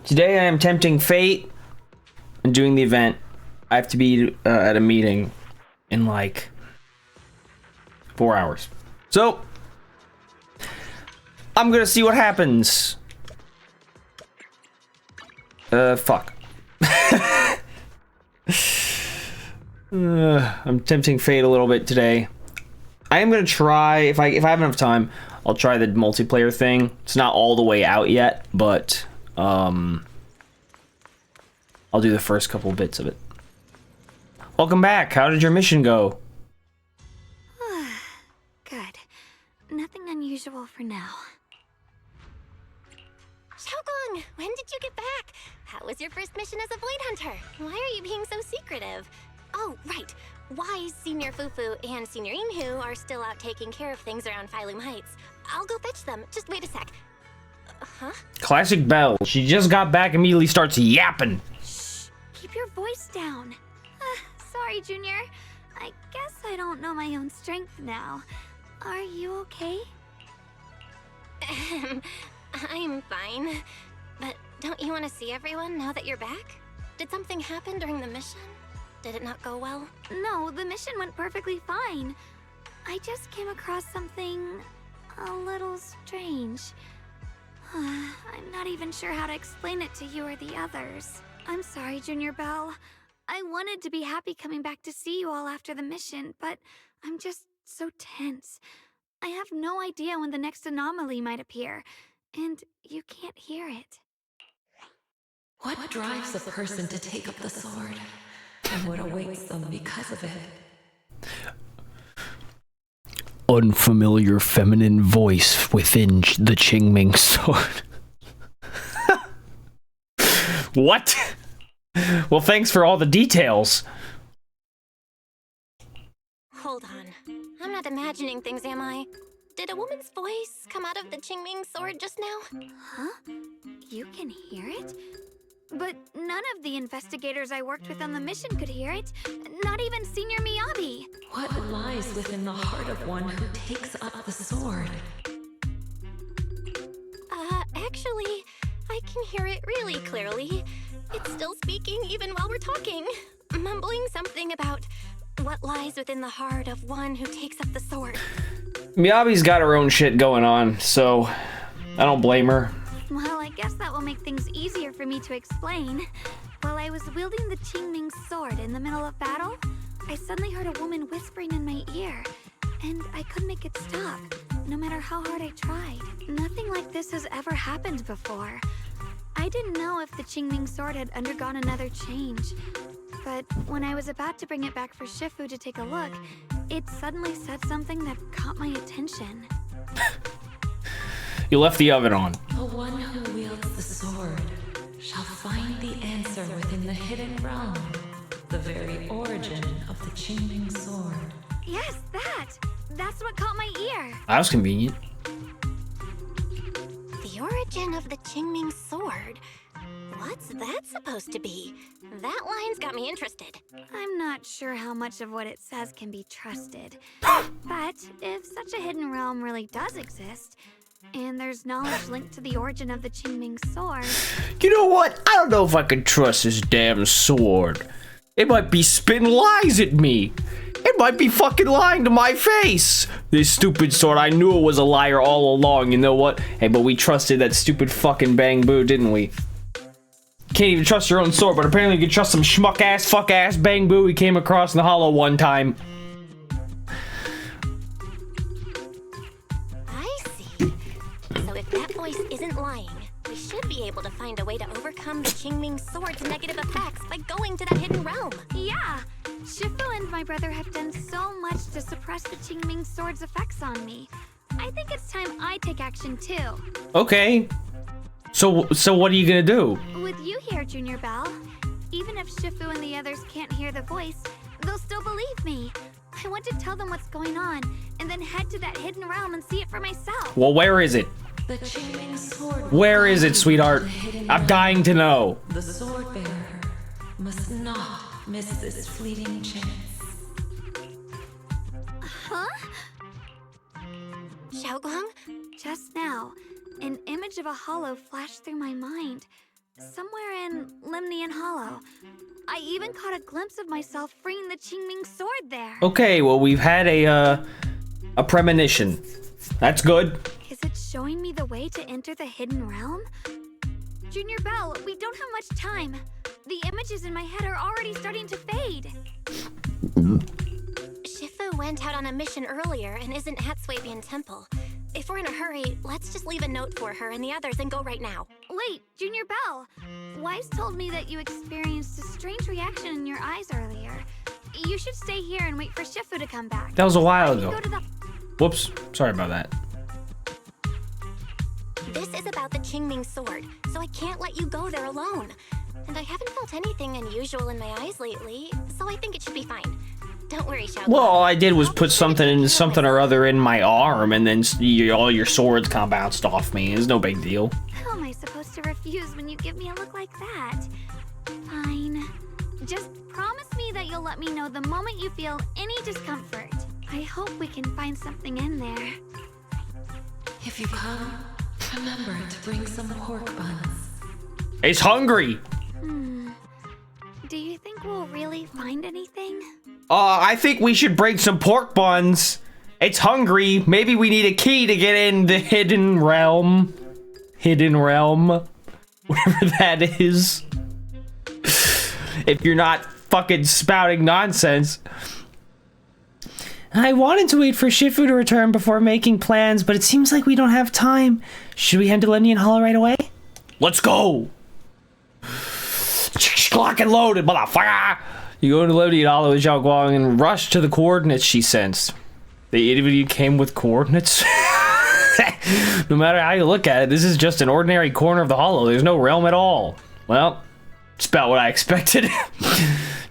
Today I am tempting fate and doing the event. I have to be at a meeting in like 4 hours. So, I'm gonna see what happens. Fuck. I'm tempting fate a little bit today. I am gonna try, if I have enough time, I'll try the multiplayer thing. It's not all the way out yet, but I'll do the first couple bits of it. Welcome back. How did your mission go? Good. Nothing unusual for now. Xiaogong, when did you get back? How was your first mission as a void hunter? Why are you being so secretive? Oh, right. Wise, Senior Fufu, and Senior Inhu are still out taking care of things around Phylum Heights. I'll go fetch them. Just wait a sec. Huh? Classic Belle. She just got back, immediately starts yapping. Shh. Keep your voice down. Sorry, Junior. I guess I don't know my own strength now. Are you okay? I'm fine. But don't you want to see everyone now that you're back? Did something happen during the mission? Did it not go well? No, the mission went perfectly fine. I just came across something a little strange. I'm not even sure how to explain it to you or the others. I'm sorry, Junior Belle. I wanted to be happy coming back to see you all after the mission, but I'm just so tense. I have no idea when the next anomaly might appear, and you can't hear it. What drives a person to take up the sword? And what awaits them because of it? Unfamiliar feminine voice within the Qingming sword. What? Well, thanks for all the details. Hold on. I'm not imagining things, am I? Did a woman's voice come out of the Qingming sword just now? Huh? You can hear it? But none of the investigators I worked with on the mission could hear it. Not even Senior Miyabi. What lies within the heart of one who takes up the sword? Actually, I can hear it really clearly. It's still speaking even while we're talking. Mumbling something about what lies within the heart of one who takes up the sword. Miyabi's got her own shit going on, so I don't blame her. Well, I guess that will make things easier for me to explain. While I was wielding the Qingming sword in the middle of battle, I suddenly heard a woman whispering in my ear, and I couldn't make it stop, no matter how hard I tried. Nothing like this has ever happened before. I didn't know if the Qingming sword had undergone another change, but when I was about to bring it back for Shifu to take a look, it suddenly said something that caught my attention. You left the oven on. The one who wields the sword shall find the answer within the hidden realm, the very origin of the Qingming sword. Yes, that's what caught my ear. That was convenient. The origin of the Qingming sword? What's that supposed to be? That line's got me interested. I'm not sure how much of what it says can be trusted. But if such a hidden realm really does exist, and there's knowledge linked to the origin of the Qingming sword... You know what? I don't know if I can trust this damn sword. It might be spitting lies at me. It might be fucking lying to my face. This stupid sword, I knew it was a liar all along. You know what? Hey, but we trusted that stupid fucking Bang Boo, didn't we? Can't even trust your own sword, but apparently you can trust some schmuck ass, fuck ass Bang Boo we came across in the hollow one time. I see. So if that voice isn't lying, we should be able to find a way to overcome the Qingming sword's negative effects by going to that hidden realm. Yeah! Shifu and my brother have done so much to suppress the Qingming sword's effects on me. I think it's time I take action too. Okay. So what are you gonna do? With you here, Junior Belle, even if Shifu and the others can't hear the voice, they'll still believe me. I want to tell them what's going on, and then head to that hidden realm and see it for myself. Well, where is it? The Qingming sword. Where is it, sweetheart? I'm dying to know. The sword bearer must not miss this fleeting chance. Huh? Xiaogong? Just now, an image of a hollow flashed through my mind. Limnian Hollow. I even caught a glimpse of myself freeing the Qingming sword there. Okay, well, we've had a premonition. That's good. Is it showing me the way to enter the hidden realm? Junior Belle, we don't have much time. The images in my head are already starting to fade. Shifu went out on a mission earlier and isn't at Swabian Temple. If we're in a hurry, let's just leave a note for her and the others and go right now. Wait, Junior Belle. Wise told me that you experienced a strange reaction in your eyes earlier. You should stay here and wait for Shifu to come back. That was a while I can ago. go to the... Whoops. Sorry about that. This is about the Qingming sword, so I can't let you go there alone. And I haven't felt anything unusual in my eyes lately, so I think it should be fine. Don't worry, Xiao. Well, all I did was put something or other in my arm, and then all your swords kind of bounced off me. It's no big deal. How am I supposed to refuse when you give me a look like that? Fine. Just promise me that you'll let me know the moment you feel any discomfort. I hope we can find something in there. If you come, remember to bring some pork buns. It's hungry. Do you think we'll really find anything? I think we should bring some pork buns. It's hungry. Maybe we need a key to get in the hidden realm. Hidden realm. Whatever that is. If you're not fucking spouting nonsense. I wanted to wait for Shifu to return before making plans, but it seems like we don't have time. Should we head to Lemnian Hollow right away? Let's go! Lock and loaded, motherfucker! You go into Lemnian Hollow with Xiao Guang and rush to the coordinates she sensed. The idiot came with coordinates? No matter how you look at it, this is just an ordinary corner of the hollow. There's no realm at all. Well, it's about what I expected.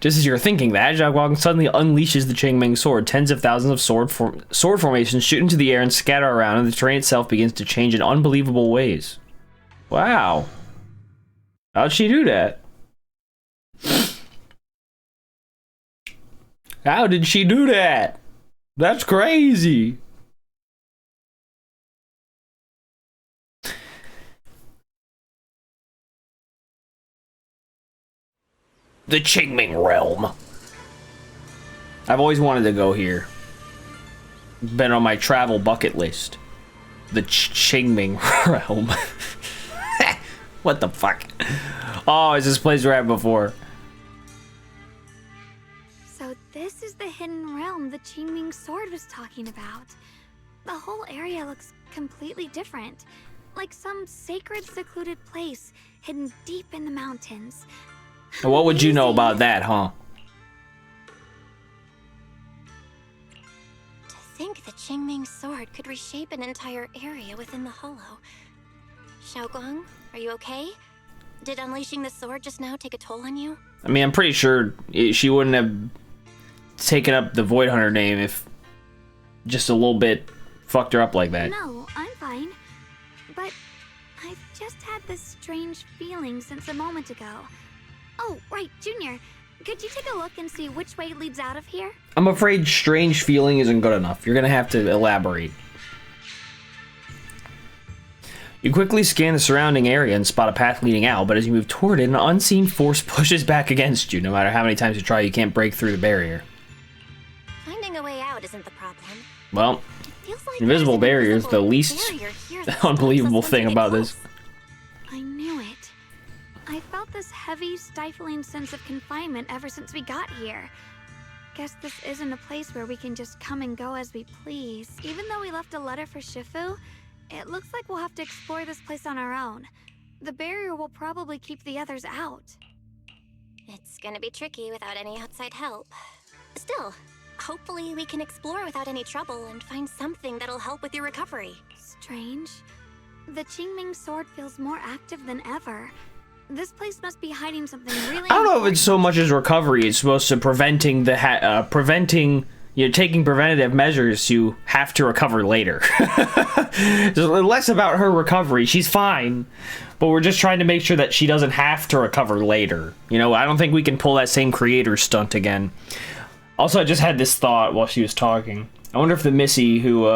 Just as you're thinking that, Xiao Guang suddenly unleashes the Qingming sword. Tens of thousands of sword formations shoot into the air and scatter around, and the terrain itself begins to change in unbelievable ways. Wow. How'd she do that? How did she do that? That's crazy. The Qingming realm. I've always wanted to go here. Been on my travel bucket list. The Qingming realm. What the fuck? Oh, is this place right before? So this is the hidden realm the Qingming sword was talking about. The whole area looks completely different. Like some sacred, secluded place hidden deep in the mountains. And what would you know about that, huh? To think the Qingming sword could reshape an entire area within the hollow. Xiaoguang, are you okay? Did unleashing the sword just now take a toll on you? I mean, I'm pretty sure she wouldn't have taken up the Void Hunter name if just a little bit fucked her up like that. No, I'm fine. But I've just had this strange feeling since a moment ago. Oh, right, Junior. Could you take a look and see which way leads out of here? I'm afraid strange feeling isn't good enough. You're gonna have to elaborate. You quickly scan the surrounding area and spot a path leading out, but as you move toward it, an unseen force pushes back against you. No matter how many times you try, you can't break through the barrier. Finding a way out isn't the problem. Well, It feels like invisible there's an barrier is the invisible least barrier here that stops unbelievable us from thing getting about close. this. I knew it. I felt this heavy, stifling sense of confinement ever since we got here. Guess this isn't a place where we can just come and go as we please. Even though we left a letter for Shifu, it looks like we'll have to explore this place on our own. The barrier will probably keep the others out. It's gonna be tricky without any outside help. Still, hopefully we can explore without any trouble and find something that'll help with your recovery. Strange. The Qingming sword feels more active than ever. This place must be hiding something really I don't know if important. it's so much as recovery. It's supposed to preventing taking preventative measures you have to recover later. It's less about her recovery. She's fine, but we're just trying to make sure that she doesn't have to recover later. You know, I don't think we can pull that same creator stunt again. Also, I just had this thought while she was talking. I wonder if the Missy who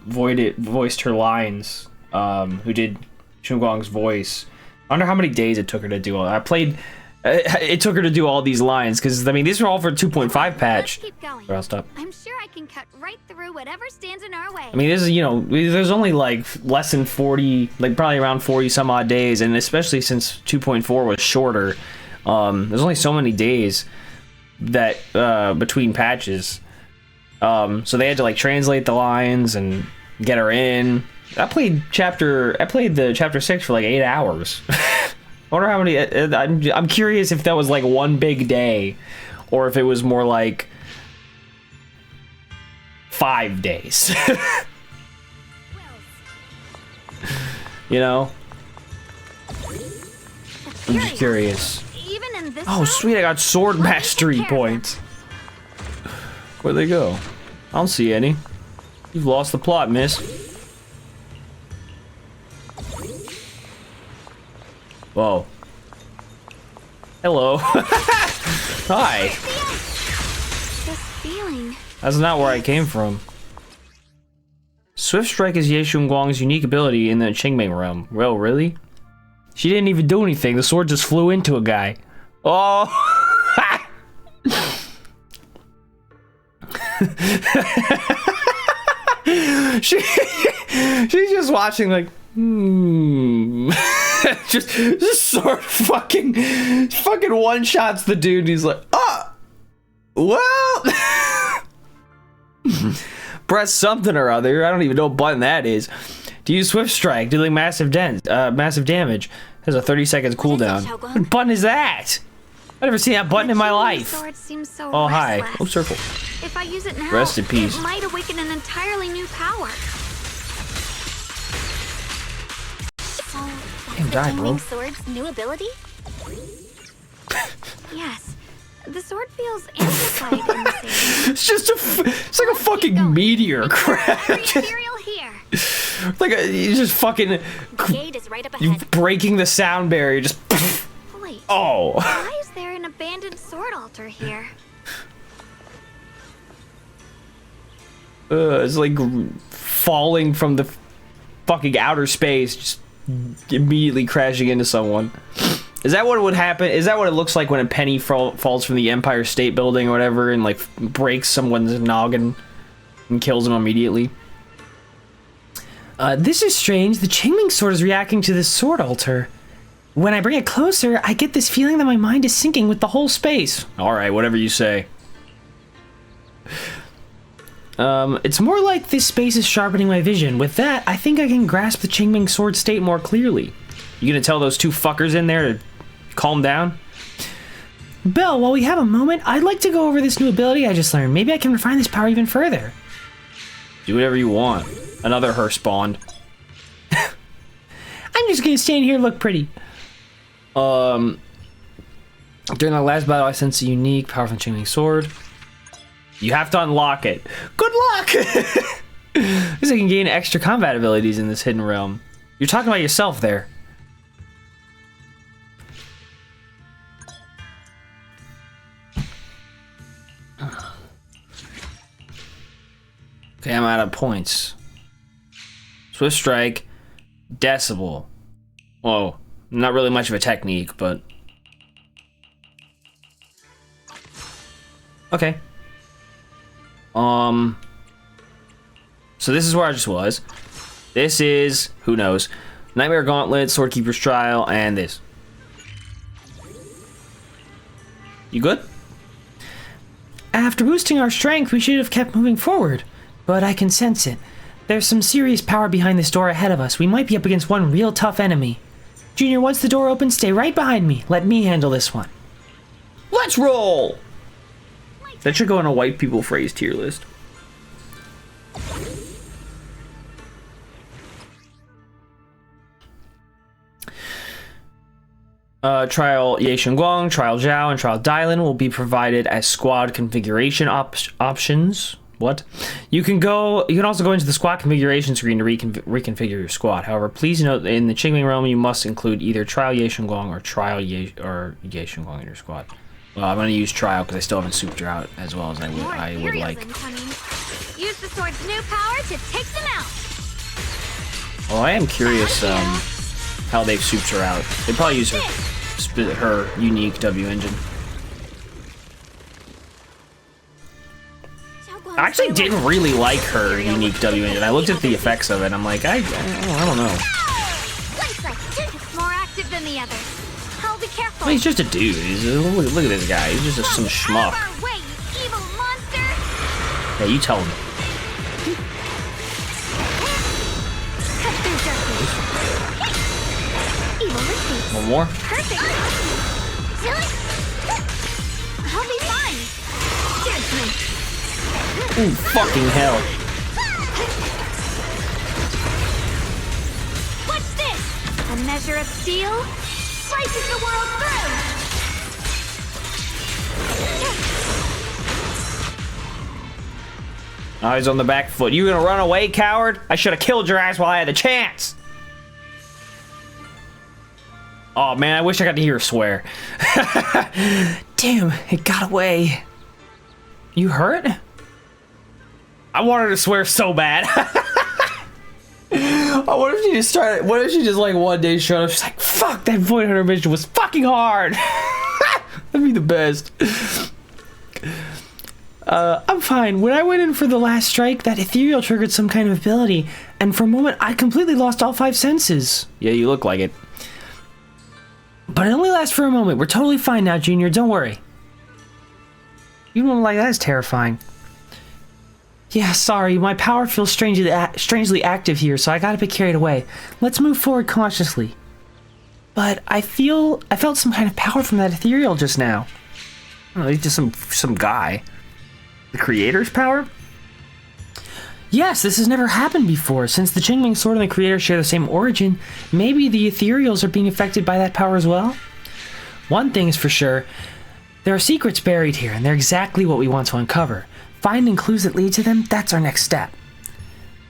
voiced her lines, who did Xinguang's voice, I wonder how many days it took her to do all that. I played It took her to do all these lines because I mean these are all for 2.5 patch. Let's keep going. Or I'll stop. I'm sure I can cut right through whatever stands in our way. I mean, this is, you know, there's only like less than 40, like probably around 40 some odd days, and especially since 2.4 was shorter, there's only so many days that between patches. So they had to like translate the lines and get her in. I played the chapter 6 for like 8 hours. I wonder how many. I'm curious if that was like one big day, or if it was more like 5 days. You know? I'm just curious. Even in this Oh, route, sweet! I got sword let me take mastery care of points. Where'd they go? I don't see any. You've lost the plot, miss. Whoa. Hello. Hi. this feeling. That's not where I came from. Swift Strike is Ye Guang's unique ability in the Qingming realm. Well, really? She didn't even do anything. The sword just flew into a guy. Oh. She's just watching like, just sort of fucking one shots the dude. And he's like, oh, well, press something or other. I don't even know what button that is. To use Swift Strike, dealing massive damage. Has a 30 seconds cooldown. What button is that? I've never seen that button in my life. Sword seems so Oh, hi. restless. Oh, circle. If I use it now, Rest in peace. it might awaken an entirely new power. Damn, die, bro. Qingming Sword's new ability? Yes. The sword feels amplified in this area. It's just it's like a fucking meteor crash. Material here. Like you just fucking The gate is right up you ahead. breaking the sound barrier. Just Wait. oh. Why is there an abandoned sword altar here? It's like falling from the fucking outer space, just immediately crashing into someone. Is that what would happen? Is that what it looks like when a penny falls from the Empire State Building or whatever and like breaks someone's noggin and kills them immediately? This is strange. The Qingming sword is reacting to this sword altar. When I bring it closer, I get this feeling that my mind is syncing with the whole space. All right, whatever you say. It's more like this space is sharpening my vision. With that, I think I can grasp the Qingming sword state more clearly. You gonna tell those two fuckers in there to calm down? Belle, while we have a moment, I'd like to go over this new ability I just learned. Maybe I can refine this power even further. Do whatever you want. Another her spawned. I'm just gonna stand here and look pretty. During the last battle, I sensed a unique, powerful Qingming sword. You have to unlock it. Good luck! Because I can gain extra combat abilities in this hidden realm. You're talking about yourself there. Okay, I'm out of points. Swift Strike, Decibel. Whoa, not really much of a technique, but... Okay. So this is where I just was. This is, who knows, Nightmare Gauntlet, Swordkeeper's Trial, and this. You good? After boosting our strength, we should have kept moving forward. But I can sense it. There's some serious power behind this door ahead of us. We might be up against one real tough enemy. Junior, once the door opens, stay right behind me. Let me handle this one. Let's roll! That should go on a white people phrase tier list. Trial Ye Guang, Trial Zhao, and Trial Dylan will be provided as squad configuration options. What? You can also go into the squad configuration screen to reconfigure your squad. However, please note that in the Qingming realm, you must include either Trial Ye Guang or Trial Ye Guang in your squad. Well, I'm gonna use Trial because I still haven't souped her out as well as I would like. Use the sword's new power to take them out. Well, I am curious how they've souped her out. They probably use her her unique W engine. I actually didn't really like her unique W engine. I looked at the effects of it. I'm like, I don't know. It's more active than the others. I'll be careful. Well, he's just a dude. Look at this guy. He's just some schmuck. Out of our way, you evil monster! Yeah, you tell him. Cut through darkness. Evil retreats. One more. Perfect. I'll be fine. Judgment. Ooh, fucking hell. What's this? A measure of steel slices the world through. Oh, he's on the back foot. You gonna run away, coward? I should have killed your ass while I had the chance. Oh man, I wish I got to hear her swear. Damn, it got away. You hurt? I wanted to swear so bad. Oh, what if she just started? What if she just like one day showed up? She's like, "Fuck, that Void Hunter mission was fucking hard." That'd be the best. I'm fine. When I went in for the last strike, that ethereal triggered some kind of ability, and for a moment, I completely lost all 5 senses. Yeah, you look like it. But it only lasts for a moment. We're totally fine now, Junior. Don't worry. You don't like that is terrifying. Yeah, sorry. My power feels strangely active here, so I gotta be carried away. Let's move forward cautiously. But I felt some kind of power from that ethereal just now. I don't know, he's just some guy. The creator's power? Yes, this has never happened before. Since the Qingming Sword and the creator share the same origin, maybe the ethereals are being affected by that power as well? One thing is for sure, there are secrets buried here, and they're exactly what we want to uncover. Finding clues that lead to them, that's our next step.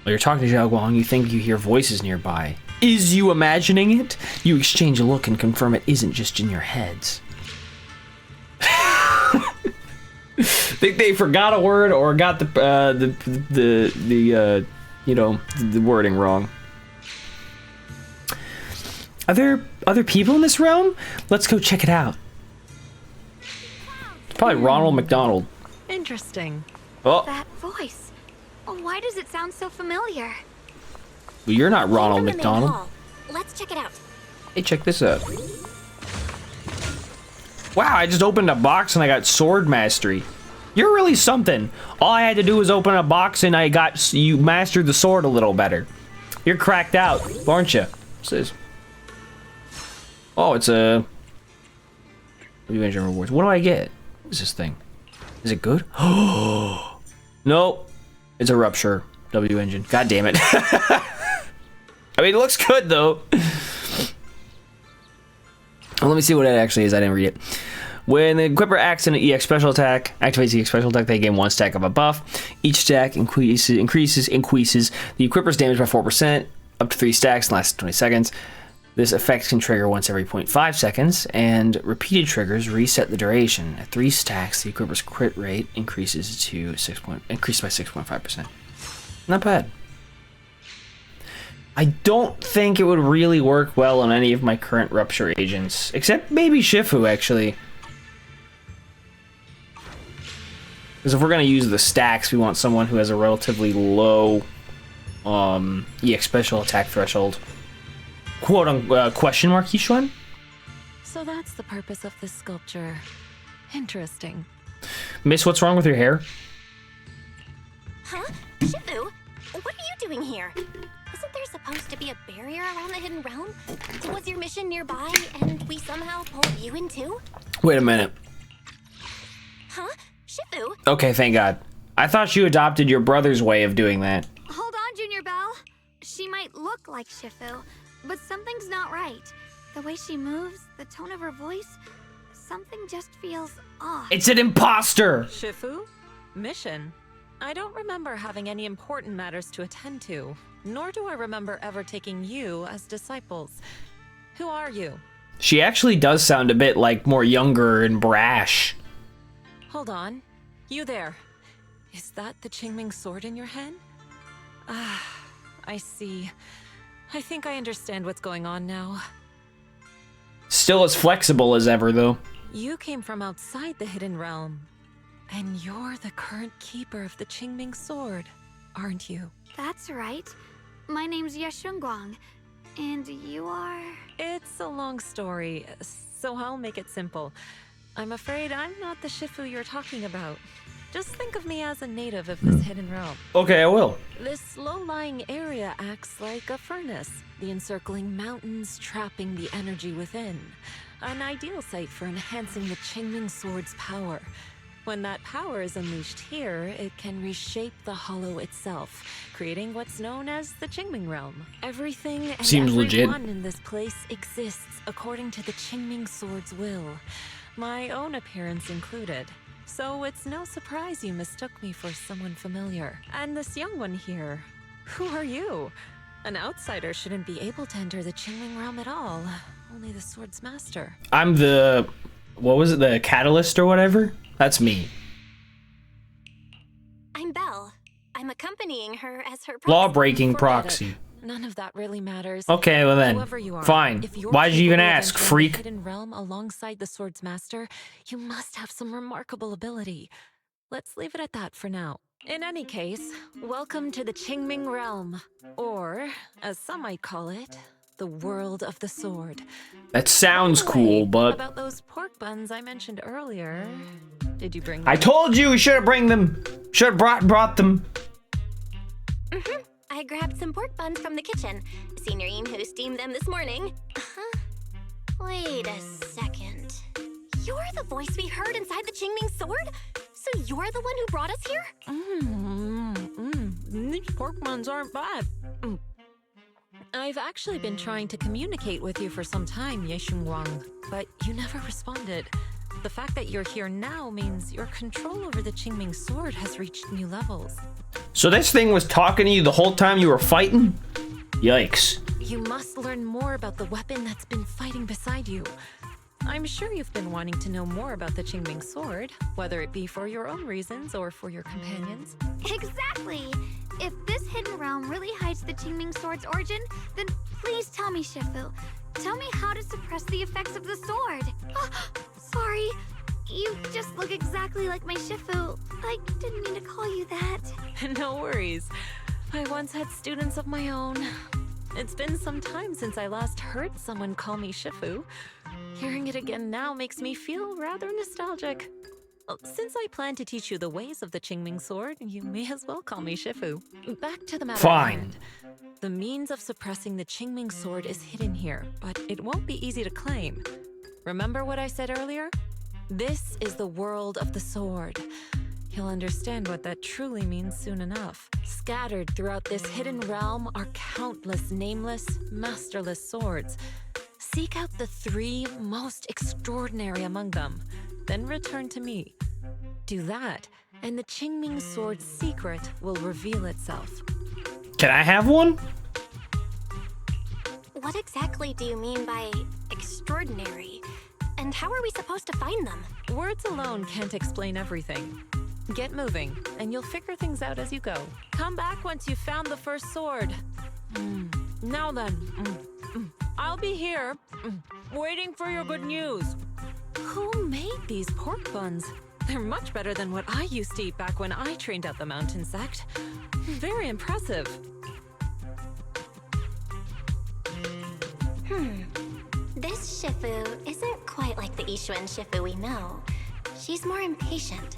While you're talking to Zhao Guang, you think you hear voices nearby. Is you imagining it? You exchange a look and confirm it isn't just in your heads. Think they forgot a word or got the wording wrong. Are there other people in this realm? Let's go check it out. It's probably Ronald McDonald. Interesting. Oh, That voice. Why does it sound so familiar? well, you're not Ronald From the main McDonald. hall. Let's check it out. Hey, check this out. Wow, I just opened a box and I got sword mastery. You're really something. All I had to do was open a box and you mastered the sword a little better. You're cracked out, aren't you? What's this? Oh, it's a... rewards. What do I get? What is this thing? Is it good? Oh, nope. It's a rupture. W engine. God damn it. I mean, it looks good though. Well, let me see what it actually is. I didn't read it. When the equipper acts in an EX special attack, activates the EX special attack, they gain 1 stack of a buff. Each stack increases the equipper's damage by 4%, up to 3 stacks, and lasts 20 seconds. This effect can trigger once every 0.5 seconds, and repeated triggers reset the duration. At 3 stacks, the equipper's crit rate increases by 6.5%. Not bad. I don't think it would really work well on any of my current rupture agents, except maybe Shifu, actually. Because if we're going to use the stacks, we want someone who has a relatively low EX special attack threshold. Quote on question mark, Yishuan? So that's the purpose of this sculpture. Interesting. Miss, what's wrong with your hair? Huh? Shifu? What are you doing here? Isn't there supposed to be a barrier around the hidden realm? Was your mission nearby and we somehow pulled you in too? Wait a minute. Huh? Shifu? Okay, thank God. I thought you adopted your brother's way of doing that. Hold on, Junior Belle. She might look like Shifu, but something's not right. The way she moves, the tone of her voice, something just feels off. It's an imposter! Shifu? Mission? I don't remember having any important matters to attend to, nor do I remember ever taking you as disciples. Who are you? She actually does sound a bit like more younger and brash. Hold on. You there. Is that the Qingming sword in your hand? Ah, I see. I think I understand what's going on now. Still as flexible as ever, though. You came from outside the Hidden Realm, and you're the current keeper of the Qingming sword, aren't you? That's right. My name's Yeshunguang, and you are... It's a long story, so I'll make it simple. I'm afraid I'm not the Shifu you're talking about. Just think of me as a native of this hidden realm. Okay, I will. This low-lying area acts like a furnace, the encircling mountains trapping the energy within. An ideal site for enhancing the Qingming sword's power. When that power is unleashed here, it can reshape the hollow itself, creating what's known as the Qingming realm. Everything and Seems legit. everyone in this place exists according to the Qingming sword's will, my own appearance included. So it's no surprise you mistook me for someone familiar. And this young one here, who are you? An outsider shouldn't be able to enter the Qingming realm at all. Only the sword's master. I'm the... what was it? The catalyst or whatever? That's me. I'm Belle. I'm accompanying her as her Law-breaking Forget proxy. it. None of that really matters. Okay, well then. Whoever you are, Fine. if you're Why'd you even capable of ask, entering the freak? hidden realm alongside the sword's master, you must have some remarkable ability. Let's leave it at that for now. In any case, welcome to the Qingming realm, or as some might call it, the world of the sword. That sounds By the cool, way, but... about those pork buns I mentioned earlier, did you bring them? I told you we should have bring them. Should have brought them. I grabbed some pork buns from the kitchen. Senior Inhu steamed them this morning. Wait a second. You're the voice we heard inside the Qingming sword? So you're the one who brought us here? These pork buns aren't bad. I've actually been trying to communicate with you for some time, Yeshunguang, but you never responded. The fact that you're here now means your control over the Qingming sword has reached new levels. So this thing was talking to you the whole time you were fighting? Yikes. You must learn more about the weapon that's been fighting beside you. I'm sure you've been wanting to know more about the Qingming sword, whether it be for your own reasons or for your companions. Exactly! If this hidden realm really hides the Qingming sword's origin, then please tell me, Shifu. Tell me how to suppress the effects of the sword. Oh, sorry. You just look exactly like my Shifu. I didn't mean to call you that. No worries. I once had students of my own. It's been some time since I last heard someone call me Shifu. Hearing it again now makes me feel rather nostalgic. Well, since I plan to teach you the ways of the Qingming sword, you may as well call me Shifu. Back to the matter at Fine. hand. The means of suppressing the Qingming sword is hidden here, but it won't be easy to claim. Remember what I said earlier? This is the world of the sword. You'll understand what that truly means soon enough. Scattered throughout this hidden realm are countless nameless, masterless swords. Seek out the 3 most extraordinary among them, then return to me. Do that, and the Qingming sword's secret will reveal itself. Can I have one? What exactly do you mean by extraordinary? And how are we supposed to find them? Words alone can't explain everything. Get moving, and you'll figure things out as you go. Come back once you've found the first sword. Now then, I'll be here, waiting for your good news. Who made these pork buns? They're much better than what I used to eat back when I trained at the mountain sect. Very impressive. This Shifu isn't quite like the Ishuan Shifu we know. She's more impatient.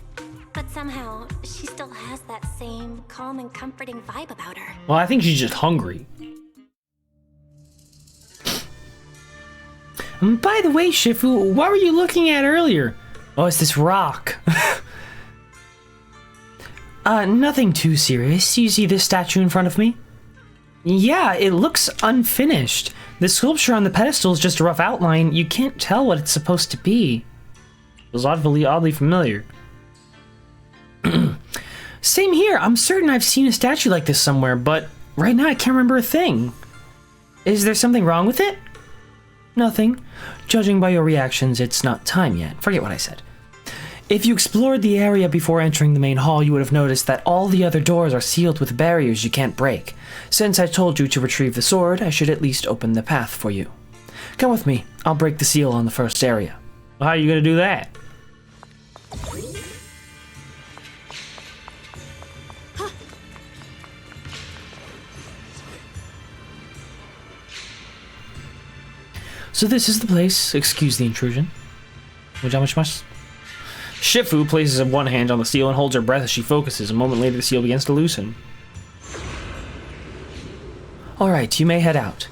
But somehow, she still has that same calm and comforting vibe about her. Well, I think she's just hungry. By the way, Shifu, what were you looking at earlier? Oh, it's this rock. Nothing too serious. You see this statue in front of me? Yeah, it looks unfinished. The sculpture on the pedestal is just a rough outline. You can't tell what it's supposed to be. It was oddly familiar. Same here. I'm certain I've seen a statue like this somewhere, but right now I can't remember a thing. Is there something wrong with it? Nothing. Judging by your reactions, it's not time yet. Forget what I said. If you explored the area before entering the main hall, you would have noticed that all the other doors are sealed with barriers you can't break. Since I told you to retrieve the sword, I should at least open the path for you. Come with me. I'll break the seal on the first area. Well, how are you gonna do that? So this is the place. Excuse the intrusion. Shifu places one hand on the seal and holds her breath as she focuses. A moment later, the seal begins to loosen. Alright, you may head out.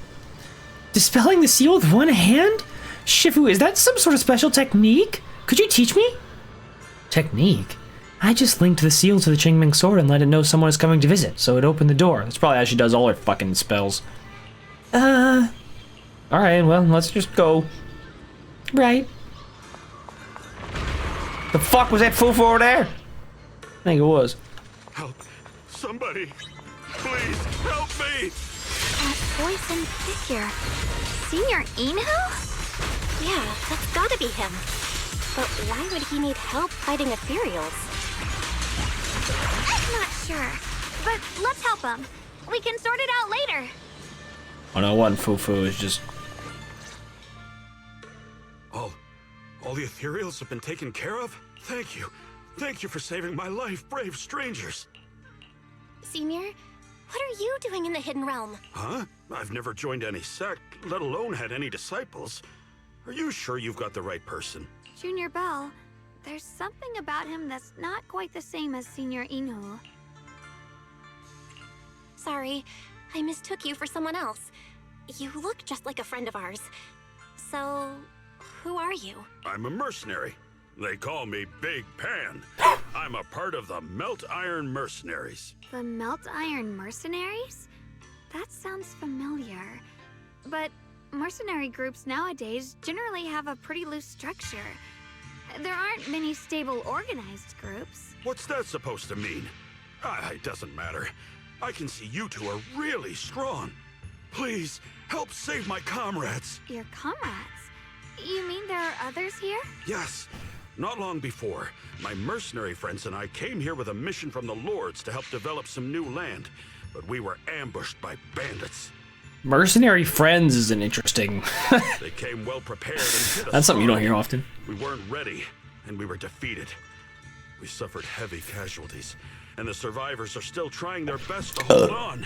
Dispelling the seal with one hand? Shifu, is that some sort of special technique? Could you teach me? Technique? I just linked the seal to the Qingming sword and let it know someone is coming to visit, so it opened the door. That's probably how she does all her fucking spells. Alright, well, let's just go. Right. The fuck was that fool over there? I think it was. Help. Somebody. Please, help me. That voice and figure. Senior Inhu? Yeah, that's gotta be him. But why would he need help fighting ethereals? I'm not sure. But let's help him. We can sort it out later. Oh no, one Fufu is just... All the ethereals have been taken care of? Thank you. Thank you for saving my life, brave strangers. Senior, what are you doing in the Hidden Realm? Huh? I've never joined any sect, let alone had any disciples. Are you sure you've got the right person? Junior Bell, there's something about him that's not quite the same as Senior Inhu. Sorry, I mistook you for someone else. You look just like a friend of ours. So, who are you? I'm a mercenary. They call me Big Pan. I'm a part of the Melt Iron Mercenaries. The Melt Iron Mercenaries? That sounds familiar. But mercenary groups nowadays generally have a pretty loose structure. There aren't many stable organized groups. What's that supposed to mean? It doesn't matter. I can see you two are really strong. Please, help save my comrades. Your comrades? You mean there are others here? Yes. Not long before, my mercenary friends and I came here with a mission from the Lords to help develop some new land, but we were ambushed by bandits. Mercenary friends is an interesting... They came well prepared and hit us. That's something you don't hard. hear often. We weren't ready, and we were defeated. We suffered heavy casualties, and the survivors are still trying their best to hold on.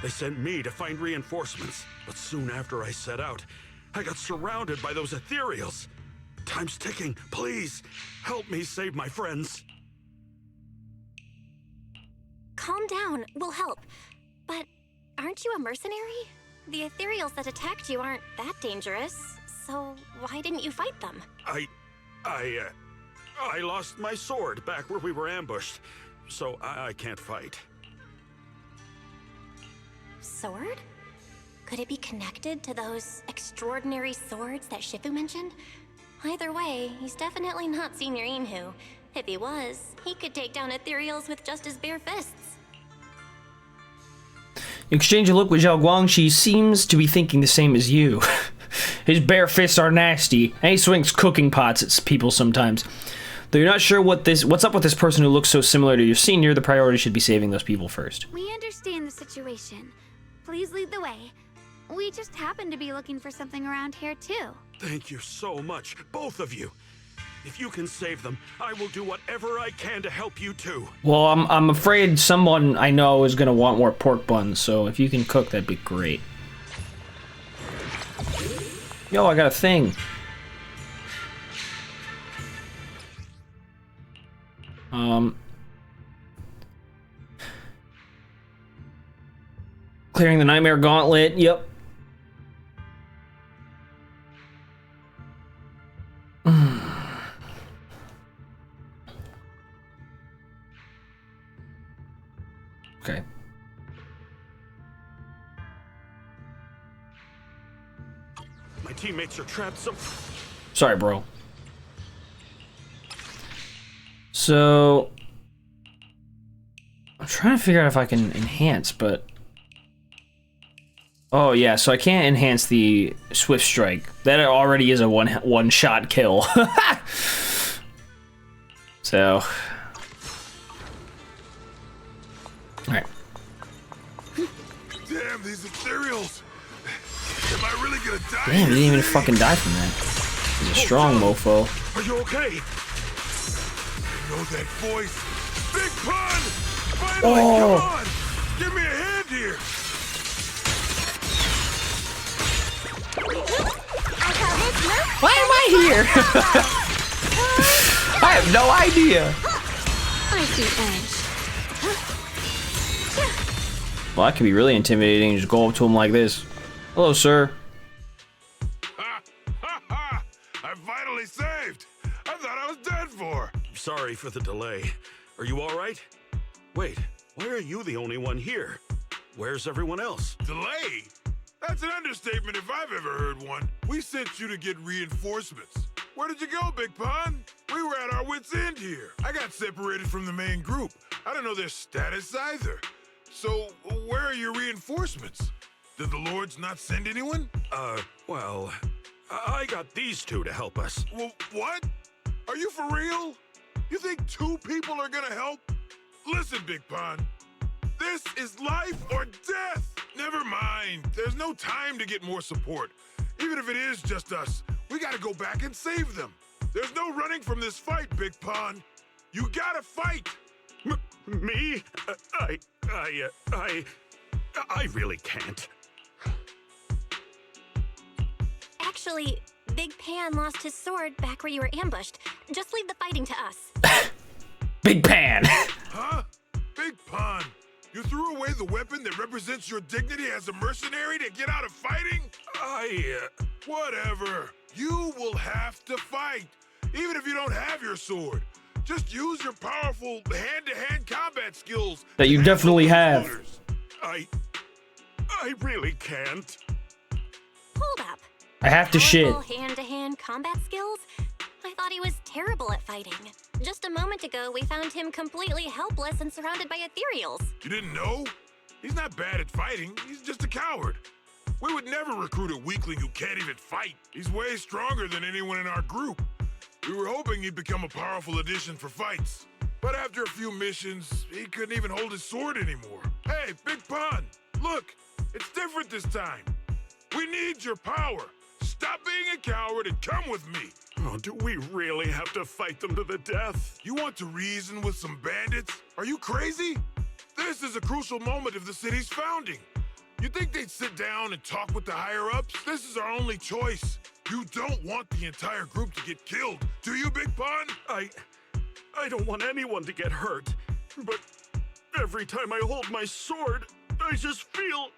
They sent me to find reinforcements, but soon after I set out, I got surrounded by those ethereals. Time's ticking. Please, help me save my friends. Calm down, we'll help. But aren't you a mercenary? The ethereals that attacked you aren't that dangerous, so why didn't you fight them? I lost my sword back where we were ambushed, so I can't fight. Sword? Could it be connected to those extraordinary swords that Shifu mentioned? Either way, he's definitely not Senior Inhu. If he was, he could take down ethereals with just his bare fists. You exchange a look with Zhao Guang. She seems to be thinking the same as you. His bare fists are nasty, and he swings cooking pots at people sometimes. Though you're not sure what's up with this person who looks so similar to your senior, the priority should be saving those people first. We understand the situation. Please lead the way. We just happen to be looking for something around here, too. Thank you so much, both of you. If you can save them, I will do whatever I can to help you too. Well, I'm afraid someone I know is gonna want more pork buns, so if you can cook, that'd be great. Yo, I got a thing. Clearing the Nightmare Gauntlet, yep. Okay. My teammates are trapped some... Sorry, bro. So... I'm trying to figure out if I can enhance, but... Oh, yeah, so I can't enhance the Swift Strike. That already is a one-shot kill. So... Alright. Damn, these ethereals! Am I really gonna die? Damn, he didn't even fucking die from that. He's a strong mofo. Are you okay? You know that voice? Big Pun! Finally, Oh. come on! Give me a hand here! Why am I here? I have no idea. I see edge. Well, that could be really intimidating. Just go up to him like this. Hello, sir. Ha! Ha ha! I'm finally saved! I thought I was dead for! Sorry for the delay. Are you alright? Wait, why are you the only one here? Where's everyone else? Delay? That's an understatement if I've ever heard one. We sent you to get reinforcements. Where did you go, Big Pun? We were at our wits' end here. I got separated from the main group. I don't know their status either. So, where are your reinforcements? Did the Lords not send anyone? Well, I got these two to help us. Well, what? Are you for real? You think 2 people are gonna help? Listen, Big Pun. This is life or death. Never mind. There's no time to get more support. Even if it is just us, we gotta go back and save them. There's no running from this fight, Big Pun. You gotta fight. Me? I really can't. Actually, Big Pan lost his sword back where you were ambushed. Just leave the fighting to us. Big Pan. Huh? Big Pun. You threw away the weapon that represents your dignity as a mercenary to get out of fighting? Whatever. You will have to fight, even if you don't have your sword. Just use your powerful hand-to-hand combat skills. That you definitely have. I really can't. Hold up. I have to shit. Powerful hand-to-hand combat skills? I thought he was terrible at fighting. Just a moment ago, we found him completely helpless and surrounded by ethereals. You didn't know? He's not bad at fighting. He's just a coward. We would never recruit a weakling who can't even fight. He's way stronger than anyone in our group. We were hoping he'd become a powerful addition for fights. But after a few missions, he couldn't even hold his sword anymore. Hey, Big Pun, look, it's different this time. We need your power. Stop being a coward and come with me. Oh, do we really have to fight them to the death? You want to reason with some bandits? Are you crazy? This is a crucial moment of the city's founding. You think they'd sit down and talk with the higher-ups? This is our only choice. You don't want the entire group to get killed, do you, Big Pun? I don't want anyone to get hurt. But every time I hold my sword, I just feel...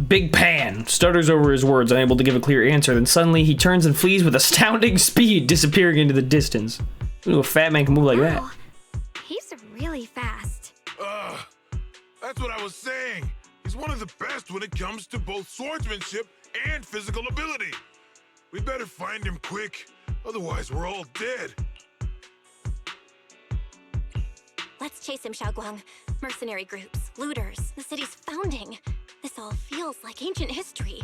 Big Pan stutters over his words, unable to give a clear answer. Then suddenly he turns and flees with astounding speed, disappearing into the distance. Ooh, a fat man can move like that. Wow. He's really fast. That's what I was saying. He's one of the best when it comes to both swordsmanship and physical ability. We better find him quick, otherwise we're all dead. Let's chase him, Xiaoguang. Mercenary groups, looters, the city's founding. This all feels like ancient history.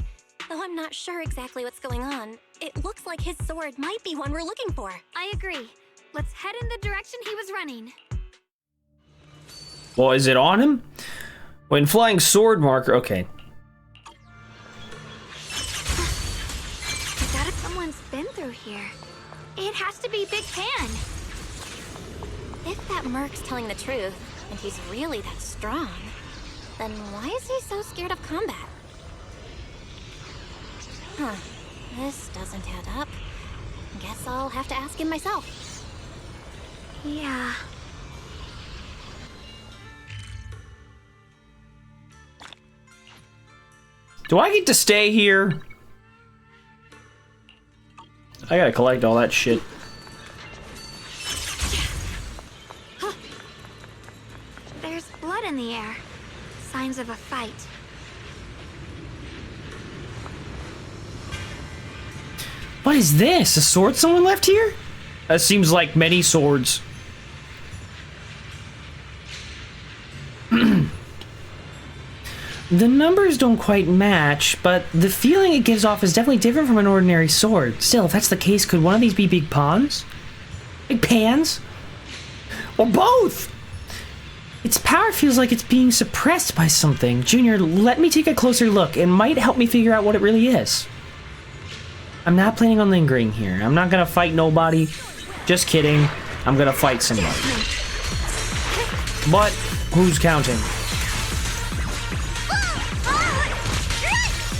Though I'm not sure exactly what's going on, it looks like his sword might be one we're looking for. I agree. Let's head in the direction he was running. Well, is it on him? When flying sword marker, okay. Someone's been through here. It has to be Big Pan. If that merc's telling the truth, and he's really that strong, then why is he so scared of combat? Huh. This doesn't add up. Guess I'll have to ask him myself. Yeah. Do I get to stay here? I gotta collect all that shit. There's blood in the air. Signs of a fight. What is this? A sword someone left here? That seems like many swords. The numbers don't quite match, but the feeling it gives off is definitely different from an ordinary sword. Still, if that's the case, could one of these be Big Pans? Big Pans? Or both? Its power feels like it's being suppressed by something. Junior, let me take a closer look. It might help me figure out what it really is. I'm not planning on lingering here. I'm not gonna fight nobody. Just kidding. I'm gonna fight somebody. But who's counting?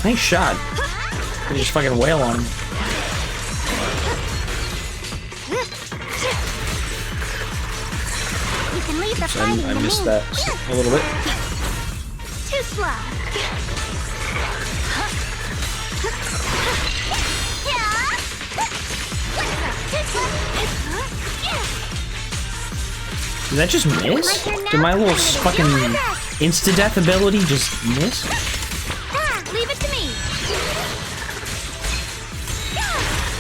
Nice shot. I just fucking wail on him. Oops, I missed that a little bit. Too slow. Did that just miss? Did my little fucking insta-death ability just miss? Leave it to me.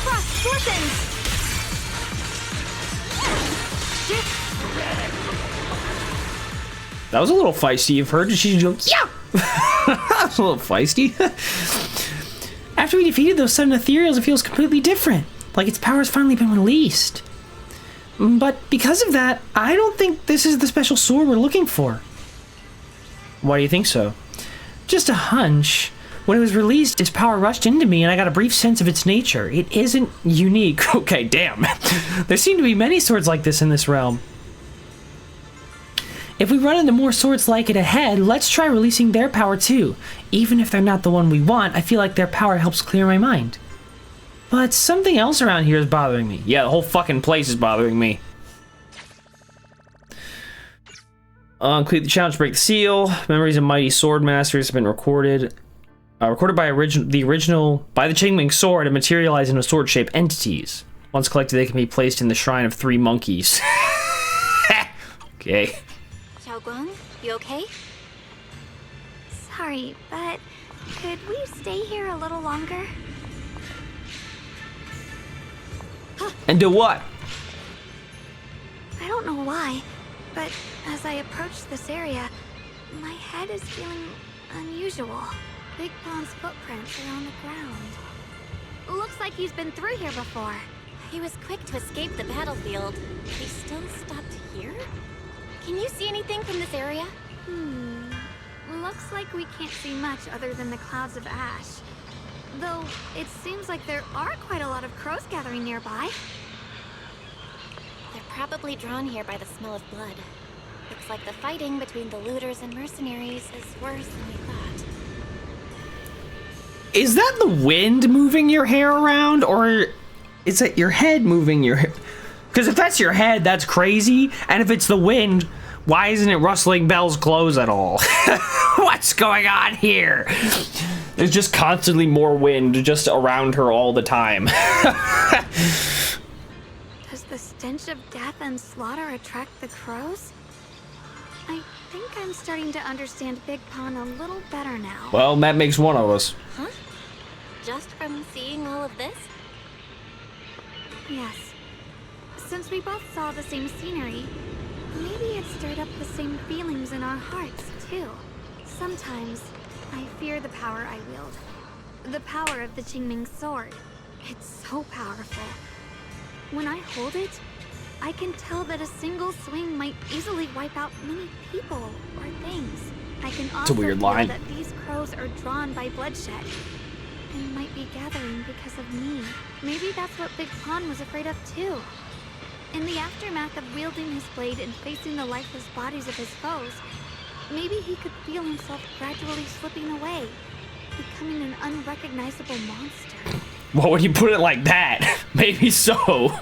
Frost forces. That was a little feisty of her. Did she go, yeah! That was a little feisty. After we defeated those sudden ethereals, it feels completely different. Like its power's finally been released. But because of that, I don't think this is the special sword we're looking for. Why do you think so? Just a hunch. When it was released, its power rushed into me and I got a brief sense of its nature. It isn't unique. Okay, damn. There seem to be many swords like this in this realm. If we run into more swords like it ahead, let's try releasing their power too. Even if they're not the one we want, I feel like their power helps clear my mind. But something else around here is bothering me. Yeah, the whole fucking place is bothering me. Complete the challenge, break the seal. Memories of mighty sword masters have been recorded. Recorded by the Qingming sword and materialize into sword-shaped entities. Once collected, they can be placed in the shrine of 3 monkeys. Okay. Xiaoguang, you okay? Sorry, but could we stay here a little longer? And do what? I don't know why, but as I approach this area, my head is feeling unusual. Big Pawn's footprints are on the ground. Looks like he's been through here before. He was quick to escape the battlefield. He still stopped here? Can you see anything from this area? Looks like we can't see much other than the clouds of ash. Though, it seems like there are quite a lot of crows gathering nearby. They're probably drawn here by the smell of blood. Looks like the fighting between the looters and mercenaries is worse than we thought. Is that the wind moving your hair around, or is it your head moving your hair? Because if that's your head, that's crazy. And if it's the wind, why isn't it rustling Belle's clothes at all? What's going on here? There's just constantly more wind just around her all the time. Does the stench of death and slaughter attract the crows? I think I'm starting to understand Big Pawn a little better now. Well, that makes one of us. Huh? Just from seeing all of this? Yes. Since we both saw the same scenery, maybe it stirred up the same feelings in our hearts, too. Sometimes, I fear the power I wield. The power of the Qingming sword. It's so powerful. When I hold it, I can tell that a single swing might easily wipe out many people or things. I can also weird feel line. that these crows are drawn by bloodshed and might be gathering because of me. Maybe that's what Big Pawn was afraid of too. In the aftermath of wielding his blade and facing the lifeless bodies of his foes, maybe he could feel himself gradually slipping away, becoming an unrecognizable monster. Well, when you put it like that, maybe so.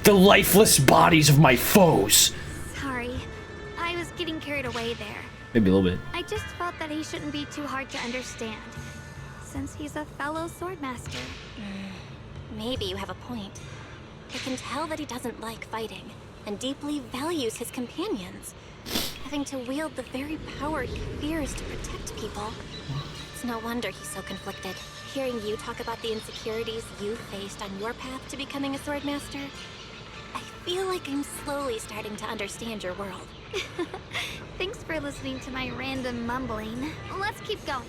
The lifeless bodies of my foes. Sorry, I was getting carried away there. Maybe a little bit. I just felt that he shouldn't be too hard to understand, since he's a fellow swordmaster. Maybe you have a point. I can tell that he doesn't like fighting, and deeply values his companions. Having to wield the very power he fears to protect people. It's no wonder he's so conflicted. Hearing you talk about the insecurities you faced on your path to becoming a swordmaster, I feel like I'm slowly starting to understand your world. Thanks for listening to my random mumbling. Let's keep going.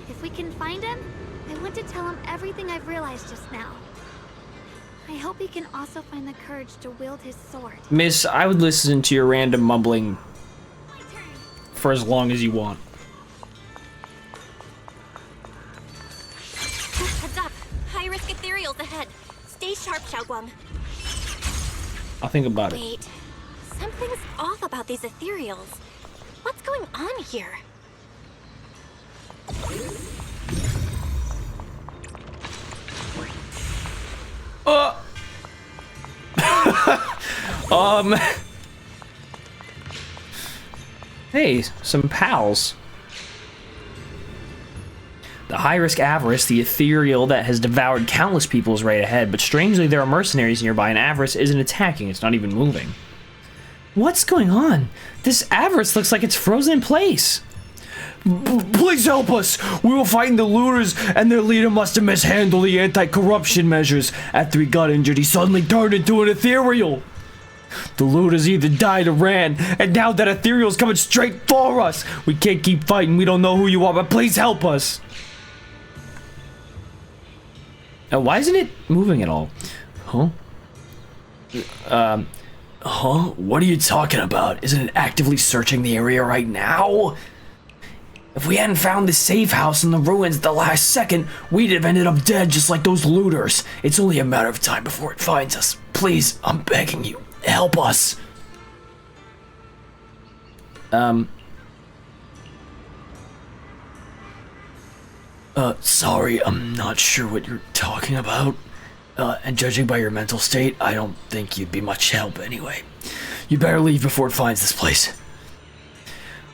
If we can find him, I want to tell him everything I've realized just now. I hope he can also find the courage to wield his sword. Miss, I would listen to your random mumbling for as long as you want. Heads up. High-risk ethereals ahead. Stay sharp, Xiaoguang. I'll think about it. Wait. Something's off about these ethereals. What's going on here? Hey, some pals. The high-risk Avarice, the ethereal that has devoured countless people, is right ahead, but strangely there are mercenaries nearby and Avarice isn't attacking, it's not even moving. What's going on? This Avarice looks like it's frozen in place. Please help us! We will find the looters, and their leader must have mishandled the anti-corruption measures. After he got injured, he suddenly turned into an ethereal. The looters either died or ran, and now that ethereal's coming straight for us. We can't keep fighting, we don't know who you are, but please help us. Why isn't it moving at all? Huh? What are you talking about? Isn't it actively searching the area right now? If we hadn't found the safe house in the ruins at the last second, we'd have ended up dead just like those looters. It's only a matter of time before it finds us. Please, I'm begging you, help us. Sorry, I'm not sure what you're talking about. And judging by your mental state, I don't think you'd be much help anyway. You better leave before it finds this place.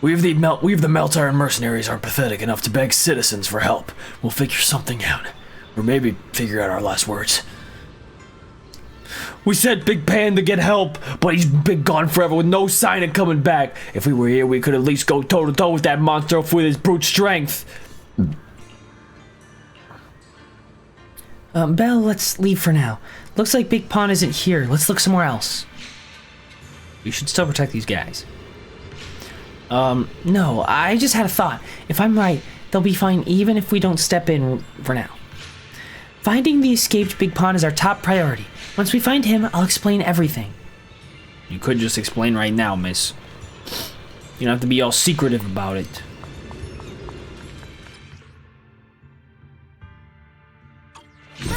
We have the Meltar and mercenaries aren't pathetic enough to beg citizens for help. We'll figure something out. Or maybe figure out our last words. We sent Big Pan to get help, but he's been gone forever with no sign of coming back. If we were here, we could at least go toe-to-toe with that monster with his brute strength. Belle, let's leave for now. Looks like Big Pond isn't here. Let's look somewhere else. You should still protect these guys. No, I just had a thought. If I'm right, they'll be fine even if we don't step in for now. Finding the escaped Big Pond is our top priority. Once we find him, I'll explain everything. You could just explain right now, miss. You don't have to be all secretive about it.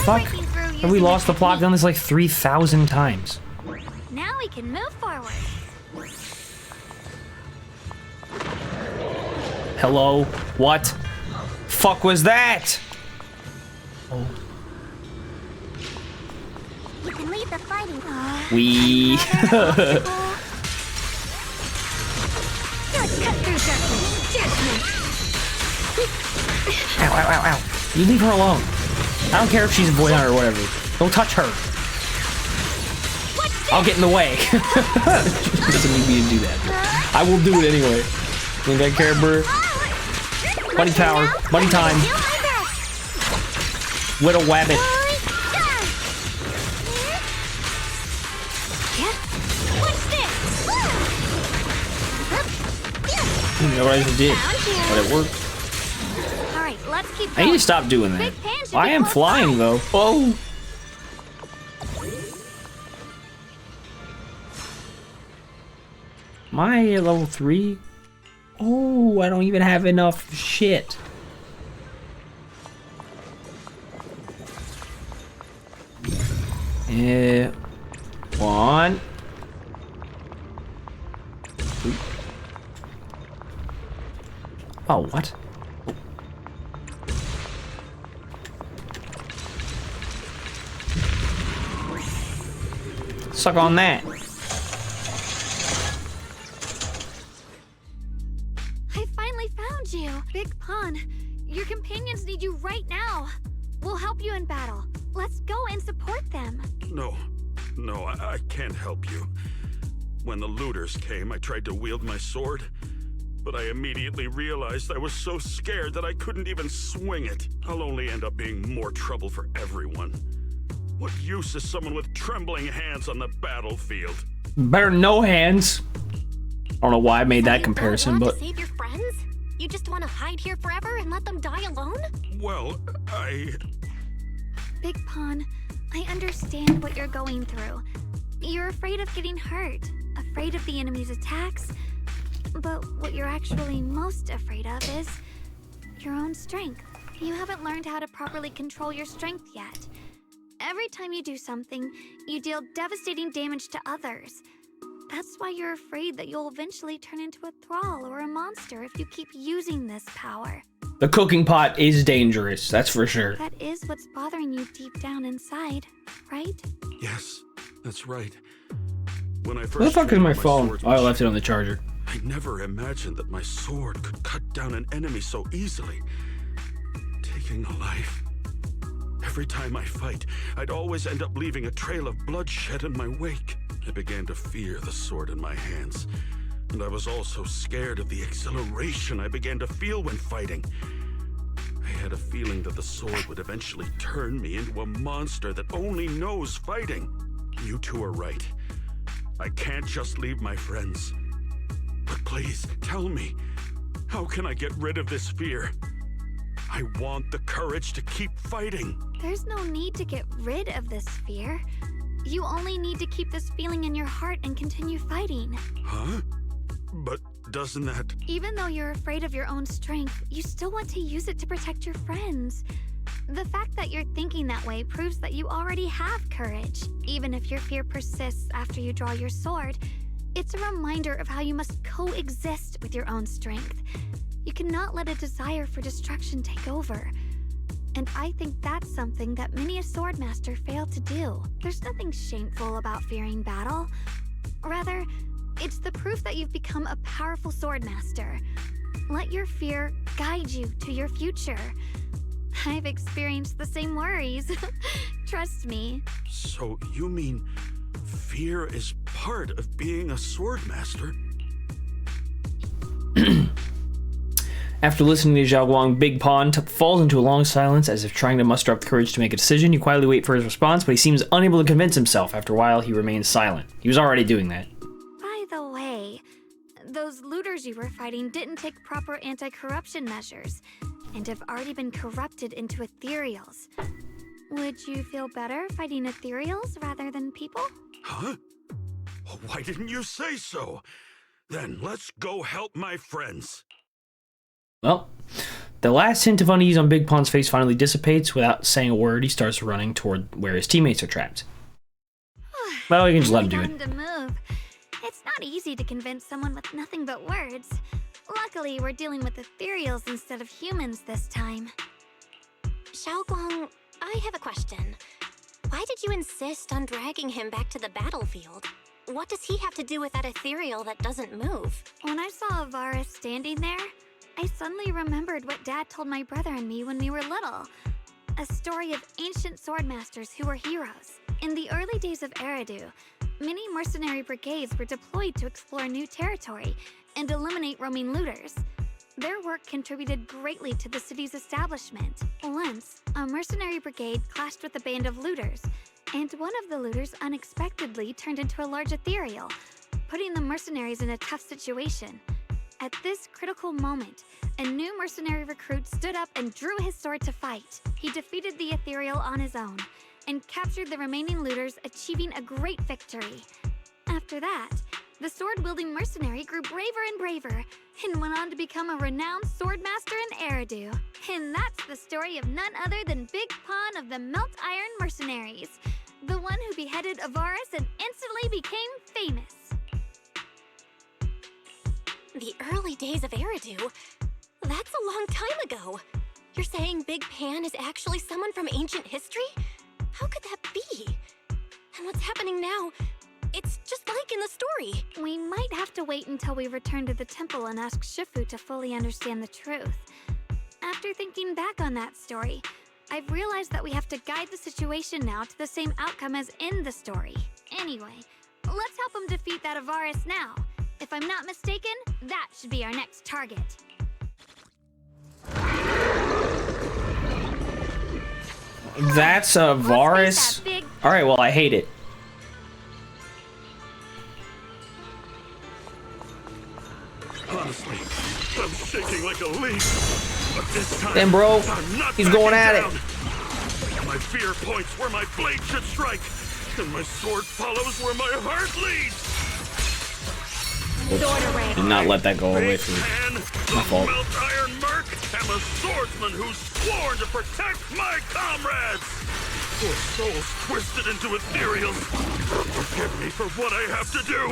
Fuck? Have we lost the plot? I've done this like 3,000 times. Now we can move forward. Hello? What? Fuck was that? Oh. You can lead the fighting. We. Ow, ow, ow, ow. You leave her alone. I don't care if she's a void hunter or whatever. Don't touch her. I'll get in the way. She doesn't need me to do that. I will do it anyway. Ain't that care, bro? Buddy power. Buddy time. Widow wabbit. I don't know what I just did, but it worked. All right, let's keep I going. need to stop doing that. I am flying though. Oh. Am I at level 3? Oh, I don't even have enough shit. One. Oh, what? Suck on that. I finally found you. Big Pun, your companions need you right now. We'll help you in battle. Let's go and support them. No, I can't help you. When the looters came, I tried to wield my sword, but I immediately realized I was so scared that I couldn't even swing it. I'll only end up being more trouble for everyone. What use is someone with trembling hands on the battlefield? Better no hands. I don't know why I made that You comparison, don't but want to save your friends? You just want to hide here forever and let them die alone? Well, Big Pun, I understand what you're going through. You're afraid of getting hurt, afraid of the enemy's attacks. But what you're actually most afraid of is your own strength. You haven't learned how to properly control your strength yet. Every time you do something, you deal devastating damage to others. That's why you're afraid that you'll eventually turn into a thrall or a monster if you keep using this power. The cooking pot is dangerous, that's for sure. That is what's bothering you deep down inside, right? Yes, that's right. When I first Where the fuck is trained my my phone? Oh, I swordsmanship, left it on the charger. I never imagined that my sword could cut down an enemy so easily, taking a life. Every time I fight, I'd always end up leaving a trail of bloodshed in my wake. I began to fear the sword in my hands, and I was also scared of the exhilaration I began to feel when fighting. I had a feeling that the sword would eventually turn me into a monster that only knows fighting. You two are right. I can't just leave my friends. But please, tell me, how can I get rid of this fear? I want the courage to keep fighting. There's no need to get rid of this fear. You only need to keep this feeling in your heart and continue fighting. Huh? But doesn't that... Even though you're afraid of your own strength, you still want to use it to protect your friends. The fact that you're thinking that way proves that you already have courage. Even if your fear persists after you draw your sword, it's a reminder of how you must coexist with your own strength. You cannot let a desire for destruction take over. And I think that's something that many a swordmaster fail to do. There's nothing shameful about fearing battle. Rather, it's the proof that you've become a powerful swordmaster. Let your fear guide you to your future. I've experienced the same worries. Trust me. So you mean fear is part of being a swordmaster? After listening to Zhao Guang, Big Pawn falls into a long silence as if trying to muster up the courage to make a decision. You quietly wait for his response, but he seems unable to convince himself. After a while, he remains silent. He was already doing that. By the way, those looters you were fighting didn't take proper anti-corruption measures and have already been corrupted into ethereals. Would you feel better fighting ethereals rather than people? Huh? Why didn't you say so? Then let's go help my friends. Well, the last hint of unease on Big Pawn's face finally dissipates. Without saying a word, he starts running toward where his teammates are trapped. Well, you can just let him do it. To move. It's not easy to convince someone with nothing but words. Luckily, we're dealing with ethereals instead of humans this time. Xiaoguang, I have a question. Why did you insist on dragging him back to the battlefield? What does he have to do with that ethereal that doesn't move? When I saw Avaris standing there, I suddenly remembered what Dad told my brother and me when we were little. A story of ancient swordmasters who were heroes. In the early days of Eridu, many mercenary brigades were deployed to explore new territory and eliminate roaming looters. Their work contributed greatly to the city's establishment. Once, a mercenary brigade clashed with a band of looters, and one of the looters unexpectedly turned into a large ethereal, putting the mercenaries in a tough situation. At this critical moment, a new mercenary recruit stood up and drew his sword to fight. He defeated the ethereal on his own and captured the remaining looters, achieving a great victory. After that, the sword-wielding mercenary grew braver and braver and went on to become a renowned swordmaster in Eridu. And that's the story of none other than Big Pawn of the Melt Iron Mercenaries, the one who beheaded Avaris and instantly became famous. The early days of Eridu? That's a long time ago. You're saying Big Pan is actually someone from ancient history? How could that be? And what's happening now? It's just like in the story. We might have to wait until we return to the temple and ask Shifu to fully understand the truth. After thinking back on that story, I've realized that we have to guide the situation now to the same outcome as in the story. Anyway, let's help him defeat that Avaris now. If I'm not mistaken, that should be our next target. That's Avaris? Alright, well, I hate it. Honestly, I'm shaking like a leaf. But this time, Damn, bro, I'm not he's going at backing it. down. My fear points where my blade should strike, and my sword follows where my heart leads. Did not let that go away from me. My fault. Iron Merc, am a swordsman who's sworn to protect my comrades. For souls twisted into ethereals, forgive me for what I have to do.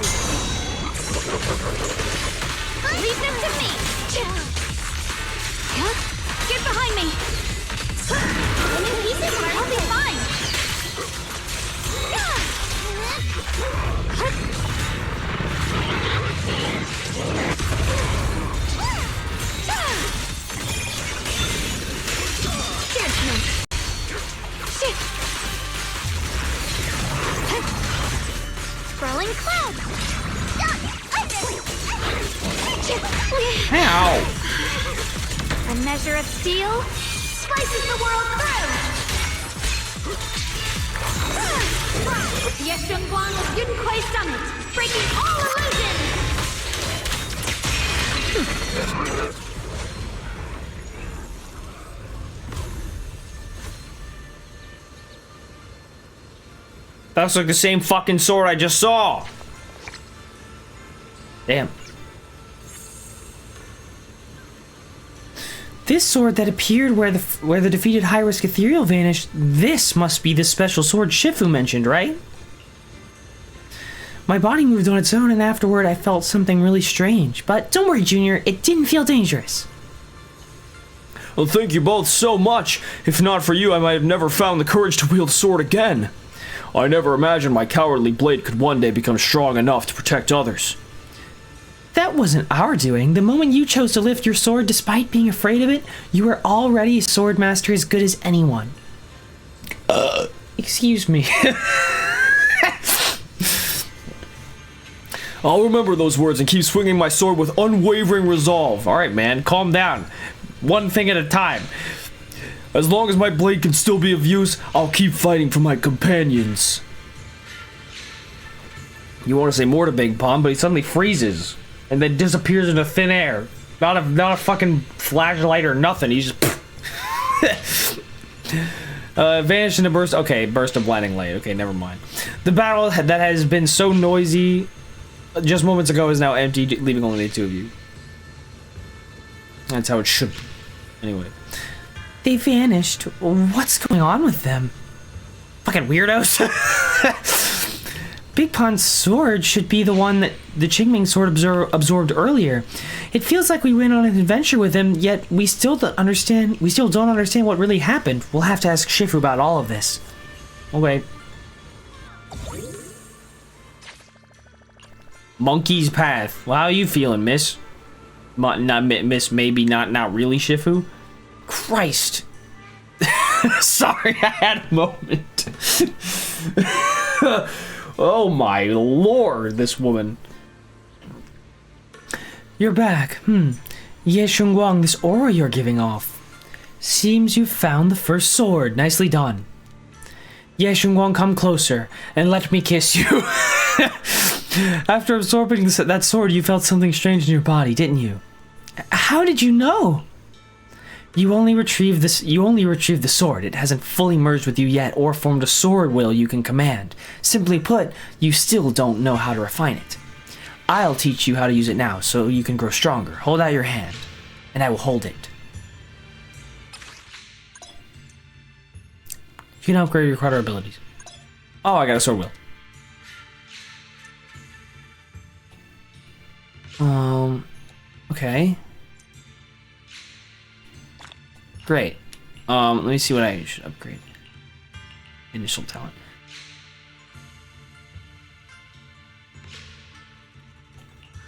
Leave them to me! Get behind me! The new pieces will be fine! Swirling cloud. Ow! A measure of steel slices the world through! Yeshun Guan with Yun Kuei Summit, breaking all illusions! That's like the same fucking sword I just saw. Damn. This sword that appeared where the defeated high-risk ethereal vanished, this must be the special sword Shifu mentioned, right? My body moved on its own, and afterward I felt something really strange. But don't worry, Junior, it didn't feel dangerous. Well, thank you both so much. If not for you, I might have never found the courage to wield a sword again. I never imagined my cowardly blade could one day become strong enough to protect others. That wasn't our doing. The moment you chose to lift your sword despite being afraid of it, you were already a sword master as good as anyone. Excuse me. I'll remember those words and keep swinging my sword with unwavering resolve. Alright, man, calm down. One thing at a time. As long as my blade can still be of use, I'll keep fighting for my companions. You want to say more to Big Pom, but he suddenly freezes and then disappears into thin air. Not a fucking flashlight or nothing. He's just vanished in a burst. Okay, burst of blinding light. Okay, never mind. The battle that has been so noisy just moments ago is now empty, leaving only the two of you. That's how it should be. Anyway. They vanished. What's going on with them? Fucking weirdos. Big Pon's sword should be the one that the Qingming sword absorbed earlier. It feels like we went on an adventure with him, yet we still don't understand what really happened. We'll have to ask Shifu about all of this. Okay. Monkey's Path. Well, how are you feeling, miss? Not miss, maybe not really Shifu? Christ. Sorry, I had a moment. Oh my lord, this woman. You're back. Ye Shunguang, this aura you're giving off. Seems you've found the first sword. Nicely done. Ye Shunguang, come closer and let me kiss you. After absorbing that sword, you felt something strange in your body, didn't you? How did you know? You only retrieved the sword. It hasn't fully merged with you yet or formed a sword will you can command. Simply put, you still don't know how to refine it. I'll teach you how to use it now so you can grow stronger. Hold out your hand, and I will hold it. You can upgrade your quarter abilities. Oh, I got a sword will. Okay. Great. Let me see what I should upgrade. Initial talent.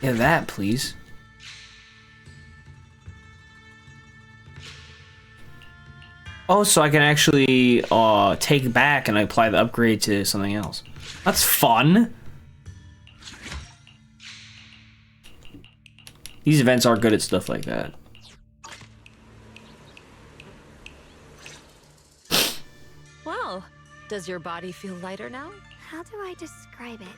Yeah, that, please. Oh, so I can actually take back and apply the upgrade to something else. That's fun. These events are good at stuff like that. Well, does your body feel lighter now? How do I describe it?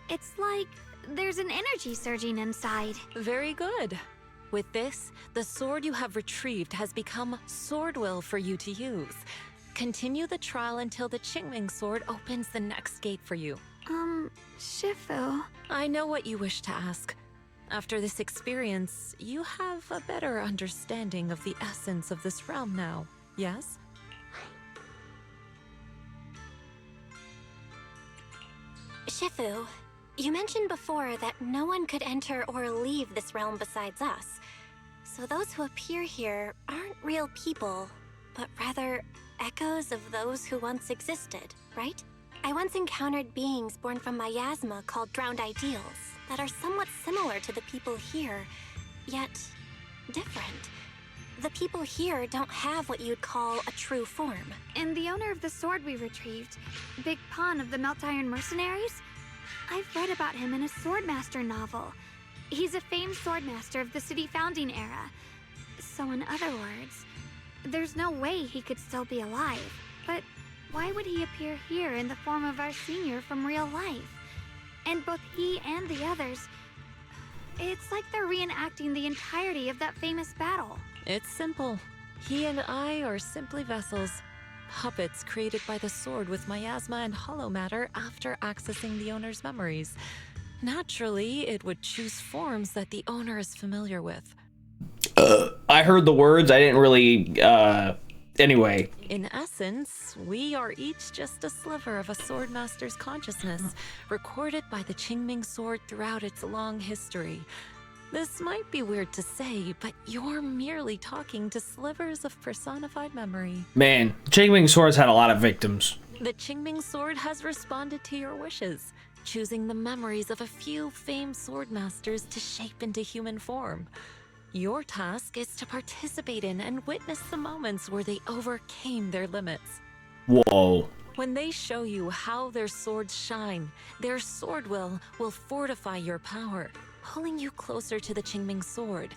It's like there's an energy surging inside. Very good. With this, the sword you have retrieved has become sword will for you to use. Continue the trial until the Qingming sword opens the next gate for you. Shifu. I know what you wish to ask. After this experience, you have a better understanding of the essence of this realm now, yes? Shifu, you mentioned before that no one could enter or leave this realm besides us. So those who appear here aren't real people, but rather echoes of those who once existed, right? I once encountered beings born from miasma called drowned ideals that are somewhat similar to the people here, yet different. The people here don't have what you'd call a true form. And the owner of the sword we retrieved, Big Pon of the Melt Iron Mercenaries? I've read about him in a Swordmaster novel. He's a famed swordmaster of the city founding era. So in other words, there's no way he could still be alive. But why would he appear here in the form of our senior from real life? And both he and the others, it's like they're reenacting the entirety of that famous battle. It's simple. He and I are simply vessels. Puppets created by the sword with miasma and hollow matter after accessing the owner's memories. Naturally, it would choose forms that the owner is familiar with. I heard the words. I didn't really, anyway. In essence, we are each just a sliver of a swordmaster's consciousness, recorded by the Qingming sword throughout its long history. This might be weird to say, but you're merely talking to slivers of personified memory. Man, Qingming Swords had a lot of victims. The Qingming sword has responded to your wishes, choosing the memories of a few famed swordmasters to shape into human form. Your task is to participate in and witness the moments where they overcame their limits. Whoa. When they show you how their swords shine, their sword will fortify your power, pulling you closer to the Qingming sword.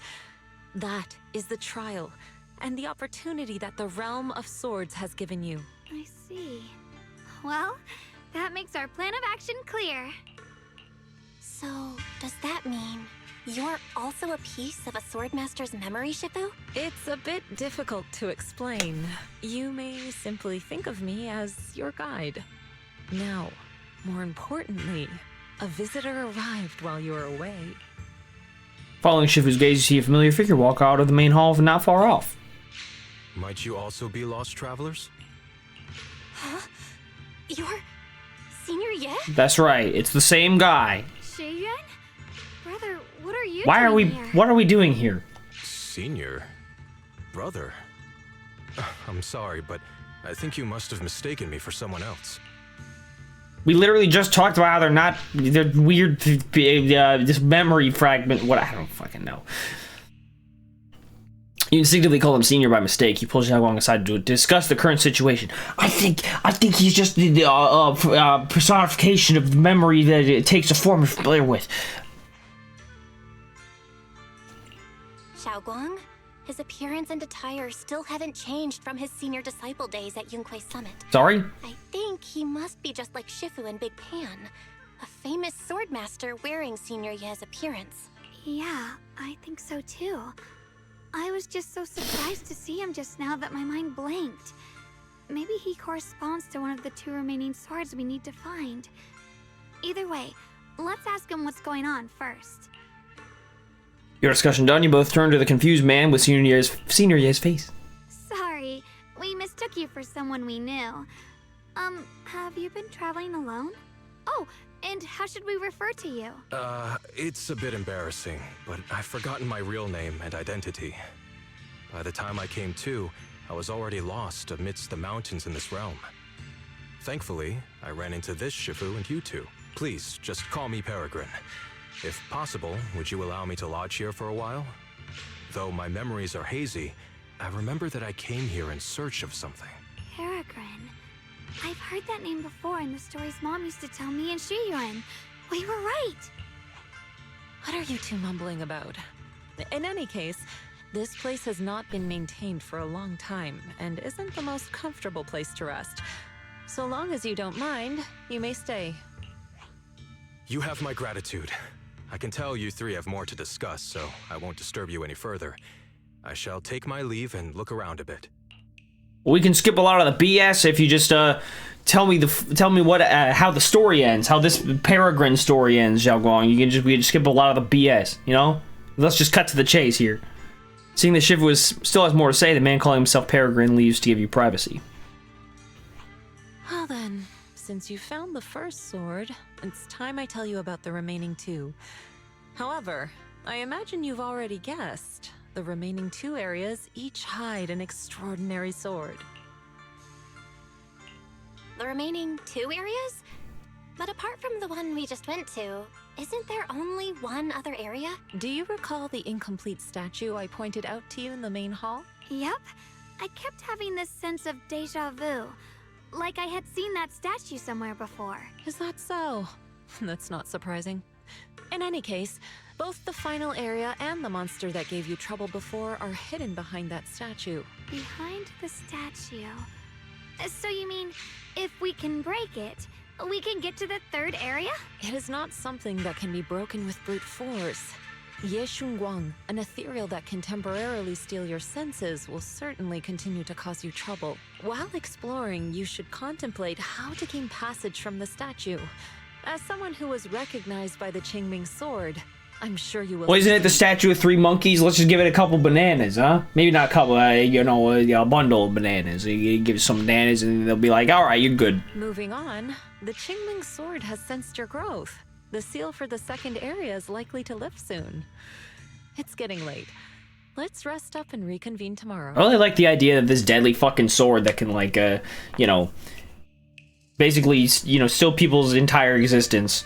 That is the trial and the opportunity that the realm of swords has given you. I see. Well, that makes our plan of action clear. So, does that mean you're also a piece of a swordmaster's memory, Shifu? It's a bit difficult to explain. You may simply think of me as your guide. Now, more importantly, a visitor arrived while you were away. Following Shifu's gaze, you see a familiar figure walk out of the main hall not far off. Might you also be lost travelers? Huh? You're Senior Ye? That's right. It's the same guy. Shayan? Brother, what are you Why are we? doing here? What are we doing here? Senior? Brother? I'm sorry, but I think you must have mistaken me for someone else. We literally just talked about how they're weird, this memory fragment. What? I don't fucking know. You instinctively call him Senior by mistake. He pulls you along aside to discuss the current situation. I think he's just the personification of the memory that it takes a form you're familiar with. Xiaoguang? His appearance and attire still haven't changed from his senior disciple days at Yunquei Summit. Sorry? I think he must be just like Shifu and Big Pan, a famous swordmaster wearing Senior Ye's appearance. Yeah, I think so too. I was just so surprised to see him just now that my mind blanked. Maybe he corresponds to one of the two remaining swords we need to find. Either way, let's ask him what's going on first. Your discussion done, you both turn to the confused man with Senior Ye's face. Sorry, we mistook you for someone we knew. Have you been traveling alone? Oh, and how should we refer to you? It's a bit embarrassing, but I've forgotten my real name and identity. By the time I came to, I was already lost amidst the mountains in this realm. Thankfully, I ran into this Shifu and you two. Please, just call me Peregrine. If possible, would you allow me to lodge here for a while? Though my memories are hazy, I remember that I came here in search of something. Peregrine. I've heard that name before in the stories Mom used to tell me and Shiyuan. We were right. What are you two mumbling about? In any case, this place has not been maintained for a long time and isn't the most comfortable place to rest. So long as you don't mind, you may stay. You have my gratitude. I can tell you three have more to discuss, so I won't disturb you any further. I shall take my leave and look around a bit. We can skip a lot of the BS if you just tell me what how the story ends, how this Peregrine story ends, Zhao Guang. We can skip a lot of the BS, you know? Let's just cut to the chase here. Seeing that Shifu still has more to say, the man calling himself Peregrine leaves to give you privacy. Well then, since you found the first sword, it's time I tell you about the remaining two. However, I imagine you've already guessed. The remaining two areas each hide an extraordinary sword. The remaining 2 areas? But apart from the one we just went to, isn't there only one other area? Do you recall the incomplete statue I pointed out to you in the main hall? Yep. I kept having this sense of deja vu. Like I had seen that statue somewhere before. Is that so? That's not surprising. In any case, both the final area and the monster that gave you trouble before are hidden behind that statue. Behind the statue. So you mean, if we can break it, we can get to the 3rd area? It is not something that can be broken with brute force. Ye Shunguang, an ethereal that can temporarily steal your senses, will certainly continue to cause you trouble. While exploring, you should contemplate how to gain passage from the statue. As someone who was recognized by the Qingming sword, I'm sure you will. Well, isn't it the statue of 3 monkeys? Let's just give it a couple bananas, huh? Maybe not a couple, a bundle of bananas. You give it some bananas and they'll be like, alright, you're good. Moving on, the Qingming sword has sensed your growth. The seal for the 2nd area is likely to lift soon. It's getting late. Let's rest up and reconvene tomorrow. I really like the idea of this deadly fucking sword that can, like, basically, steal people's entire existence.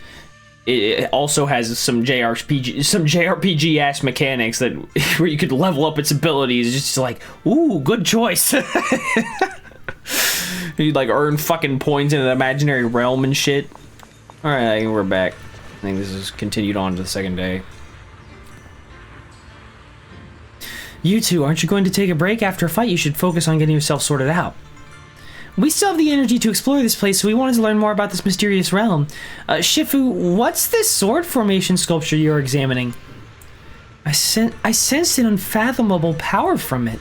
It also has some JRPG ass mechanics that where you could level up its abilities. It's just like, ooh, good choice. You like earn fucking points in an imaginary realm and shit. All right, I think we're back. I think this is continued on to the 2nd day. You two, aren't you going to take a break after a fight? You should focus on getting yourself sorted out. We still have the energy to explore this place, so we wanted to learn more about this mysterious realm. Shifu, what's this sword formation sculpture you're examining? I sensed an unfathomable power from it.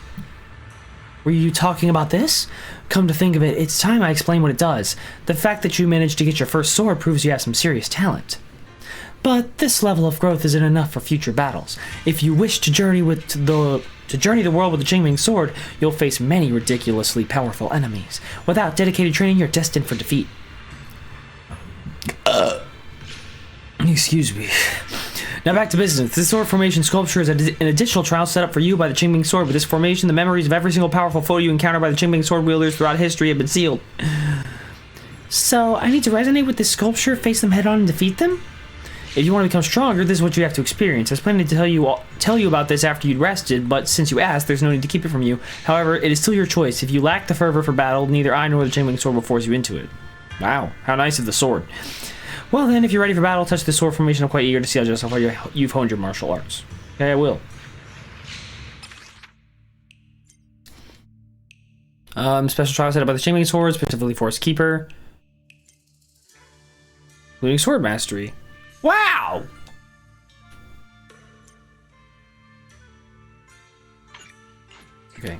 Were you talking about this? Come to think of it, it's time I explain what it does. The fact that you managed to get your first sword proves you have some serious talent. But this level of growth isn't enough for future battles. If you wish to journey the world with the Qingming sword, you'll face many ridiculously powerful enemies. Without dedicated training, you're destined for defeat. Excuse me. Now back to business. This sword formation sculpture is an additional trial set up for you by the Qingming sword. With this formation, the memories of every single powerful foe you encounter by the Qingming sword wielders throughout history have been sealed. So, I need to resonate with this sculpture, face them head on, and defeat them? If you want to become stronger, this is what you have to experience. I was planning to tell you about this after you'd rested, but since you asked, there's no need to keep it from you. However, it is still your choice. If you lack the fervor for battle, neither I nor the Qingming sword will force you into it. Wow, how nice of the sword. Well then, if you're ready for battle, touch the sword formation. I'm quite eager to see how far you've honed your martial arts. Okay, I will. Special trial set up by the Qingming sword, specifically for its keeper. Including sword mastery. Wow! Okay.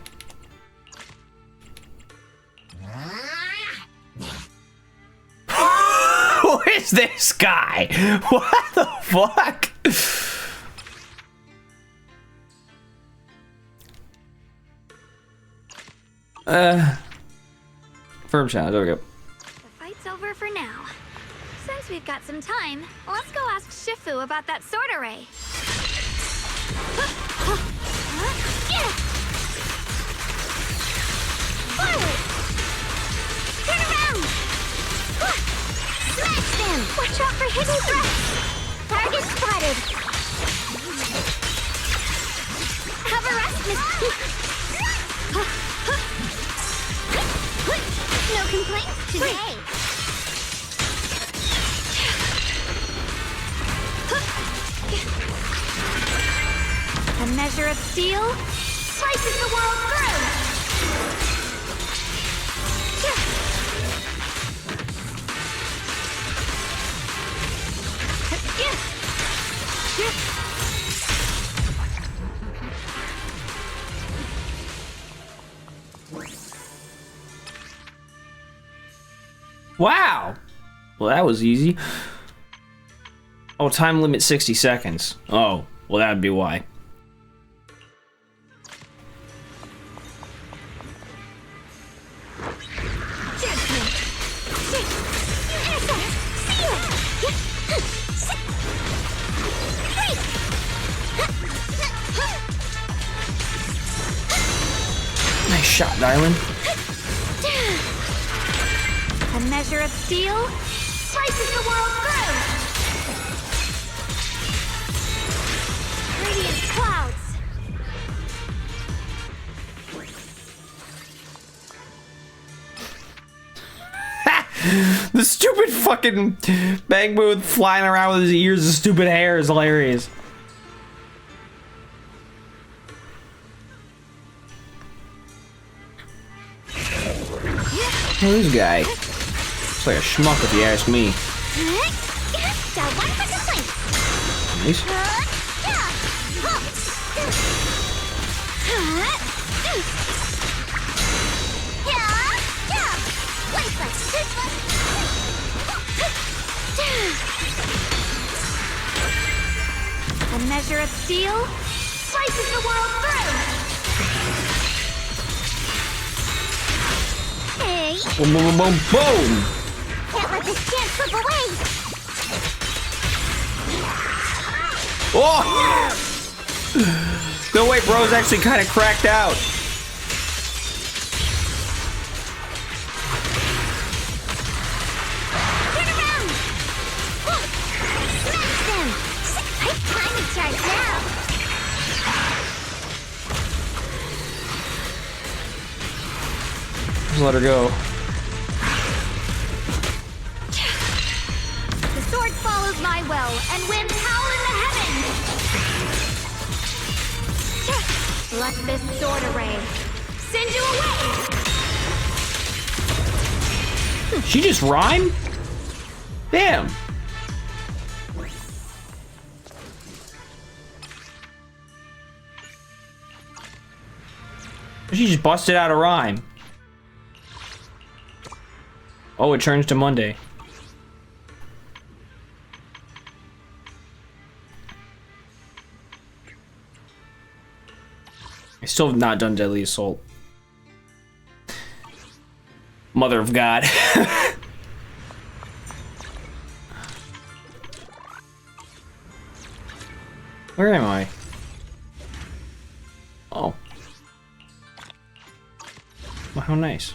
Who is this guy? What the fuck? Firm challenge, there we go. The fight's over for now. Since we've got some time, let's go ask Shifu about that sword array. Forward! Turn around! Smash them! Watch out for hidden threats! Target spotted! Have a rest, No complaints today! A measure of steel slices the world through! Wow. Well, that was easy. Oh, time limit 60 seconds. Oh, well, that'd be why. Nice shot, darling. A measure of steel slices the world through. Radiant clouds. The stupid fucking Bang Booth flying around with his ears of stupid hair is hilarious. Who's this guy? Looks like a schmuck if you ask me. Nice. A measure of steel slices the world through. Hey! Boom, boom, boom, boom! Can't let this chance slip away! Oh! No way, bro's actually kind of cracked out. Turn around! Smash them! I've time to charge now! Just let her go. The sword follows my will and wins howl in the heavens! Let this sword array send you away! She just rhymed? Damn. She just busted out a rhyme. Oh, it turns to Monday. I still have not done Deadly Assault. Mother of God. Where am I? Oh. Well, how nice.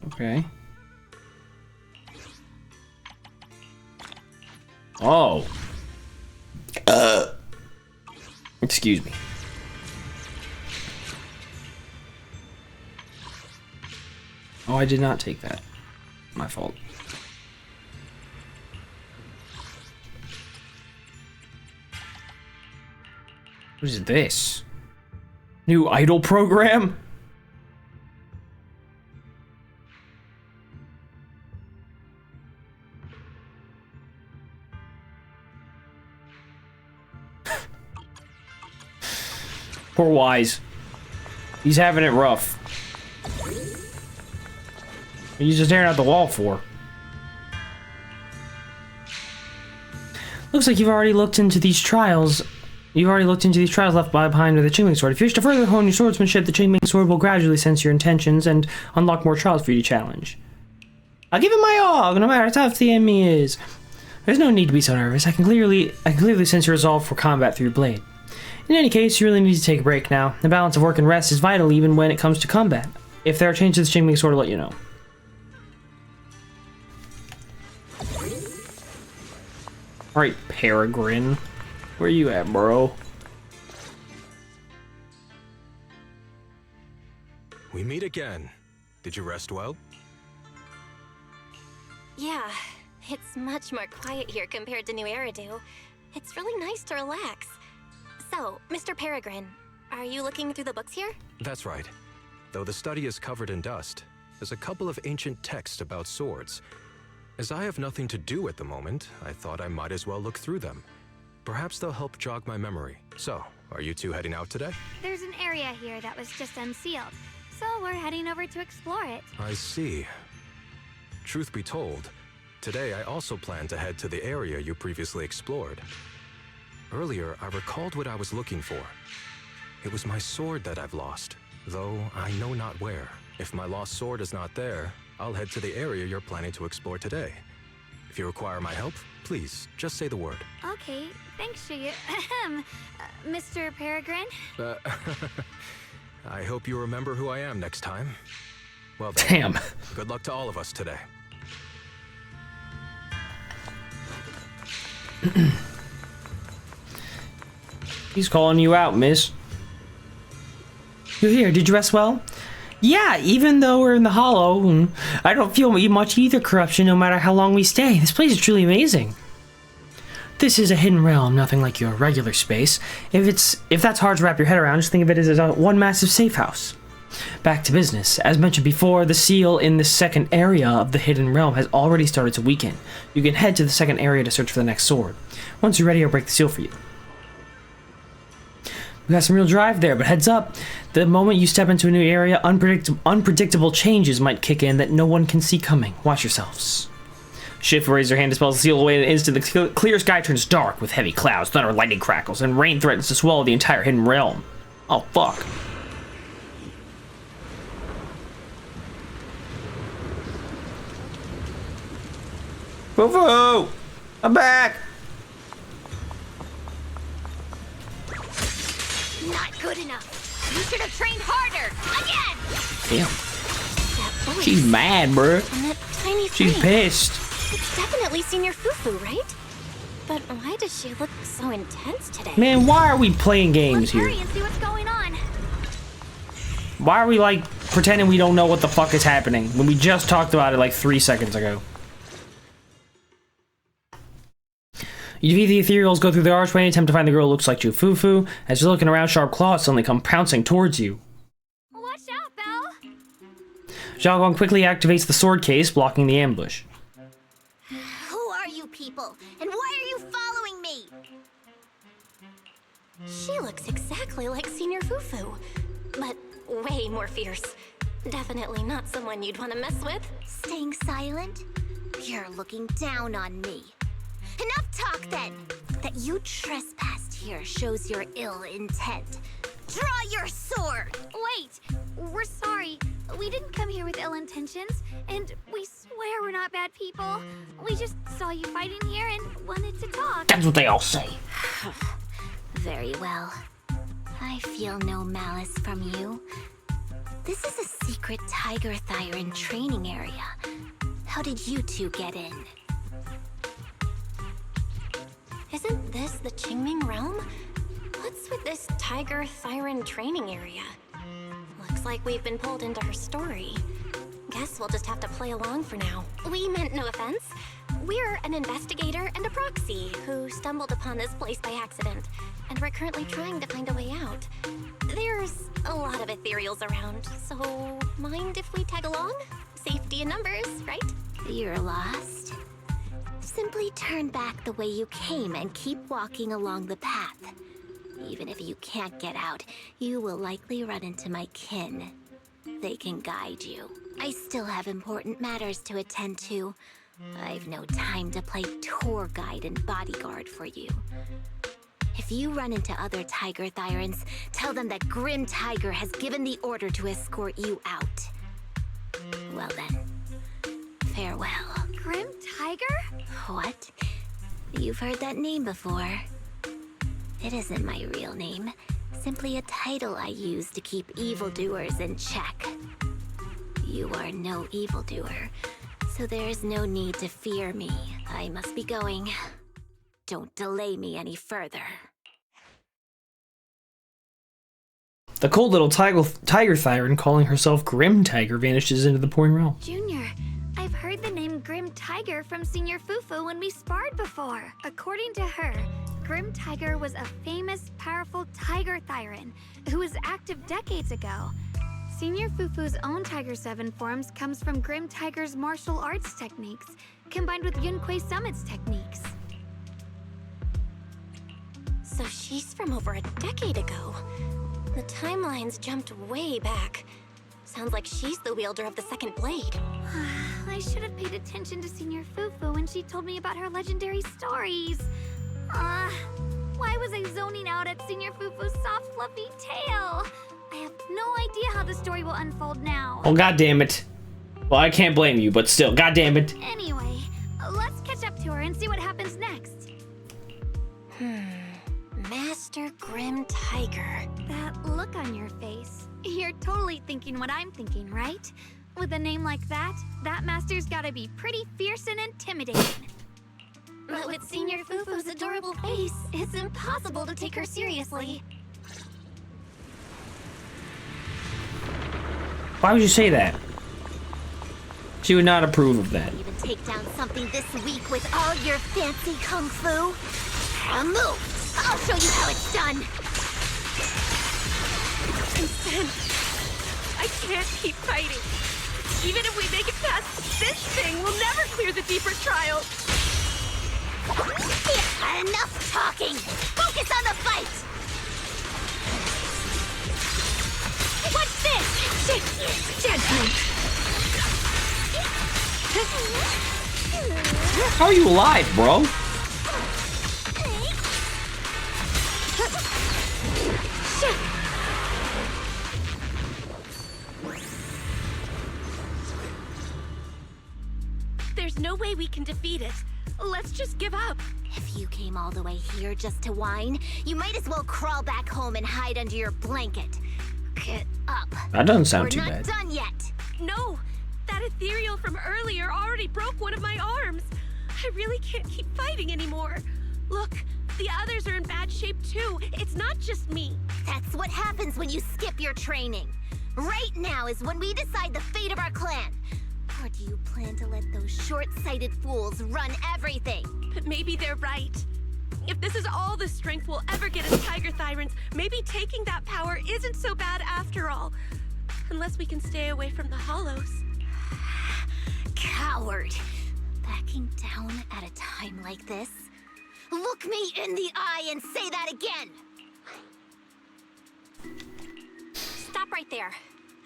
Okay. Oh. Excuse me. Oh, I did not take that. My fault. What is this? New idol program? Poor Wise. He's having it rough. What are you just staring at the wall for? Looks like you've already looked into these trials. You've already looked into these trials left behind with the Qingming Sword. If you wish to further hone your swordsmanship, the Qingming Sword will gradually sense your intentions and unlock more trials for you to challenge. I'll give it my all, no matter how tough the enemy is. There's no need to be so nervous. I can clearly sense your resolve for combat through your blade. In any case, you really need to take a break now. The balance of work and rest is vital even when it comes to combat. If there are changes to the Qingming Sword, I'll let you know. Alright, Peregrine. Where you at, bro? We meet again. Did you rest well? Yeah, it's much more quiet here compared to New Eridu. It's really nice to relax. So, Mr. Peregrine, are you looking through the books here? That's right. Though the study is covered in dust, there's a couple of ancient texts about swords. As I have nothing to do at the moment, I thought I might as well look through them. Perhaps they'll help jog my memory. So, are you two heading out today? There's an area here that was just unsealed, So we're heading over to explore it. I see. Truth be told, today I also plan to head to the area you previously explored. Earlier, I recalled what I was looking for. It was my sword that I've lost, though I know not where. If my lost sword is not there, I'll head to the area you're planning to explore today. If you require my help, please, just say the word. Okay, thanks, Shiryu. Mr. Peregrine? I hope you remember who I am next time. Well then, Damn. good luck to all of us today. He's calling you out, miss. You're here. Did you rest well? Yeah, even though we're in the Hollow, I don't feel much either corruption no matter how long we stay. This place is truly amazing. This is a hidden realm, nothing like your regular space. If that's hard to wrap your head around, just think of it as one massive safe house. Back to business. As mentioned before, the seal in the second area of the hidden realm has already started to weaken. You can head to the second area to search for the next sword. Once you're ready, I'll break the seal for you. We got some real drive there, but heads up. The moment you step into a new area, unpredictable changes might kick in that no one can see coming. Watch yourselves. Shift raise your hand, dispels the seal away in an instant. The clear sky turns dark with heavy clouds, thunder, lightning crackles, and rain threatens to swallow the entire hidden realm. Oh, fuck. Foo-foo! I'm back! Not good enough. You should have trained harder. Again! Damn. That voice. She's mad, bruh. And that tiny She's face. pissed. It's definitely Senior Fufu, right? But why does she look so intense today? Man, why are we playing games Let's here? hurry and see what's going on. Why are we, like, pretending we don't know what the fuck is happening when we just talked about it like 3 seconds ago? You defeat the ethereals, go through the archway, and attempt to find the girl who looks like you, Fufu. As you're looking around, sharp claws suddenly come pouncing towards you. Watch out, Belle. Zhao Gong quickly activates the sword case, blocking the ambush. Who are you people? And why are you following me? She looks exactly like Senior Fufu, but way more fierce. Definitely not someone you'd want to mess with. Staying silent? You're looking down on me. Enough talk then! That you trespassed here shows your ill intent. Draw your sword! Wait, we're sorry. We didn't come here with ill intentions, and we swear we're not bad people. We just saw you fighting here and wanted to talk. That's what they all say. Very well. I feel no malice from you. This is a secret Tiger Thyron training area. How did you two get in? Isn't this the Qingming realm? What's with this Tiger Thyron training area? Looks like we've been pulled into her story. Guess we'll just have to play along for now. We meant no offense. We're an investigator and a proxy who stumbled upon this place by accident, and we're currently trying to find a way out. There's a lot of ethereals around, so mind if we tag along? Safety in numbers, right? You're lost? Simply turn back the way you came and keep walking along the path. Even if you can't get out, you will likely run into my kin. They can guide you. I still have important matters to attend to. I've no time to play tour guide and bodyguard for you. If you run into other Tiger Thyrans, tell them that Grim Tiger has given the order to escort you out. Well then, farewell. Grim Tiger? What? You've heard that name before. It isn't my real name, simply a title I use to keep evildoers in check. You are no evildoer, so there is no need to fear me. I must be going. Don't delay me any further. The cold little Tiger Thyron, calling herself Grim Tiger, vanishes into the pouring realm. Junior, I've heard the name Grim Tiger from Senior Fufu when we sparred before. According to her, Grim Tiger was a famous, powerful Tiger Thyron who was active decades ago. Senior Fufu's own Tiger 7 forms comes from Grim Tiger's martial arts techniques, combined with Yunquei Summit's techniques. So she's from over a decade ago. The timelines jumped way back. Sounds like she's the wielder of the second blade. I should have paid attention to Senior Fufu when she told me about her legendary stories. Why was I zoning out at Senior Fufu's soft, fluffy tail? I have no idea how the story will unfold now. Oh, god damn it. Well, I can't blame you, but still, god damn it. Anyway, let's catch up to her and see what happens next. Master Grim Tiger. That look on your face. You're totally thinking what I'm thinking, right? With a name like that master's gotta be pretty fierce and intimidating. But with Senior Fufu's adorable face, it's impossible to take her seriously. Why would you say that? She would not approve of that. Even take down something this weak with all your fancy kung fu? Move! I'll show you how it's done! Instead, I can't keep fighting. Even if we make it past this thing, we'll never clear the deeper trial. Enough talking! Focus on the fight! What's this? How are you alive, bro? There's no way we can defeat it. Let's just give up. If you came all the way here just to whine, you might as well crawl back home and hide under your blanket. Get up. That doesn't sound too We're bad. not done yet. No, that ethereal from earlier already broke one of my arms. I really can't keep fighting anymore. Look, the others are in bad shape too. It's not just me. That's what happens when you skip your training. Right now is when we decide the fate of our clan. Or do you plan to let those short-sighted fools run everything? But maybe they're right. If this is all the strength we'll ever get as Tiger Thyrans, maybe taking that power isn't so bad after all. Unless we can stay away from the Hollows. Coward. Backing down at a time like this? Look me in the eye and say that again! Stop right there.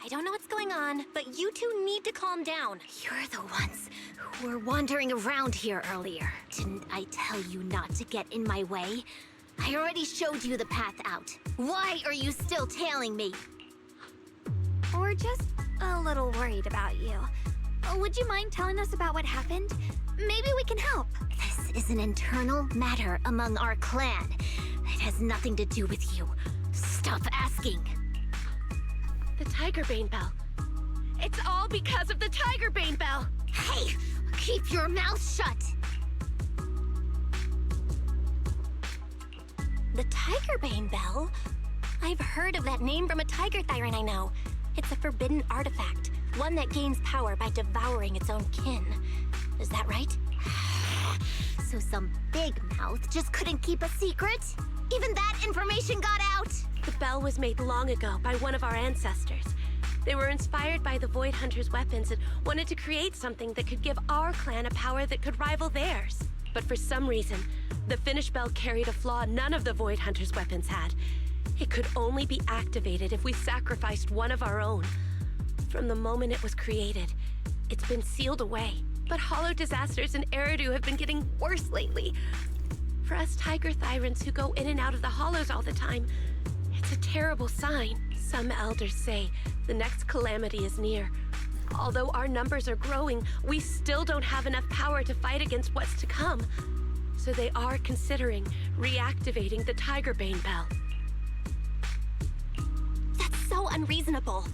I don't know what's going on, but you two need to calm down. You're the ones who were wandering around here earlier. Didn't I tell you not to get in my way? I already showed you the path out. Why are you still tailing me? We're just a little worried about you. Would you mind telling us about what happened? Maybe we can help. This is an internal matter among our clan. It has nothing to do with you. Stop asking. The Tiger Bane Bell. It's all because of the Tiger Bane Bell. Hey, keep your mouth shut. The Tiger Bane Bell? I've heard of that name from a Tiger Thyran I know. It's a forbidden artifact, one that gains power by devouring its own kin. Is that right? So some big mouth just couldn't keep a secret? Even that information got out? The bell was made long ago by one of our ancestors. They were inspired by the Void Hunter's weapons and wanted to create something that could give our clan a power that could rival theirs. But for some reason, the finished bell carried a flaw none of the Void Hunter's weapons had. It could only be activated if we sacrificed one of our own. From the moment it was created, it's been sealed away. But hollow disasters in Eridu have been getting worse lately. For us Tiger Thyrans who go in and out of the hollows all the time, it's a terrible sign. Some elders say the next calamity is near. Although our numbers are growing, we still don't have enough power to fight against what's to come. So they are considering reactivating the Tiger Bane Bell. That's so unreasonable.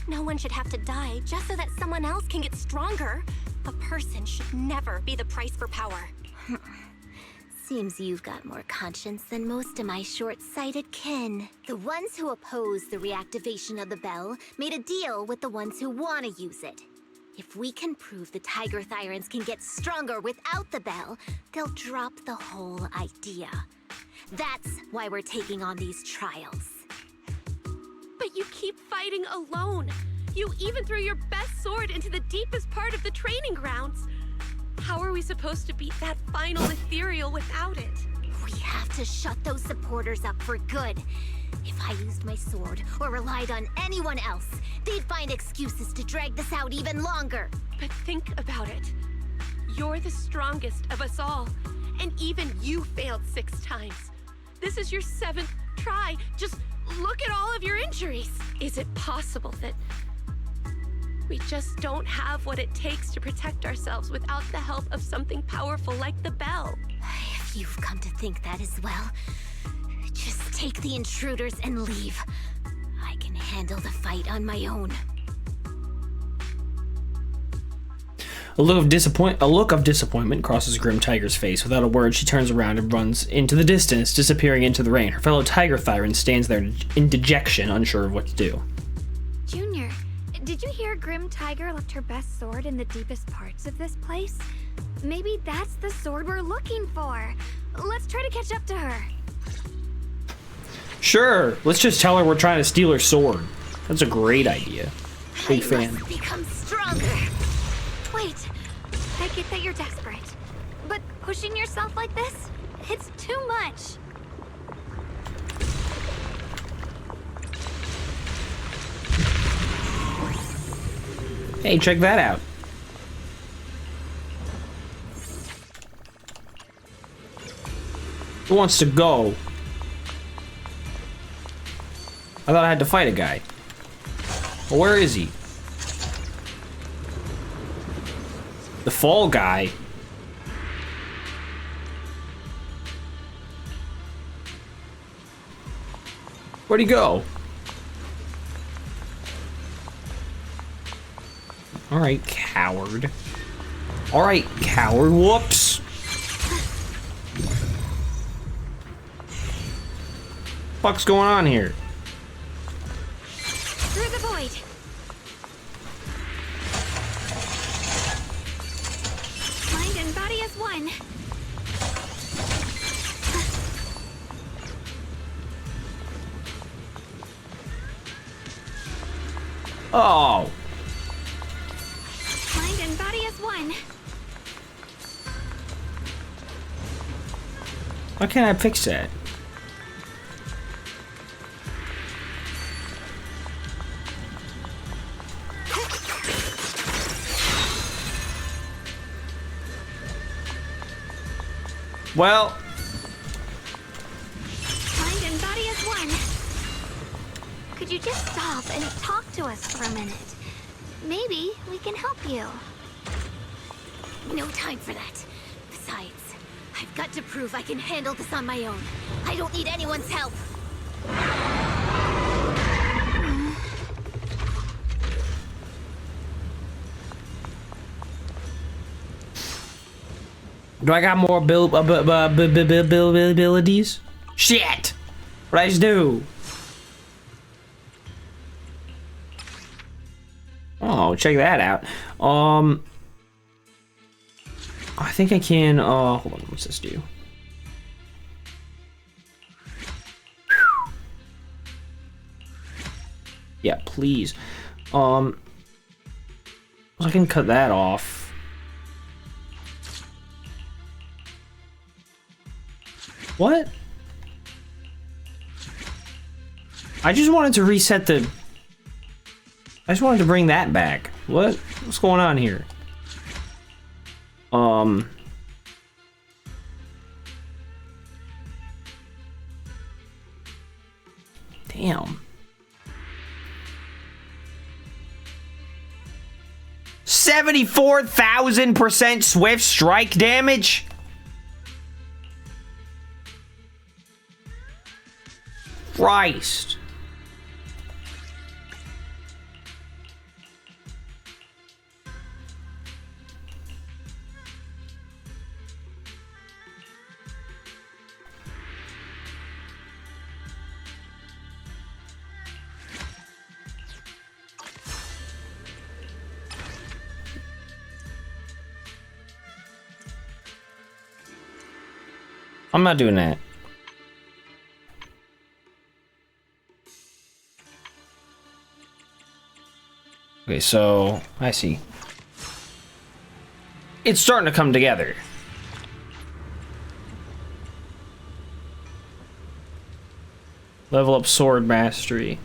No one should have to die just so that someone else can get stronger. A person should never be the price for power. Seems you've got more conscience than most of my short-sighted kin. The ones who oppose the reactivation of the bell made a deal with the ones who want to use it. If we can prove the Tiger Thyrans can get stronger without the bell, they'll drop the whole idea. That's why we're taking on these trials. But you keep fighting alone. You even threw your best sword into the deepest part of the training grounds. How are we supposed to beat that final ethereal without it? We have to shut those supporters up for good. If I used my sword or relied on anyone else, they'd find excuses to drag this out even longer. But think about it. You're the strongest of us all, and even you failed 6 times. This is your 7th try. Just look at all of your injuries. Is it possible that we just don't have what it takes to protect ourselves without the help of something powerful like the bell? If you've come to think that as well, just take the intruders and leave. I can handle the fight on my own. A look of disappointment crosses Grim Tiger's face. Without a word, she turns around and runs into the distance, disappearing into the rain. Her fellow Tiger Thyran stands there in dejection, unsure of what to do. Junior, did you hear Grim Tiger left her best sword in the deepest parts of this place? Maybe that's the sword we're looking for. Let's try to catch up to her. Sure, let's just tell her we're trying to steal her sword. That's a great idea. Big fan. Must become stronger. Wait, I get that you're desperate, but pushing yourself like this, it's too much. Hey, check that out. Who wants to go? I thought I had to fight a guy. Well, where is he? The fall guy. Where'd he go? Alright, coward. Alright, coward. Whoops. What's going on here? Through the void. Mind and body as one. Oh. Mind and body as one. Why can't I fix that? Well, Mind and body as one. Could you just stop and talk to us for a minute? Maybe we can help you. No time for that. Besides, I've got to prove I can handle this on my own. I don't need anyone's help. do I got more abilities? Shit! What I just do? Oh, check that out. I think I can, hold on, what's this do? Yeah, please. I can cut that off. What? I just wanted to reset the... I just wanted to bring that back. What's going on here? Damn. 74,000% swift strike damage? Christ. I'm not doing that. Okay, so I see. It's starting to come together. Level up sword mastery.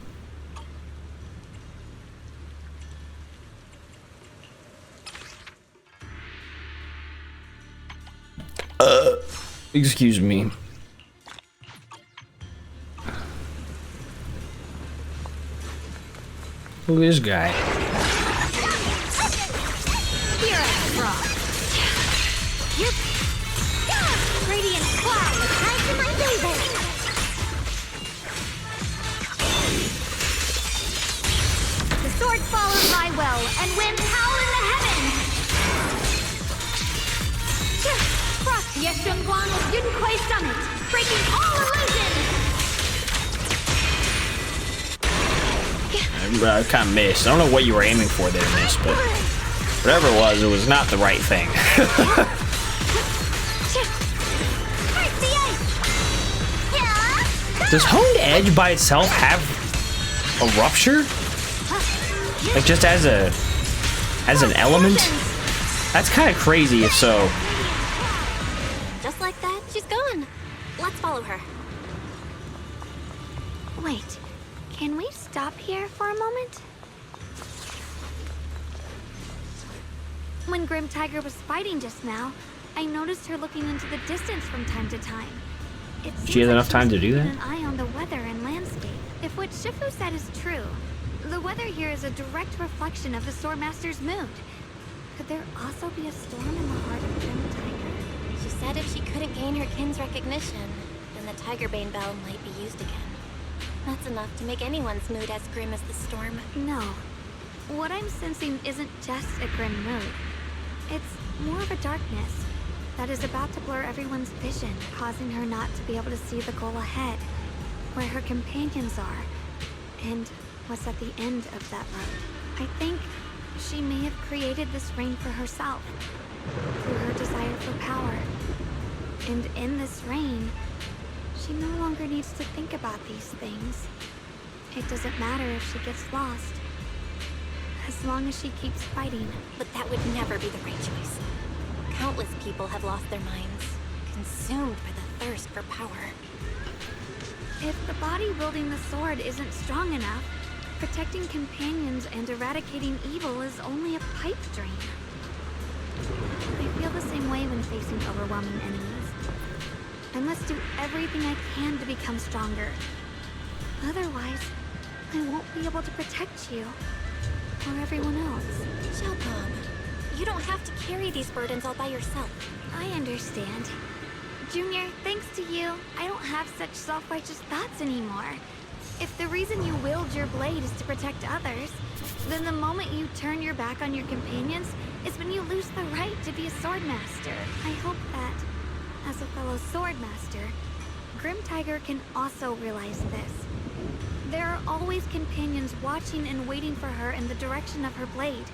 Excuse me. Who is this guy? Here I rock. Yep. Radiant cloud tied to my laser. The sword follows my will and winds howl in the heavens. Frost Yeshungguan Yunquai Summit, breaking all illusions. I kind of missed. I don't know what you were aiming for there, miss, but whatever it was not the right thing. Does Honed Edge by itself have a rupture? Like just as an element? That's kind of crazy if so. Just like that, she's gone. Let's follow her. Wait, can we stop here for a moment? When Grim Tiger was fighting just now, I noticed her looking into the distance from time to time. It She has seems enough like time to was do keeping that? An eye on the weather and landscape. If what Shifu said is true, the weather here is a direct reflection of the Swordmaster's mood. Could there also be a storm in the heart of Grim Tiger? She said if she couldn't gain her kin's recognition, then the Tigerbane Bell might be used again. That's enough to make anyone's mood as grim as the storm. No. What I'm sensing isn't just a grim mood. It's more of a darkness that is about to blur everyone's vision, causing her not to be able to see the goal ahead, where her companions are, and what's at the end of that road. I think she may have created this reign for herself, through her desire for power. And in this reign, she no longer needs to think about these things. It doesn't matter if she gets lost, as long as she keeps fighting. But that would never be the right choice. Countless people have lost their minds, consumed by the thirst for power. If the body wielding the sword isn't strong enough, protecting companions and eradicating evil is only a pipe dream. I feel the same way when facing overwhelming enemies. I must do everything I can to become stronger. Otherwise, I won't be able to protect you, or everyone else. Xiaopeng, you don't have to carry these burdens all by yourself. I understand. Junior, thanks to you, I don't have such self-righteous thoughts anymore. If the reason you wield your blade is to protect others, then the moment you turn your back on your companions is when you lose the right to be a swordmaster. I hope that, as a fellow swordmaster, Grim Tiger can also realize this. There are always companions watching and waiting for her in the direction of her blade.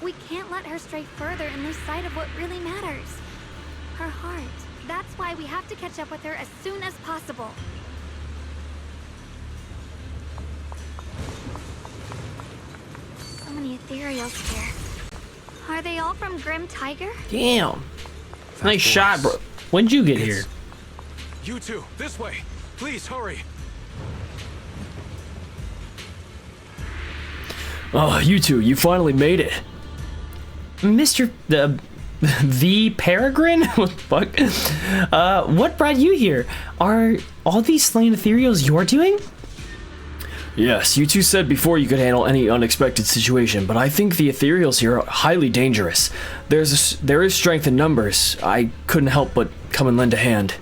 We can't let her stray further and lose sight of what really matters. Her heart. That's why we have to catch up with her as soon as possible. So many ethereals here. Are they all from Grim Tiger? Damn. Nice shot, bro. When'd you get here? You two, this way. Please hurry. Oh, you two, you finally made it. Mr. V. Peregrine? What the fuck? What brought you here? Are all these slain ethereals your doing? Yes, you two said before you could handle any unexpected situation, but I think the ethereals here are highly dangerous. There is strength in numbers. I couldn't help but come and lend a hand.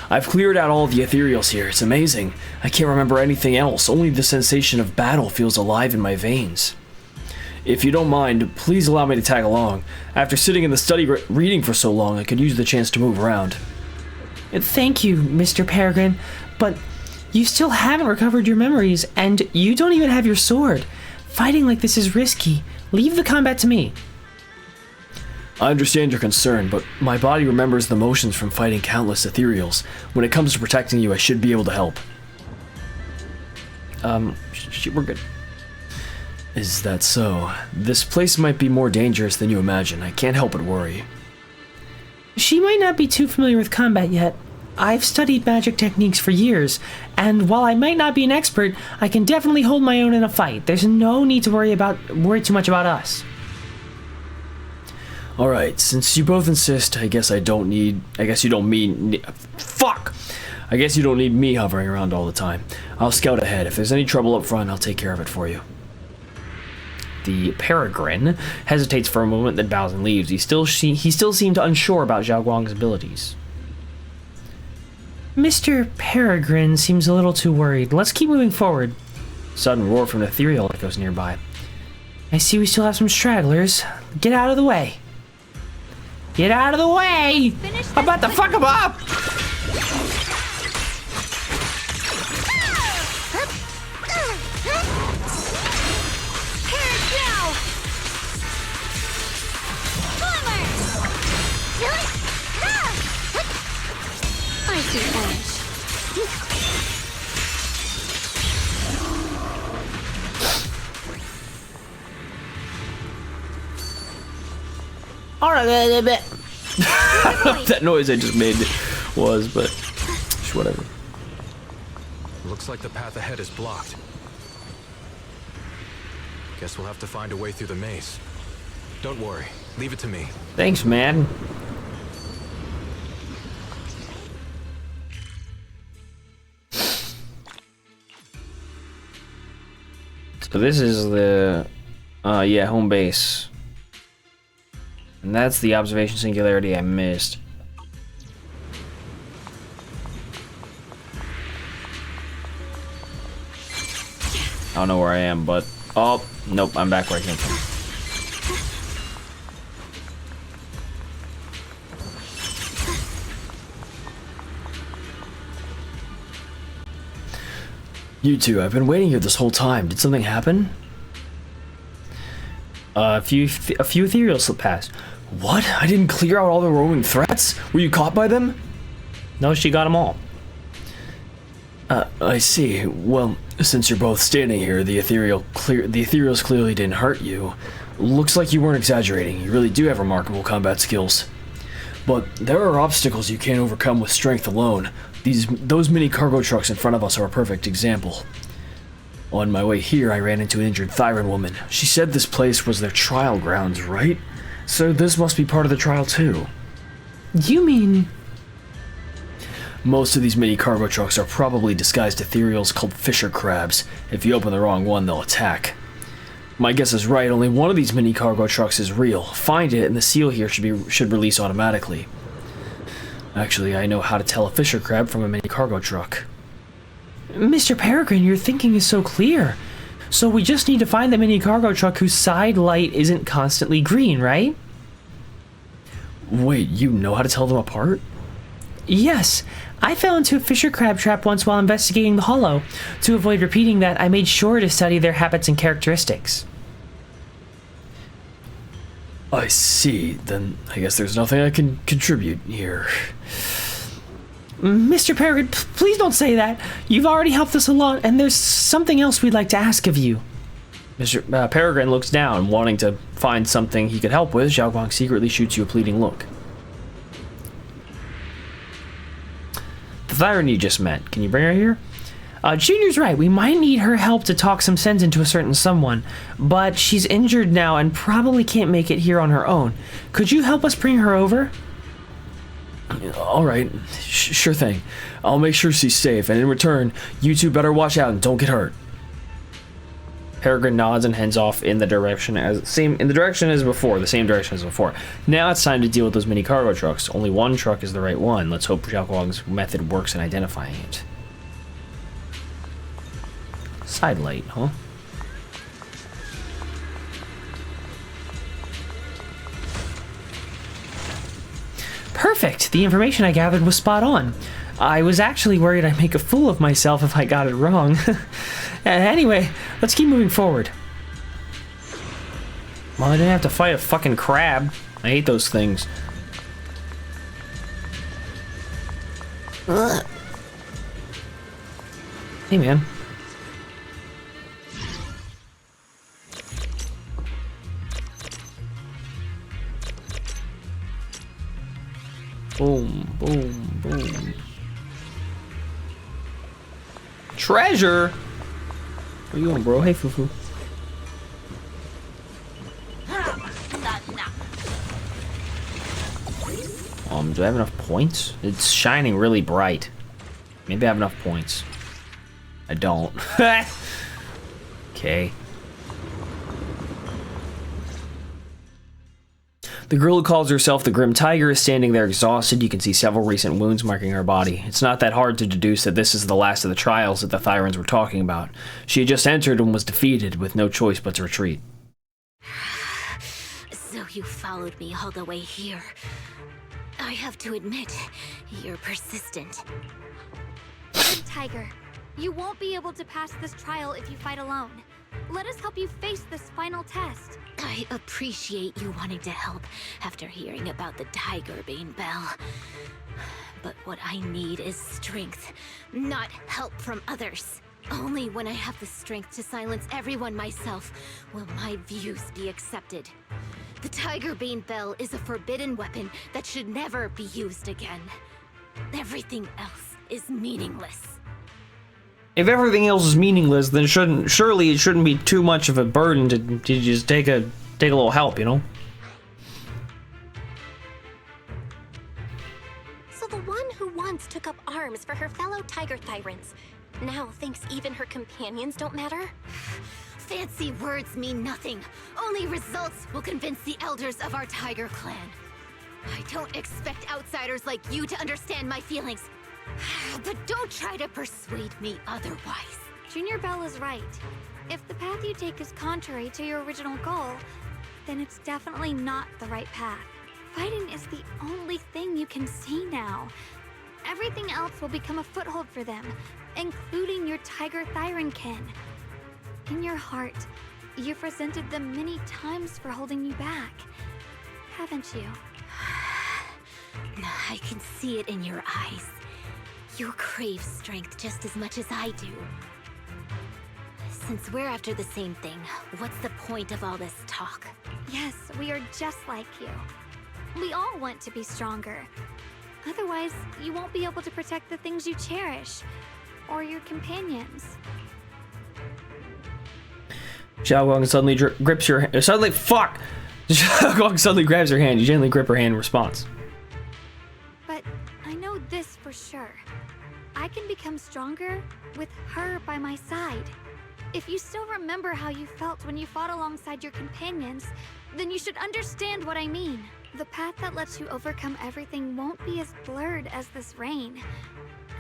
I've cleared out all of the ethereals here. It's amazing. I can't remember anything else. Only the sensation of battle feels alive in my veins. If you don't mind, please allow me to tag along. After sitting in the study reading for so long, I could use the chance to move around. Thank you, Mr. Peregrine, but you still haven't recovered your memories, and you don't even have your sword. Fighting like this is risky. Leave the combat to me. I understand your concern, but my body remembers the motions from fighting countless ethereals. When it comes to protecting you, I should be able to help. We're good. Is that so? This place might be more dangerous than you imagine. I can't help but worry. She might not be too familiar with combat yet. I've studied magic techniques for years, and while I might not be an expert, I can definitely hold my own in a fight. There's no need to worry too much about us. Alright, since you both insist, I guess you don't need me hovering around all the time. I'll scout ahead. If there's any trouble up front, I'll take care of it for you. The Peregrine hesitates for a moment, then bows and leaves. He still seemed unsure about Zhao Guang's abilities. Mr. Peregrine seems a little too worried. Let's keep moving forward. Sudden roar from the ethereal echoes nearby. I see we still have some stragglers. Get out of the way. Get out of the way! I'm about to fuck him up! I see Ash. Alright, I don't know what that noise I just made was, but whatever. Looks like the path ahead is blocked. Guess we'll have to find a way through the maze. Don't worry, leave it to me. Thanks, man. So this is the, home base. And that's the observation singularity I missed. I don't know where I am, but... Oh, nope, I'm back where I came from. You two, I've been waiting here this whole time. Did something happen? A few ethereals slipped past. What? I didn't clear out all the roaming threats? Were you caught by them? No, she got them all. I see. Well, since you're both standing here, the ethereals clearly didn't hurt you. Looks like you weren't exaggerating. You really do have remarkable combat skills. But there are obstacles you can't overcome with strength alone. Those mini cargo trucks in front of us are a perfect example. On my way here, I ran into an injured Thyran woman. She said this place was their trial grounds, right? So this must be part of the trial too. You mean... Most of these mini cargo trucks are probably disguised ethereals called fisher crabs. If you open the wrong one, they'll attack. My guess is right, only one of these mini cargo trucks is real. Find it, and the seal here should release automatically. Actually, I know how to tell a fisher crab from a mini cargo truck. Mr. Peregrine, your thinking is so clear. So we just need to find the mini cargo truck whose side light isn't constantly green, right? Wait, you know how to tell them apart? Yes. I fell into a fisher crab trap once while investigating the hollow. To avoid repeating that, I made sure to study their habits and characteristics. I see. Then I guess there's nothing I can contribute here. Mr. Peregrine, please don't say that. You've already helped us a lot, and there's something else we'd like to ask of you. Mr. Peregrine looks down, wanting to find something he could help with. Zhao Guang secretly shoots you a pleading look. The Thyran you just met, can you bring her here? Junior's right. We might need her help to talk some sense into a certain someone, but she's injured now and probably can't make it here on her own. Could you help us bring her over? Alright, sure thing. I'll make sure she's safe, and in return, you two better watch out and don't get hurt. Peregrine nods and heads off in the direction as before, the same direction as before. Now it's time to deal with those mini cargo trucks. Only one truck is the right one. Let's hope Zhao Guang's method works in identifying it. Side light, huh? Perfect! The information I gathered was spot on. I was actually worried I'd make a fool of myself if I got it wrong. Anyway, let's keep moving forward. Well, I didn't have to fight a fucking crab. I hate those things. Hey, man. Boom, boom, boom. Treasure? Where you going, bro? Hey, Fufu. Do I have enough points? It's shining really bright. Maybe I have enough points. I don't. Okay. The girl who calls herself the Grim Tiger is standing there exhausted. You can see several recent wounds marking her body. It's not that hard to deduce that this is the last of the trials that the Thyrans were talking about. She had just entered and was defeated, with no choice but to retreat. So you followed me all the way here. I have to admit, you're persistent. Good Tiger, you won't be able to pass this trial if you fight alone. Let us help you face this final test. I appreciate you wanting to help after hearing about the Tiger Bane Bell. But what I need is strength, not help from others. Only when I have the strength to silence everyone myself will my views be accepted. The Tiger Bane Bell is a forbidden weapon that should never be used again. Everything else is meaningless. If everything else is meaningless, then surely it shouldn't be too much of a burden to just take a little help, you know? So the one who once took up arms for her fellow Tiger Thyrans now thinks even her companions don't matter? Fancy words mean nothing. Only results will convince the elders of our Tiger clan. I don't expect outsiders like you to understand my feelings. But don't try to persuade me otherwise. Junior Bell is right. If the path you take is contrary to your original goal, then it's definitely not the right path. Fighting is the only thing you can see now. Everything else will become a foothold for them, including your Tiger Thyran kin. In your heart, you've resented them many times for holding you back, haven't you? I can see it in your eyes. You crave strength just as much as I do. Since we're after the same thing, what's the point of all this talk? Yes, we are just like you. We all want to be stronger. Otherwise, you won't be able to protect the things you cherish, or your companions. Xiao Guang suddenly grips your hand. Suddenly, fuck! Xiao Guang suddenly grabs her hand. You gently grip her hand in response. But I know this for sure. I can become stronger with her by my side. If you still remember how you felt when you fought alongside your companions, then you should understand what I mean. The path that lets you overcome everything won't be as blurred as this rain.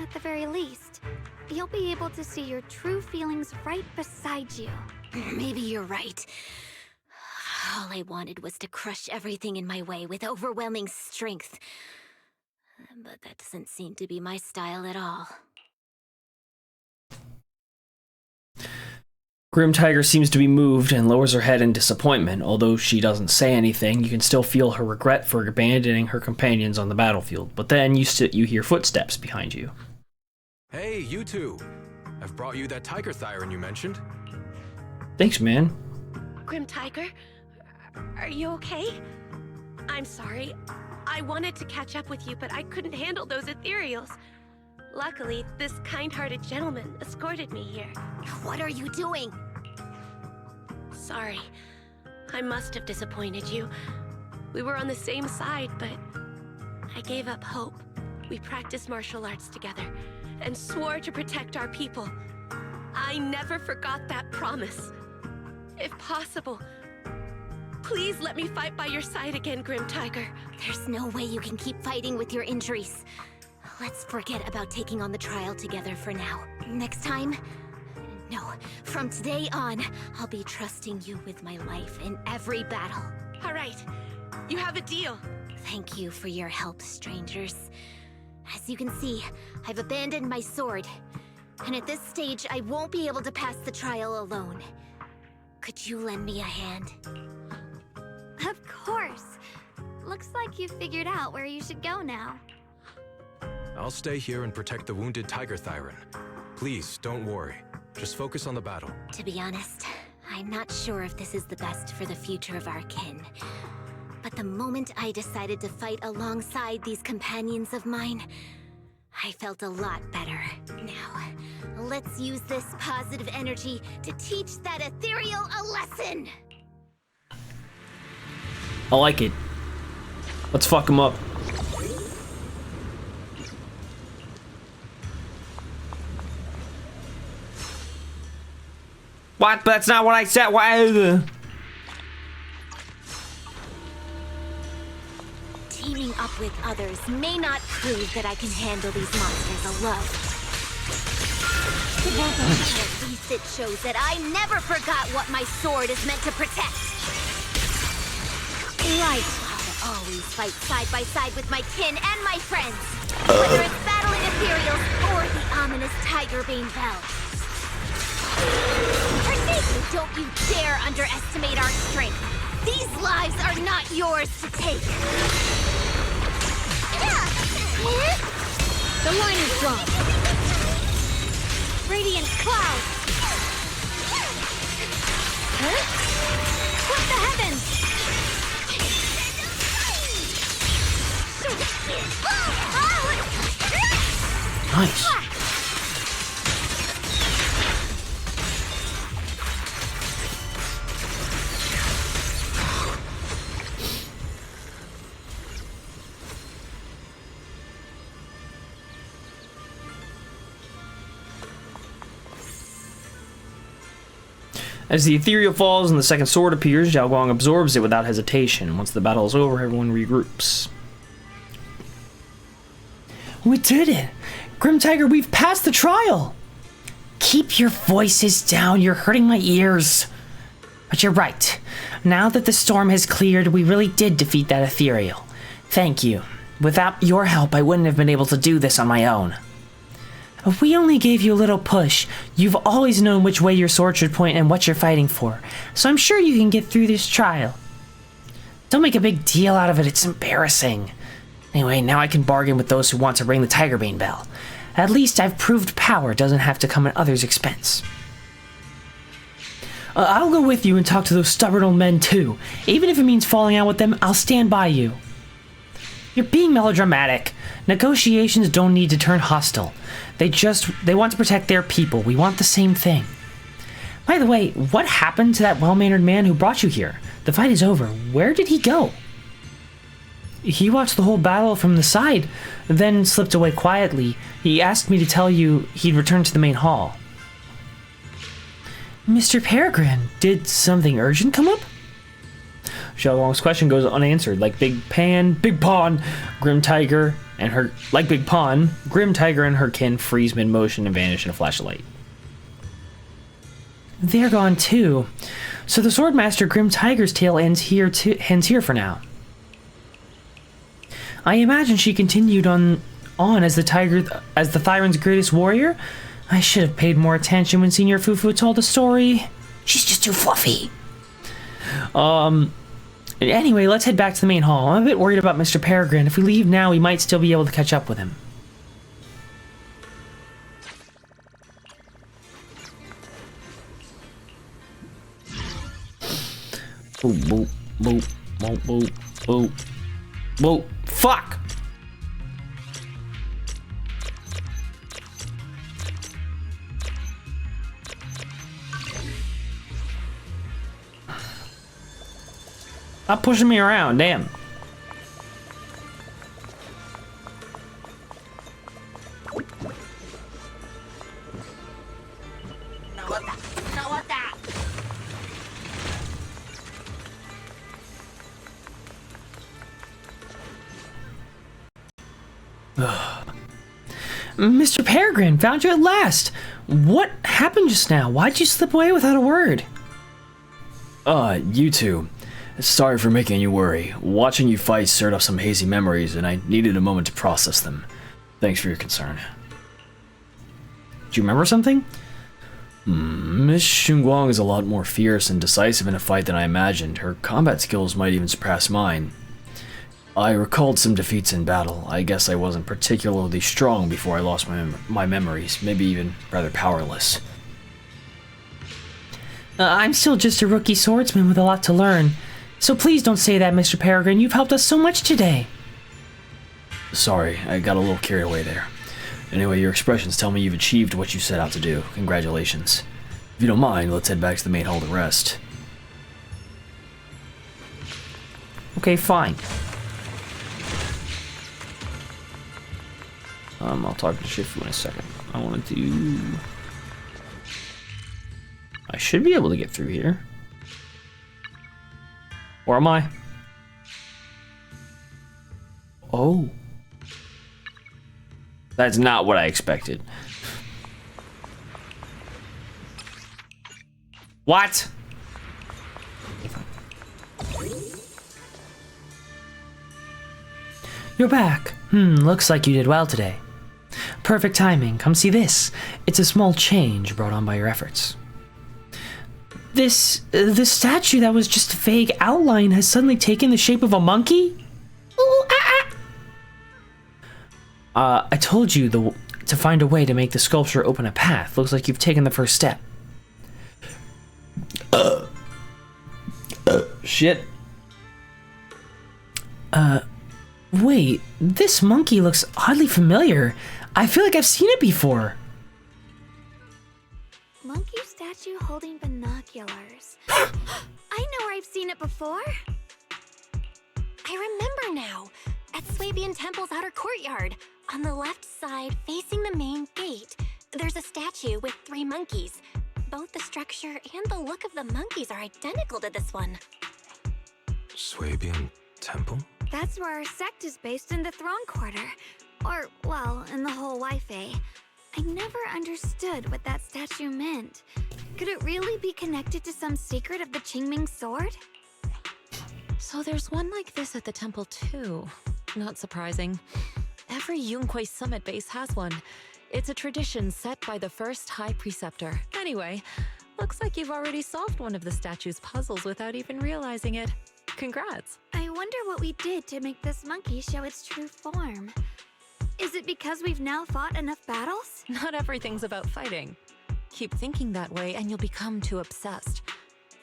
At the very least, you'll be able to see your true feelings right beside you. Maybe you're right. All I wanted was to crush everything in my way with overwhelming strength. But that doesn't seem to be my style at all. Grim Tiger seems to be moved and lowers her head in disappointment. Although she doesn't say anything, you can still feel her regret for abandoning her companions on the battlefield. But then you hear footsteps behind you. Hey, you two. I've brought you that Tiger Thyran you mentioned. Thanks, man. Grim Tiger, are you okay? I'm sorry. I wanted to catch up with you, but I couldn't handle those ethereals. Luckily, this kind-hearted gentleman escorted me here. What are you doing? Sorry. I must have disappointed you. We were on the same side, but I gave up hope. We practiced martial arts together and swore to protect our people. I never forgot that promise. If possible, please let me fight by your side again, Grim Tiger. There's no way you can keep fighting with your injuries. Let's forget about taking on the trial together for now. Next time? No, from today on, I'll be trusting you with my life in every battle. All right, you have a deal. Thank you for your help, strangers. As you can see, I've abandoned my sword. And at this stage, I won't be able to pass the trial alone. Could you lend me a hand? Of course. Looks like you've figured out where you should go now. I'll stay here and protect the wounded Tiger Thyran. Please, don't worry. Just focus on the battle. To be honest, I'm not sure if this is the best for the future of our kin. But the moment I decided to fight alongside these companions of mine, I felt a lot better. Now, Let's use this positive energy to teach that ethereal a lesson! I like it. Let's fuck him up. What? That's not what I said. Why? Teaming up with others may not prove that I can handle these monsters alone. At least it shows that I never forgot what my sword is meant to protect. Right, I'll always fight side by side with my kin and my friends. Whether it's battling ethereals or the ominous Tigerbane Bell. Don't you dare underestimate our strength. These lives are not yours to take. The line is drawn. Radiant cloud. Flip the heavens. Nice. As the ethereal falls and the second sword appears, Zhao Guang absorbs it without hesitation. Once the battle is over, everyone regroups. We did it! Grim Tiger, we've passed the trial! Keep your voices down, you're hurting my ears. But you're right. Now that the storm has cleared, we really did defeat that ethereal. Thank you. Without your help, I wouldn't have been able to do this on my own. We only gave you a little push. You've always known which way your sword should point and what you're fighting for, so I'm sure you can get through this trial. Don't make a big deal out of it, it's embarrassing. Anyway, now I can bargain with those who want to ring the Tigerbane Bell. At least I've proved power doesn't have to come at others' expense. I'll go with you and talk to those stubborn old men too. Even if it means falling out with them, I'll stand by you. You're being melodramatic. Negotiations don't need to turn hostile. They want to protect their people. We want the same thing. By the way, what happened to that well-mannered man who brought you here? The fight is over. Where did he go? He watched the whole battle from the side, then slipped away quietly. He asked me to tell you he'd returned to the main hall. Mr. Peregrine, did something urgent come up? Zhao Guang's question goes unanswered, like Big Pawn, Grim Tiger, and her Grim Tiger and her kin freeze mid-motion and vanish in a flash of light. They're gone too. So the Swordmaster Grim Tiger's tale ends here for now. I imagine she continued on as the Thyron's greatest warrior. I should have paid more attention when Senior Fufu told the story. She's just too fluffy. Anyway, let's head back to the main hall. I'm a bit worried about Mr. Peregrine. If we leave now, we might still be able to catch up with him. Boop, boop, boop, boop, boop, boop, boop. Fuck! Stop pushing me around, damn. Mr. Peregrine, found you at last. What happened just now? Why'd you slip away without a word? You two. Sorry for making you worry. Watching you fight stirred up some hazy memories, and I needed a moment to process them. Thanks for your concern. Do you remember something? Miss Xunguang is a lot more fierce and decisive in a fight than I imagined. Her combat skills might even surpass mine. I recalled some defeats in battle. I guess I wasn't particularly strong before I lost my memories, maybe even rather powerless. I'm still just a rookie swordsman with a lot to learn. So please don't say that, Mr. Peregrine. You've helped us so much today. Sorry, I got a little carried away there. Anyway, your expressions tell me you've achieved what you set out to do. Congratulations. If you don't mind, let's head back to the main hall to rest. Okay, fine. I'll talk to Shifu in a second. I wanted to... I should be able to get through here. Or am I? Oh. That's not what I expected. What? You're back. Looks like you did well today. Perfect timing. Come see this. It's a small change brought on by your efforts. This statue that was just a vague outline has suddenly taken the shape of a monkey? Ooh, I told you to find a way to make the sculpture open a path. Looks like you've taken the first step. Shit. Wait, this monkey looks oddly familiar. I feel like I've seen it before. Monkey statue holding binoculars. I know where I've seen it before. I remember now. At Swabian Temple's outer courtyard. On the left side, facing the main gate, there's a statue with 3 monkeys. Both the structure and the look of the monkeys are identical to this one. Swabian Temple? That's where our sect is based in the Throne Quarter. Or, well, in the whole Wi-Fi. I never understood what that statue meant. Could it really be connected to some secret of the Qingming sword? So there's one like this at the temple too. Not surprising. Every Yunquei Summit base has one. It's a tradition set by the first High Preceptor. Anyway, looks like you've already solved one of the statue's puzzles without even realizing it. Congrats. I wonder what we did to make this monkey show its true form. Is it because we've now fought enough battles? Not everything's about fighting. Keep thinking that way and you'll become too obsessed.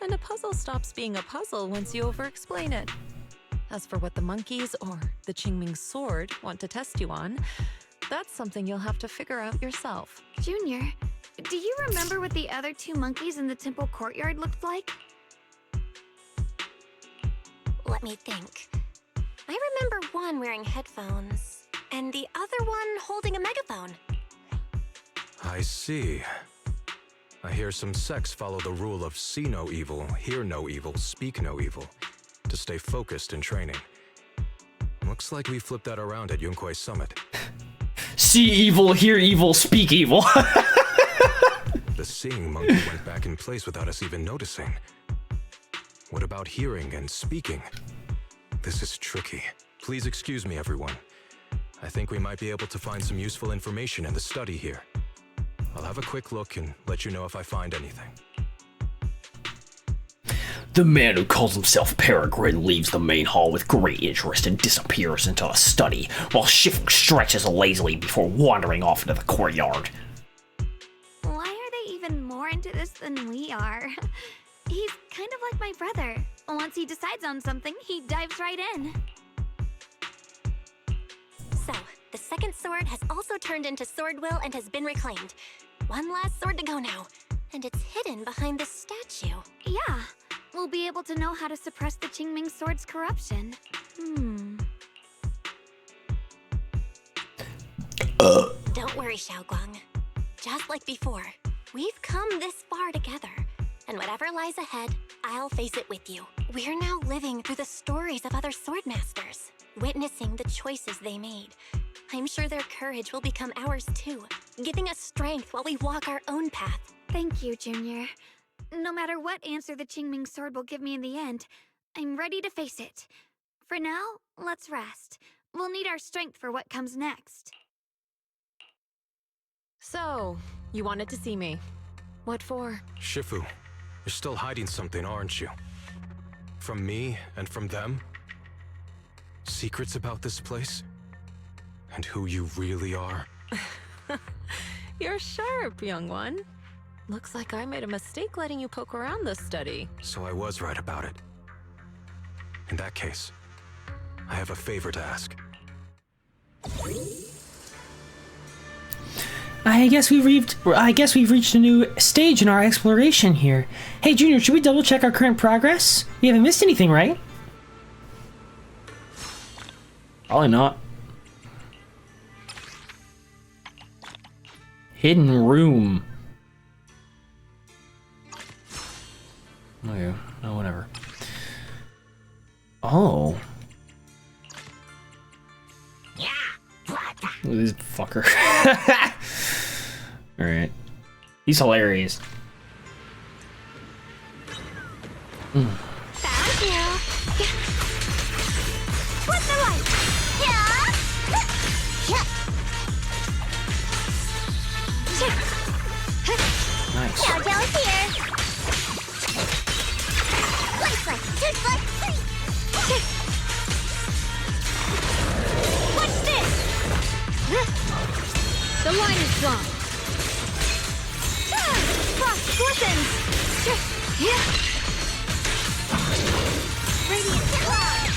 And a puzzle stops being a puzzle once you over-explain it. As for what the monkeys or the Qingming sword want to test you on, that's something you'll have to figure out yourself. Junior, do you remember what the other 2 monkeys in the temple courtyard looked like? Let me think. I remember one wearing headphones, and the other one holding a megaphone. I see. I hear some sects follow the rule of see no evil, hear no evil, speak no evil, to stay focused in training. Looks like we flipped that around at Yunquei Summit. See evil, hear evil, speak evil. The seeing monkey went back in place without us even noticing. What about hearing and speaking? This is tricky. Please excuse me, everyone. I think we might be able to find some useful information in the study here. I'll have a quick look and let you know if I find anything. The man who calls himself Peregrine leaves the main hall with great interest and disappears into a study, while Shifu stretches lazily before wandering off into the courtyard. Why are they even more into this than we are? He's kind of like my brother. Once he decides on something, he dives right in. So, the second sword has also turned into Sword Will and has been reclaimed. One last sword to go now, and it's hidden behind this statue. Yeah, we'll be able to know how to suppress the Qingming sword's corruption. Don't worry, Xiaoguang. Just like before, we've come this far together. And whatever lies ahead, I'll face it with you. We're now living through the stories of other swordmasters, witnessing the choices they made. I'm sure their courage will become ours too, giving us strength while we walk our own path. Thank you, Junior. No matter what answer the Qingming sword will give me in the end, I'm ready to face it. For now, let's rest. We'll need our strength for what comes next. So, you wanted to see me. What for? Shifu, you're still hiding something, aren't you? From me and from them? Secrets about this place? And who you really are? You're sharp, young one. Looks like I made a mistake letting you poke around this study. So I was right about it. In that case, I have a favor to ask. I guess we've reached a new stage in our exploration here. Hey, Junior, should we double check our current progress? We haven't missed anything, right? Probably not. Hidden room. Okay, no, whatever. Oh. This fucker. Alright. He's hilarious. Found you. What's the light? Yeah. Nice. Now Joe's here. Light like 2 foot 3. What's this? The line is gone. Frost glistens. Radiant cloud.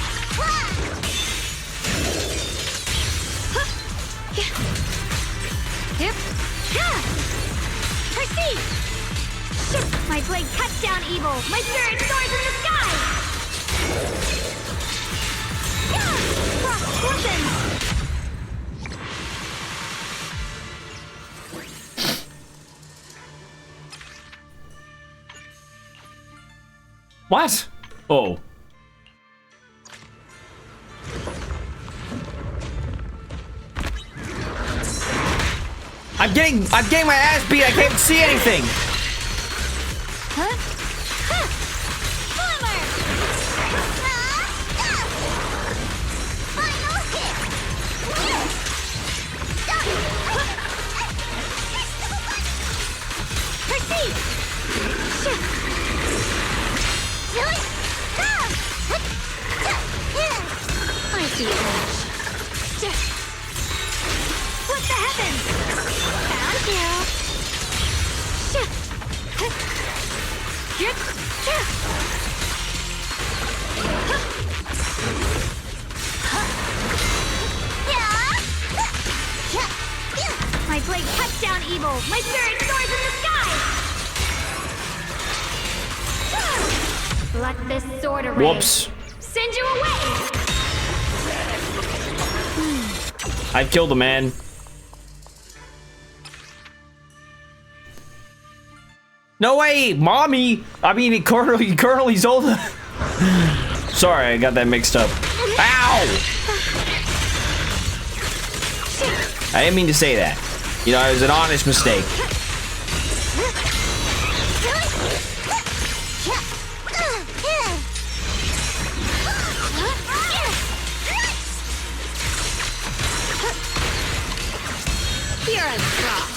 Proceed. My blade cuts down evil. My spirit soars in the sky. Frost glistens. What? Oh. I'm getting my ass beat. I can't see anything. Huh? Boomer! Final hit! Proceed! I see it. What the heavens? Found you. My blade cuts down evil. My spirit soars in the sky. Let this sword array. Whoops. Send you away. I've killed a man. No way, mommy! I mean, Colonel Isolde. Sorry, I got that mixed up. Ow! I didn't mean to say that. You know, it was an honest mistake. Here I'm strong.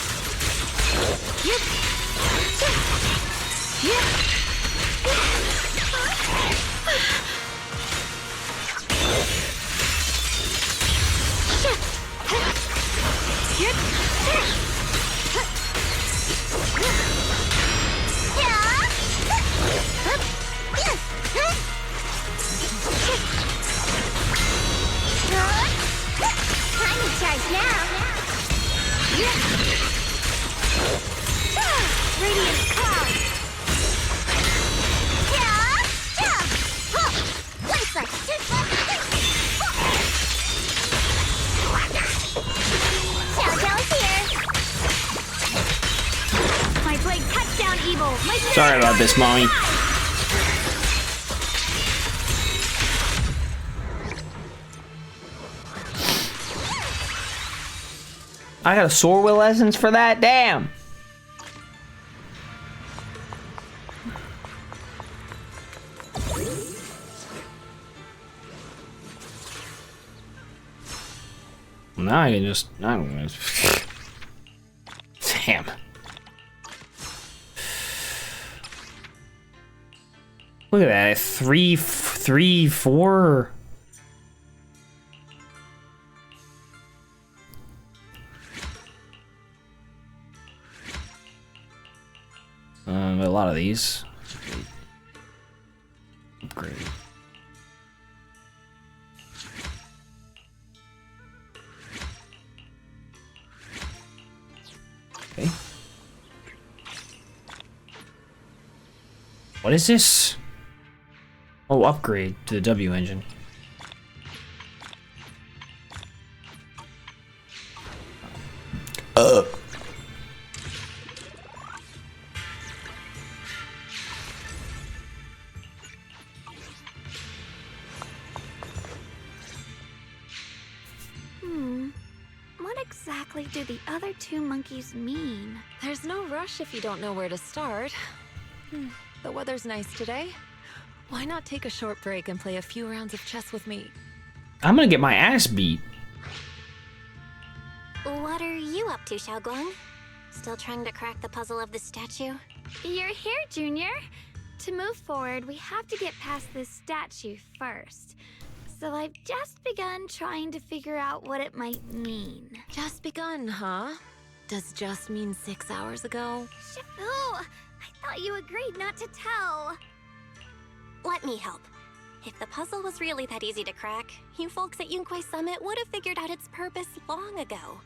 Time to charge now. Radiant cloud. Lights like 2 foot 3. Xiao's here. My blade cuts down evil. My Sorry about this, mommy. I got a sword with lessons for that? Damn! Now I can just... I don't know. Damn. Look at that. 3, 4... A lot of these. Upgrade. What is this? Oh, upgrade to the W engine. What exactly do the other two monkeys mean? There's no rush if you don't know where to start. The weather's nice today. Why not take a short break and play a few rounds of chess with me? I'm gonna get my ass beat. What are you up to, Xiaoguang? Still trying to crack the puzzle of the statue? You're here, Junior. To move forward, we have to get past this statue first. So I've just begun trying to figure out what it might mean. Just begun, huh? Does just mean 6 hours ago? Shifu, I thought you agreed not to tell. Let me help. If the puzzle was really that easy to crack, you folks at Yunkwei Summit would have figured out its purpose long ago.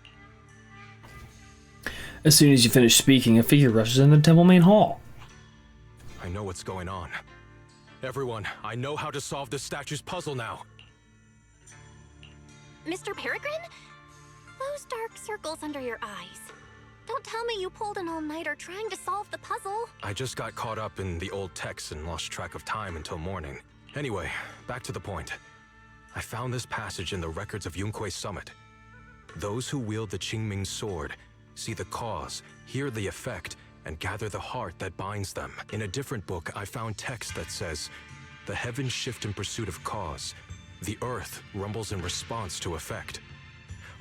As soon as you finish speaking, a figure rushes in the temple main hall. I know what's going on. Everyone, I know how to solve this statue's puzzle now. Mr. Peregrine? Those dark circles under your eyes. Don't tell me you pulled an all-nighter trying to solve the puzzle. I just got caught up in the old texts and lost track of time until morning. Anyway, back to the point. I found this passage in the records of Yunkwei Summit. Those who wield the Qingming sword see the cause, hear the effect, and gather the heart that binds them. In a different book, I found text that says, "The heavens shift in pursuit of cause. The earth rumbles in response to effect.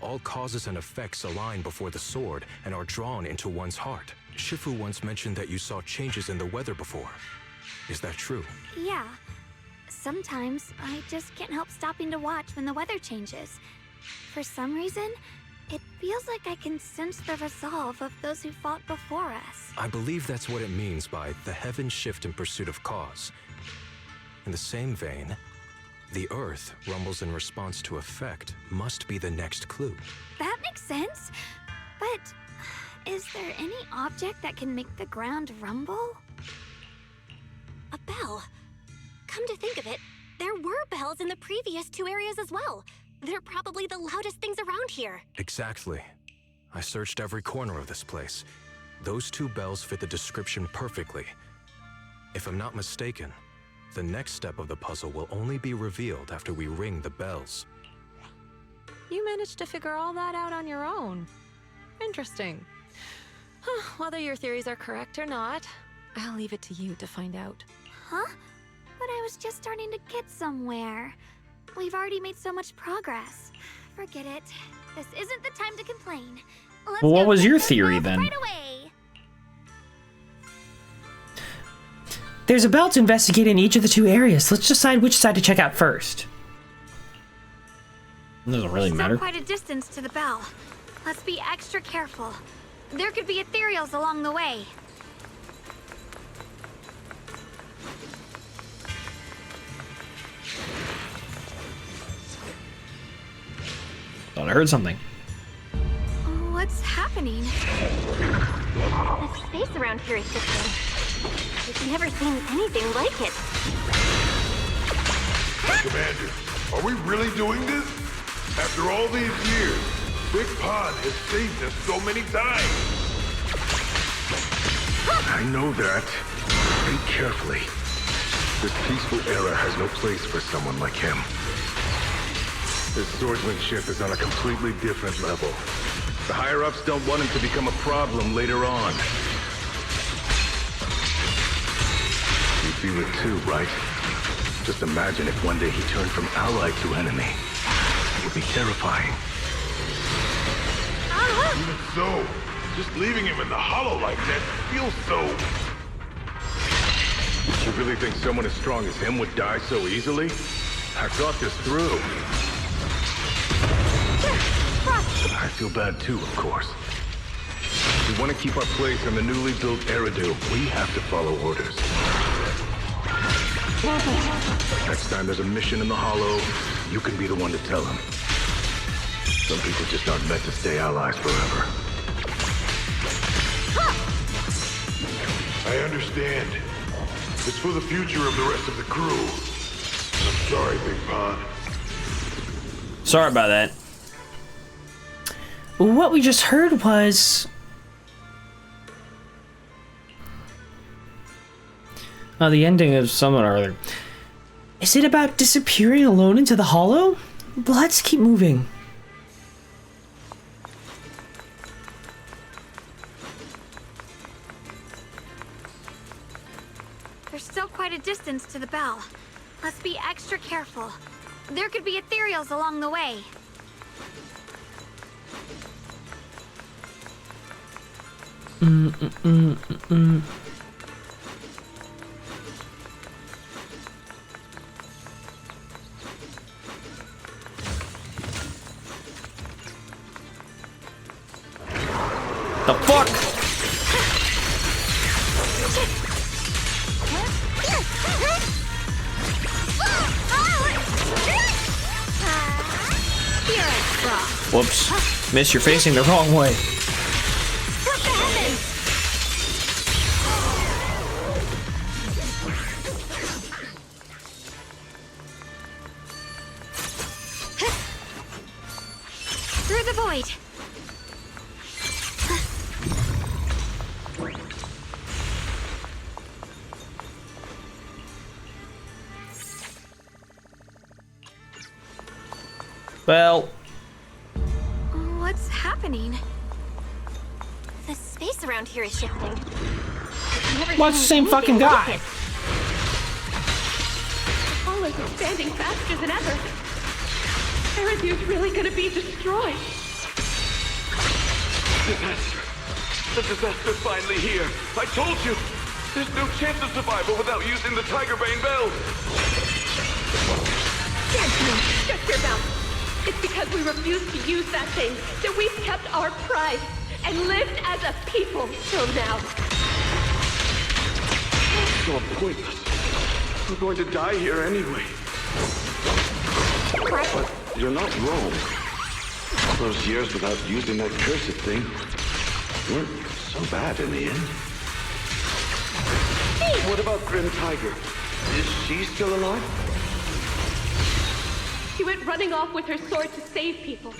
All causes and effects align before the sword and are drawn into one's heart." Shifu once mentioned that you saw changes in the weather before. Is that true? Yeah. Sometimes I just can't help stopping to watch when the weather changes. For some reason, it feels like I can sense the resolve of those who fought before us. I believe that's what it means by the heavens shift in pursuit of cause. In the same vein, the earth rumbles in response to effect must be the next clue. That makes sense. But is there any object that can make the ground rumble? A bell. Come to think of it, there were bells in the previous two areas as well. They're probably the loudest things around here. Exactly. I searched every corner of this place. Those two bells fit the description perfectly. If I'm not mistaken, the next step of the puzzle will only be revealed after we ring the bells. You managed to figure all that out on your own. Interesting. Whether your theories are correct or not, I'll leave it to you to find out. Huh? But I was just starting to get somewhere. We've already made so much progress. Forget it. This isn't the time to complain. Let's Well, what go was get your this theory map then? Right away. There's a bell to investigate in each of the two areas. Let's decide which side to check out first. It doesn't really Still matter. quite a distance to the bell. Let's be extra careful. There could be ethereals along the way. Thought I heard something. What's happening? The space around here is different. I've never seen anything like it. Commander, are we really doing this? After all these years, Big Pond has saved us so many times. I know that. Think carefully. This peaceful era has no place for someone like him. His swordsmanship is on a completely different level. The higher-ups don't want him to become a problem later on. You feel it too, right? Just imagine if one day he turned from ally to enemy. It would be terrifying. Even so, just leaving him in the hollow like that feels so... You really think someone as strong as him would die so easily? I thought this through. I feel bad too, of course. If we want to keep our place in the newly built Eridu, we have to follow orders. Next time there's a mission in the Hollow, you can be the one to tell him. Some people just aren't meant to stay allies forever. I understand. It's for the future of the rest of the crew. I'm sorry, Big Pod. Sorry about that. What we just heard was... Oh, the ending of someone or other. Is it about disappearing alone into the hollow? Let's keep moving. There's still quite a distance to the bell. Let's be extra careful. There could be ethereals along the way. The fuck? Whoops. Miss, you're facing the wrong way. Through the void. Well, What's happening? The space around here is shifting. What's the same fucking guy? The hall is expanding faster than ever. Erethia's really gonna be destroyed. Disaster. The disaster's finally here. I told you. There's no chance of survival without using the Tiger Bane Bell. Gentlemen, shut your mouth. It's because we refused to use that thing that we've kept our pride and lived as a people till now. It's all pointless. We're going to die here anyway. But you're not wrong. Those years without using that cursed thing weren't so bad in the end. What about Grim Tiger? Is she still alive? She went running off with her sword to save people.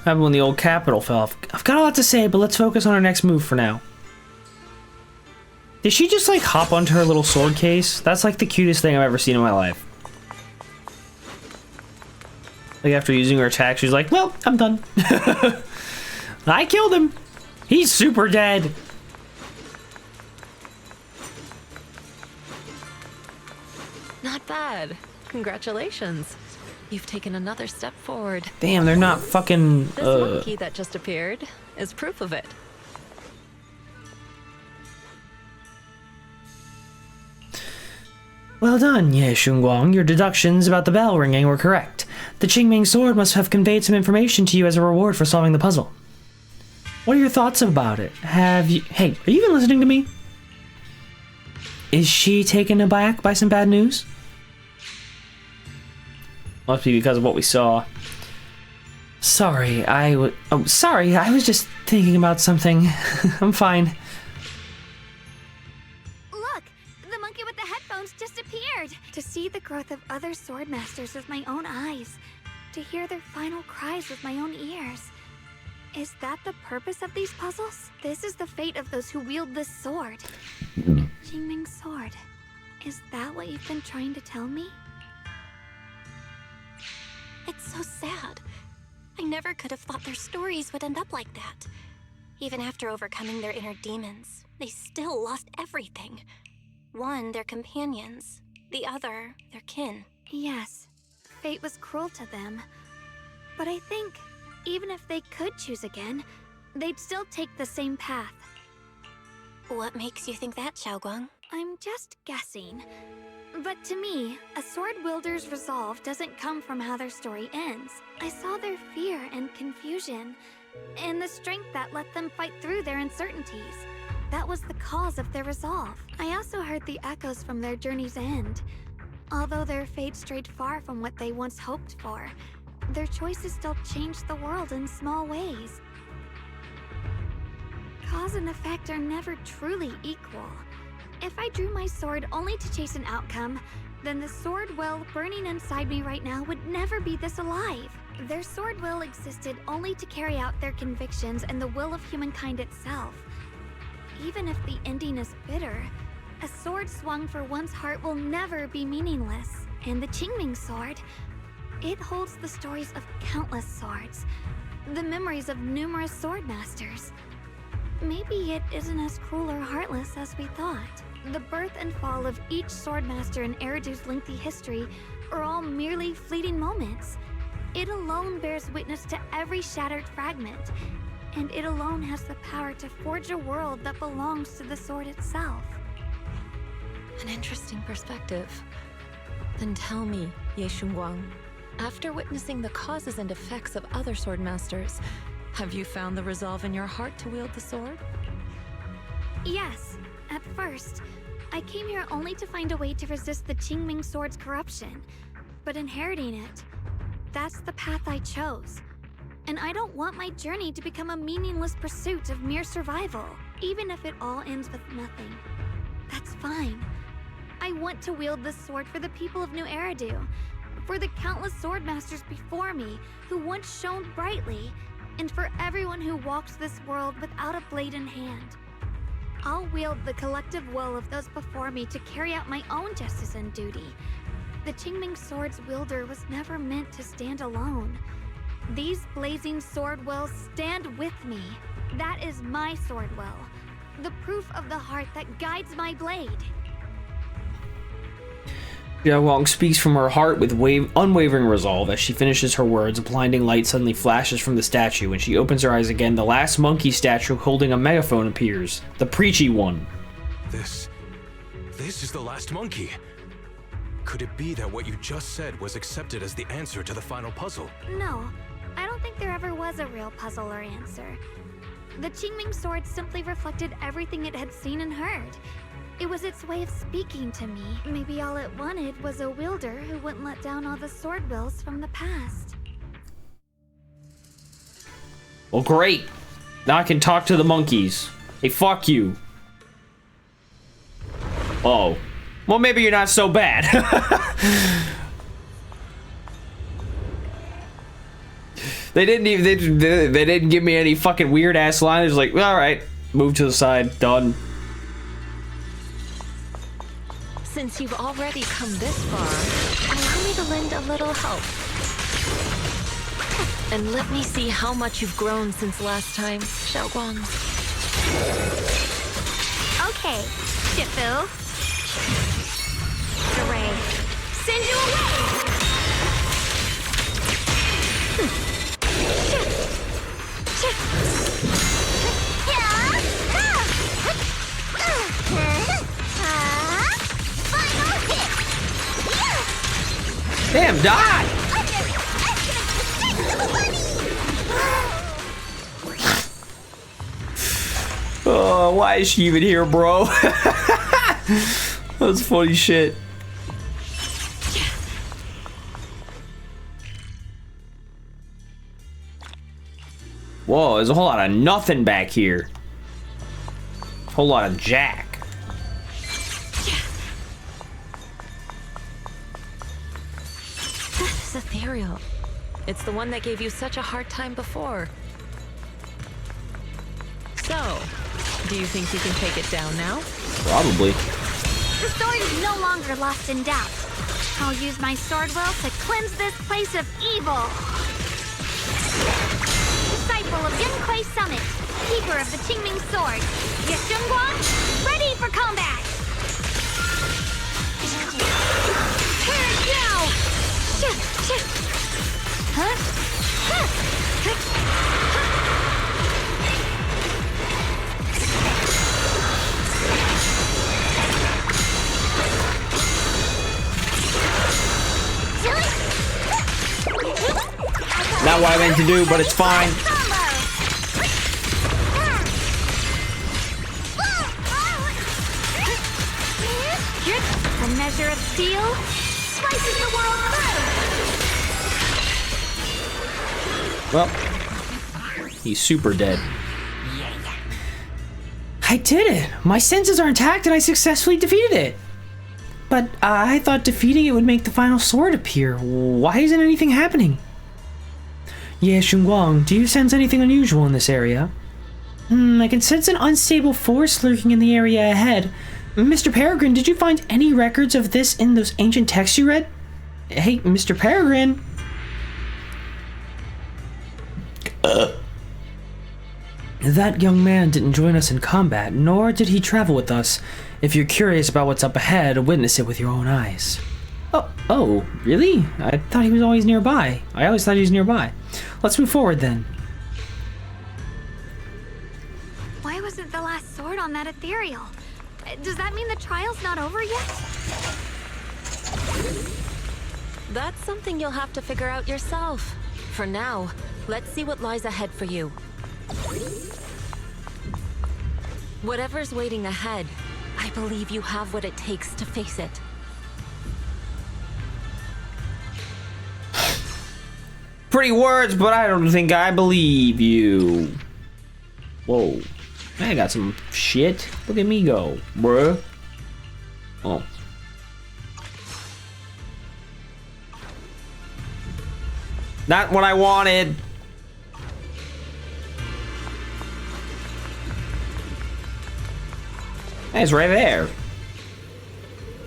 Happened when the old capital fell off. I've got a lot to say, but let's focus on our next move for now. Did she just like hop onto her little sword case? That's like the cutest thing I've ever seen in my life. Like after using her attack, she's like, well, I'm done. I killed him. He's super dead. Not bad. Congratulations. You've taken another step forward. Damn, they're not fucking, This monkey that just appeared is proof of it. Well done, Ye Shunguang. Your deductions about the bell ringing were correct. The Qingming sword must have conveyed some information to you as a reward for solving the puzzle. What are your thoughts about it? Have you... Hey, are you even listening to me? Is she taken aback by some bad news? Must be because of what we saw. Sorry, I was just thinking about something. I'm fine. Look! The monkey with the headphones just appeared! To see the growth of other sword masters with my own eyes. To hear their final cries with my own ears. Is that the purpose of these puzzles? This is the fate of those who wield this sword. Qingming sword. Is that what you've been trying to tell me? It's so sad. I never could have thought their stories would end up like that. Even after overcoming their inner demons, they still lost everything. One, their companions. The other, their kin. Yes, fate was cruel to them. But I think, even if they could choose again, they'd still take the same path. What makes you think that, Xiaoguang? I'm just guessing. But to me, a sword wielder's resolve doesn't come from how their story ends. I saw their fear and confusion, and the strength that let them fight through their uncertainties. That was the cause of their resolve. I also heard the echoes from their journey's end. Although their fate strayed far from what they once hoped for, their choices still changed the world in small ways. cause and effect are never truly equal. If I drew my sword only to chase an outcome, then the sword will burning inside me right now would never be this alive. Their sword will existed only to carry out their convictions and the will of humankind itself. Even if the ending is bitter, a sword swung for one's heart will never be meaningless. And the Qingming sword, it holds the stories of countless swords, the memories of numerous sword masters. Maybe it isn't as cruel or heartless as we thought. The birth and fall of each swordmaster in Eridu's lengthy history are all merely fleeting moments. It alone bears witness to every shattered fragment, and it alone has the power to forge a world that belongs to the sword itself. An interesting perspective. Then tell me, Ye Shunguang, after witnessing the causes and effects of other swordmasters, have you found the resolve in your heart to wield the sword? Yes, at first. I came here only to find a way to resist the Qingming sword's corruption, but inheriting it, that's the path I chose. And I don't want my journey to become a meaningless pursuit of mere survival, even if it all ends with nothing. That's fine. I want to wield this sword for the people of New Eridu, for the countless swordmasters before me who once shone brightly, and for everyone who walks this world without a blade in hand. I'll wield the collective will of those before me to carry out my own justice and duty. The Qingming sword's wielder was never meant to stand alone. These blazing sword wills stand with me. That is my sword will, the proof of the heart that guides my blade. Xiao Wang speaks from her heart with unwavering resolve. As she finishes her words, a blinding light suddenly flashes from the statue. When she opens her eyes again, the last monkey statue holding a megaphone appears. The preachy one. This is the last monkey. Could it be that what you just said was accepted as the answer to the final puzzle? No, I don't think there ever was a real puzzle or answer. The Qingming sword simply reflected everything it had seen and heard. It was its way of speaking to me. Maybe all it wanted was a wielder who wouldn't let down all the sword wills from the past. Well, great. Now I can talk to the monkeys. Hey, fuck you. Oh. Well, maybe you're not so bad. They didn't give me any fucking weird ass line. It's like, all right, move to the side, done. Since you've already come this far, allow me to lend a little help. And let me see how much you've grown since last time, Xiaoguang. Okay, Shifu. Hooray. Send you away! Damn, die! Oh, why is she even here, bro? That's funny shit. Whoa, there's a whole lot of nothing back here. Whole lot of jack. That is ethereal. It's the one that gave you such a hard time before. So, do you think you can take it down now? Probably. The sword is no longer lost in doubt. I'll use my sword will to cleanse this place of evil. Disciple of Yankuei Summit, keeper of the Qingming sword, Ye Shunguang, ready for combat! Here now! Not what I meant to do, but it's fine. A measure of steel slices the world through. Well, he's super dead. I did it! My senses are intact and I successfully defeated it! But I thought defeating it would make the final sword appear. Why isn't anything happening? Yeah, Shunguang, do you sense anything unusual in this area? I can sense an unstable force lurking in the area ahead. Mr. Peregrine, did you find any records of this in those ancient texts you read? Hey, Mr. Peregrine! That young man didn't join us in combat, nor did he travel with us. If you're curious about what's up ahead, witness it with your own eyes. Oh, really? I thought he was always nearby. I always thought he was nearby. Let's move forward then. Why wasn't the last sword on that ethereal? Does that mean the trial's not over yet? That's something you'll have to figure out yourself. For now, let's see what lies ahead for you. Whatever's waiting ahead, I believe you have what it takes to face it. Pretty words, but I don't think I believe you. Whoa. I got some shit. Look at me go, bruh. Oh. Not what I wanted. It's right there.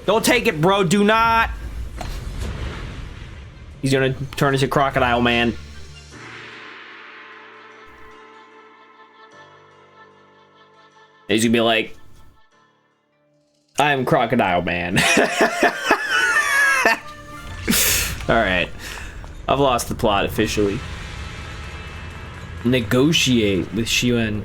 Don't take it, bro. Do not. He's gonna turn into Crocodile Man. He's gonna be like, I'm Crocodile Man. Alright. I've lost the plot officially. Negotiate with Xiuan.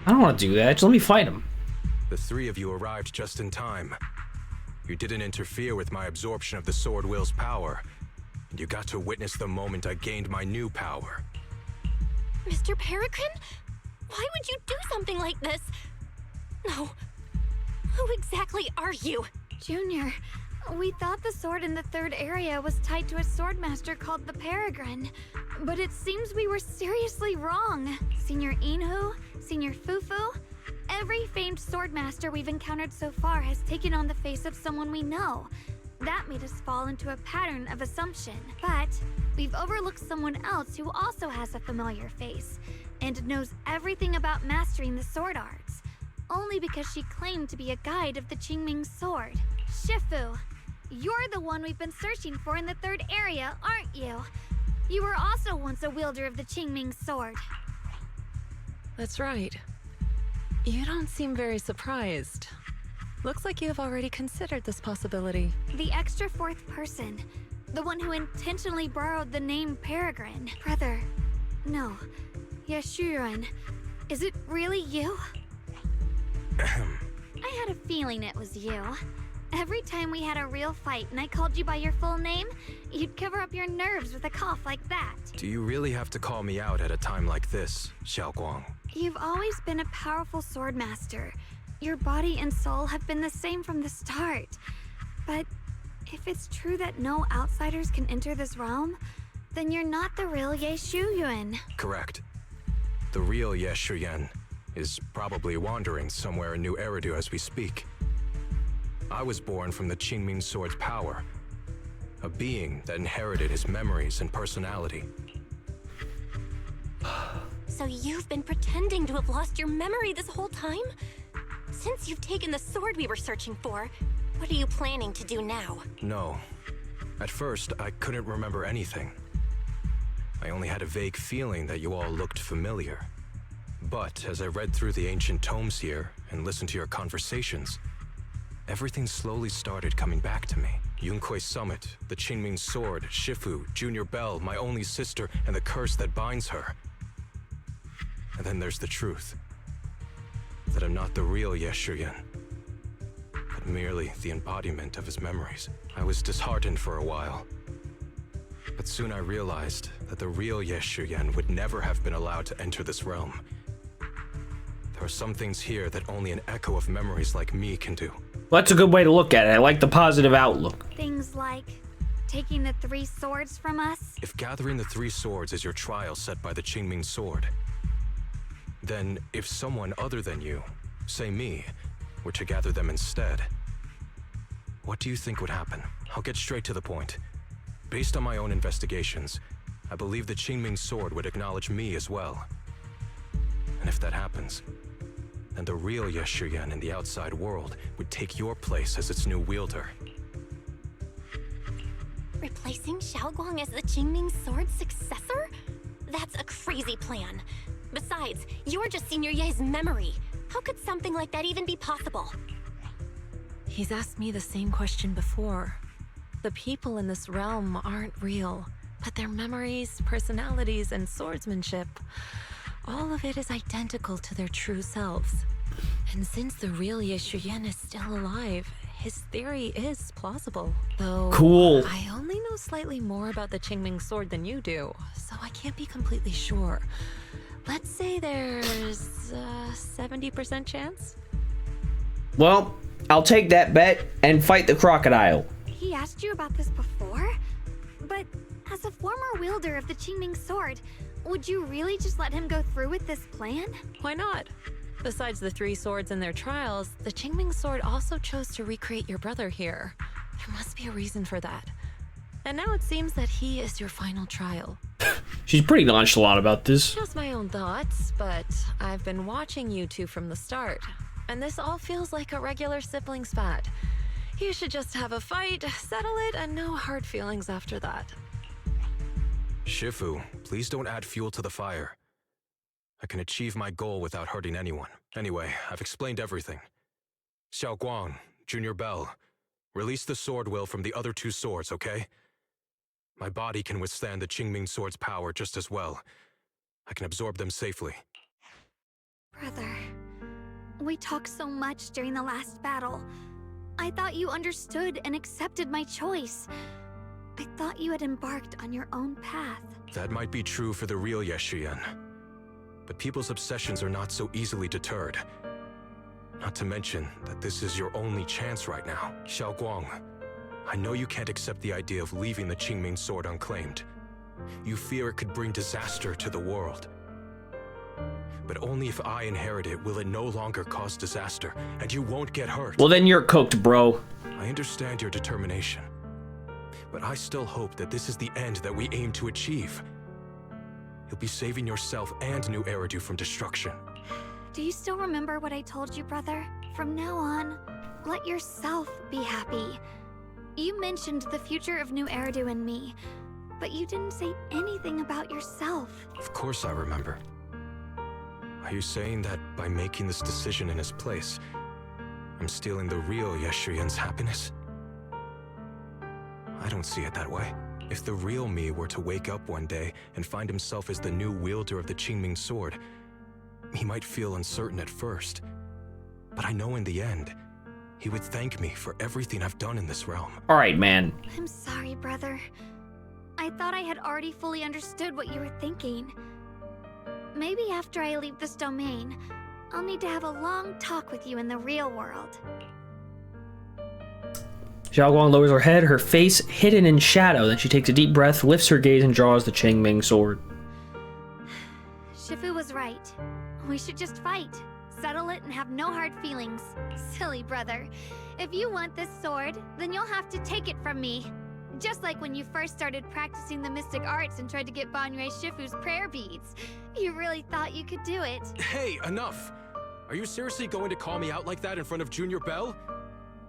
I don't want to do that. Just let me fight him. The three of you arrived just in time. You didn't interfere with my absorption of the Sword Will's power, and you got to witness the moment I gained my new power. Mr. Peregrine? Why would you do something like this? No. Who exactly are you? Junior, we thought the sword in the third area was tied to a swordmaster called the Peregrine, but it seems we were seriously wrong. Senior Inhu, Senior Fufu, every famed swordmaster we've encountered so far has taken on the face of someone we know. That made us fall into a pattern of assumption. But we've overlooked someone else who also has a familiar face and knows everything about mastering the sword arts, only because she claimed to be a guide of the Qingming sword. Shifu, you're the one we've been searching for in the third area, aren't you? You were also once a wielder of the Qingming sword. That's right. You don't seem very surprised. Looks like you have already considered this possibility. The extra fourth person, the one who intentionally borrowed the name Peregrine. Brother, no, Yashuran, is it really you? I had a feeling it was you. Every time we had a real fight and I called you by your full name, you'd cover up your nerves with a cough like that. Do you really have to call me out at a time like this, Xiaoguang? You've always been a powerful swordmaster. Your body and soul have been the same from the start. But if it's true that no outsiders can enter this realm, then you're not the real Ye Shuyuan. Correct. The real Ye Shuyuan is probably wandering somewhere in New Eridu as we speak. I was born from the Qingming sword's power, a being that inherited his memories and personality. So you've been pretending to have lost your memory this whole time? Since you've taken the sword we were searching for, what are you planning to do now? No. At first, I couldn't remember anything. I only had a vague feeling that you all looked familiar. But as I read through the ancient tomes here and listened to your conversations, everything slowly started coming back to me. Yunkui's summit, the Qingming sword, Shifu, Junior Belle, my only sister, and the curse that binds her. And then there's the truth. That I'm not the real Ye Shuyuan, but merely the embodiment of his memories. I was disheartened for a while. But soon I realized that the real Ye Shuyuan would never have been allowed to enter this realm. There are some things here that only an echo of memories like me can do. Well, that's a good way to look at it. I like the positive outlook. Things like Taking the 3 swords from us? If gathering the 3 swords is your trial set by the Qingming sword, then if someone other than you, say me, were to gather them instead, what do you think would happen? I'll get straight to the point. Based on my own investigations, I believe the Qingming sword would acknowledge me as well. And if that happens, then the real Yeshuyan in the outside world would take your place as its new wielder. Replacing Xiaoguang as the Qingming sword's successor? That's a crazy plan. Besides, you're just Senior Ye's memory. How could something like that even be possible? He's asked me the same question before. The people in this realm aren't real, but their memories, personalities, and swordsmanship, all of it is identical to their true selves. And since the real Yeshuyan is still alive, his theory is plausible. Though Cool. I only know slightly more about the Qingming sword than you do, so I can't be completely sure. Let's say there's a 70% chance? Well, I'll take that bet and fight the crocodile. He asked you about this before? But as a former wielder of the Qingming sword, would you really just let him go through with this plan? Why not? Besides the 3 swords and their trials, the Qingming sword also chose to recreate your brother here. There must be a reason for that. And now it seems that he is your final trial. She's pretty nonchalant about this. Just my own thoughts, but I've been watching you two from the start, and this all feels like a regular sibling spat. You should just have a fight, settle it, and no hard feelings after that. Shifu, please don't add fuel to the fire. I can achieve my goal without hurting anyone. Anyway, I've explained everything. Xiaoguang, Junior Bell, release the sword will from the other 2 swords, okay? My body can withstand the Qingming sword's power just as well. I can absorb them safely. Brother, we talked so much during the last battle. I thought you understood and accepted my choice. I thought you had embarked on your own path. That might be true for the real Yeshuyan. But people's obsessions are not so easily deterred. Not to mention that this is your only chance right now. Xiaoguang, I know you can't accept the idea of leaving the Qingming sword unclaimed. You fear it could bring disaster to the world. But only if I inherit it will it no longer cause disaster, and you won't get hurt. Well, then you're cooked, bro. I understand your determination, but I still hope that this is the end that we aim to achieve. You'll be saving yourself and New Eridu from destruction. Do you still remember what I told you, brother? From now on, let yourself be happy. You mentioned the future of New Eridu and me, but you didn't say anything about yourself. Of course I remember. Are you saying that by making this decision in his place, I'm stealing the real Yeshuyan's happiness? I don't see it that way. If the real me were to wake up one day and find himself as the new wielder of the Qingming sword, he might feel uncertain at first. But I know in the end, he would thank me for everything I've done in this realm. Alright, man. I'm sorry, brother. I thought I had already fully understood what you were thinking. Maybe after I leave this domain, I'll need to have a long talk with you in the real world. Xiaoguang lowers her head, her face hidden in shadow. Then she takes a deep breath, lifts her gaze, and draws the Qingming sword. Shifu was right. We should just fight, settle it, and have no hard feelings. Silly brother. If you want this sword, then you'll have to take it from me. Just like when you first started practicing the mystic arts and tried to get Banrei Shifu's prayer beads. You really thought you could do it. Hey, enough! Are you seriously going to call me out like that in front of Junior Bell?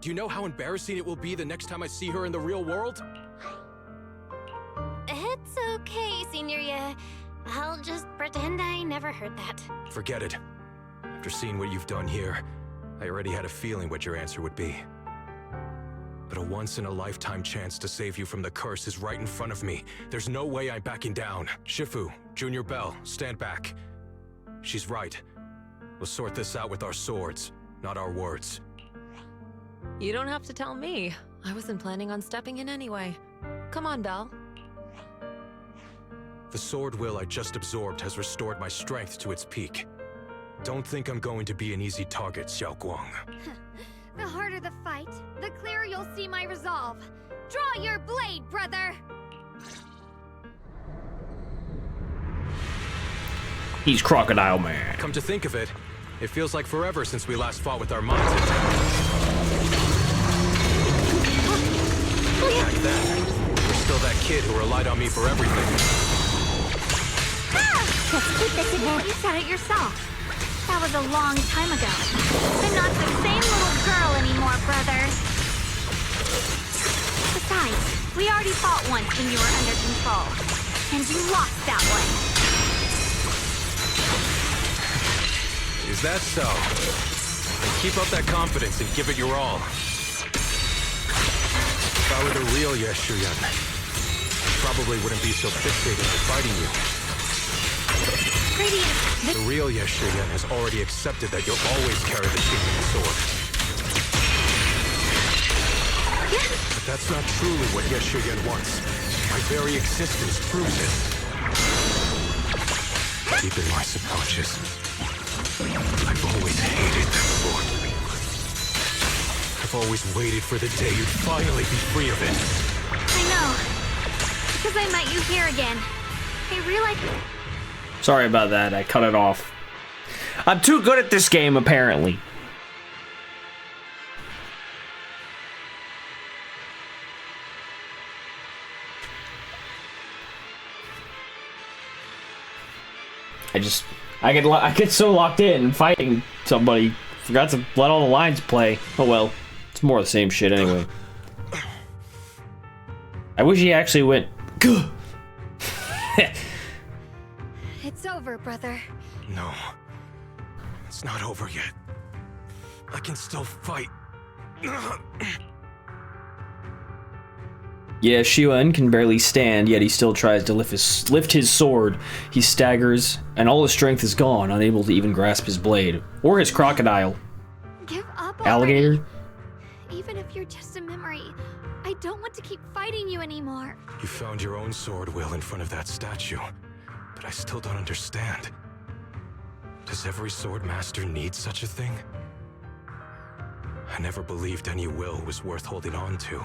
Do you know how embarrassing it will be the next time I see her in the real world? It's okay, Senior Ye. I'll just pretend I never heard that. Forget it. After seeing what you've done here, I already had a feeling what your answer would be. But a once-in-a-lifetime chance to save you from the curse is right in front of me. There's no way I'm backing down. Shifu, Junior Bell, stand back. She's right. We'll sort this out with our swords, not our words. You don't have to tell me. I wasn't planning on stepping in anyway. Come on, Belle. The sword will I just absorbed has restored my strength to its peak. Don't think I'm going to be an easy target, Xiaoguang. The harder the fight, the clearer you'll see my resolve. Draw your blade, brother! He's Crocodile Man. Come to think of it, it feels like forever since we last fought with our minds intact. Back then, you're still that kid who relied on me for everything. Let's keep this in there. You said it yourself. That was a long time ago. I'm not the same little girl anymore, brother. Besides, we already fought once when you were under control. And you lost that one. Is that so? Then keep up that confidence and give it your all. If I were the real Yeshuyan, I probably wouldn't be so fixated on fighting you. The real Yeshuyan has already accepted that you'll always carry the Chingming sword. But that's not truly what Yeshuyan wants. My very existence proves it. Deep in my subconscious, I've always hated that sword. I've always waited for the day you'd finally be free of it. I know. Because I met you here again. I realized... Sorry about that, I cut it off. I'm too good at this game, apparently. I get so locked in fighting somebody, forgot to let all the lines play. Oh well, it's more of the same shit anyway. I wish he actually went. It's over, brother. No, it's not over yet. I can still fight. Yeah, Shiyuan can barely stand, yet he still tries to lift his sword. He staggers, and all his strength is gone, unable to even grasp his blade. Or his crocodile. Give up Alligator? already. Even if you're just a memory, I don't want to keep fighting you anymore. You found your own sword, Will, in front of that statue. But I still don't understand. Does every sword master need such a thing? I never believed any will was worth holding on to,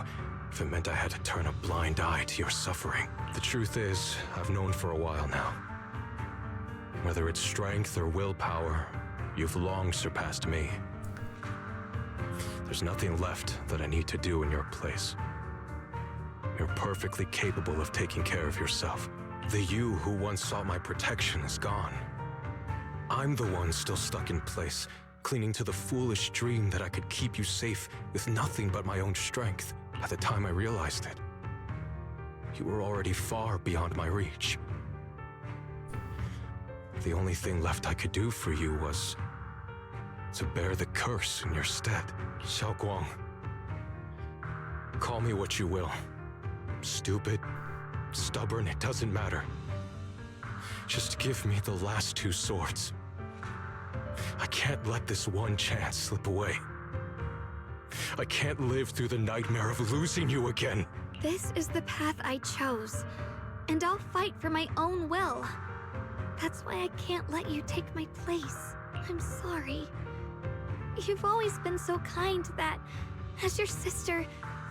if it meant I had to turn a blind eye to your suffering. The truth is, I've known for a while now. Whether it's strength or willpower, you've long surpassed me. There's nothing left that I need to do in your place. You're perfectly capable of taking care of yourself. The you who once sought my protection is gone. I'm the one still stuck in place, clinging to the foolish dream that I could keep you safe with nothing but my own strength. By the time I realized it, you were already far beyond my reach. The only thing left I could do for you was to bear the curse in your stead. Xiaoguang, call me what you will. Stupid, stubborn, it doesn't matter. Just give me the last two swords. I can't let this one chance slip away. I can't live through the nightmare of losing you again. This is the path I chose, and I'll fight for my own will. That's why I can't let you take my place. I'm sorry. You've always been so kind that, as your sister,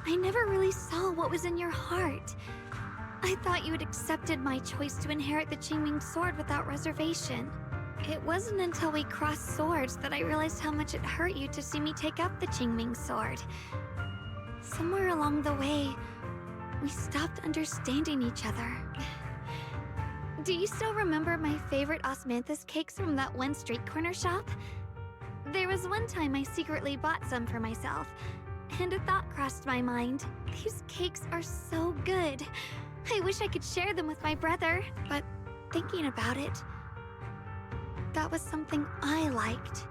I never really saw what was in your heart. I thought you had accepted my choice to inherit the Qingming sword without reservation. It wasn't until we crossed swords that I realized how much it hurt you to see me take up the Qingming sword. Somewhere along the way, we stopped understanding each other. Do you still remember my favorite osmanthus cakes from that one street corner shop? There was one time I secretly bought some for myself, and a thought crossed my mind. These cakes are so good. I wish I could share them with my brother, but thinking about it, that was something I liked.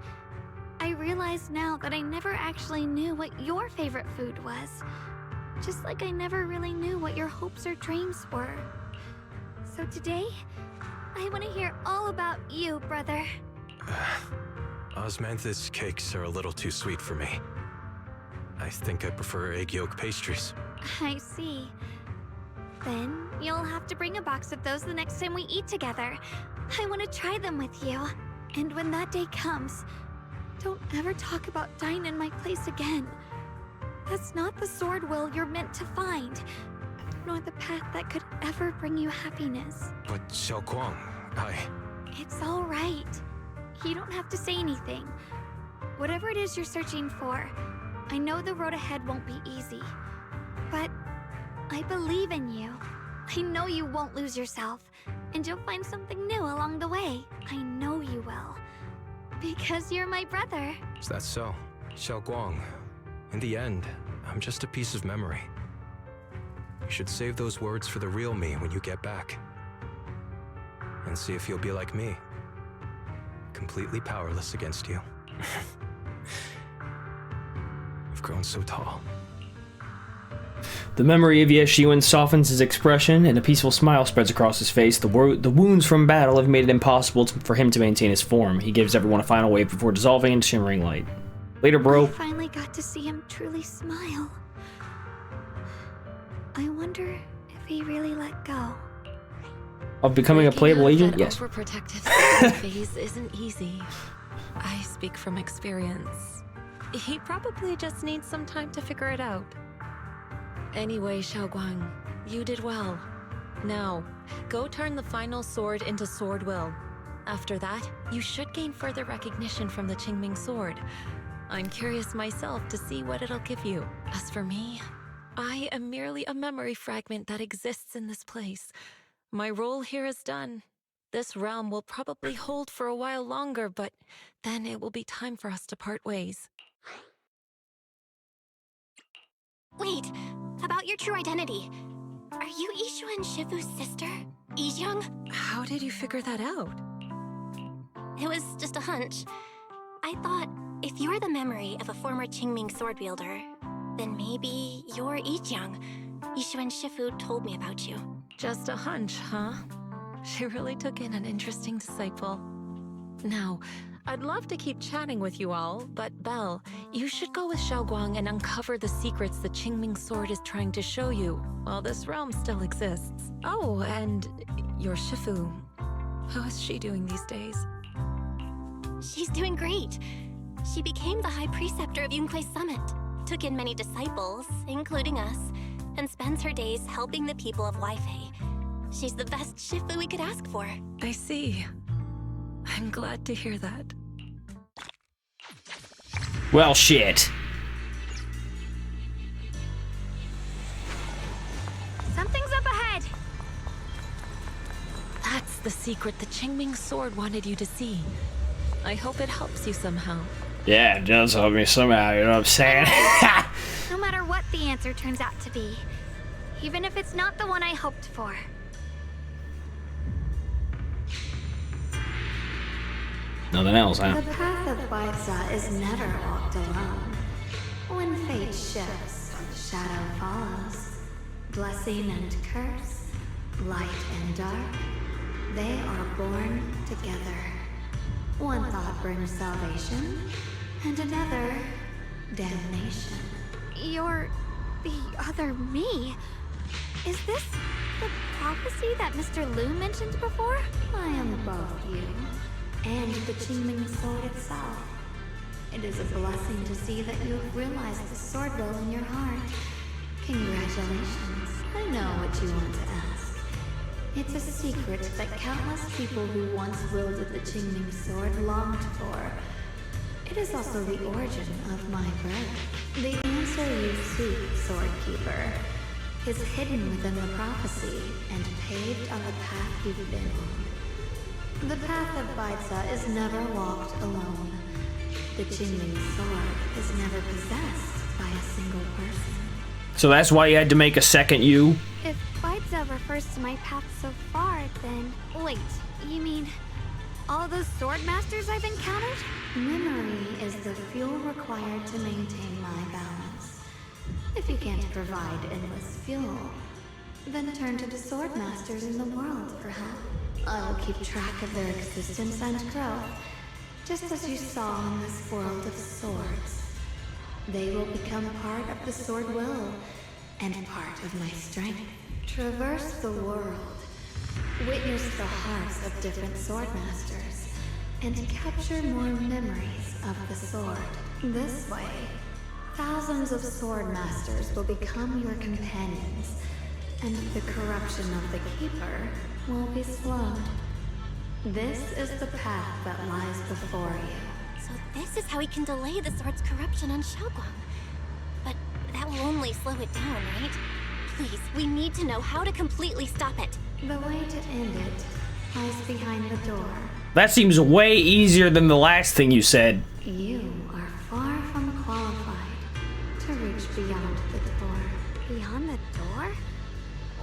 I realize now that I never actually knew what your favorite food was. Just like I never really knew what your hopes or dreams were. So today, I want to hear all about you, brother. Osmanthus cakes are a little too sweet for me. I think I prefer egg yolk pastries. I see. Then you'll have to bring a box of those the next time we eat together. I want to try them with you. And when that day comes, don't ever talk about dying in my place again. That's not the sword will you're meant to find, nor the path that could ever bring you happiness. But Xiaoguang, It's all right. You don't have to say anything. Whatever it is you're searching for, I know the road ahead won't be easy. But I believe in you. I know you won't lose yourself, and you'll find something new along the way. I know you will. Because you're my brother. Is that so? Xiaoguang, in the end, I'm just a piece of memory. You should save those words for the real me when you get back. And see if you'll be like me. Completely powerless against you. You've grown so tall. The memory of Ye Xiwen softens his expression, and a peaceful smile spreads across his face. The wounds from battle have made it impossible for him to maintain his form. He gives everyone a final wave before dissolving into shimmering light. Later, bro. I finally got to see him truly smile. I wonder if he really let go. Of becoming a playable agent? Yes. Overprotective phase isn't easy. I speak from experience. He probably just needs some time to figure it out. Anyway, Xiaoguang, you did well. Now, go turn the final sword into sword will. After that, you should gain further recognition from the Qingming sword. I'm curious myself to see what it'll give you. As for me, I am merely a memory fragment that exists in this place. My role here is done. This realm will probably hold for a while longer, but then it will be time for us to part ways. Wait, about your true identity. Are you Ishu and Shifu's sister, Ijeong? How did you figure that out? It was just a hunch. I thought, if you're the memory of a former Qingming sword wielder, then maybe you're Ijeong. Ishu and Shifu told me about you. Just a hunch, huh? She really took in an interesting disciple. Now, I'd love to keep chatting with you all, but Belle, you should go with Xiaoguang and uncover the secrets the Qingming sword is trying to show you, while this realm still exists. Oh, and your Shifu. How is she doing these days? She's doing great. She became the High Preceptor of Yunque's Summit, took in many disciples, including us, and spends her days helping the people of Weifei. She's the best Shifu we could ask for. I see. I'm glad to hear that. Well, shit. Something's up ahead! That's the secret the Qingming sword wanted you to see. I hope it helps you somehow. Yeah, it does help me somehow, you know what I'm saying? No matter what the answer turns out to be, even if it's not the one I hoped for. Nothing else, huh? The path of Baitza is never walked alone. When fate shifts, shadow follows. Blessing and curse, light and dark, they are born together. One thought brings salvation, and another, damnation. You're the other me. Is this the prophecy that Mr. Liu mentioned before? I am both you and the Qingming sword itself. It is a blessing to see that you have realized the sword will in your heart. Congratulations. I know what you want to ask. It's a secret that countless people who once wielded the Qingming sword longed for. It is also the origin of my birth. The answer you seek, Swordkeeper, is hidden within the prophecy and paved on the path you've been on. The path of Baitza is never walked alone. The Qingming sword is never possessed by a single person. So that's why you had to make a second you? If Baitza refers to my path so far, then... Wait, you mean all those sword masters I've encountered? Memory is the fuel required to maintain my balance. If you can't provide endless fuel, then turn to the sword masters in the world for help. I will keep track of their existence and growth, just as you saw in this world of swords. They will become part of the sword will, and part of my strength. Traverse the world, witness the hearts of different sword masters, and capture more memories of the sword. This way, Thousands of sword masters will become your companions, and the corruption of the Keeper will be slowed. This is the path that lies before you. So this is how he can delay the sword's corruption on Xiaoguang. But that will only slow it down, right? Please, we need to know how to completely stop it. The way to end it lies behind the door. That seems way easier than the last thing you said. You are far from qualified to reach beyond the door. Beyond the door?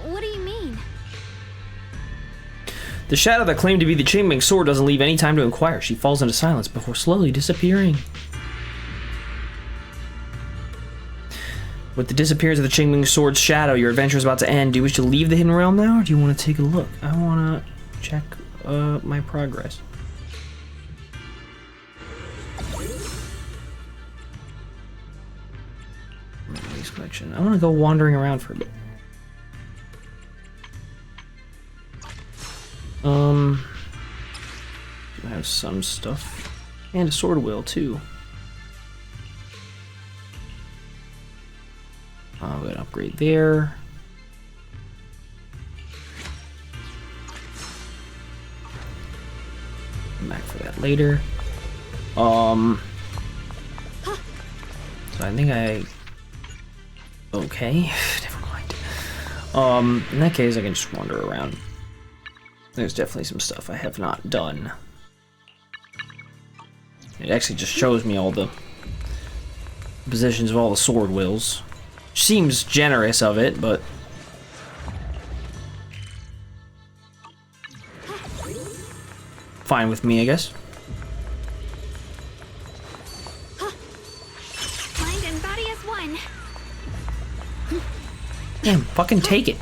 What do you mean? The shadow that claimed to be the Qingming sword doesn't leave any time to inquire. She falls into silence before slowly disappearing. With the disappearance of the Qingming sword's shadow, your adventure is about to end. Do you wish to leave the Hidden Realm now, or do you want to take a look? I want to check my progress. Memories collection. I want to go wandering around for a bit. I have some stuff. And a sword wheel, too. I'm going to upgrade there. Come back for that later. So I think okay, never mind. In that case, I can just wander around. There's definitely some stuff I have not done. It actually just shows me all the positions of all the sword wheels. Seems generous of it, but fine with me, I guess. Mind and body as one. Damn, fucking take it.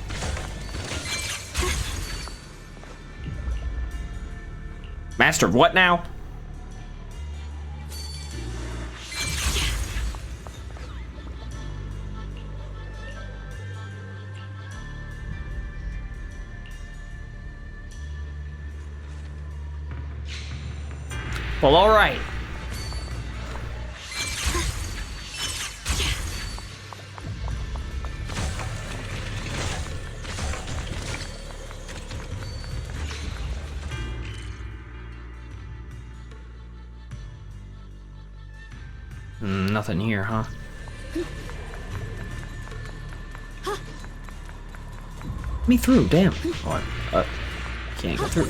Master of what now? Well, all right. Nothing here, huh? Me through, damn. Oh, I can't get through.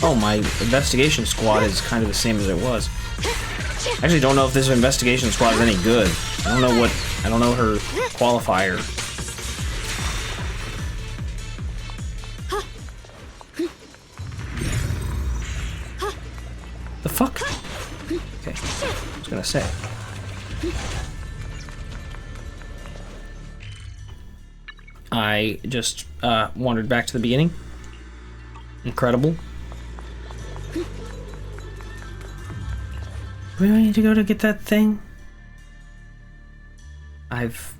Oh, my investigation squad is kind of the same as it was. I actually don't know if this investigation squad is any good. I don't know her qualifier. The fuck? Okay, I was gonna say. I just wandered back to the beginning. Incredible. Where do I need to go to get that thing? I've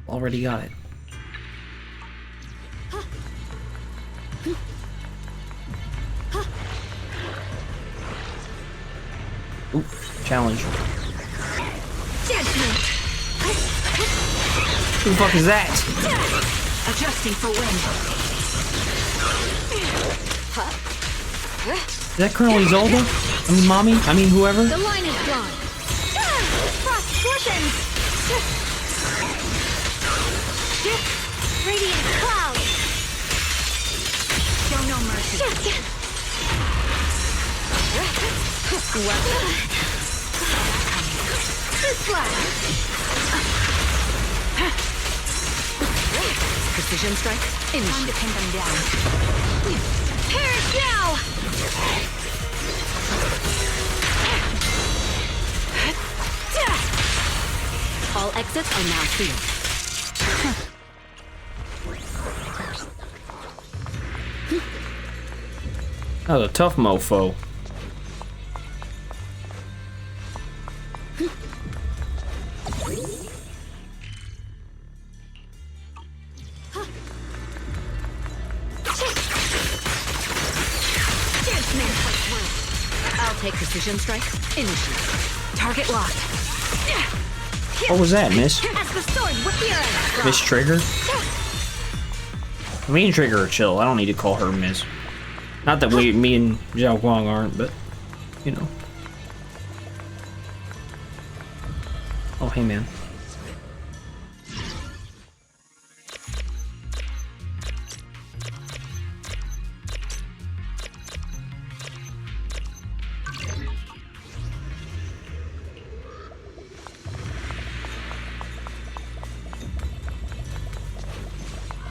already got it. Ooh, challenge. Judgment. Who the fuck is that? Adjusting for wind. Is that Colonel Isolde? I mean, Mommy? I mean, whoever? The line is drawn. Frost glistens. Radiant cloud. Show no mercy. This flash. Precision strike. Time to pin them down. Perish now. All exits are now sealed. That was a tough mofo. I'll take precision strike. Initiate. Target locked. What was that, miss? As the sword appears. Miss Trigger? Me and Trigger are chill. I don't need to call her Miss. Not that me and Zhao Guang aren't, but, you know. Oh, hey, man.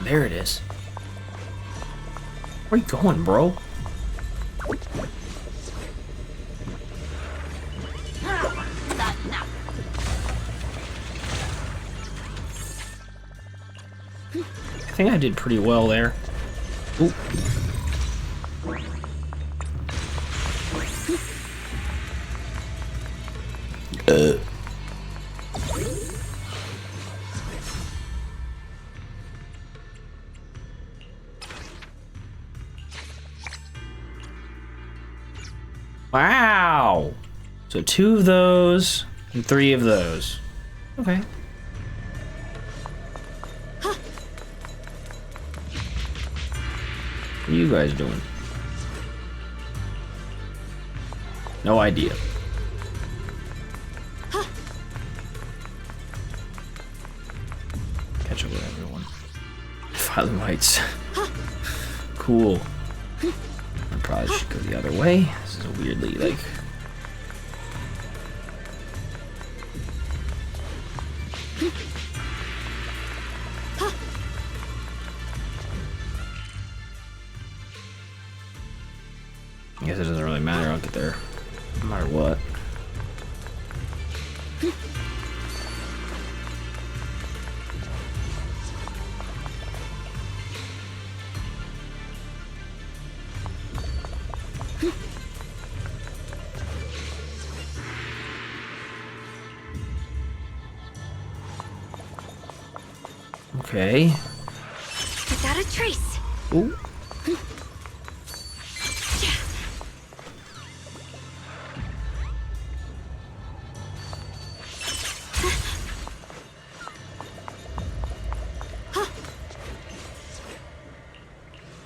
There it is. Where you going, bro? I think I did pretty well there. Ooh. Wow. So 2 of those and 3 of those. Okay. What are you guys doing? No idea. Catch up with everyone. Finally lights. Cool. I probably should go the other way. This is weirdly like. I guess it doesn't really matter. I'll get there no matter what. Okay. Without a trace. Ooh.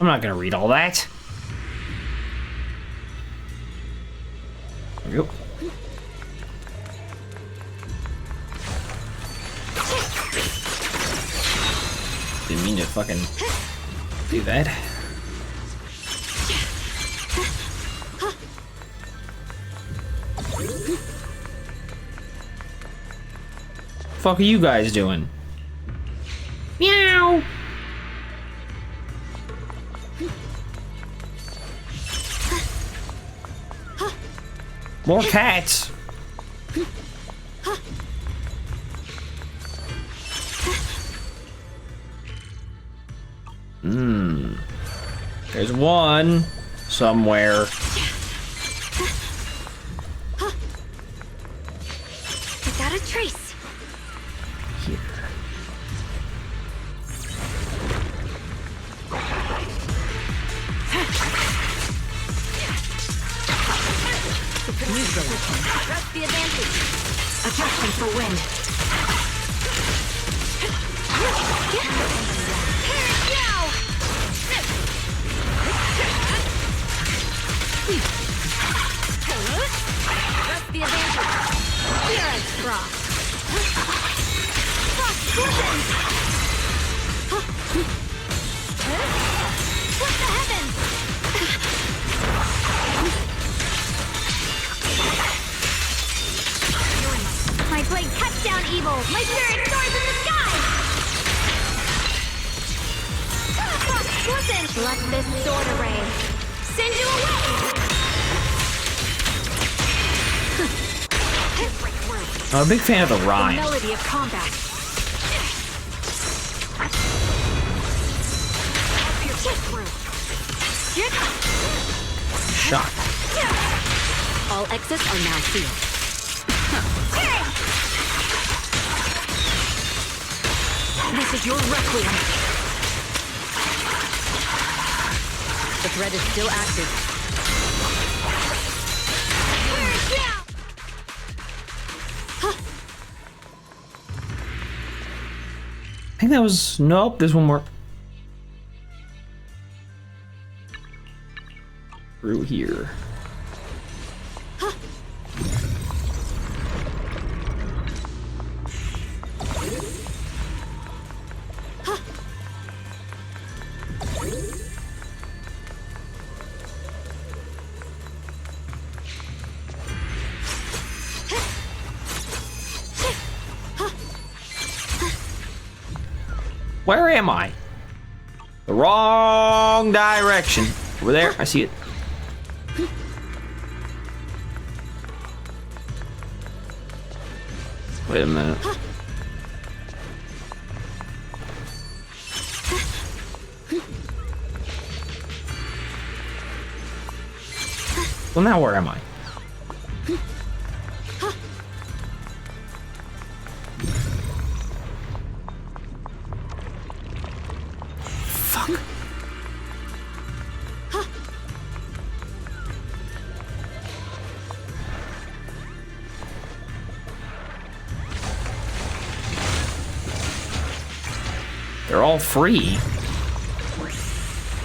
I'm not gonna read all that. There we go. Didn't mean to fucking do that. Fuck are you guys doing? Meow. More cats. There's one somewhere. Without a trace. Here. Press the advantage. Adjusting for wind. Press the advantage. Clearance cross. Cross collision. What the heavens? My blade cuts down evil. My spirit soars in the sky. Listen, let this sword array send you away. I'm a big fan of the rhyme. Melody of combat. Shock. All exits are now sealed. This is your requiem. The threat is still active. think that was... Nope, there's one more. Through here. Where am I? The wrong direction. Over there, I see it. Wait a minute. Well, now where am I? Fuck. They're all free.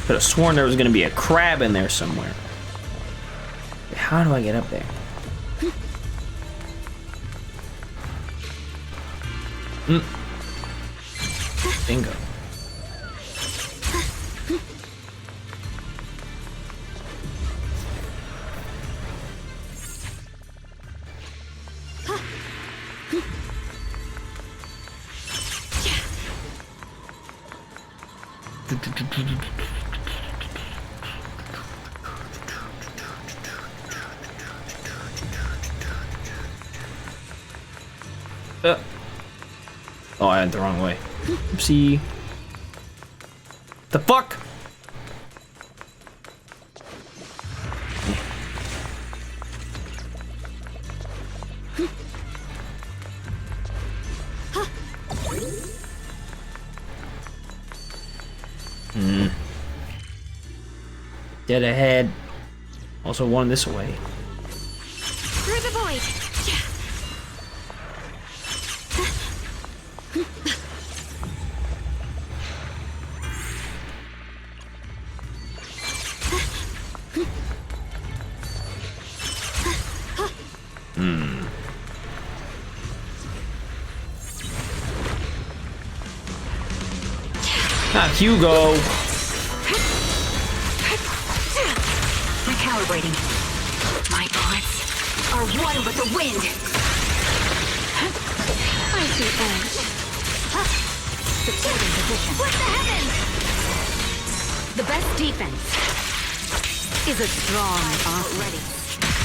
Could have sworn there was gonna be a crab in there somewhere. How do I get up there? Bingo. Oh, I went the wrong way. Oopsie. The fuck? Dead ahead. Also one this way. Through the void. Not Hugo. Recalibrating. My bullets are one with the wind. I see edge. Supporting position. What the heavens? The best defense is a strong offense. Ready.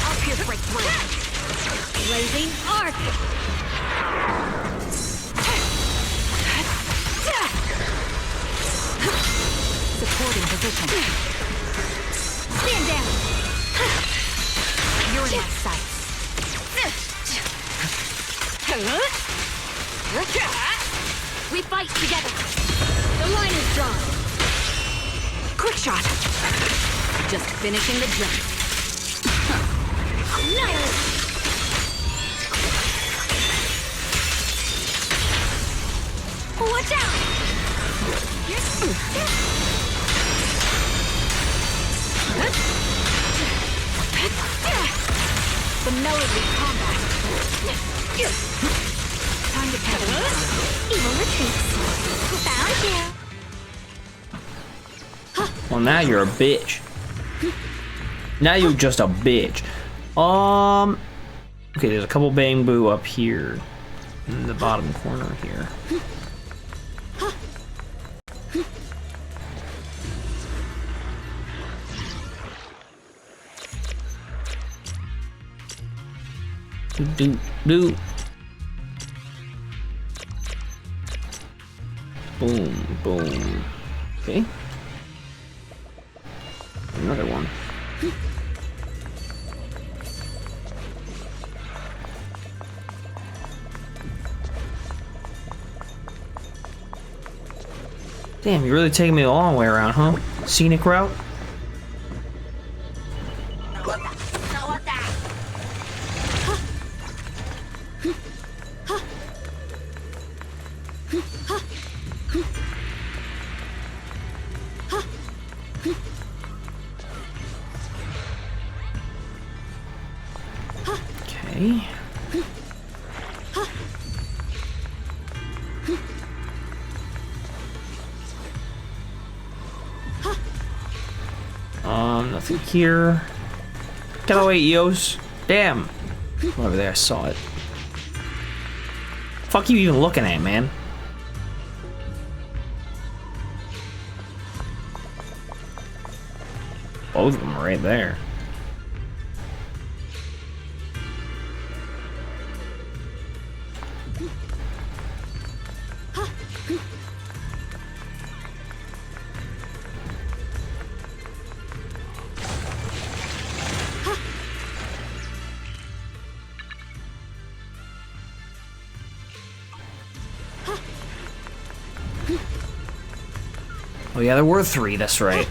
I'll pierce right through. Blazing arc. Supporting position. Stand down. You're in my sights. We fight together. The line is drawn. Quick shot. Just finishing the drink. Nice. Watch out. The melody combat. Time to catch up. Evil retreats. Found you. Well, now you're a bitch. Now you're just a bitch. Okay, there's a couple bamboo up here in the bottom corner here. Do. Boom. Okay. Another one. Damn, you're really taking me a long way around, huh? Scenic route? Okay. Nothing here. Get away, Eos. Damn. Over there, I saw it. Fuck you even looking at, man? Both of them are right there. Oh yeah, there were 3, that's right.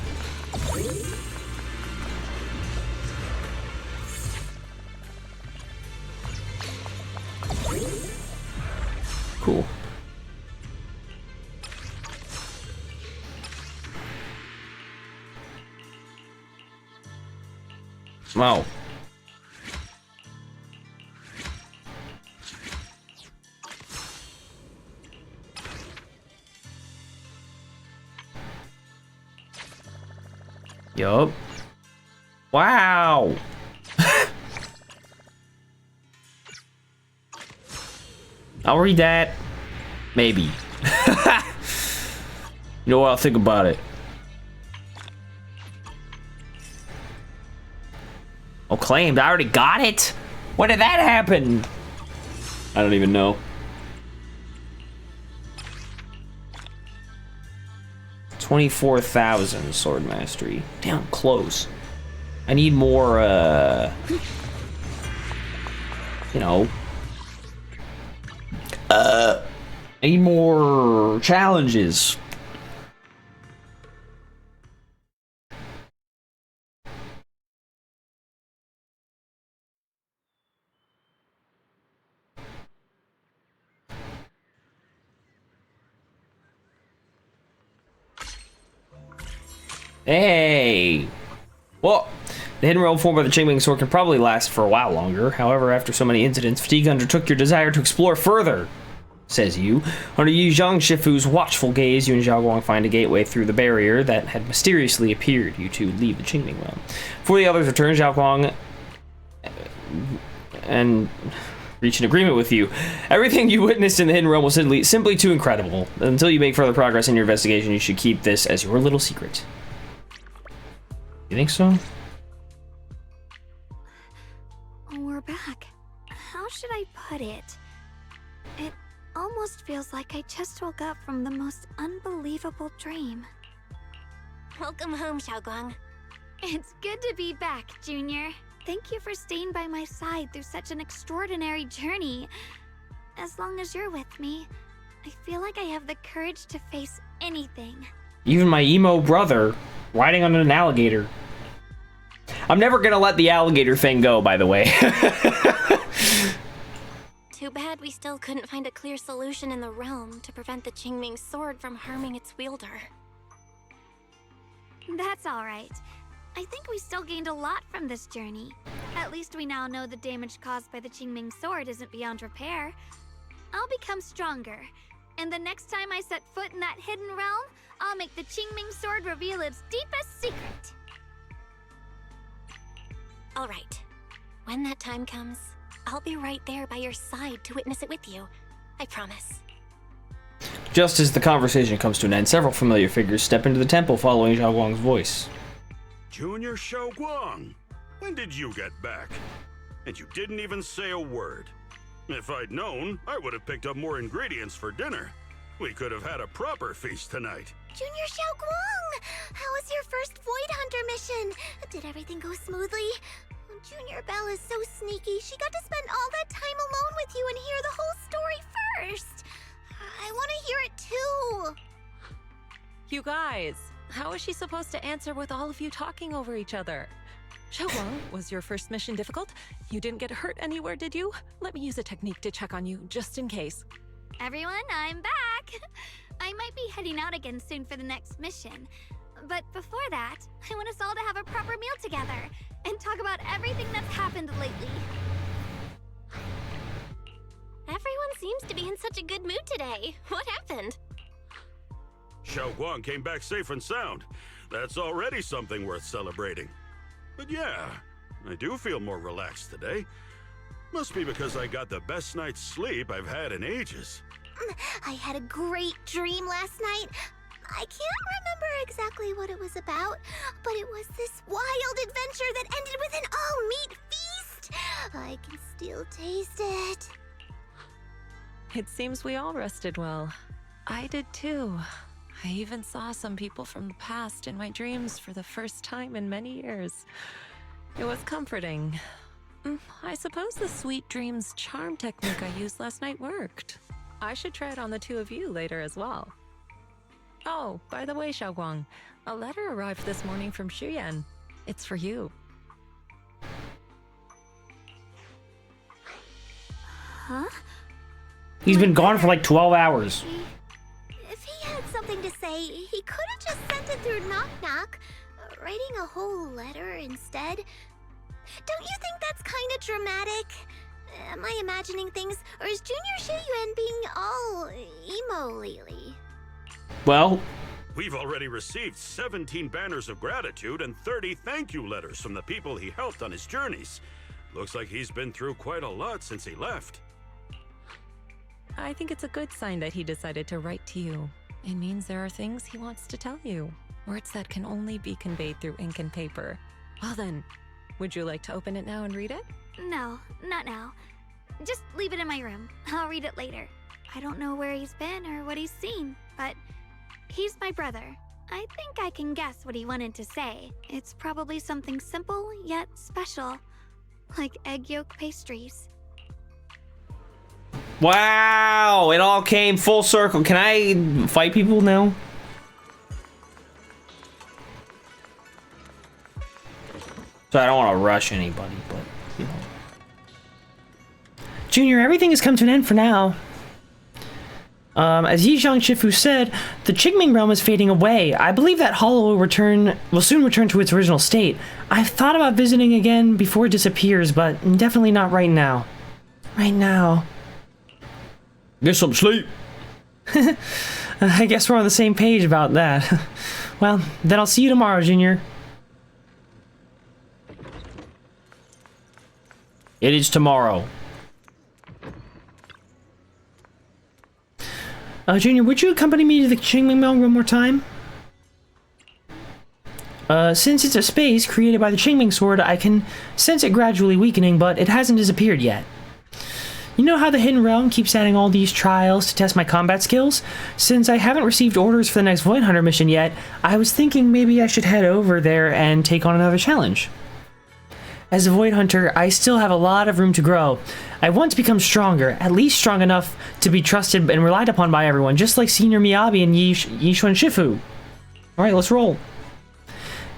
Cool. Wow. Yup. Wow. I'll read that. Maybe. You know what? I'll think about it. Oh, claimed. I already got it. When did that happen? I don't even know. 24,000 sword mastery. Damn, close. I need more, you know. I need more challenges. Hey! Well, the hidden realm formed by the Qingming sword can probably last for a while longer. However, after so many incidents, fatigue undertook your desire to explore further, says you. Under Yu Zhang Shifu's watchful gaze, you and Zhao Guang find a gateway through the barrier that had mysteriously appeared. You two leave the Qingming realm. Before the others return, Zhao Guang and reach an agreement with you. Everything you witnessed in the hidden realm was simply too incredible. Until you make further progress in your investigation, you should keep this as your little secret. You think so? We're back. How should I put it? It almost feels like I just woke up from the most unbelievable dream. Welcome home, Xiaoguang. It's good to be back, Junior. Thank you for staying by my side through such an extraordinary journey. As long as you're with me, I feel like I have the courage to face anything. Even my emo brother riding on an alligator. I'm never gonna let the alligator thing go, by the way. Too bad we still couldn't find a clear solution in the realm to prevent the Qingming sword from harming its wielder. That's alright. I think we still gained a lot from this journey. At least we now know the damage caused by the Qingming sword isn't beyond repair. I'll become stronger, and the next time I set foot in that hidden realm, I'll make the Qingming sword reveal its deepest secret. All right. When that time comes, I'll be right there by your side to witness it with you. I promise. Just as the conversation comes to an end, several familiar figures step into the temple following Zhao Guang's voice. Junior Xiaoguang, when did you get back? And you didn't even say a word. If I'd known, I would have picked up more ingredients for dinner. We could have had a proper feast tonight. Junior Xiaoguang! How was your first Void Hunter mission? Did everything go smoothly? Junior Belle is so sneaky. She got to spend all that time alone with you and hear the whole story first. I want to hear it too. You guys, how is she supposed to answer with all of you talking over each other? Xiaoguang, was your first mission difficult? You didn't get hurt anywhere, did you? Let me use a technique to check on you, just in case. Everyone, I'm back! I might be heading out again soon for the next mission. But before that, I want us all to have a proper meal together and talk about everything that's happened lately. Everyone seems to be in such a good mood today. What happened? Xiao Guang came back safe and sound. That's already something worth celebrating. But yeah, I do feel more relaxed today. Must be because I got the best night's sleep I've had in ages. I had a great dream last night. I can't remember exactly what it was about, but it was this wild adventure that ended with an all-meat feast. I can still taste it. It seems we all rested well. I did too. I even saw some people from the past in my dreams for the first time in many years. It was comforting. I suppose the sweet dreams charm technique I used last night worked. I should try it on the two of you later as well. Oh, by the way, Xiaoguang, a letter arrived this morning from Shuyan. It's for you. Huh? He's been gone for like 12 hours. If he had something to say, he could have just sent it through Knock Knock, writing a whole letter instead. Don't you think that's kind of dramatic? Am I imagining things, or is Junior Shuyuan being all emo lately? Well, We've already received 17 banners of gratitude and 30 thank you letters from the people he helped on his journeys. Looks like he's been through quite a lot since he left. I think it's a good sign that he decided to write to you. It means there are things he wants to tell you. Words that can only be conveyed through ink and paper. Well then, would you like to open it now and read it? No, not now. Just leave it in my room. I'll read it later. I don't know where he's been or what he's seen, but he's my brother. I think I can guess what he wanted to say. It's probably something simple yet special, like egg yolk pastries. wow, it all came full circle. Can I fight people now? So I don't want to rush anybody, but, you know. Junior, everything has come to an end for now. As Yizhang Shifu said, the Qingming realm is fading away. I believe that hollow will soon return to its original state. I've thought about visiting again before it disappears, but definitely not right now. Right now. Get some sleep. I guess we're on the same page about that. Well, then I'll see you tomorrow, Junior. It is tomorrow. Junior, would you accompany me to the Qingming realm one more time? Since it's a space created by the Qingming sword, I can sense it gradually weakening, but it hasn't disappeared yet. You know how the Hidden Realm keeps adding all these trials to test my combat skills? Since I haven't received orders for the next Void Hunter mission yet, I was thinking maybe I should head over there and take on another challenge. As a Void Hunter, I still have a lot of room to grow. I want to become stronger, at least strong enough to be trusted and relied upon by everyone, just like Senior Miyabi and Yishuan Shifu. Alright, let's roll.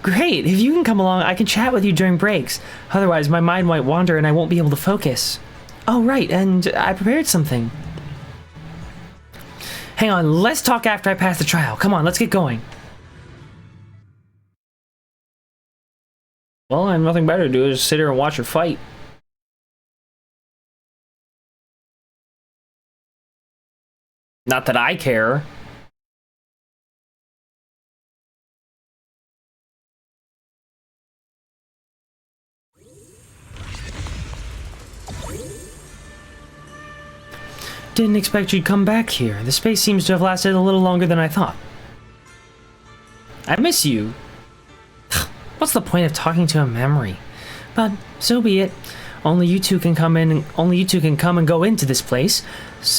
Great, if you can come along, I can chat with you during breaks. Otherwise, my mind might wander and I won't be able to focus. Oh, right, and I prepared something. Hang on, let's talk after I pass the trial. Come on, let's get going. Well, I have nothing better to do is sit here and watch her fight. Not that I care. Didn't expect you'd come back here. The space seems to have lasted a little longer than I thought. I miss you. What's the point of talking to a memory? But so be it. Only you two can come and go into this place,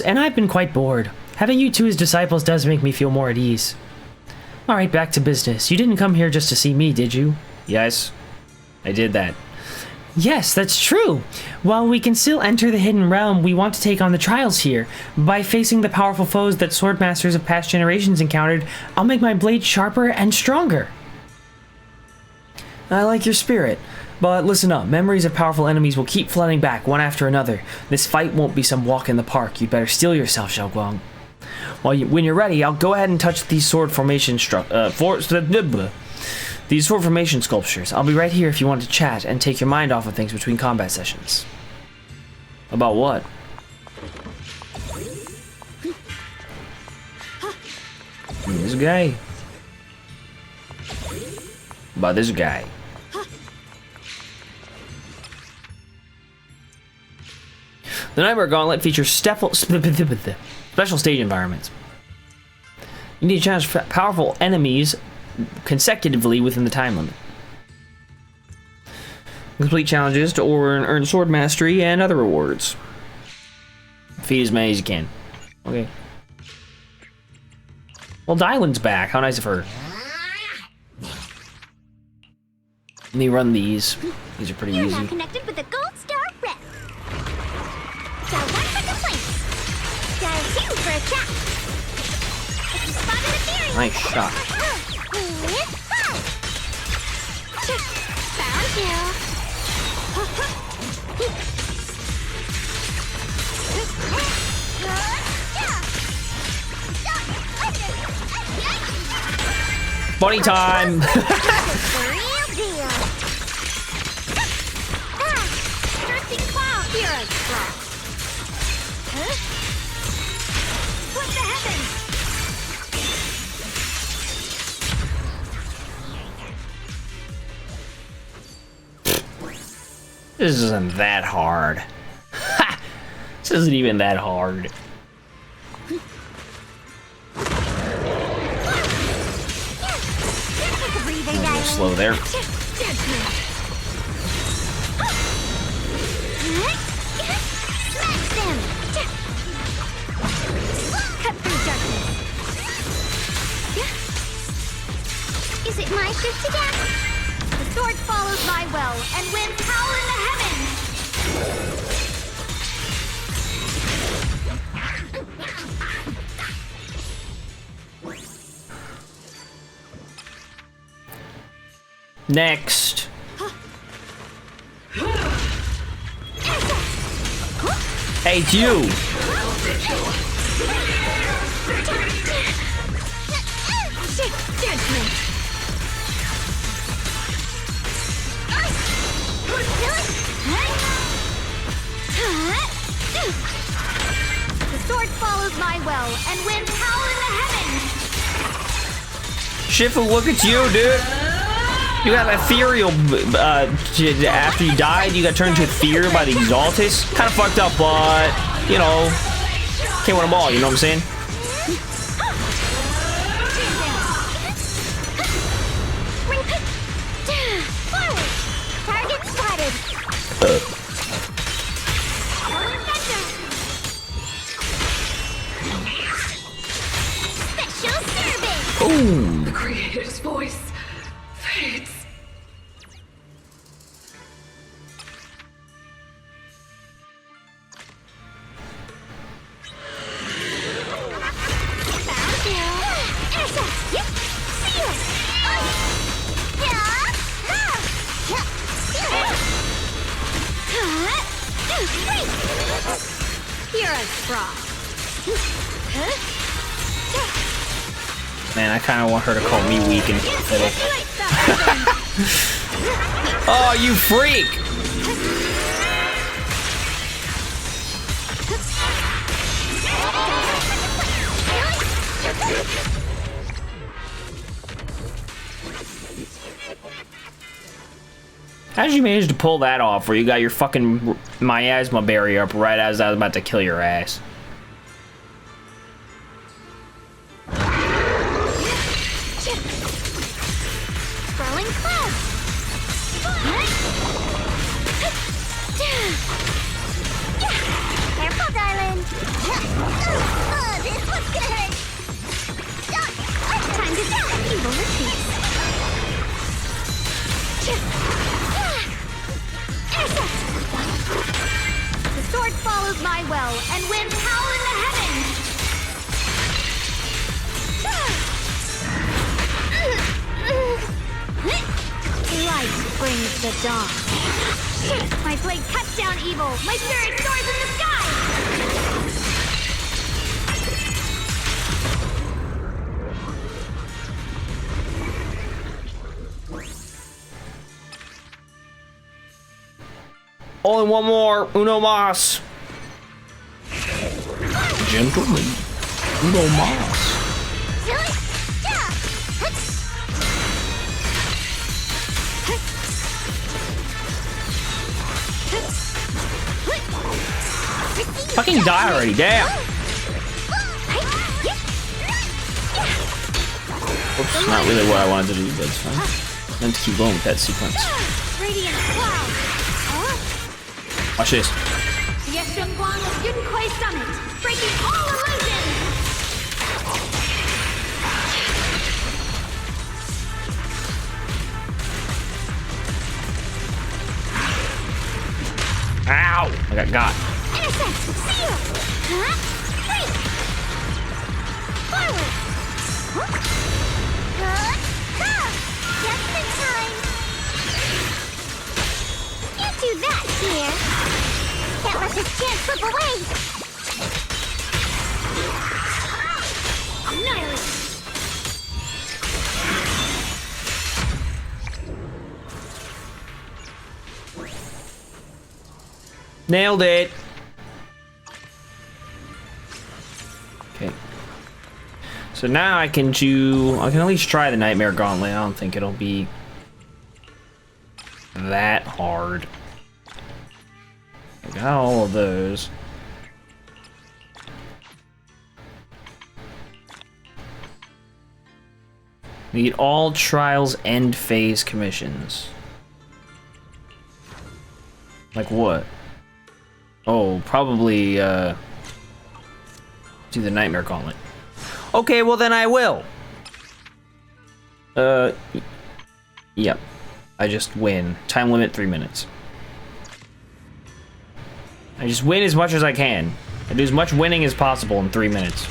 and I've been quite bored. Having you two as disciples does make me feel more at ease. Alright, back to business. You didn't come here just to see me, did you? Yes, I did that. Yes, that's true. While we can still enter the Hidden Realm, we want to take on the trials here. By facing the powerful foes that sword masters of past generations encountered, I'll make my blade sharper and stronger. I like your spirit, but listen up. Memories of powerful enemies will keep flooding back, one after another. This fight won't be some walk in the park. You'd better steel yourself, Xiaoguang. When you're ready, I'll go ahead and touch these sword formation sculptures. I'll be right here if you want to chat and take your mind off of things between combat sessions. About what? This guy. By this guy. The Nightmare Gauntlet features special stage environments. You need to challenge powerful enemies consecutively within the time limit. Complete challenges to earn sword mastery and other rewards. Feed as many as you can. Okay. Well, Dylan's back. How nice of her. Let me run these. These are pretty You're You're now now connected with a gold star rep. Dial 1 for complaints. Dial 2 for a chat. If you spotted a theory. Nice shot. Found you. Bunny time! The real deal. Drifting cloud. Heroes drop. Huh? What the heavens? This isn't that hard. Ha! This isn't even that hard. Slow there. Smash them! Cut through darkness. Is it my shift again? The sword follows my will and wins power in the heavens! Next. Hey, it's you. The sword follows my will and wins power in the heavens! Shifu, look at you, dude. You got ethereal, after you died, you got turned into ethereal by the Exaltus. Kind of fucked up, but, you know, can't win them all, you know what I'm saying? Target spotted! Special service! Ooh. The Creator's voice fades. Man, I kind of want her to call me weak and pathetic. Oh, you freak! How did you manage to pull that off where you got your fucking miasma barrier up right as I was about to kill your ass? Swirling clouds! Careful, darling! Oh, this looks good! Time to die! Evil retreats! The sword follows my will and wins power in the heavens! Light brings the dawn. My blade cuts down evil. My spirit soars in the sky. Only one more. Uno mas. Gentlemen. Uno mas. Fucking die already, damn! Oops, not really what I wanted to do, but it's fine. I meant to keep going with that sequence. Radiant cloud. Watch this. Yeshengguang of Yunkuei Summit, breaking all illusions. Ow! I got. Innocent, seal. Free. Forward. Just in time. You do that, dear. Can't let this chance slip away. Annihilate. Nailed it. Okay. So now I can at least try the Nightmare Gauntlet. I don't think it'll be that hard. I got all of those. Need all trials end phase commissions. Like what? Oh, probably do the Nightmare Gauntlet. Okay, well then I will. Yep. I just win. Time limit 3 minutes. I just win as much as I can. I do as much winning as possible in 3 minutes.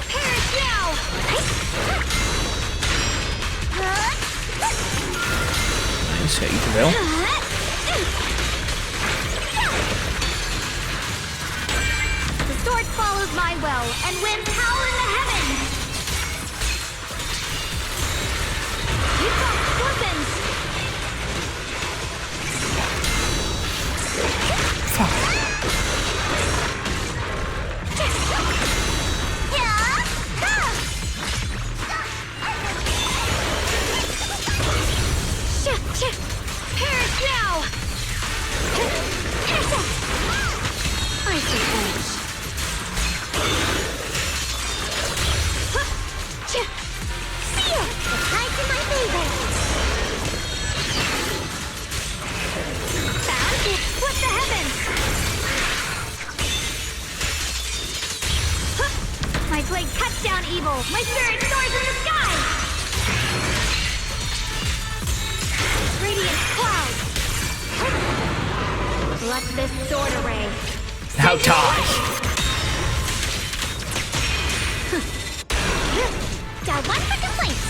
Perish now. Nice, hit you prevail. The sword follows my will and wins power in the heavens. You got weapons. Perish now. Innocent. Icy edge. Seal! The tide's in my favor! Found it! What the heavens! My blade cuts down evil! My spirit soars in the sky! Radiant cloud! Let this sword array! How tie? Dial 1 for complaints.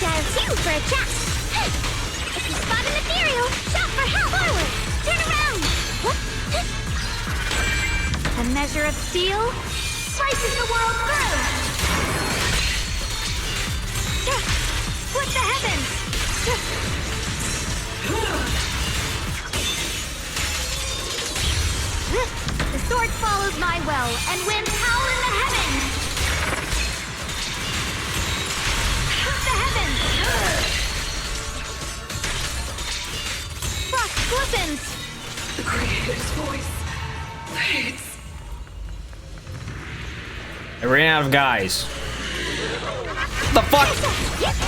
Dial 2 for a chat. If you spot an ethereal, shout for help. Forward. Turn around. A measure of steel slices the world through. What the heavens? The sword follows my will and wins power in the heavens. The heavens! Frost glistens! The Creator's voice fades. I ran out of guys. The fuck?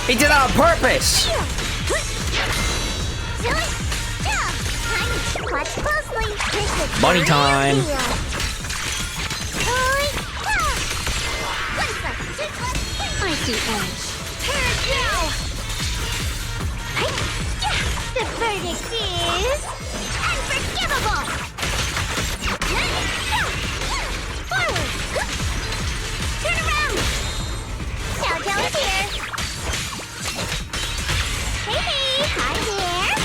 He did it on purpose! Watch closely. Money time. Icy edge. Perish now! The verdict is unforgivable! Forward! Turn around! Downtown is here! Hey, hi there!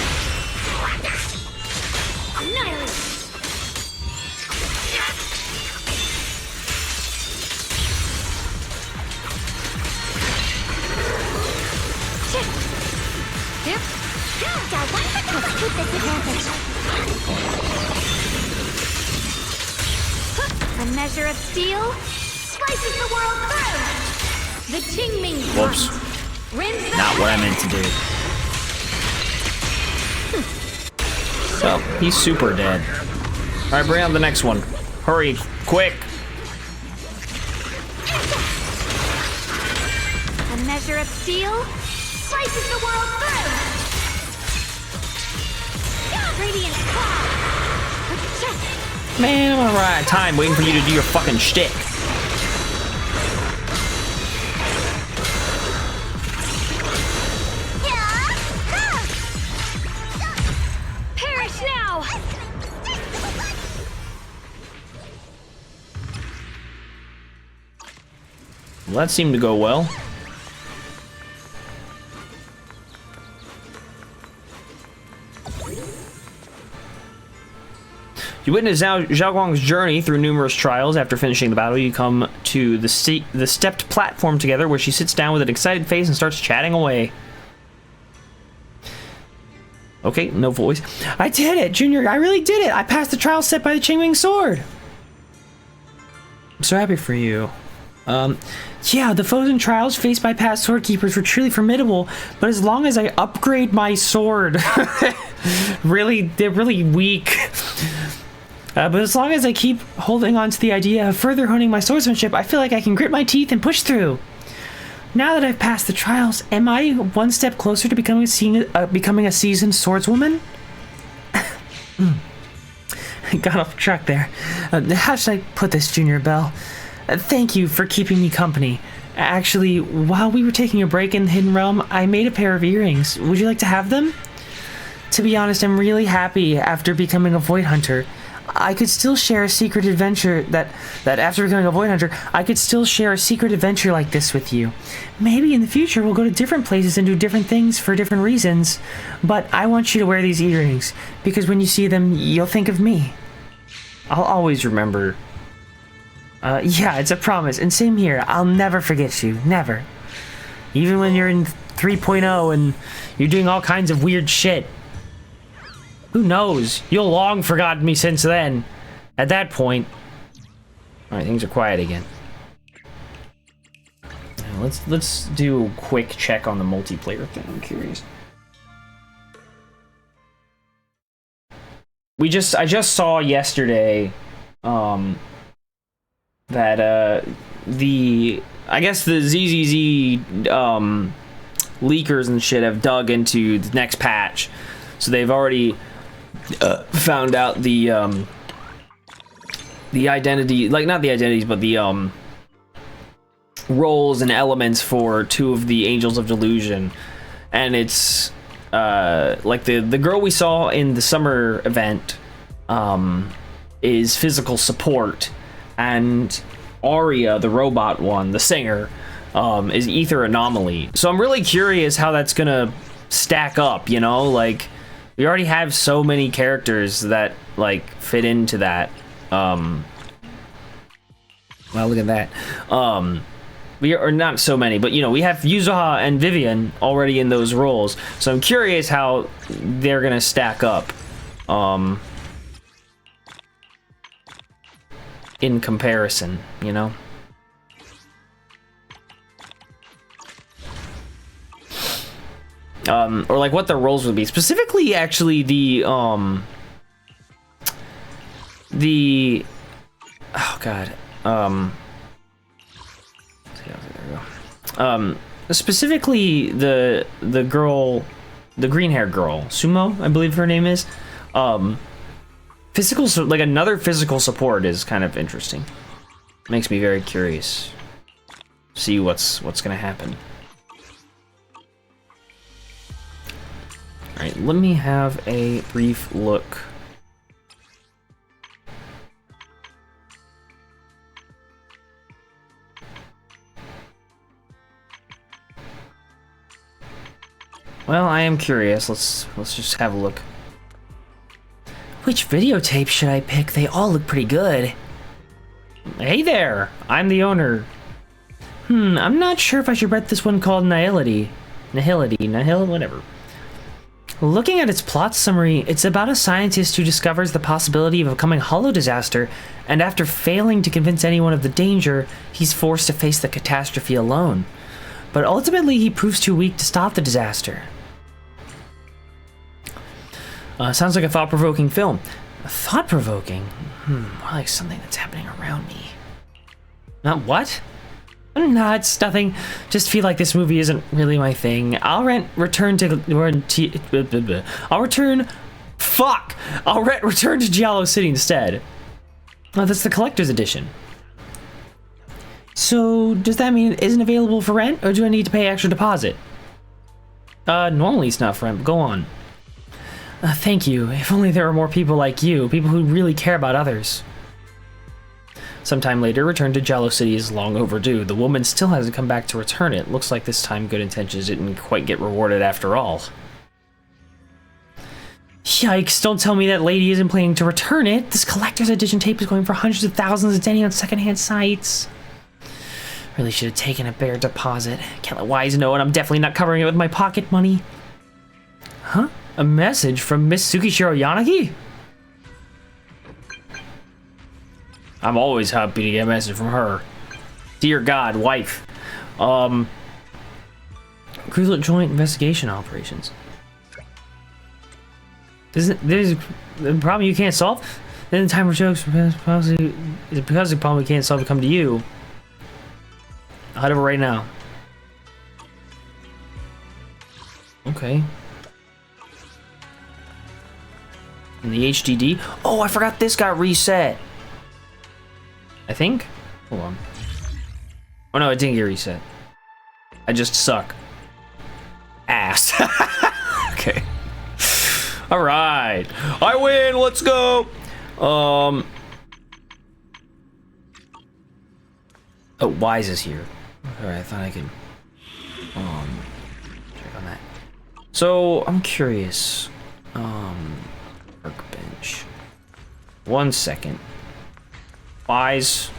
Annihilate! Yep. Got one for the with this advantage. A measure of steel slices the world through. The Qingming Whoops. Rinse the Not what I meant to do. Well, he's super dead. Alright, bring on the next one. Hurry, quick! A measure of steel slices the world through. Radiant cloud. Man, I'm gonna run out of time waiting for you to do your fucking shtick. Perish now. Well, that seemed to go well. You witness Zhao Guang's journey through numerous trials. After finishing the battle, you come to the stepped platform together, where she sits down with an excited face and starts chatting away. Okay, no voice. I did it, Junior. I really did it. I passed the trial set by the Qingming sword. I'm so happy for you. Yeah, the foes and trials faced by past sword keepers were truly formidable, but as long as I upgrade my sword, they're really weak. But as long as I keep holding on to the idea of further honing my swordsmanship, I feel like I can grit my teeth and push through. Now that I've passed the trials, am I one step closer to becoming a seasoned swordswoman? I got off track there. How should I put this, Junior Bell? Thank you for keeping me company. Actually, while we were taking a break in the Hidden Realm, I made a pair of earrings. Would you like to have them? To be honest, I'm really happy after becoming a Void Hunter. I could still share a secret adventure that after becoming a Void Hunter, I could still share a secret adventure like this with you. Maybe in the future we'll go to different places and do different things for different reasons, but I want you to wear these earrings, because when you see them, you'll think of me. I'll always remember. Yeah, it's a promise, and same here, I'll never forget you, never. Even when you're in 3.0 and you're doing all kinds of weird shit. Who knows? You'll long forgotten me since then. At that point. Alright, things are quiet again. Now, let's do a quick check on the multiplayer thing. I'm curious. I just saw yesterday that I guess the ZZZ leakers and shit have dug into the next patch. So they've already found out the identity, like not the identities, but the roles and elements for two of the Angels of Delusion, and it's like the girl we saw in the summer event is physical support, and Aria, the robot one, the singer, is Ether Anomaly. So I'm really curious how that's gonna stack up, you know, like we already have so many characters that like fit into that. Well, look at that. We are not so many, but you know, we have Yuzuha and Vivian already in those roles. So I'm curious how they're gonna stack up in comparison, you know. Or like what the roles would be. Specifically, actually, oh god. Specifically the girl, the green-haired girl, Sumo, I believe her name is. Physical, like another physical support is kind of interesting. Makes me very curious. See what's gonna happen. Alright, let me have a brief look. Well, I am curious. Let's just have a look. Which videotape should I pick? They all look pretty good. Hey there! I'm the owner. I'm not sure if I should rent this one called Nihility, whatever. Looking at its plot summary, it's about a scientist who discovers the possibility of a coming hollow disaster, and after failing to convince anyone of the danger, he's forced to face the catastrophe alone. But ultimately, he proves too weak to stop the disaster. Sounds like a thought-provoking film. Thought-provoking? More like something that's happening around me. Not what? Nah, it's nothing. Just feel like this movie isn't really my thing. I'll return to Giallo City instead. Oh, that's the collector's edition. So, does that mean it isn't available for rent, or do I need to pay extra deposit? Normally it's not for rent, but go on. Thank you. If only there were more people like you, people who really care about others. Sometime later, return to Giallo City is long overdue. The woman still hasn't come back to return it. Looks like this time good intentions didn't quite get rewarded after all. Yikes, don't tell me that lady isn't planning to return it. This collector's edition tape is going for hundreds of thousands a day on secondhand sites. Really should have taken a bare deposit. Can't let Wise know, and I'm definitely not covering it with my pocket money. Huh? A message from Miss Tsukishiro Yanagi? I'm always happy to get a message from her. Dear God, wife. Crucial Joint Investigation Operations. There's a problem you can't solve? Then the time for jokes because the problem we can't solve will come to you. I'll head over right now. Okay. And the HDD. Oh, I forgot this got reset. I think? Hold on. Oh no, it didn't get reset. I just suck. Ass. Okay. Alright. I win! Let's go! Oh, Wise is here. Alright, I thought I could check on that. So, I'm curious. Workbench. 1 second. Wise.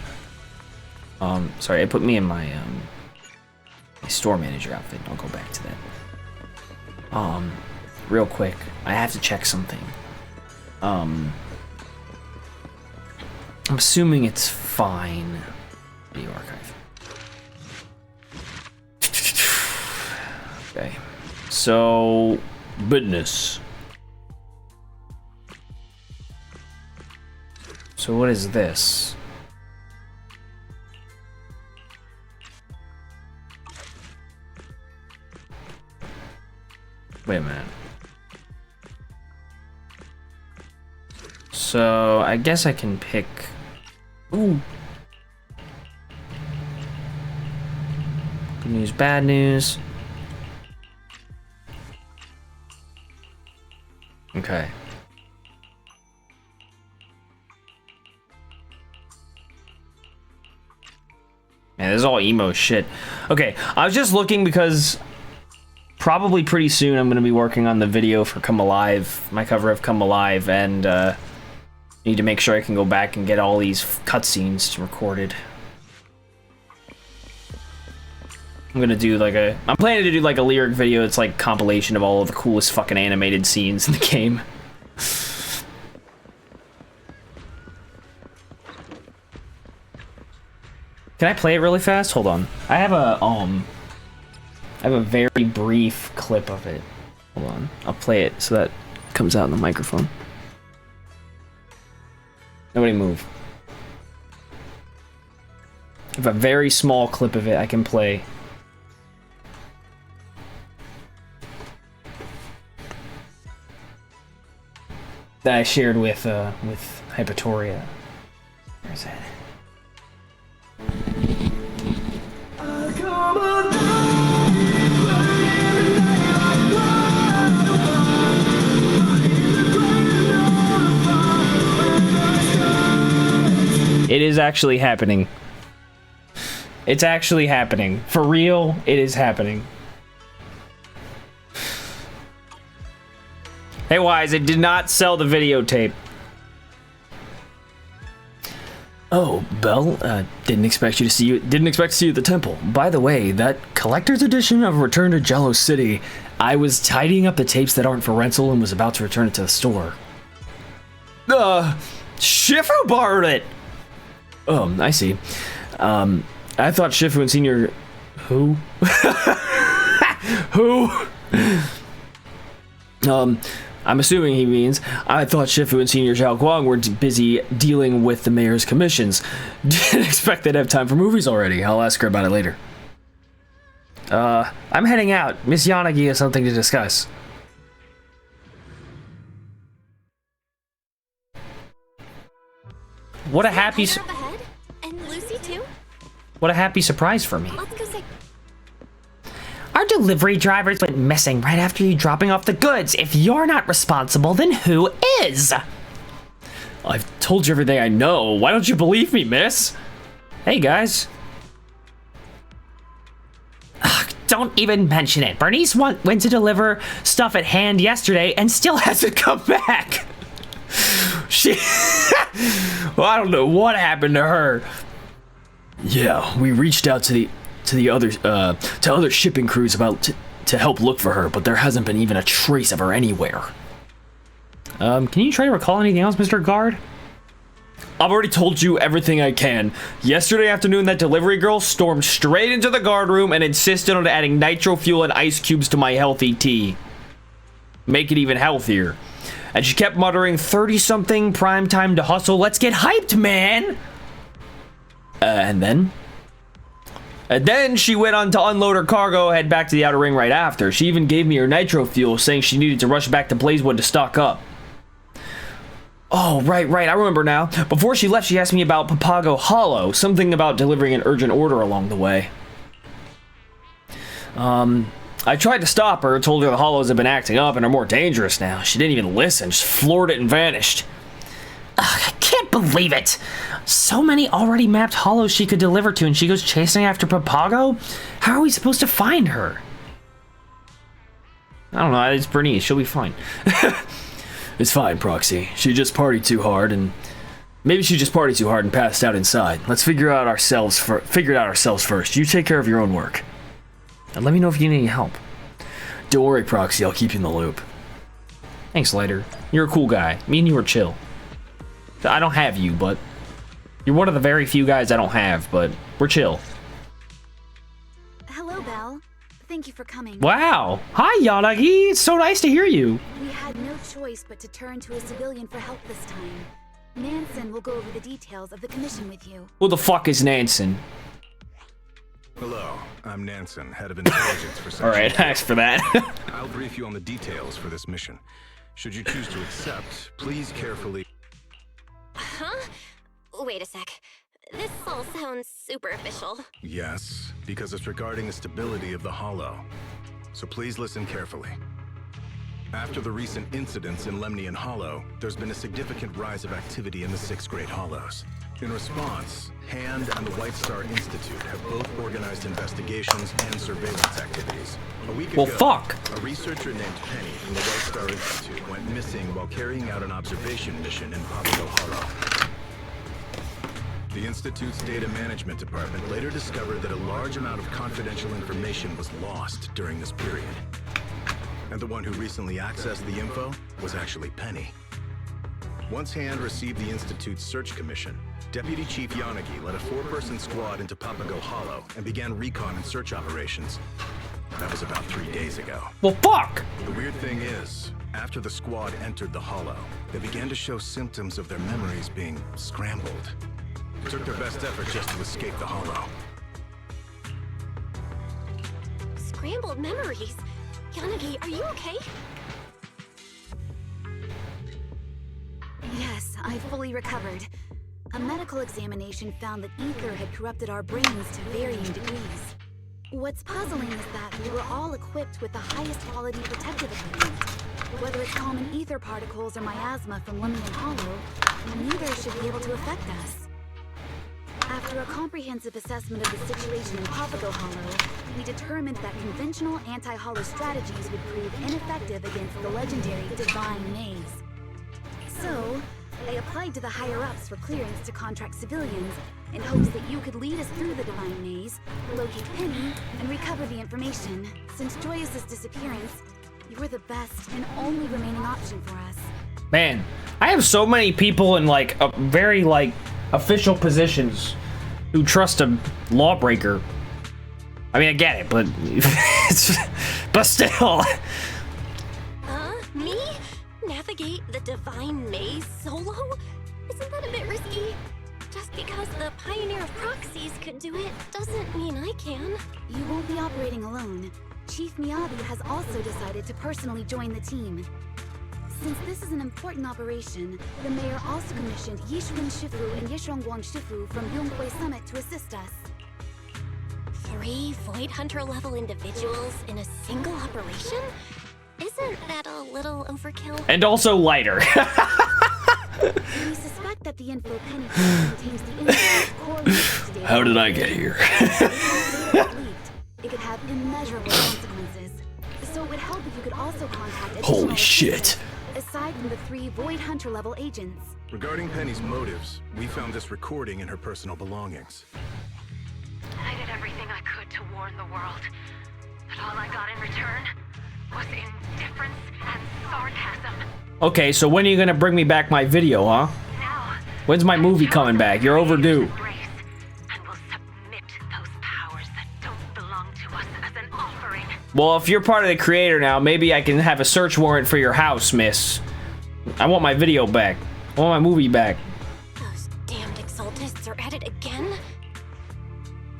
Sorry, it put me in my my store manager outfit. I'll go back to that. Real quick, I have to check something. I'm assuming it's fine. Video archive. Okay. So, business. So what is this? Wait a minute. So I guess I can pick. Ooh. Good news, bad news. Okay. Man, this is all emo shit. Okay, I was just looking because probably pretty soon I'm going to be working on the video for Come Alive, my cover of Come Alive, and need to make sure I can go back and get all these cutscenes recorded. I'm gonna do like I'm planning to do like a lyric video. It's like compilation of all of the coolest fucking animated scenes in the game. Can I play it really fast? Hold on. I have a very brief clip of it. Hold on. I'll play it so that comes out in the microphone. Nobody move. I have a very small clip of it I can play. That I shared with Hypatoria. Where's that? It is actually happening. It's actually happening. For real, it is happening. Hey, Wise, it did not sell the videotape. Oh, Belle, didn't expect to see you at the temple. By the way, that collector's edition of Return to Giallo City, I was tidying up the tapes that aren't for rental and was about to return it to the store. Shifu borrowed it! Oh, I see. I thought Shifu and Senior... Who? Who? I'm assuming he means, I thought Shifu and Senior Zhao Guang were busy dealing with the mayor's commissions. Didn't expect they'd have time for movies already. I'll ask her about it later. I'm heading out. Miss Yanagi has something to discuss. What a happy... And Lucy too? What a happy surprise for me. Let's go say... Our delivery drivers went missing right after you dropping off the goods. If you're not responsible, then who is? I've told you everything I know. Why don't you believe me, miss? Hey, guys. Ugh, don't even mention it. Bernice went to deliver stuff at hand yesterday and still hasn't come back. She... Well, I don't know what happened to her. Yeah, we reached out to other shipping crews to help look for her, but there hasn't been even a trace of her anywhere. Can you try to recall anything else, Mr. Guard? I've already told you everything I can. Yesterday afternoon, that delivery girl stormed straight into the guard room and insisted on adding nitro fuel and ice cubes to my healthy tea. Make it even healthier. And she kept muttering, 30-something, prime time to hustle, let's get hyped, man! And then she went on to unload her cargo, head back to the outer ring right after. She even gave me her nitro fuel, saying she needed to rush back to Blazewood to stock up. Oh, right, I remember now. Before she left, she asked me about Papago Hollow, something about delivering an urgent order along the way. I tried to stop her, told her the Hollows have been acting up and are more dangerous now. She didn't even listen, just floored it and vanished. Ugh, I can't believe it. So many already mapped Hollows she could deliver to, and she goes chasing after Papago? How are we supposed to find her? I don't know, it's Bernice, she'll be fine. It's fine, Proxy. She just partied too hard, and maybe she just partied too hard and passed out inside. Let's figure it out ourselves first. You take care of your own work. And let me know if you need any help. Don't worry, Proxy, I'll keep you in the loop. Thanks, Lighter. You're a cool guy. Me and you are chill. I don't have you, but you're one of the very few guys I don't have, but we're chill. Hello, Belle. Thank you for coming. Wow. Hi, Yanagi. It's so nice to hear you. We had no choice but to turn to a civilian for help this time. Nansen will go over the details of the commission with you. Who the fuck is Nansen? Hello, I'm Nansen, head of intelligence for Section Alright, thanks for that. I'll brief you on the details for this mission. Should you choose to accept, please carefully... Huh? Wait a sec. This all sounds super official. Yes, because it's regarding the stability of the Hollow. So please listen carefully. After the recent incidents in Lemnian Hollow, there's been a significant rise of activity in the 6 Great Hollows. In response, Hand and the White Star Institute have both organized investigations and surveillance activities. A week ago, a researcher named Penny from the White Star Institute went missing while carrying out an observation mission in Papago Hollow. The Institute's data management department later discovered that a large amount of confidential information was lost during this period. And the one who recently accessed the info was actually Penny. Once Hand received the Institute's search commission, Deputy Chief Yanagi led a 4-person squad into Papago Hollow and began recon and search operations. That was about 3 days ago. Well, fuck! The weird thing is, after the squad entered the Hollow, they began to show symptoms of their memories being scrambled. It took their best effort just to escape the Hollow. Scrambled memories? Yanagi, are you okay? Yes, I fully recovered. A medical examination found that ether had corrupted our brains to varying degrees. What's puzzling is that we were all equipped with the highest quality protective equipment. Whether it's common ether particles or miasma from Lemnian Hollow, neither should be able to affect us. After a comprehensive assessment of the situation in Papago Hollow, we determined that conventional anti-Hollow strategies would prove ineffective against the legendary Divine Maze. So, I applied to the higher-ups for clearance to contract civilians in hopes that you could lead us through the Divine Maze, locate Penny, and recover the information. Since Joyous' disappearance, you were the best and only remaining option for us. Man, I have so many people in, like, a very, like, official positions who trust a lawbreaker. I mean, I get it, but... but still... Me? navigate the Divine Maze solo? Isn't that a bit risky? Just because the Pioneer of Proxies could do it doesn't mean I can. You won't be operating alone. Chief Miyabi has also decided to personally join the team. Since this is an important operation, the mayor also commissioned Yishuan Shifu and Yishuangguang Shifu from Yonghui Summit to assist us. 3 Void Hunter level individuals in a single operation? Isn't that a little overkill? And also lighter. We suspect that the info Penny contains the inside core research data. How did I get here? It could have immeasurable consequences. So it would help if you could also contact additional Holy shit. aside from the 3 Void Hunter level agents. Regarding Penny's motives, we found this recording in her personal belongings. I did everything I could to warn the world, but all I got in return was indifference and sarcasm. Okay, so when are you gonna bring me back my video, huh? Now, When's my movie coming back? You're overdue. and will submit those powers that don't belong to us as an offering. Well, if you're part of the creator now, maybe I can have a search warrant for your house, miss. I want my video back. I want my movie back. Those damned Exaltists are at it again?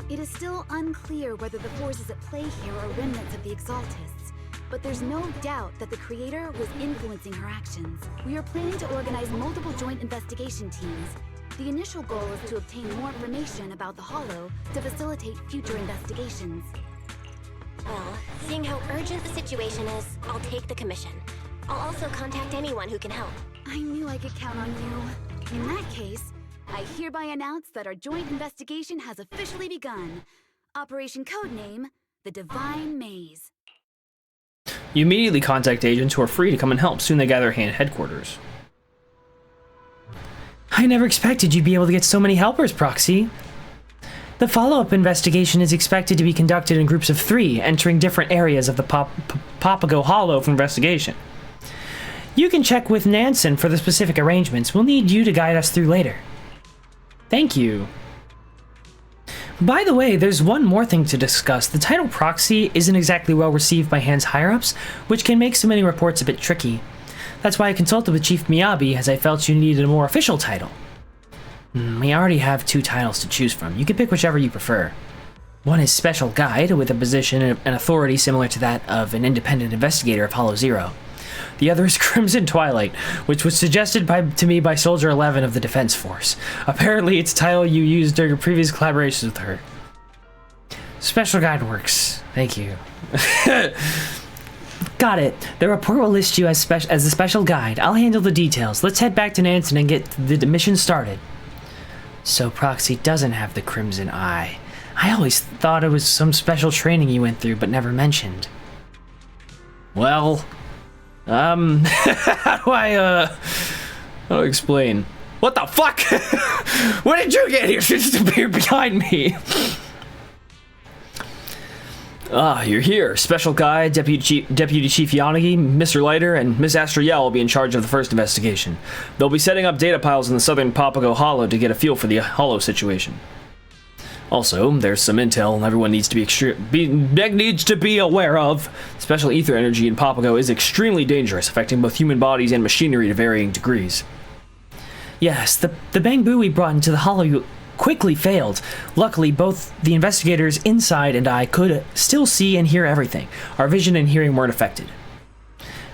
It is still unclear whether the forces at play here are remnants of the Exaltists, but there's no doubt that the Creator was influencing her actions. We are planning to organize multiple joint investigation teams. The initial goal is to obtain more information about the Hollow to facilitate future investigations. Well, seeing how urgent the situation is, I'll take the commission. I'll also contact anyone who can help. I knew I could count on you. In that case, I hereby announce that our joint investigation has officially begun. Operation Codename, the Divine Maze. You immediately contact agents who are free to come and help. Soon they gather at headquarters. I never expected you'd be able to get so many helpers, Proxy. The follow-up investigation is expected to be conducted in groups of 3, entering different areas of the Papago Hollow for investigation. You can check with Nansen for the specific arrangements. We'll need you to guide us through later. Thank you. By the way, there's one more thing to discuss. The title Proxy isn't exactly well received by Hand's higher-ups, which can make submitting reports a bit tricky. That's why I consulted with Chief Miyabi, as I felt you needed a more official title. We already have 2 titles to choose from. You can pick whichever you prefer. One is Special Guide, with a position and authority similar to that of an independent investigator of Hollow Zero. The other is Crimson Twilight, which was suggested to me by Soldier 11 of the Defense Force. Apparently, it's a title you used during your previous collaborations with her. Special Guide works. Thank you. Got it. The report will list you as the Special Guide. I'll handle the details. Let's head back to Nansen and get the mission started. So Proxy doesn't have the Crimson Eye. I always thought it was some special training you went through, but never mentioned. Well, how do I explain? What the fuck? When did you get here? She just appeared behind me. Ah, you're here. Special Guide, Deputy Chief Yanagi, Mr. Leiter, and Miss Astriel will be in charge of the first investigation. They'll be setting up data piles in the southern Papago Hollow to get a feel for the Hollow situation. Also, there's some intel everyone needs to be aware of. Special ether energy in Papago is extremely dangerous, affecting both human bodies and machinery to varying degrees. Yes, the bamboo we brought into the Hollow quickly failed. Luckily, both the investigators inside and I could still see and hear everything. Our vision and hearing weren't affected.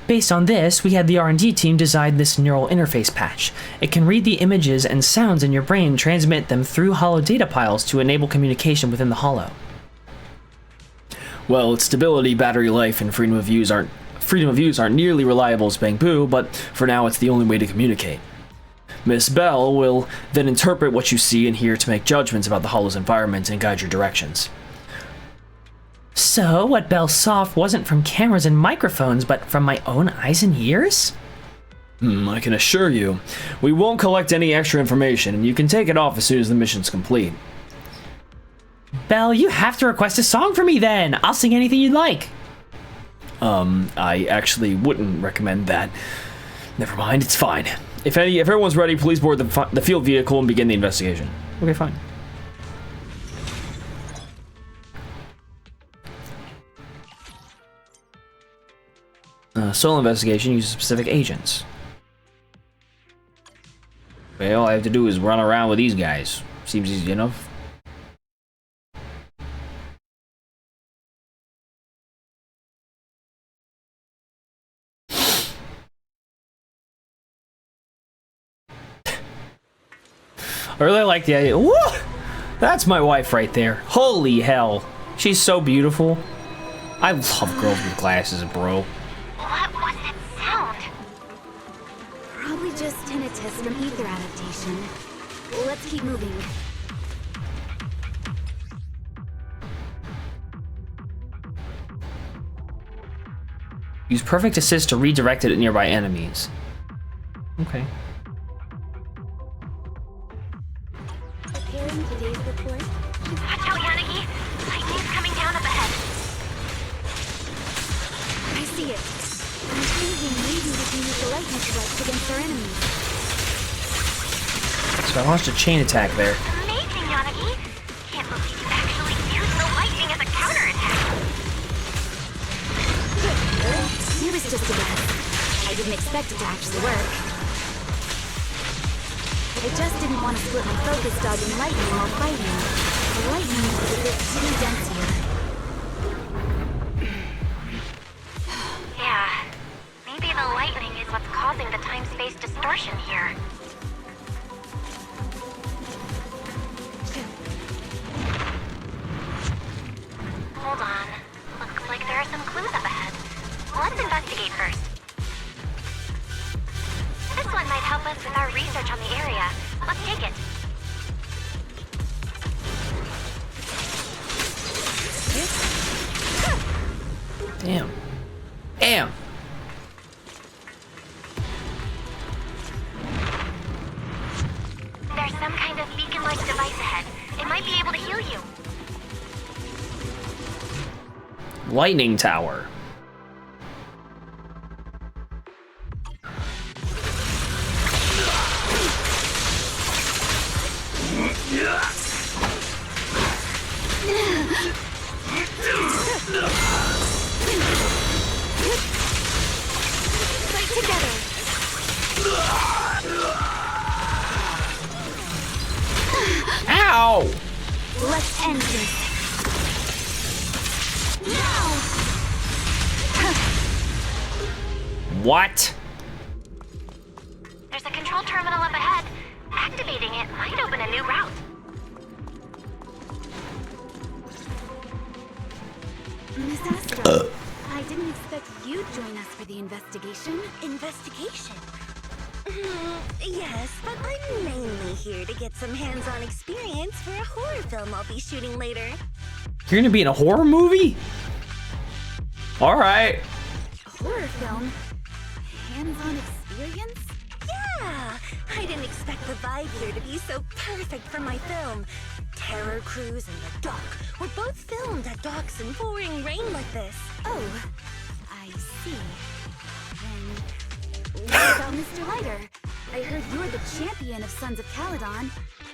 Based on this, we had the R&D team design this neural interface patch. It can read the images and sounds in your brain and transmit them through Hollow data piles to enable communication within the Hollow. Well, its stability, battery life, and freedom of views aren't nearly reliable as bamboo, but for now it's the only way to communicate. Miss Bell will then interpret what you see and hear to make judgments about the Hollow's environment and guide your directions. So, what Bell saw wasn't from cameras and microphones, but from my own eyes and ears? I can assure you, we won't collect any extra information, and you can take it off as soon as the mission's complete. Bell, you have to request a song for me then! I'll sing anything you'd like! I actually wouldn't recommend that. Never mind, it's fine. If everyone's ready, please board the field vehicle and begin the investigation. Okay, fine. Solo investigation uses specific agents. Okay, all I have to do is run around with these guys. Seems easy enough. I really like the idea. Woo! That's my wife right there. Holy hell. She's so beautiful. I love girls with glasses, bro. What was that sound? Probably just tinnitus from ether adaptation. Let's keep moving. Use perfect assist to redirect it at nearby enemies. Okay. Preparing today's report. Watch out, Yanagi. Lightning's coming down up ahead. I see it. I'm thinking maybe we can use the lightning strikes against our enemies. So I launched a chain attack there. Amazing, Yanagi. Can't believe you actually used the lightning as a counterattack. It was just a guess. I didn't expect it to actually work. I just didn't want to split my focus dog in lightning while fighting. The lightning was a bit too dense here. Yeah. Maybe the lightning is what's causing the time-space distortion here. Hold on. Looks like there are some clues up ahead. Let's investigate first. This one might help us with our research on the area. Let's take it. Damn. Damn. There's some kind of beacon-like device ahead. It might be able to heal you. Lightning tower. Fight together. Ow! Let's end this. What? There's a control terminal up ahead. Activating it might open a new route. Miss Astra, I didn't expect you'd join us for the investigation. Investigation? Yes, but I'm mainly here to get some hands-on experience for a horror film I'll be shooting later. You're gonna be in a horror movie? Alright. A horror film? Hands-on experience? Yeah! I didn't expect the vibe here to be so perfect for my film. Terror Cruise and The Dock were both filmed at docks in pouring rain like this. Oh, I see. Then, what about Mr. Lighter? I heard you're the champion of Sons of Caledon.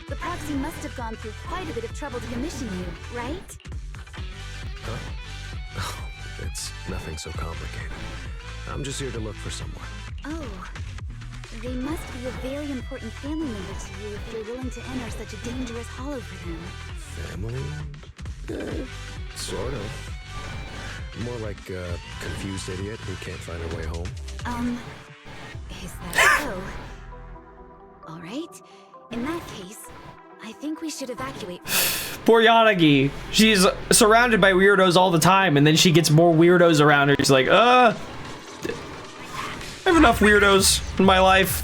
The proxy must have gone through quite a bit of trouble to commission you, right? Huh? Oh, it's nothing so complicated. I'm just here to look for someone. Oh, they must be a very important family member to you if you're willing to enter such a dangerous hollow for them. Family? Sort of. More like a confused idiot who can't find her way home. Is that so? All right. In that case, I think we should evacuate first. Poor Yanagi. She's surrounded by weirdos all the time, and then she gets more weirdos around her. She's like, I have enough weirdos in my life.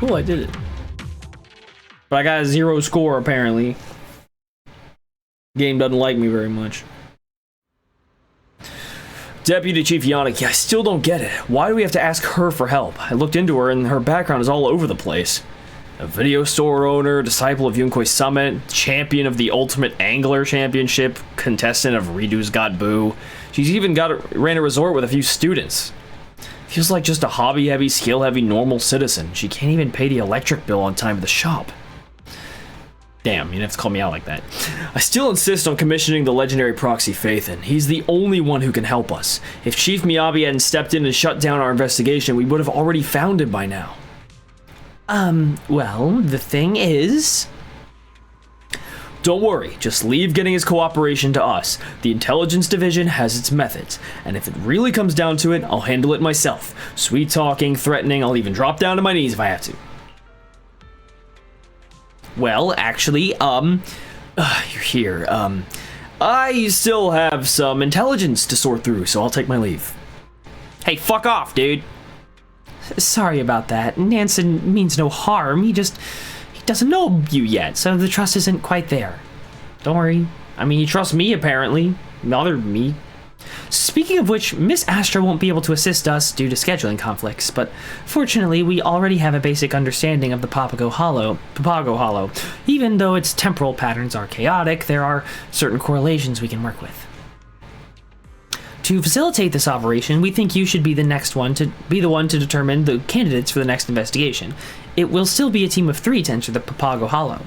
Oh, I did it. But I got a 0 score, apparently. Game doesn't like me very much. Deputy Chief Yanagi, I still don't get it. Why do we have to ask her for help? I looked into her and her background is all over the place. A video store owner, disciple of Yunkoi Summit, champion of the Ultimate Angler Championship, contestant of Redo's Got Boo. She's even ran a resort with a few students. Feels like just a hobby-heavy, skill-heavy, normal citizen. She can't even pay the electric bill on time at the shop. Damn, you didn't have to call me out like that. I still insist on commissioning the legendary proxy Phaethon. He's the only one who can help us. If Chief Miyabi hadn't stepped in and shut down our investigation, we would have already found him by now. Well, the thing is... Don't worry, just leave getting his cooperation to us. The intelligence division has its methods, and if it really comes down to it, I'll handle it myself. Sweet talking, threatening, I'll even drop down to my knees if I have to. Well, actually, You're here. I still have some intelligence to sort through, so I'll take my leave. Hey, fuck off, dude. Sorry about that. Nansen means no harm. He doesn't know you yet, so the trust isn't quite there. Don't worry. I mean, he trusts me, apparently. Other me. Speaking of which, Miss Astra won't be able to assist us due to scheduling conflicts, but fortunately, we already have a basic understanding of the Papago Hollow. Even though its temporal patterns are chaotic, there are certain correlations we can work with. To facilitate this operation, we think you should be the one to determine the candidates for the next investigation. It will still be a team of 3 to enter the Papago Hollow.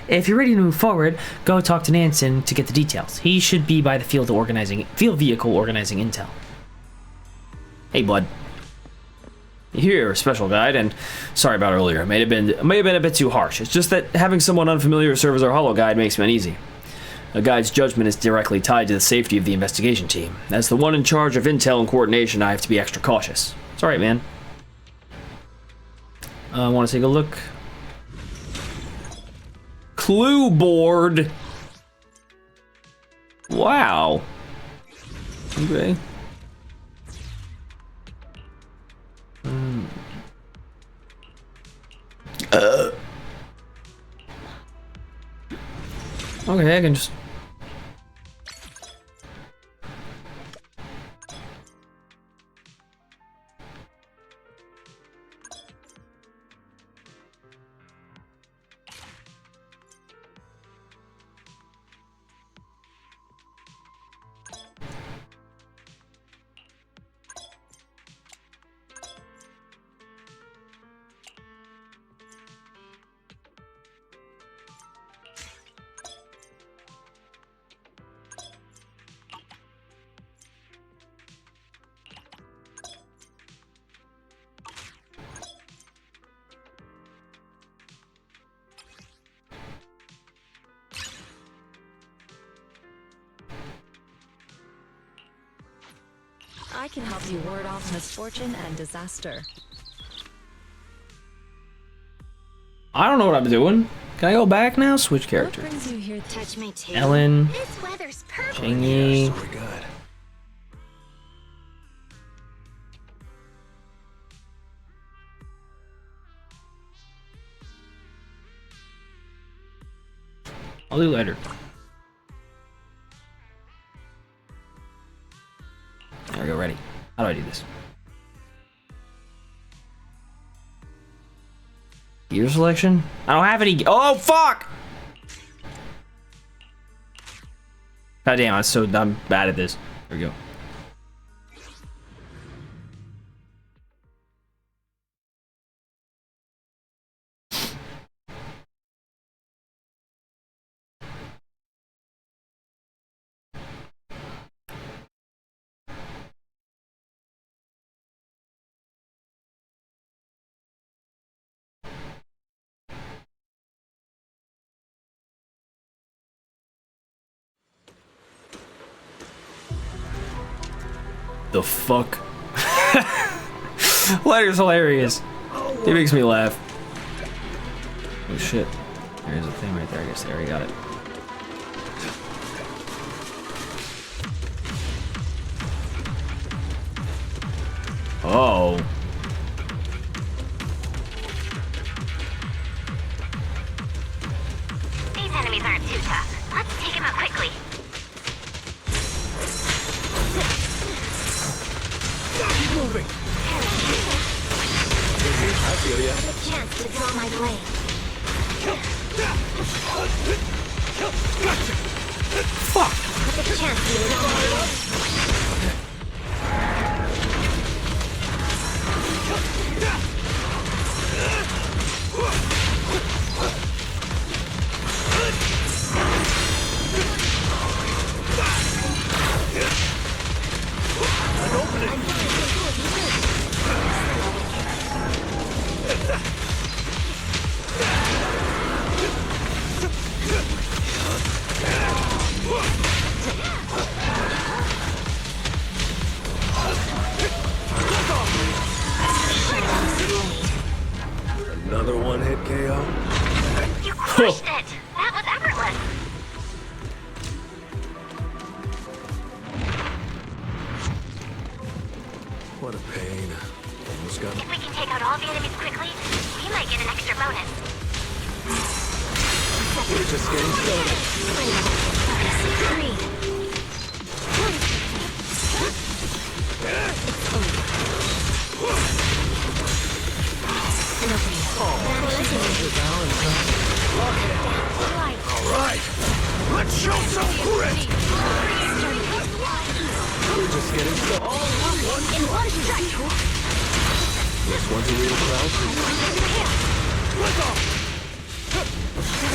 If you're ready to move forward, go talk to Nansen to get the details. He should be by the field vehicle organizing intel. Hey, bud. Here, special guide, and sorry about earlier. It may have been a bit too harsh. It's just that having someone unfamiliar serve as our holo guide makes me uneasy. A guide's judgment is directly tied to the safety of the investigation team. As the one in charge of intel and coordination, I have to be extra cautious. It's alright, man. I want to take a look. Clue board. Wow. Okay. Okay, I can just... I can help you ward off misfortune and disaster. I don't know what I'm doing. Can I go back now? Switch character. What brings you here? Touch my tail. Ellen. This weather's perfect. Chingy. Very good. I'll do later. There we go, ready. How do I do this? Gear selection? I don't have any. Oh, fuck! God damn, I'm bad at this. There we go. The fuck? Leonard's hilarious. He makes me laugh. Oh shit. There's a thing right there, I guess. There, we got it. Oh. These enemies aren't too tough. Let's take them out quickly. Keep moving. I feel ya. A chance to draw my blade. Gotcha. Fuck. A chance to draw my blade. What a pain. Almost got... If we can take out all the enemies quickly, we might get an extra bonus. We're just getting started. Alright, let's show some grit! We're just getting started. In one strike! This one's a real crowd.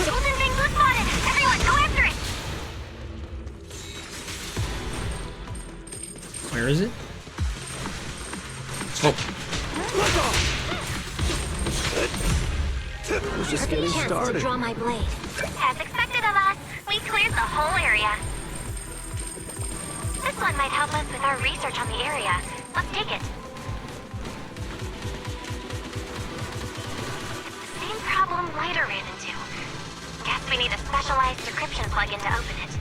Golden thing was spotted! Everyone, go after it! Where is it? We're just getting started. To draw my blade. As expected of us, we cleared the whole area. This one might help us with our research on the area. Let's take it. Same problem Lighter ran into. Guess we need a specialized decryption plugin to open it.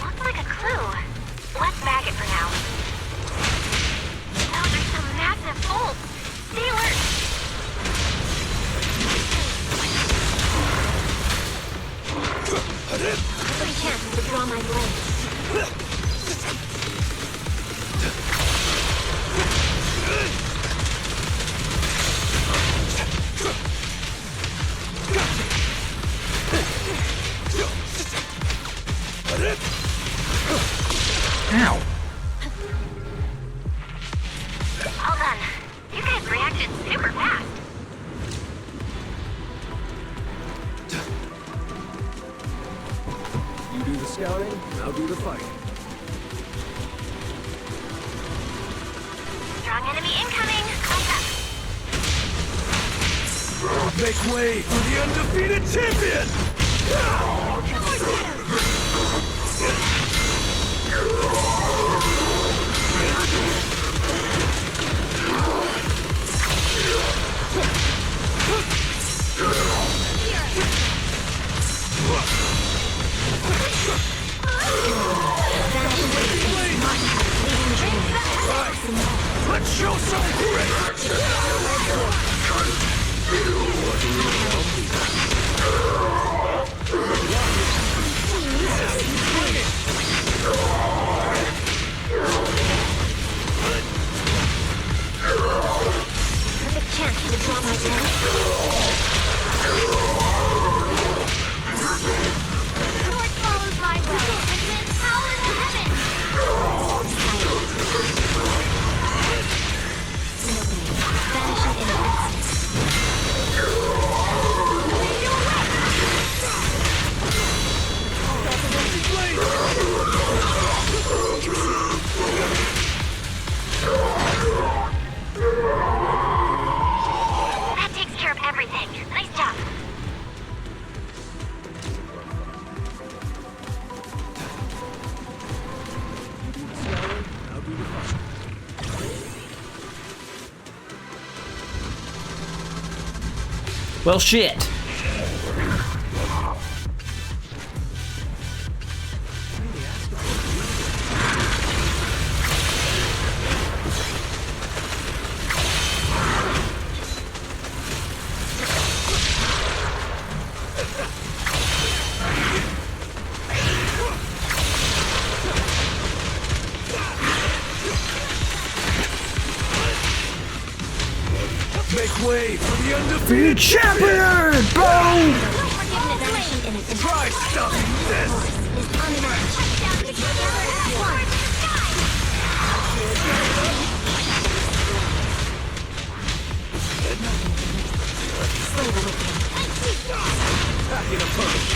Looks like a clue. Let's bag it for now. No, there's some massive bolts. Stay alert. Every chance to draw my blade. Ow. All done. You guys reacted super fast. You do the scouting, I'll do the fighting. Strong enemy incoming. Eyes up. Make way for the undefeated champion! Let's show some grit! Perfect chance to draw my blade. Sword follows my way and wins power to heaven. Vanishing in an That takes care of everything. Nice job. Well, shit. Make way for the undefeated Champion! Boom! Try stopping this! Packing a punch!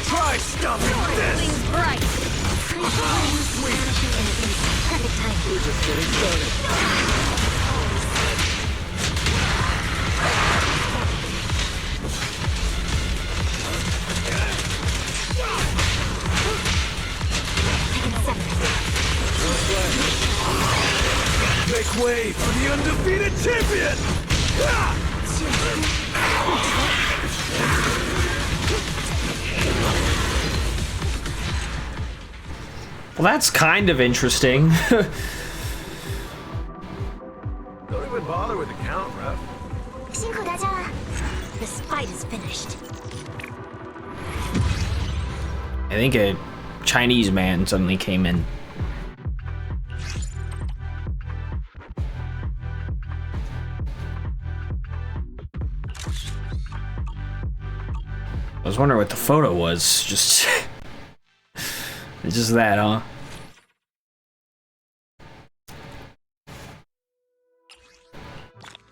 Try stopping this! Bright. Perfect time. We're just getting started. Make way for the undefeated champion! Well, that's kind of interesting. Don't even bother with the count, ref. 辛苦大家了. This fight is finished. I think a Chinese man suddenly came in. I was wondering what the photo was. Just, it's just that, huh?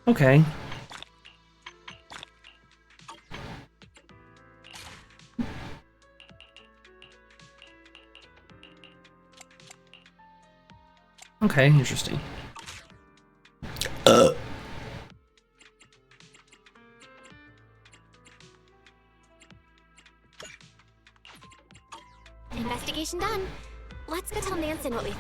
Okay. Okay, interesting. Investigation done. Let's go tell Nansen what we...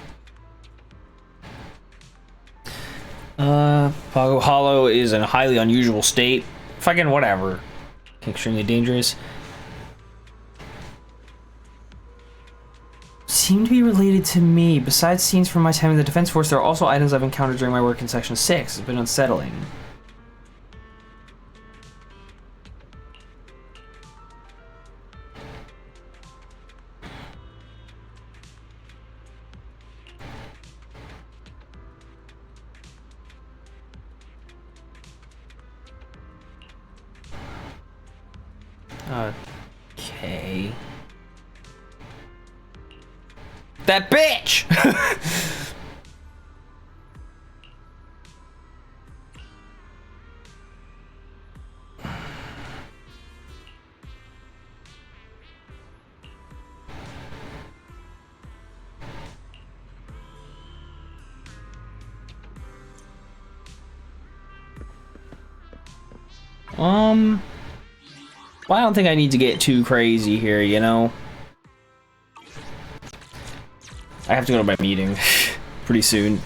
Pago Hollow is in a highly unusual state. Fucking whatever. Extremely dangerous. Seem to be related to me. Besides scenes from my time in the Defense Force, there are also items I've encountered during my work in Section 6. It's been unsettling. Okay. That bitch! Well, I don't think I need to get too crazy here, you know? I have to go to my meeting pretty soon.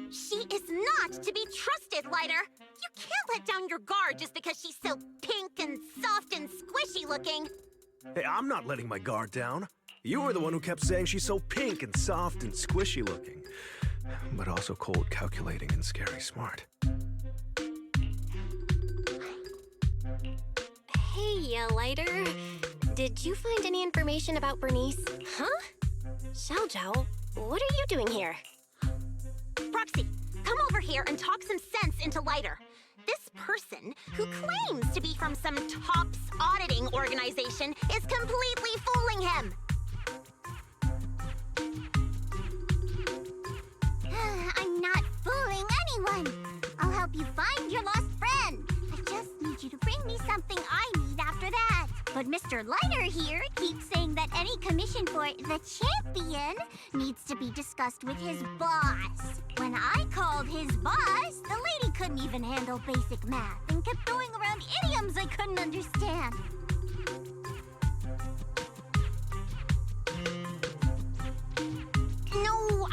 She is not to be trusted, Lighter. You can't let down your guard just because she's so pink and soft and squishy looking. Hey, I'm not letting my guard down. You were the one who kept saying she's so pink and soft and squishy looking. But also cold, calculating, and scary smart. Hey, Lighter. Did you find any information about Bernice? Huh? Xiaojiao, what are you doing here? Proxy, come over here and talk some sense into Lighter. This person, who claims to be from some TOPS auditing organization, is completely fooling him. I'm not fooling anyone. I'll help you find your lost friend. I just need you to bring me something I need after that. But Mr. Lighter here keeps saying that any commission for the champion needs to be discussed with his boss. When I called his boss, the lady couldn't even handle basic math and kept throwing around idioms I couldn't understand. No,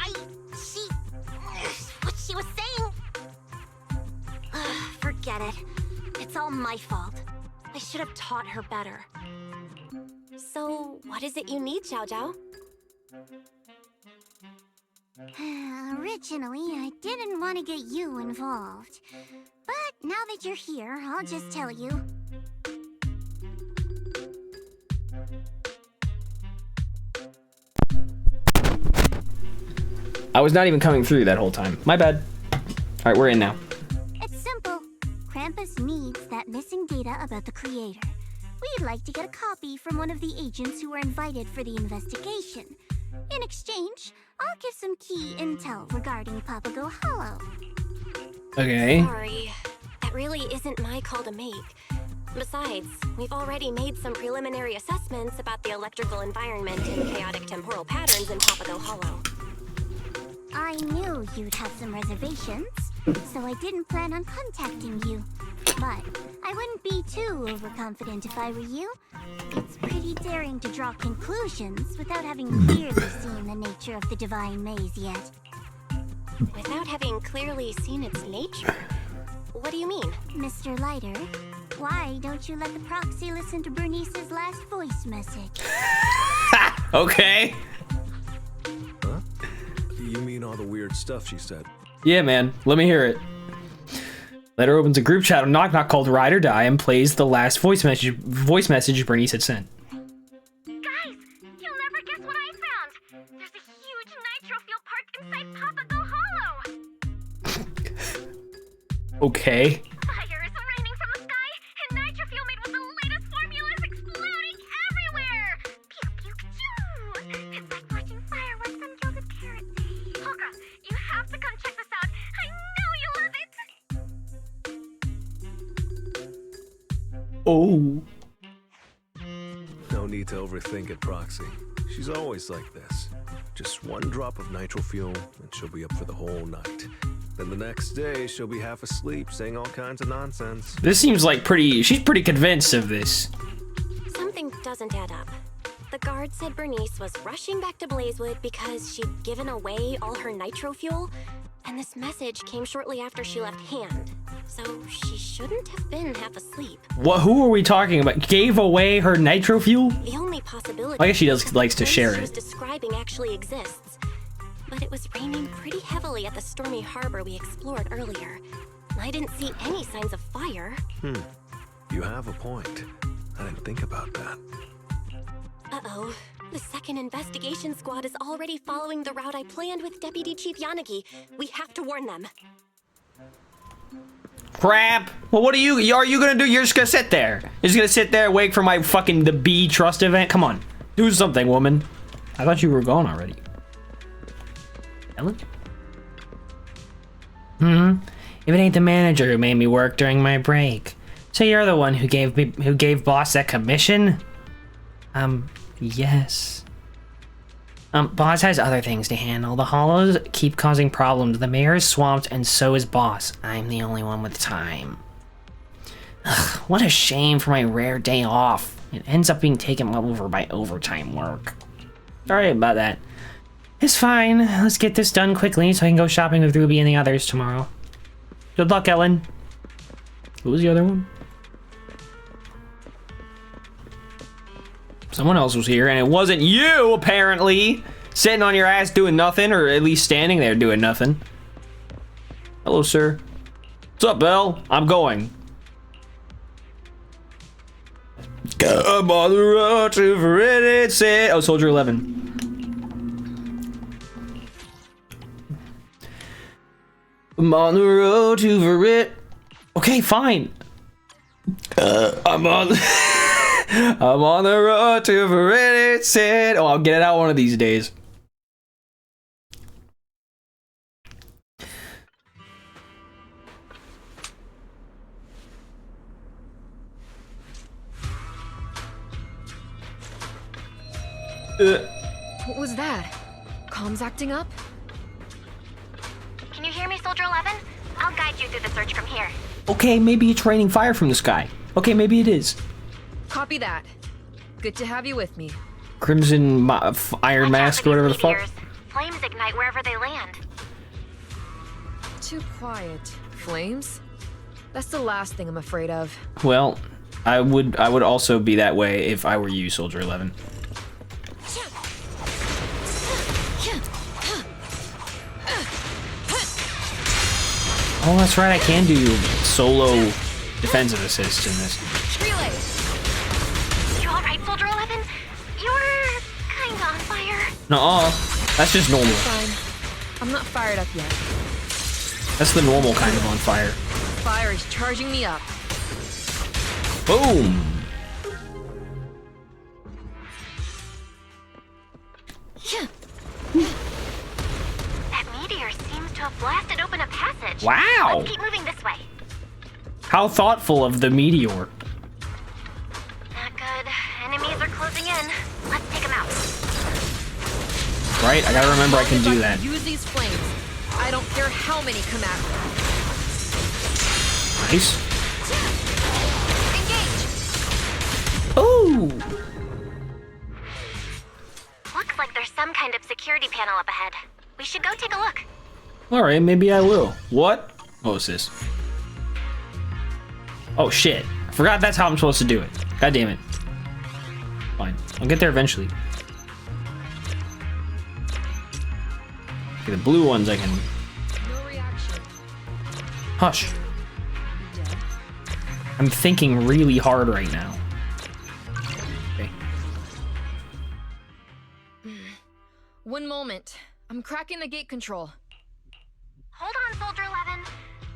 what she was saying... Forget it. It's all my fault. I should have taught her better. So, what is it you need, Xiaojiao? Originally, I didn't want to get you involved. But now that you're here, I'll just tell you. I was not even coming through that whole time. My bad. Alright, we're in now. It's simple. Krampus needs that missing data about the creator. We'd like to get a copy from one of the agents who were invited for the investigation. In exchange, I'll give some key intel regarding Papago Hollow. Okay. Sorry, that really isn't my call to make. Besides, we've already made some preliminary assessments about the electrical environment and chaotic temporal patterns in Papago Hollow. I knew you'd have some reservations, so I didn't plan on contacting you. But I wouldn't be too overconfident if I were you. It's pretty daring to draw conclusions without having clearly seen the nature of the divine maze yet. Without having clearly seen its nature? What do you mean? Mr. Lighter, why don't you let the proxy listen to Bernice's last voice message? Okay. Huh? You mean all the weird stuff she said? Yeah, man. Let me hear it. Letter opens a group chat on Knock Knock called Ride or Die and plays the last voice message Bernice had sent. Guys, you'll never guess what I found. There's a huge nitro fuel park inside Papago Hollow. Okay. Fire is raining from the sky, and nitro fuel made with the latest formula is exploding everywhere. Pew pew pew. It's like watching fireworks on gilded carrots. Polka, you have to come check this out. I know you'll love it. Oh. No need to overthink it, Proxy. She's always like this. Just one drop of nitro fuel, and she'll be up for the whole night. Then the next day, she'll be half asleep, saying all kinds of nonsense. This seems like she's pretty convinced of this. Something doesn't add up. The guard said Bernice was rushing back to Blazewood because she'd given away all her nitro fuel, and this message came shortly after she left hand. So she shouldn't have been half asleep. What? Who are we talking about? Gave away her nitro fuel? The only possibility I guess she likes to share she was it. describing actually exists. But it was raining pretty heavily at the stormy harbor we explored earlier. I didn't see any signs of fire. You have a point. I didn't think about that. Uh-oh. The second investigation squad is already following the route I planned with Deputy Chief Yanagi. We have to warn them. Crap. Well, what are you gonna do? You're just gonna sit there. You're just gonna sit there and wait for my fucking the B trust event? Come on. Do something, woman. I thought you were gone already. Ellen? If it ain't the manager who made me work during my break. So you're the one who gave boss that commission? Yes. Boss has other things to handle. The hollows keep causing problems. The mayor is swamped, and so is boss. I'm the only one with time. Ugh, what a shame for my rare day off. It ends up being taken over by overtime work. Sorry about that. It's fine. Let's get this done quickly so I can go shopping with Ruby and the others tomorrow. Good luck, Ellen. Who was the other one? Someone else was here, and it wasn't you, apparently. Sitting on your ass doing nothing, or at least standing there doing nothing. Hello, sir. What's up, Belle? I'm going. I'm on the road to Veridity. Oh, Soldier 11. I'm on the road to Verit. Okay, fine. I'm on the road to Veridity. Oh, I'll get it out one of these days. What was that? Comms acting up? Can you hear me, Soldier 11? I'll guide you through the search from here. Okay, maybe it's raining fire from the sky. Okay, maybe it is. Copy that. Good to have you with me. Crimson Iron Mask or whatever the fuck. Flames ignite wherever they land. Too quiet. Flames? That's the last thing I'm afraid of. Well, I would also be that way if I were you, Soldier 11. Oh, that's right, I can do solo defensive assist in this. Relay! You alright, Soldier 11? You're kinda on fire. Nuh-uh, that's just normal. Fine. I'm not fired up yet. That's the normal kind of on fire. Fire is charging me up. Boom! That meteor seems to have blasted open a passage. Wow! Let's keep moving this way. How thoughtful of the meteor. Not good. Enemies are closing in. Let's take them out. Right? I gotta remember I can do that. Use these flames. I don't care how many come at me. Nice. Engage! Ooh! Looks like there's some kind of security panel up ahead. We should go take a look. Alright, maybe I will. What? What was this? Oh shit. I forgot that's how I'm supposed to do it. God damn it. Fine. I'll get there eventually. Okay, the blue ones I can... No reaction. Hush. I'm thinking really hard right now. Okay. One moment. I'm cracking the gate control. Hold on, Soldier 11.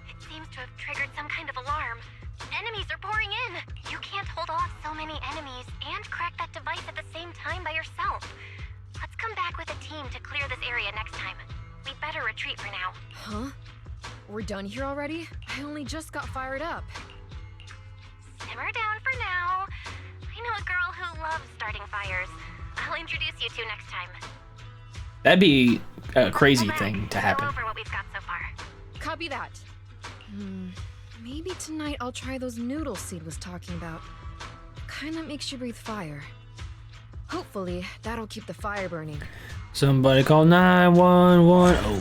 It seems to have triggered some kind of alarm. Enemies are pouring in. You can't hold off so many enemies and crack that device at the same time by yourself. Let's come back with a team to clear this area next time. We'd better retreat for now. Huh? We're done here already? I only just got fired up. Simmer down for now. I know a girl who loves starting fires. I'll introduce you to next time. That'd be a crazy thing to happen. Go over what we've got so far. Copy that. Maybe tonight I'll try those noodles Seed was talking about. Kinda makes you breathe fire. Hopefully, that'll keep the fire burning. Somebody call 911. Oh.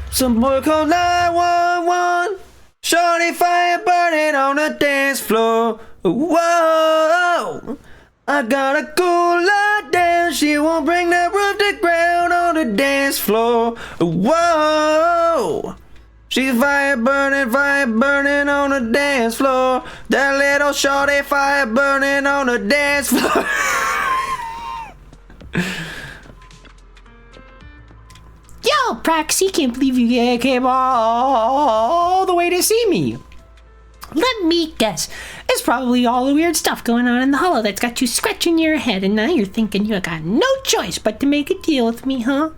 Somebody call 911. Shorty fire burning on the dance floor. Whoa. I got a cooler down. She won't bring that roof to ground on the dance floor. Whoa. She's fire burning on the dance floor. That little shorty fire burning on the dance floor. Yo, Proxy, can't believe you came all the way to see me. Let me guess. It's probably all the weird stuff going on in the hollow that's got you scratching your head, and now you're thinking you got no choice but to make a deal with me, huh?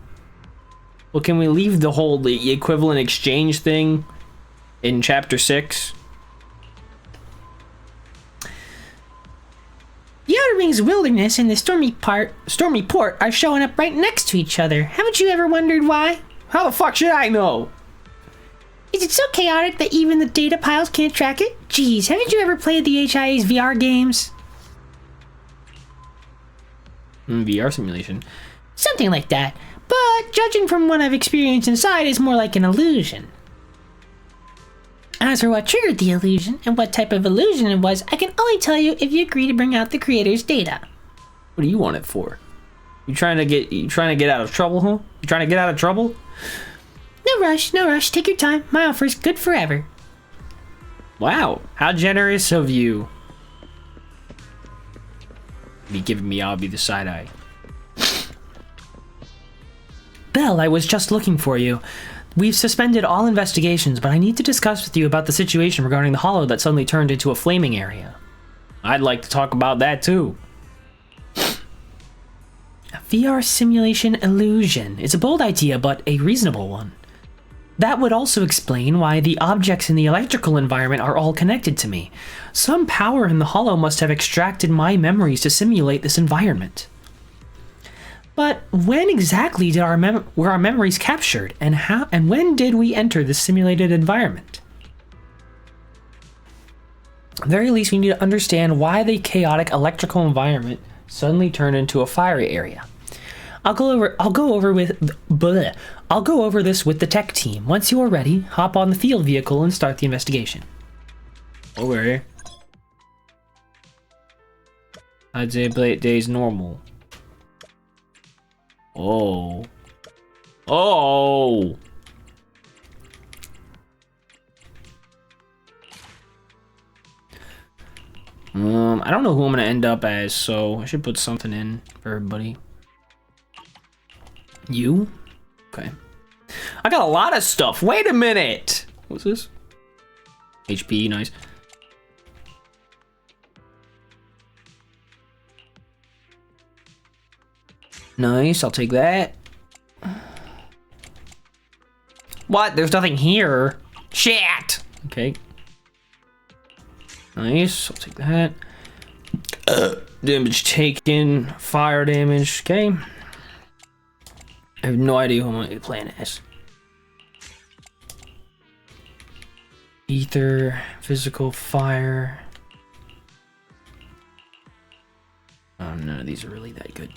Well, can we leave the equivalent exchange thing in chapter 6? The Outer Rings Wilderness and the Stormy Port are showing up right next to each other. Haven't you ever wondered why? How the fuck should I know? Is it so chaotic that even the data piles can't track it? Jeez, haven't you ever played the HIA's VR games? VR simulation. Something like that. But judging from what I've experienced inside, it's more like an illusion. As for what triggered the illusion and what type of illusion it was, I can only tell you if you agree to bring out the creator's data. What do you want it for? You trying to get out of trouble, huh? You trying to get out of trouble? No rush, no rush. Take your time. My offer's good forever. Wow, how generous of you. Be giving me Abby the side eye. Belle, I was just looking for you. We've suspended all investigations, but I need to discuss with you about the situation regarding the hollow that suddenly turned into a flaming area. I'd like to talk about that too. A VR simulation illusion. It's a bold idea, but a reasonable one. That would also explain why the objects in the electrical environment are all connected to me. Some power in the hollow must have extracted my memories to simulate this environment. But when exactly did were our memories captured, and when did we enter this simulated environment? At the very least, we need to understand why the chaotic electrical environment suddenly turned into a fiery area. I'll go over this with the tech team. Once you are ready, hop on the field vehicle and start the investigation. Okay. I'd say play it days normal. Oh. Oh. I don't know who I'm gonna end up as, so I should put something in for everybody. You? Okay. I got a lot of stuff. Wait a minute. What's this? HP, nice. Nice, I'll take that. What? There's nothing here. Shit! Okay. Nice, I'll take that. Damage taken, fire damage, okay. I have no idea who I'm gonna be playing as. Ether, physical, fire. Oh, none of these are really that good.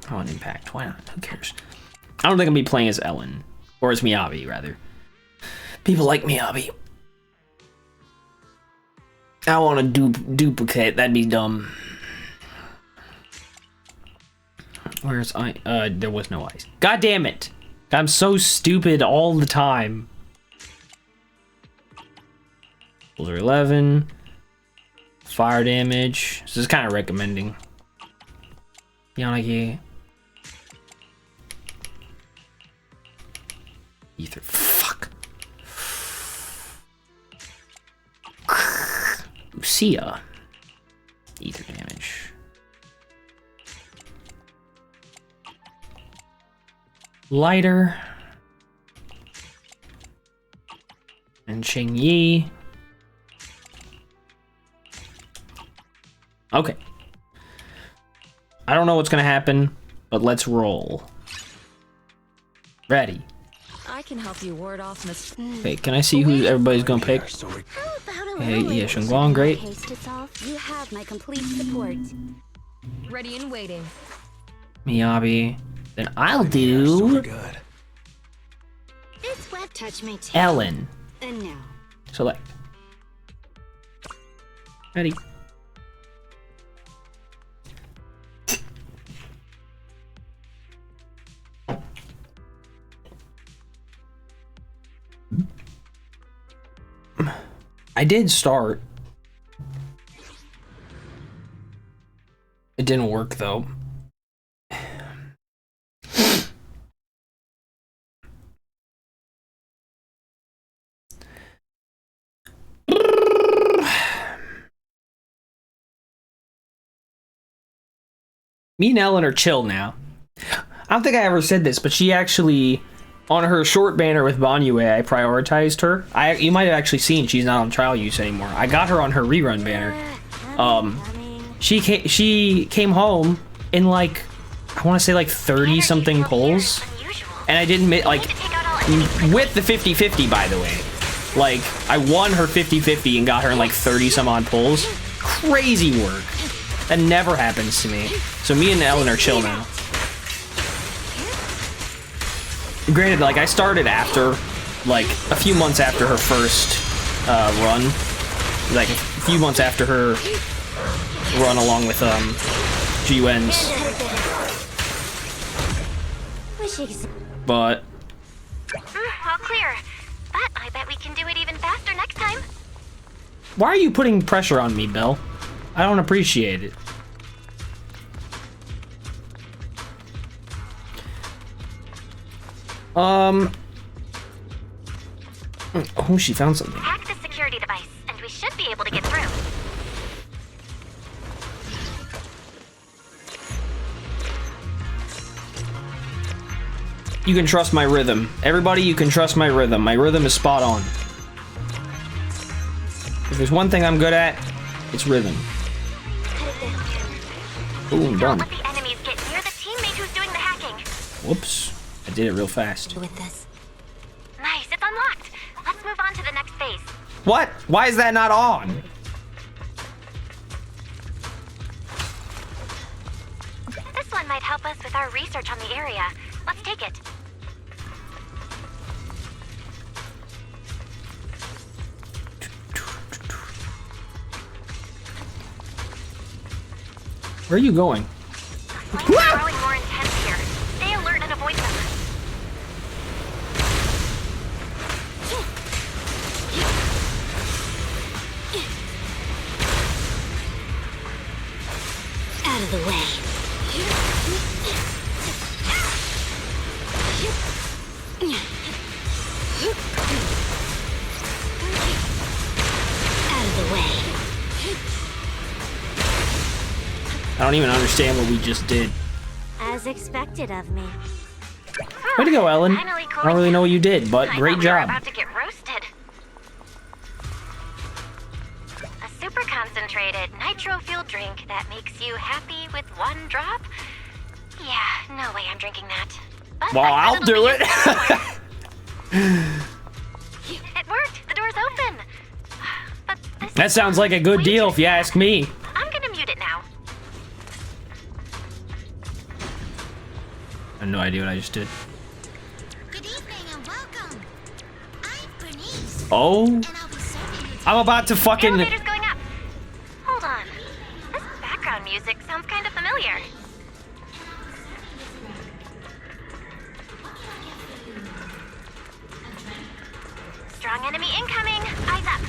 Oh, an impact. Why not? Who cares? I don't think I'm gonna be playing as Ellen. Or as Miyabi, rather. People like Miyabi. I want to duplicate. That'd be dumb. Where's I? There was no ice. God damn it! I'm so stupid all the time. Those are 11. Fire damage. This is kind of recommending. Yanagi. Ether. Fuck. Lucia. Ether damage. Lighter. And Ching Yi. Okay. I don't know what's gonna happen, but let's roll. Ready. I can help you ward off Miss. Okay, can I see who everybody's gonna pick? Hey, yeah, Shunguang, great. You have my complete support. Ready and waiting. Miyabi. Then I'll do This web touch may take. Ellen. And now. Select. Ready. I did start. It didn't work though. Me and Ellen are chill now. I don't think I ever said this, but she actually, on her short banner with Banyue, I prioritized her. You might have actually seen she's not on trial use anymore. I got her on her rerun banner. She came home in like, I want to say like 30 something pulls, and I didn't like with the 50-50, by the way. Like I won her 50-50 and got her in like 30 some odd pulls. Crazy work. That never happens to me. So me and Ellen are chill now. Granted, like I started after like a few months after her first run, like a few months after her run along with G-Wen's. But all clear. But I bet we can do it even faster next time. why are you putting pressure on me, Belle? I don't appreciate it. Oh, she found something. Hack the security device, and we should be able to get through. You can trust my rhythm. Everybody, you can trust my rhythm. My rhythm is spot on. If there's one thing I'm good at, it's rhythm. Ooh, I'm done. Don't let the enemies get near the teammate who's doing the hacking. Whoops. I did it real fast. With this. Nice, it's unlocked. Let's move on to the next phase. What? Why is that not on? This one might help us with our research on the area. Let's take it. Where are you going? Flames are growing more intense here. Stay alert and avoid them. Out of the way. Out of the way. I don't even understand what we just did. As expected of me. Way to go, Ellen. I don't really know what you did, but great job. About to get roasted. A super concentrated nitro-fueled drink that makes you happy with one drop? Yeah, no way I'm drinking that. But Well, I'll do it. It worked. The door's open. But this That sounds like a good deal if you ask me. I'm gonna mute it now. I have no idea what I just did. Good evening and welcome. I'm Bernice. Oh. And I'll be serving you. I'm about to fucking... Elevator's going up. Hold on. This background music sounds kind of familiar. Strong enemy incoming. Eyes up.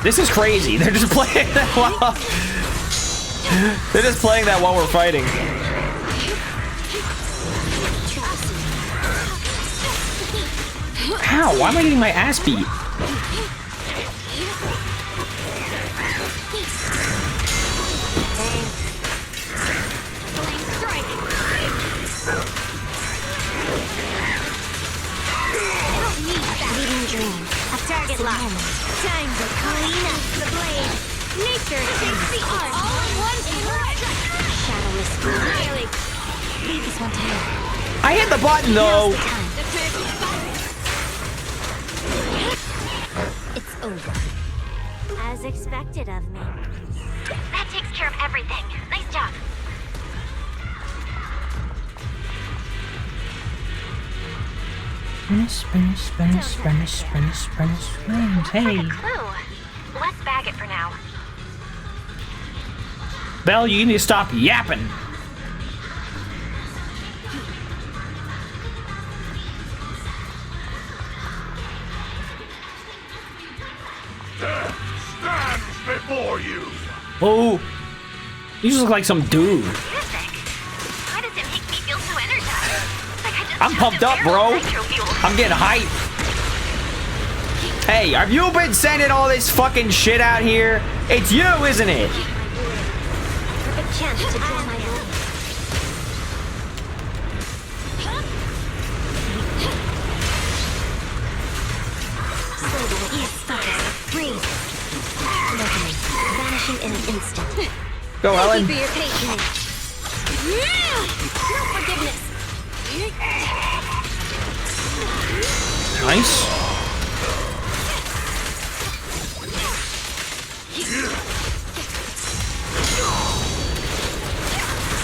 This is crazy. They're just playing that while... They're just playing that while we're fighting. How? Why am I getting my ass beat? Leading dream. A target lock. Time to clean up the blade. Nature takes the art. All in one shadowless annihilate. Leave this one to me. I hit the button though. It's over. As expected of me. That takes care of everything. Nice job. Spanish. Hey. Clue. Let's bag it for now. Belle, you need to stop yapping. Death stands before you. Oh. You just look like some dude. Why does it make me feel so energized? Like I just I'm pumped up, bro. I'm getting hype. Hey, have you been sending all this fucking shit out here? It's you, isn't it? Perfect chance to draw my blood. Freeze. Locally. Vanishing in an instant. Go, Ellen. Thank you for your patronage. No forgiveness. Nice.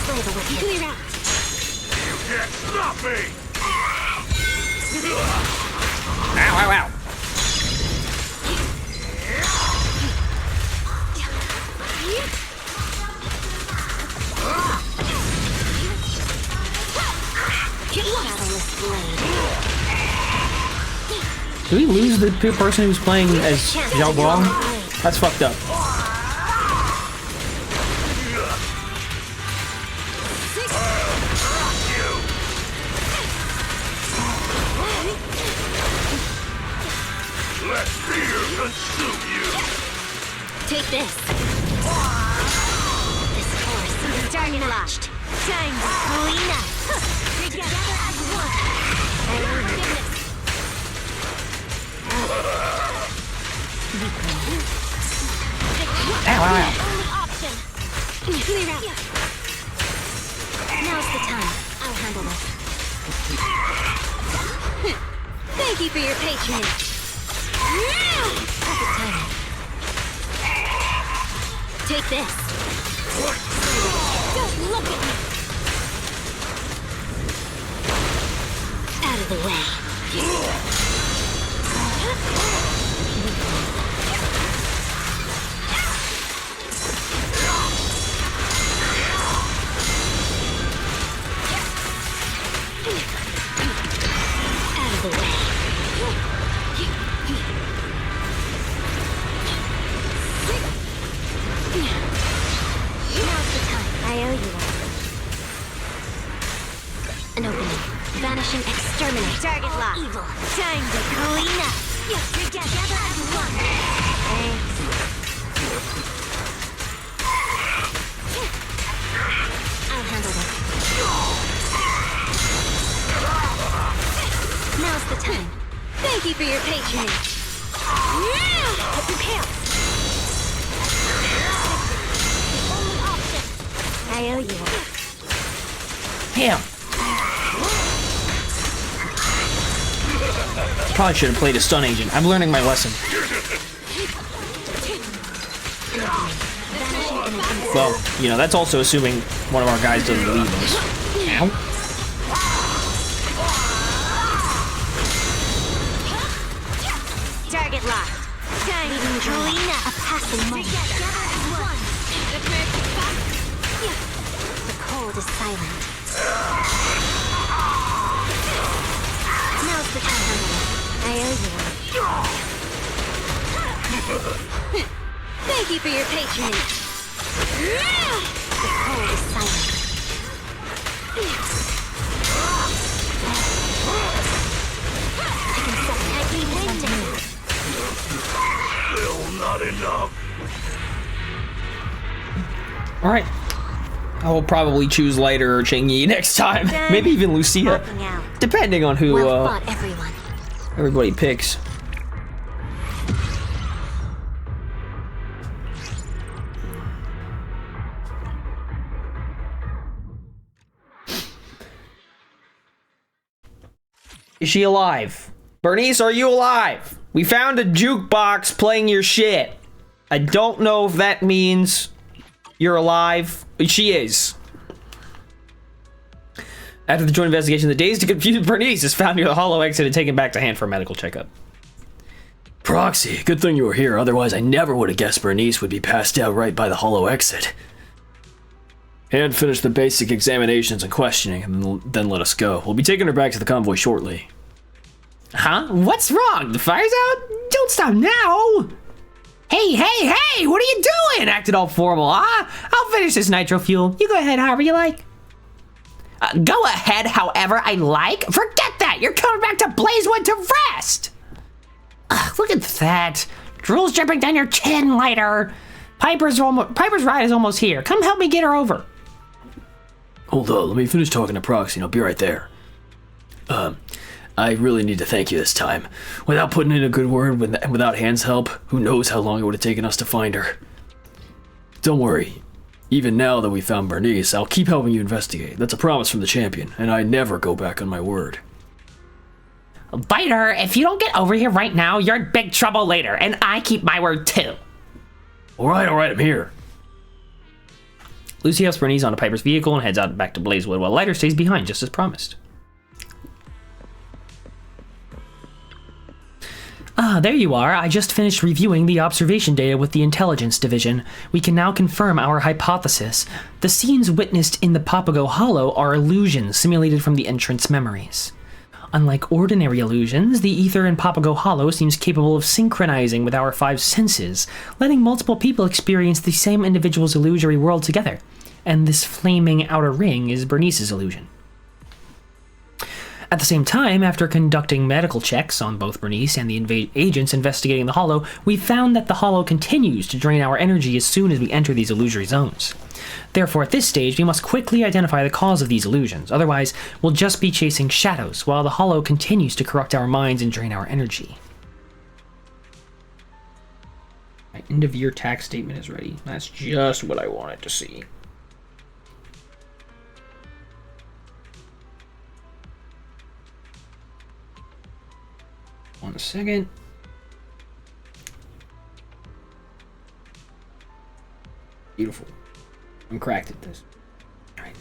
Slay the wicked. Clear out. You can't stop me. Ow, ow, ow. Did we lose the person who's playing as Zhao Guang? That's fucked up. Let fear consume you. Take this. This force is target launched. Time to clean up. Together as one. Ow, ow, ow. Only option. Clear out. Now's the time. I'll handle this. Thank you for your patronage. Perfect timing. Take this. Don't look at me. Out of the way. Out of the way. Now's the time. I owe you one. An opening. Vanishing exterminate. Target lock. Evil. Time to clean up. Together as one. Thanks. I'll handle this. Now's the time. Thank you for your patronage. Prepare. Only option. I owe you one. Damn. Probably should have played a stun agent. I'm learning my lesson. Well, you know, that's also assuming one of our guys doesn't leave us. Ow. Target locked. Time to clean up. A passing moment. The cold is silent. Now's the time. I owe you one. Thank you for your patronage. The cold is silent. Still not enough. Alright. I will probably choose Lighter or Ching-Yi next time. Maybe even Lucia. Depending on who everyone. Everybody picks. Is she alive? Bernice, are you alive? We found a jukebox playing your shit. I don't know if that means you're alive. She is. After the joint investigation, the dazed and confused Bernice is found near the hollow exit and taken back to hand for a medical checkup. Proxy, good thing you were here. Otherwise, I never would have guessed Bernice would be passed out right by the hollow exit. And finish the basic examinations and questioning, and then let us go. We'll be taking her back to the convoy shortly. Huh? What's wrong? The fire's out? Don't stop now! Hey, what are you doing? Acted all formal, huh? I'll finish this nitro fuel. You go ahead however you like. Go ahead however I like? Forget that! You're coming back to Blazewood to rest! Look at that. Drool's dripping down your chin, Lighter. Piper's ride is almost here. Come help me get her over. Hold on, let me finish talking to Proxy and I'll be right there. I really need to thank you this time. Without putting in a good word, without Hand's help, who knows how long it would have taken us to find her. Don't worry. Even now that we found Bernice, I'll keep helping you investigate. That's a promise from the champion, and I never go back on my word. Biter, if you don't get over here right now, you're in big trouble later, and I keep my word too. Alright, I'm here. Lucy helps Bernice onto Piper's vehicle and heads out back to Blazewood while Lighter stays behind just as promised. Ah, there you are. I just finished reviewing the observation data with the Intelligence Division. We can now confirm our hypothesis. The scenes witnessed in the Papago Hollow are illusions simulated from the entrance memories. Unlike ordinary illusions, the ether in Papago Hollow seems capable of synchronizing with our 5 senses, letting multiple people experience the same individual's illusory world together. And this flaming outer ring is Bernice's illusion. At the same time, after conducting medical checks on both Bernice and the agents investigating the Hollow, we found that the Hollow continues to drain our energy as soon as we enter these illusory zones. Therefore, at this stage, we must quickly identify the cause of these illusions, otherwise we'll just be chasing shadows while the Hollow continues to corrupt our minds and drain our energy. My end-of-year tax statement is ready. That's just what I wanted to see. One second. Beautiful. I'm cracked at this. Alright.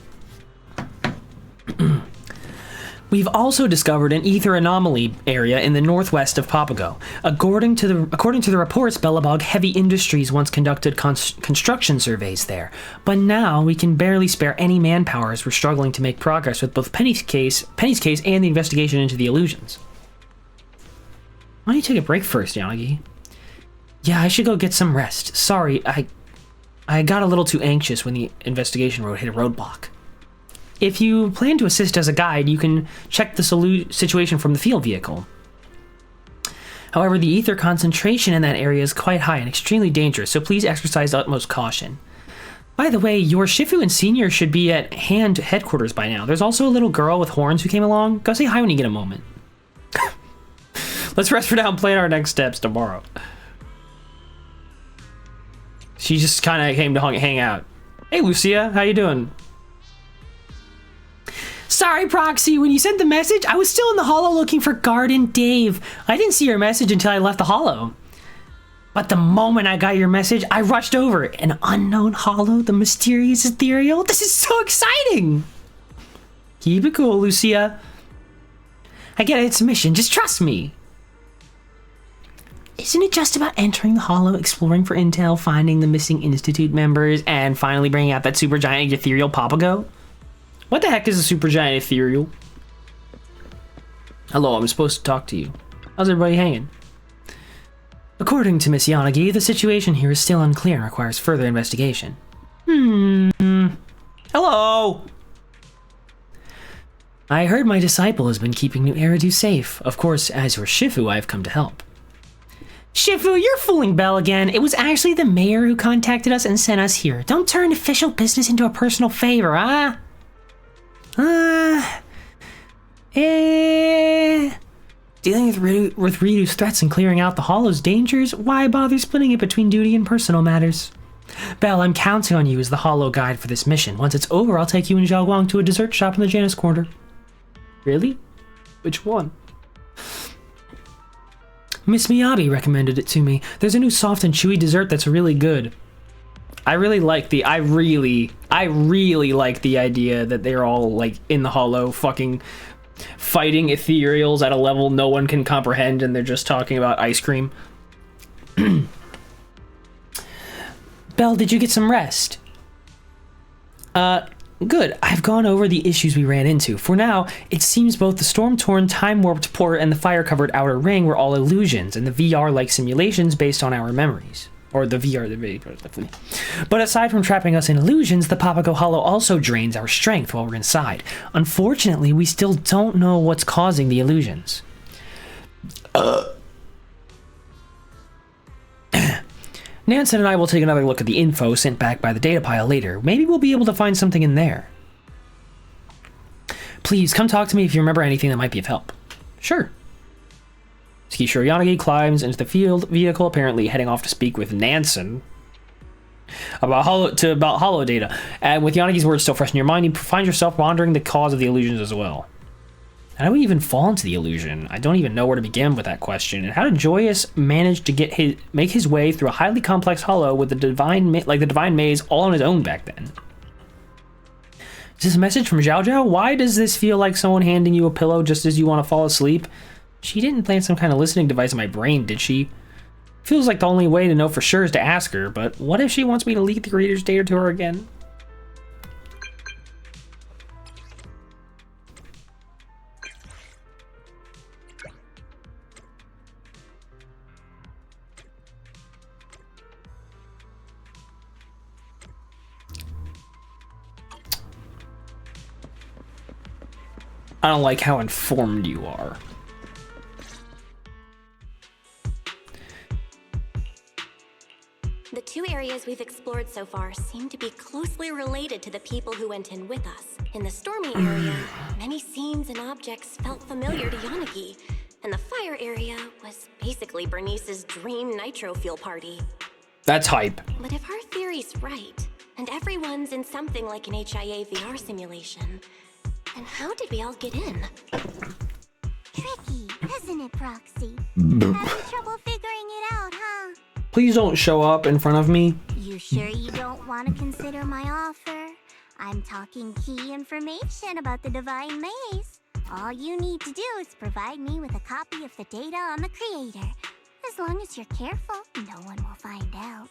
We've also discovered an ether anomaly area in the northwest of Papago. According to the reports, Bellabog Heavy Industries once conducted construction surveys there, but now we can barely spare any manpower as we're struggling to make progress with both Penny's case and the investigation into the illusions. Why don't you take a break first, Yanagi? Yeah, I should go get some rest. Sorry, I got a little too anxious when the investigation road hit a roadblock. If you plan to assist as a guide, you can check the situation from the field vehicle. However, the ether concentration in that area is quite high and extremely dangerous, so please exercise utmost caution. By the way, your Shifu and Senior should be at Hand headquarters by now. There's also a little girl with horns who came along. Go say hi when you get a moment. Let's rest for now and plan our next steps tomorrow. She just kind of came to hang out. Hey, Lucia, how you doing? Sorry, Proxy, when you sent the message, I was still in the Hollow looking for Garden Dave. I didn't see your message until I left the Hollow. But the moment I got your message, I rushed over. An unknown Hollow, the mysterious ethereal? This is so exciting! Keep it cool, Lucia. I get it's a mission, just trust me. Isn't it just about entering the Hollow, exploring for intel, finding the missing Institute members, and finally bringing out that super giant ethereal Papago? What the heck is a super giant ethereal? Hello, I'm supposed to talk to you. How's everybody hanging? According to Miss Yanagi, the situation here is still unclear and requires further investigation. Hello! I heard my disciple has been keeping New Eridu safe. Of course, as your Shifu, I have come to help. Shifu, you're fooling Belle again. It was actually the mayor who contacted us and sent us here. Don't turn official business into a personal favor, huh? Dealing with Ridu's threats and clearing out the Hollow's dangers? Why bother splitting it between duty and personal matters? Belle, I'm counting on you as the Hollow guide for this mission. Once it's over, I'll take you and Zhao Guang to a dessert shop in the Janus Quarter. Really? Which one? Miss Miyabi recommended it to me. There's a new soft and chewy dessert that's really good. I really like the idea that they're all like in the Hollow fucking fighting ethereals at a level no one can comprehend, and they're just talking about ice cream. Belle, did you get some rest? Good. I've gone over the issues we ran into. For now, it seems both the storm-torn, time-warped port and the fire-covered outer ring were all illusions, and the VR-like simulations based on our memories. Or the VR, definitely. But aside from trapping us in illusions, the Papago Hollow also drains our strength while we're inside. Unfortunately, we still don't know what's causing the illusions. Nansen and I will take another look at the info sent back by the data pile later. Maybe we'll be able to find something in there. Please, come talk to me if you remember anything that might be of help. Sure. Skishiro Yanagi climbs into the field vehicle, apparently heading off to speak with Nansen about Hollow data. And with Yanagi's words still fresh in your mind, you find yourself wondering the cause of the illusions as well. How do we even fall into the illusion? I don't even know where to begin with that question. And how did Joyous manage to make his way through a highly complex Hollow with the divine maze all on his own back then? Is this a message from Zhao Zhao? Why does this feel like someone handing you a pillow just as you want to fall asleep? She didn't plant some kind of listening device in my brain, did she? Feels like the only way to know for sure is to ask her, but what if she wants me to leak the creator's data to her again? I don't like how informed you are. The two areas we've explored so far seem to be closely related to the people who went in with us. In the stormy area, many scenes and objects felt familiar to Yanagi, and the fire area was basically Bernice's dream nitro fuel party. That's hype. But if our theory's right, and everyone's in something like an HIA VR simulation, then how did we all get in? Tricky, isn't it, Proxy? Having trouble figuring it out, huh? Please don't show up in front of me. You sure you don't want to consider my offer? I'm talking key information about the Divine Maze. All you need to do is provide me with a copy of the data on the creator. As long as you're careful, no one will find out.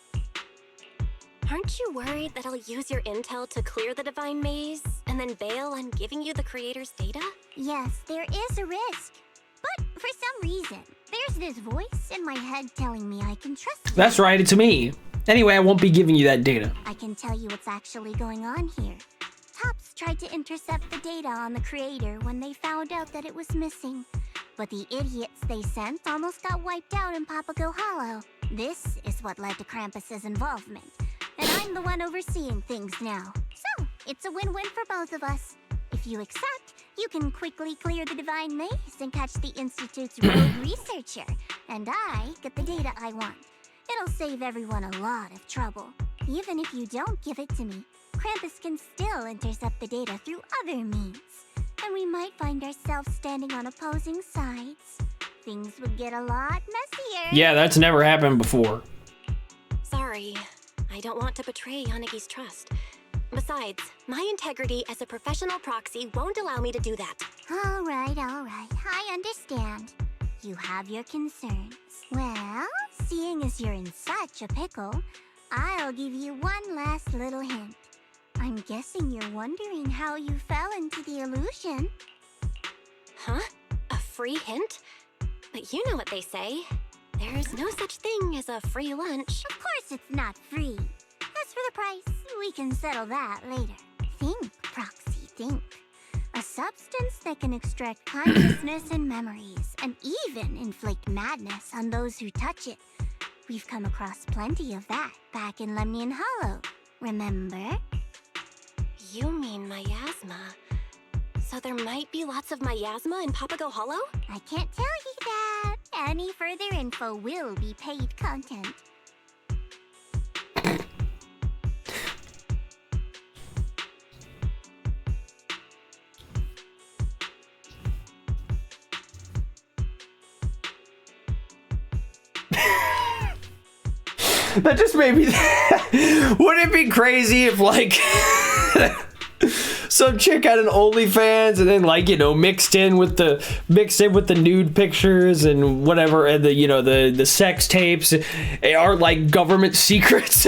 Aren't you worried that I'll use your intel to clear the Divine Maze, and then bail on giving you the creator's data? Yes, there is a risk. But for some reason, there's this voice in my head telling me I can trust you. That's right, it's me. Anyway, I won't be giving you that data. I can tell you what's actually going on here. Tops tried to intercept the data on the creator when they found out that it was missing. But the idiots they sent almost got wiped out in Papago Hollow. This is what led to Krampus's involvement. And I'm the one overseeing things now. So, it's a win-win for both of us. If you accept, you can quickly clear the Divine Maze and catch the Institute's rogue researcher. And I get the data I want. It'll save everyone a lot of trouble. Even if you don't give it to me, Krampus can still intercept the data through other means. And we might find ourselves standing on opposing sides. Things would get a lot messier. Yeah, that's never happened before. Sorry, I don't want to betray Yanagi's trust. Besides, my integrity as a professional proxy won't allow me to do that. All right. I understand. You have your concerns. Well, seeing as you're in such a pickle, I'll give you one last little hint. I'm guessing you're wondering how you fell into the illusion. Huh? A free hint? But you know what they say. There's no such thing as a free lunch. Of course it's not free. As for the price, we can settle that later. Think, Proxy, think. A substance that can extract consciousness and memories, and even inflict madness on those who touch it. We've come across plenty of that back in Lemnian Hollow. Remember? You mean miasma. So there might be lots of miasma in Papago Hollow? I can't tell you that. Any further info will be paid content. That just made me. Wouldn't it be crazy if, like, some chick had an OnlyFans and then, like, you know, mixed in with the nude pictures and whatever, and the, you know, the sex tapes are like government secrets,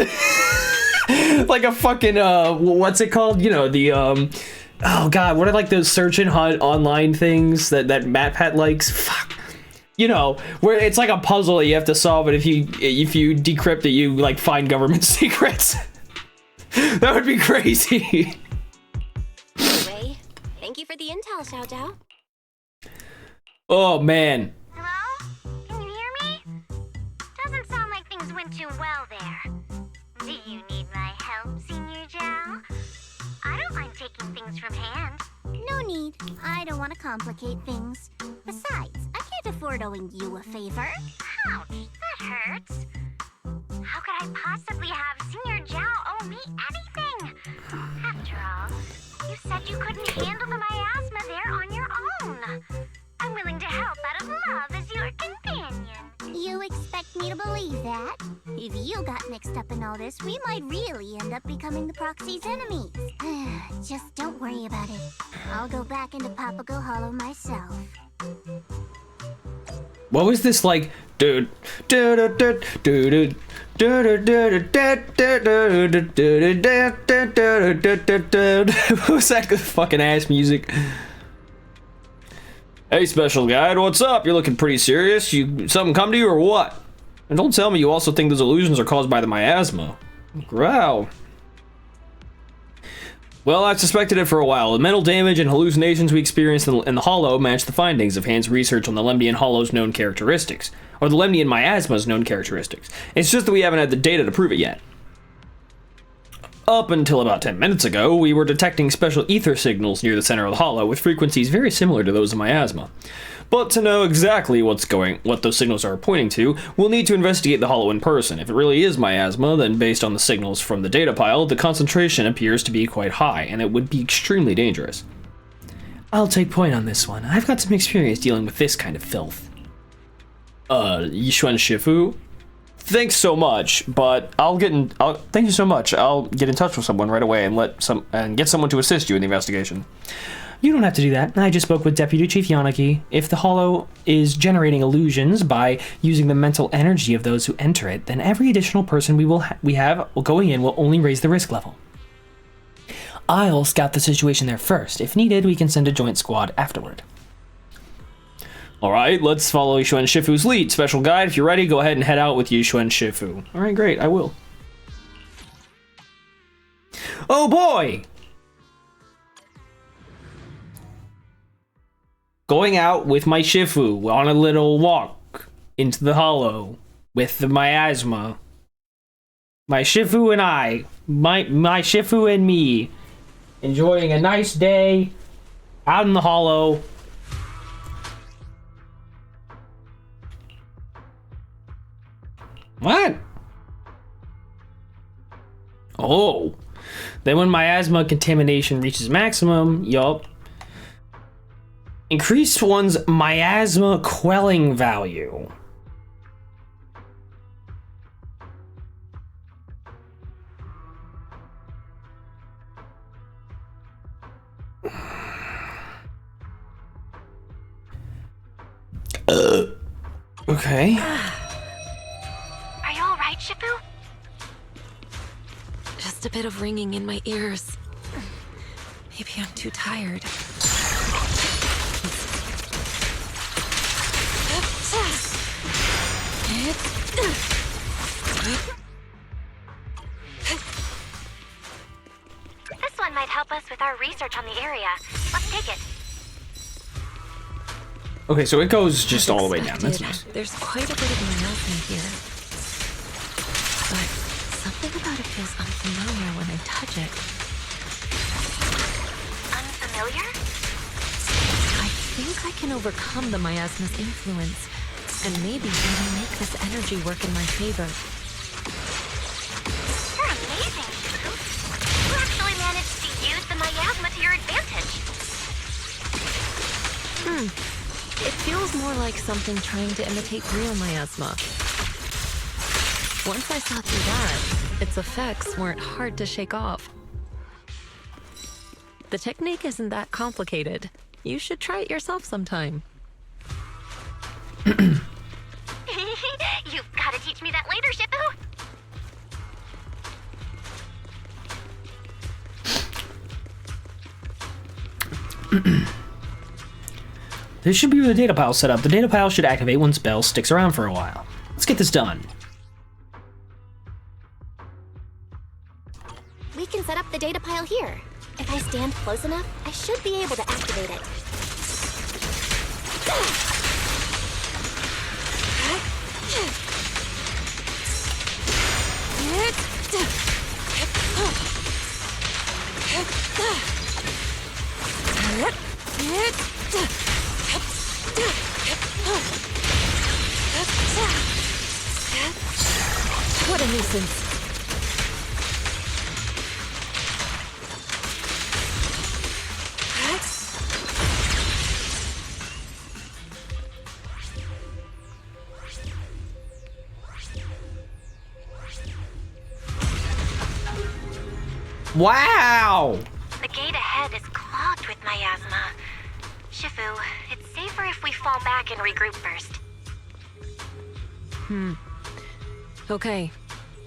like a fucking what's it called? You know, the oh god, what are like those search and hunt online things that MatPat likes? Fuck. You know, where it's like a puzzle that you have to solve, and if you decrypt it, you like find government secrets. That would be crazy. Anyway, thank you for the intel, Xiao Zhao. Oh man. Hello? Can you hear me? Doesn't sound like things went too well there. Do you need my help, Senior Zhao? I don't mind taking things from hand. No need. I don't want to complicate things. Besides, I can't afford owing you a favor. Ouch, that hurts. How could I possibly have Senior Zhao owe me anything? After all, you said you couldn't handle the miasma there on your own. I'm willing to help out of love as your companion. You expect me to believe that? If you got mixed up in all this, we might really end up becoming the Proxy's enemies. Just don't worry about it. I'll go back into Papago Hollow myself. What was this like? Dude. What was that fucking ass music? Hey, special guide, what's up? You're looking pretty serious. You something come to you or what? And don't tell me you also think those illusions are caused by the miasma. Growl. Well, I've suspected it for a while. The mental damage and hallucinations we experienced in the Hollow match the findings of Hand's research on the Lemnian Hollow's known characteristics, or the Lemnian miasma's known characteristics. It's just that we haven't had the data to prove it yet. Up until about 10 minutes ago, we were detecting special ether signals near the center of the Hollow with frequencies very similar to those of miasma. But to know exactly what those signals are pointing to, we'll need to investigate the Hollow in person. If it really is miasma, then based on the signals from the data pile, the concentration appears to be quite high, and it would be extremely dangerous. I'll take point on this one. I've got some experience dealing with this kind of filth. Yishuan Shifu? Thanks so much, but thank you so much. I'll get in touch with someone right away and get someone to assist you in the investigation. You don't have to do that. I just spoke with Deputy Chief Yanaki. If the Hollow is generating illusions by using the mental energy of those who enter it, then every additional person we have going in will only raise the risk level. I'll scout the situation there first. If needed, we can send a joint squad afterward. Alright, let's follow Yishuan Shifu's lead. Special guide, if you're ready, go ahead and head out with Yishuan Shifu. Alright, great, I will. Oh boy! Going out with my Shifu on a little walk into the Hollow with the miasma. My Shifu and I, my Shifu and me, enjoying a nice day out in the Hollow. What? Oh. Then when miasma contamination reaches maximum, yup. Increase one's miasma quelling value. Okay. Are you alright, Shifu? Just a bit of ringing in my ears. Maybe I'm too tired. This one might help us with our research on the area. Let's take it. Okay, so it goes just all the way down. That's nice. There's quite a bit of miasma here. But something about it feels unfamiliar when I touch it. Unfamiliar? I think I can overcome the miasma's influence, and maybe even make this energy work in my favor. You're amazing, Shifu. You actually managed to use the miasma to your advantage. It feels more like something trying to imitate real miasma. Once I saw through that, its effects weren't hard to shake off. The technique isn't that complicated. You should try it yourself sometime. You've got to teach me that later, Shifu. This should be where the data pile set up. The data pile should activate when spell sticks around for a while. Let's get this done. We can set up the data pile here. If I stand close enough, I should be able to activate it. What a nuisance. Wow! The gate ahead is clogged with miasma. Shifu, it's safer if we fall back and regroup first. Okay,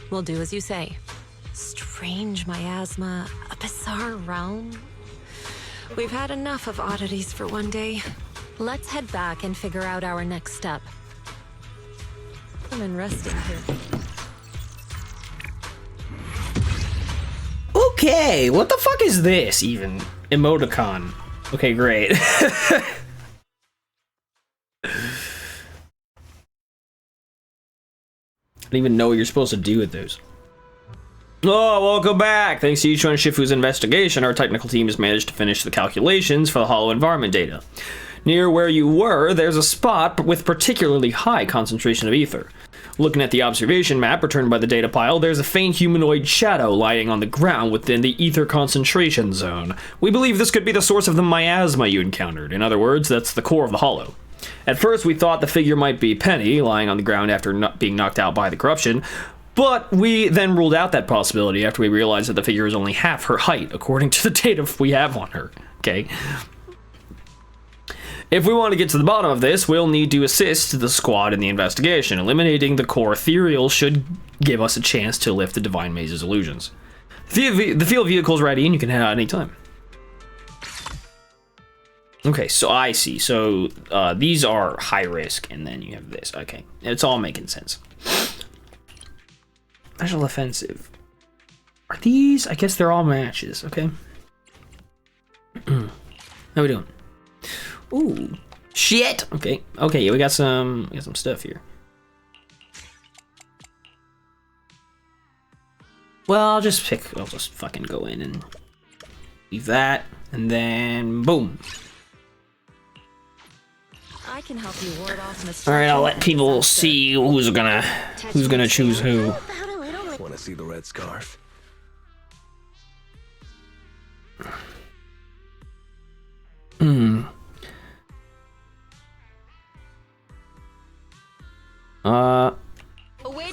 we'll do as you say. Strange miasma, a bizarre realm. We've had enough of oddities for one day. Let's head back and figure out our next step. I'm resting here. Okay, what the fuck is this even? Emoticon. Okay, great. I don't even know what you're supposed to do with those. Oh, welcome back! Thanks to Ichigo and Shifu's investigation, our technical team has managed to finish the calculations for the hollow environment data. Near where you were, there's a spot with particularly high concentration of ether. Looking at the observation map returned by the data pile, there's a faint humanoid shadow lying on the ground within the ether concentration zone. We believe this could be the source of the miasma you encountered. In other words, that's the core of the hollow. At first, we thought the figure might be Penny, lying on the ground after being knocked out by the corruption, but we then ruled out that possibility after we realized that the figure is only half her height, according to the data we have on her. Okay. If we want to get to the bottom of this, we'll need to assist the squad in the investigation. Eliminating the core ethereal should give us a chance to lift the Divine Maze's illusions. The field vehicle's ready and you can head out anytime. Okay, so I see. So these are high risk and then you have this. Okay, it's all making sense. Special offensive. Are these? I guess they're all matches. Okay. How we doing? Ooh, shit. Okay, okay. Yeah, we got some stuff here. Well, I'll just fucking go in and leave that, and then boom. I can help you ward off. All right, I'll let people see who's gonna choose who. Want to see the red scarf?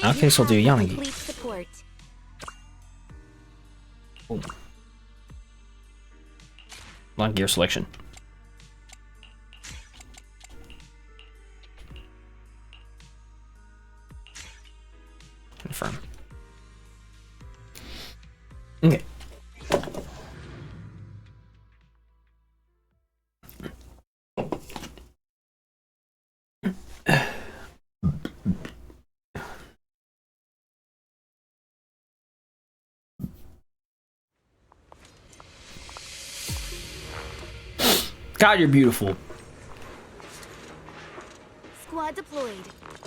Okay, so I'll do Yanagi. Boom. Long gear selection. Confirm. Okay. God, you're beautiful. Squad deployed.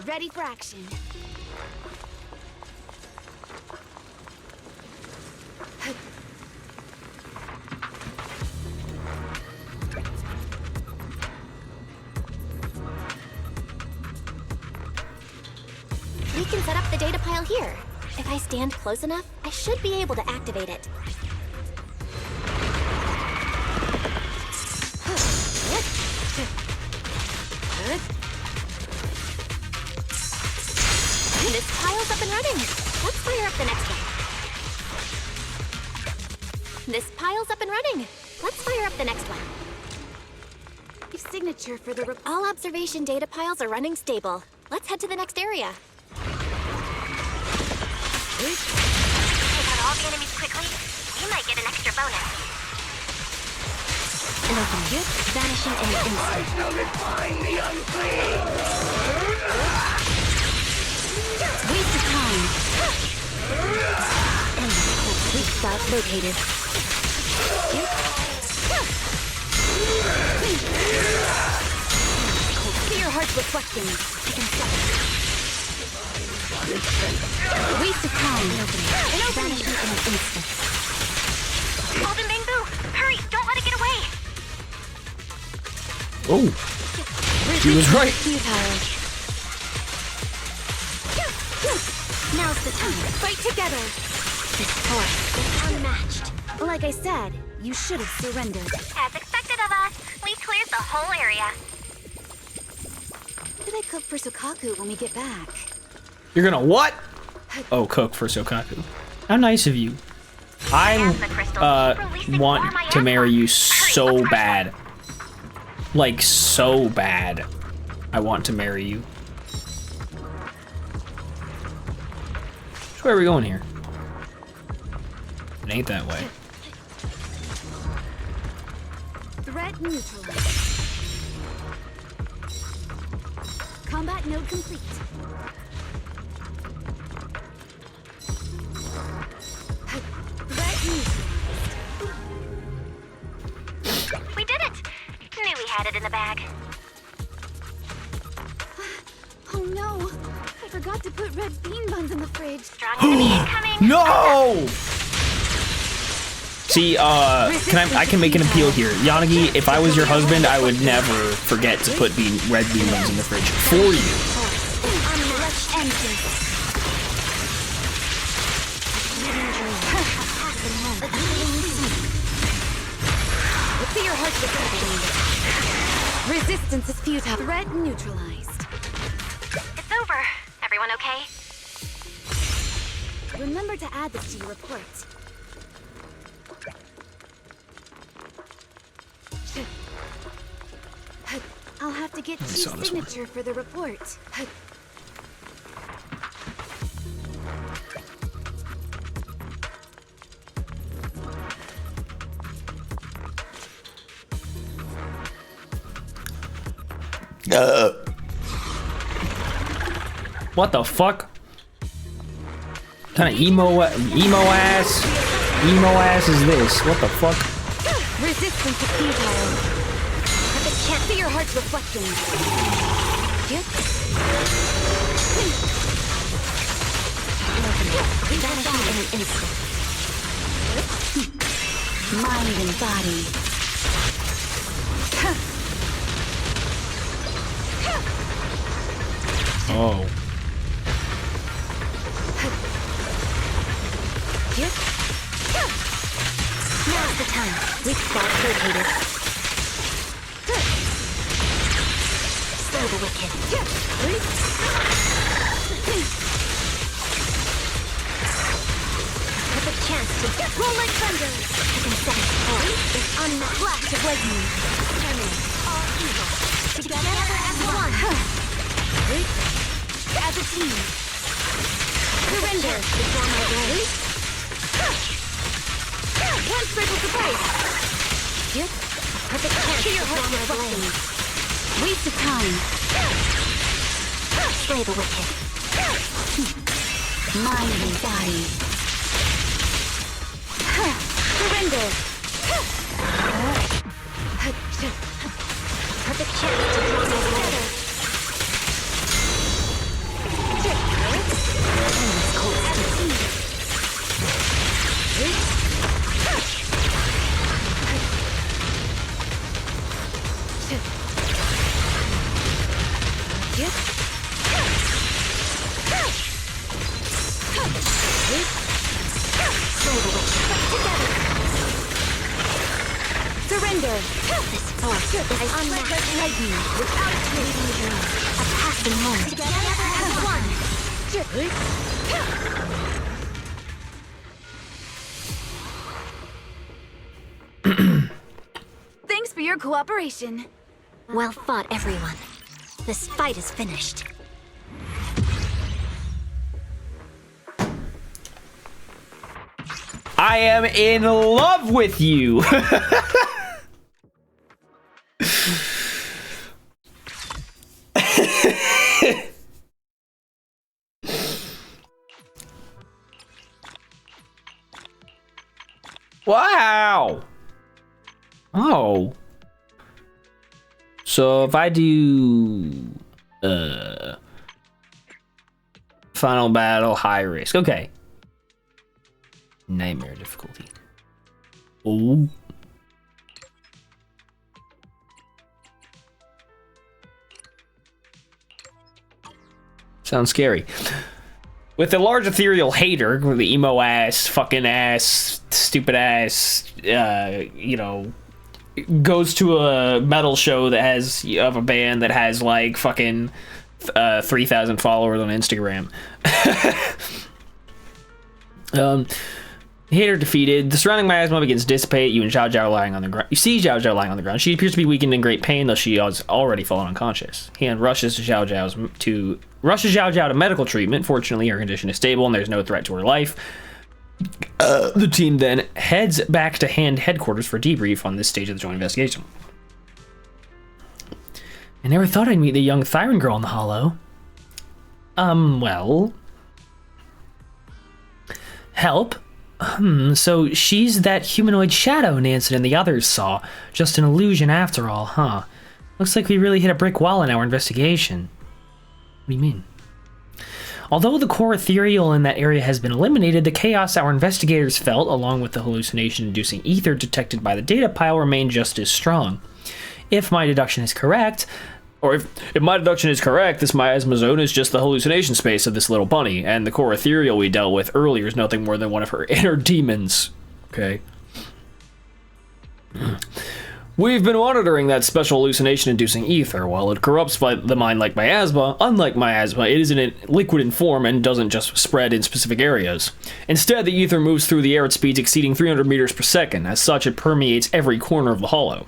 Ready for action. We can set up the data pile here. If I stand close enough, I should be able to activate it. This pile's up and running. Let's fire up the next one. This pile's up and running. Let's fire up the next one. Your signature for the all observation data piles are running stable. Let's head to the next area. Take out all the enemies quickly. You might get an extra bonus. And open it. Vanishing in an instant. Waste of time. And weak spot located. See your heart's reflecting. Waste of time. Vanishing in an instant. Golden Bamboo! Hurry! Don't let it get away! Oh, she was right. Now's the time. Fight together. This force is unmatched. Like I said, you should have surrendered. As expected of us, we cleared the whole area. What do they cook for Sokaku when we get back? You're gonna what? Oh, cook for Sokaku. How nice of you. I want to marry you so bad. Like, so bad. I want to marry you. Which way are we going here? It ain't that way. Threat neutralized. Combat node complete. Threat neutralized. We did it! Knew we had it in the bag. Oh no! I forgot to put red bean buns in the fridge. Strong enemy incoming! No! See, I can make an appeal here. Yanagi, if I was your husband, I would never forget to put red bean buns in the fridge for you. Unmatched engine. Fear hearts the resistance is futile. Threat neutralized. It's over. Everyone okay? Remember to add this to your report. I'll have to get Chief's signature for the report. What the fuck? What kind of emo ass is this? What the fuck? Resistance is futile. Can't see your heart's reflection. Yep. Vanish in an instant. Mind and body. Oh. Yep. Now's the time. Weak spot located. Slay the wicked. Have a chance to roll like thunder. I can set it all. It's unmatched flash of lightning. Terminate all evil. Together as one. As a team. Surrender before my blade. One critical surprise. Yep. Perfect chance to your heart my blade. Waste of time. Slay the wicked. Mind and body. Surrender. Perfect chance to draw my blade. Surrender! This force is unmatched lightning without creating a dream. A passing moment. Together as one. Thanks for your cooperation. Well fought, everyone. This fight is finished. I am in love with you. Wow. Oh. So if I do final battle high risk. Okay. Nightmare difficulty. Oh. Sounds scary. With the large ethereal hater, with the emo ass, fucking ass, stupid ass, you know, goes to a metal show that has, of a band that has like fucking 3,000 followers on Instagram. Hater defeated. The surrounding miasma begins to dissipate. You and Zhao Zhao lying on the ground. You see Zhao Zhao lying on the ground. She appears to be weakened in great pain, though she has already fallen unconscious. He rushes to Zhao Zhao's rushes Zhao Zhao to medical treatment. Fortunately, her condition is stable and there's no threat to her life. The team then heads back to Hand headquarters for debrief on this stage of the joint investigation. I never thought I'd meet the young Thyron girl in the Hollow. Well... Help? So she's that humanoid shadow Nansen and the others saw. Just an illusion after all, huh? Looks like we really hit a brick wall in our investigation. What do you mean? Although the core ethereal in that area has been eliminated, the chaos our investigators felt, along with the hallucination-inducing ether detected by the data pile, remained just as strong. If my deduction is correct, this miasma zone is just the hallucination space of this little bunny, and the core ethereal we dealt with earlier is nothing more than one of her inner demons. Okay. We've been monitoring that special hallucination-inducing ether. While it corrupts the mind like miasma, unlike miasma, it isn't liquid in form and doesn't just spread in specific areas. Instead, the ether moves through the air at speeds exceeding 300 meters per second. As such, it permeates every corner of the hollow.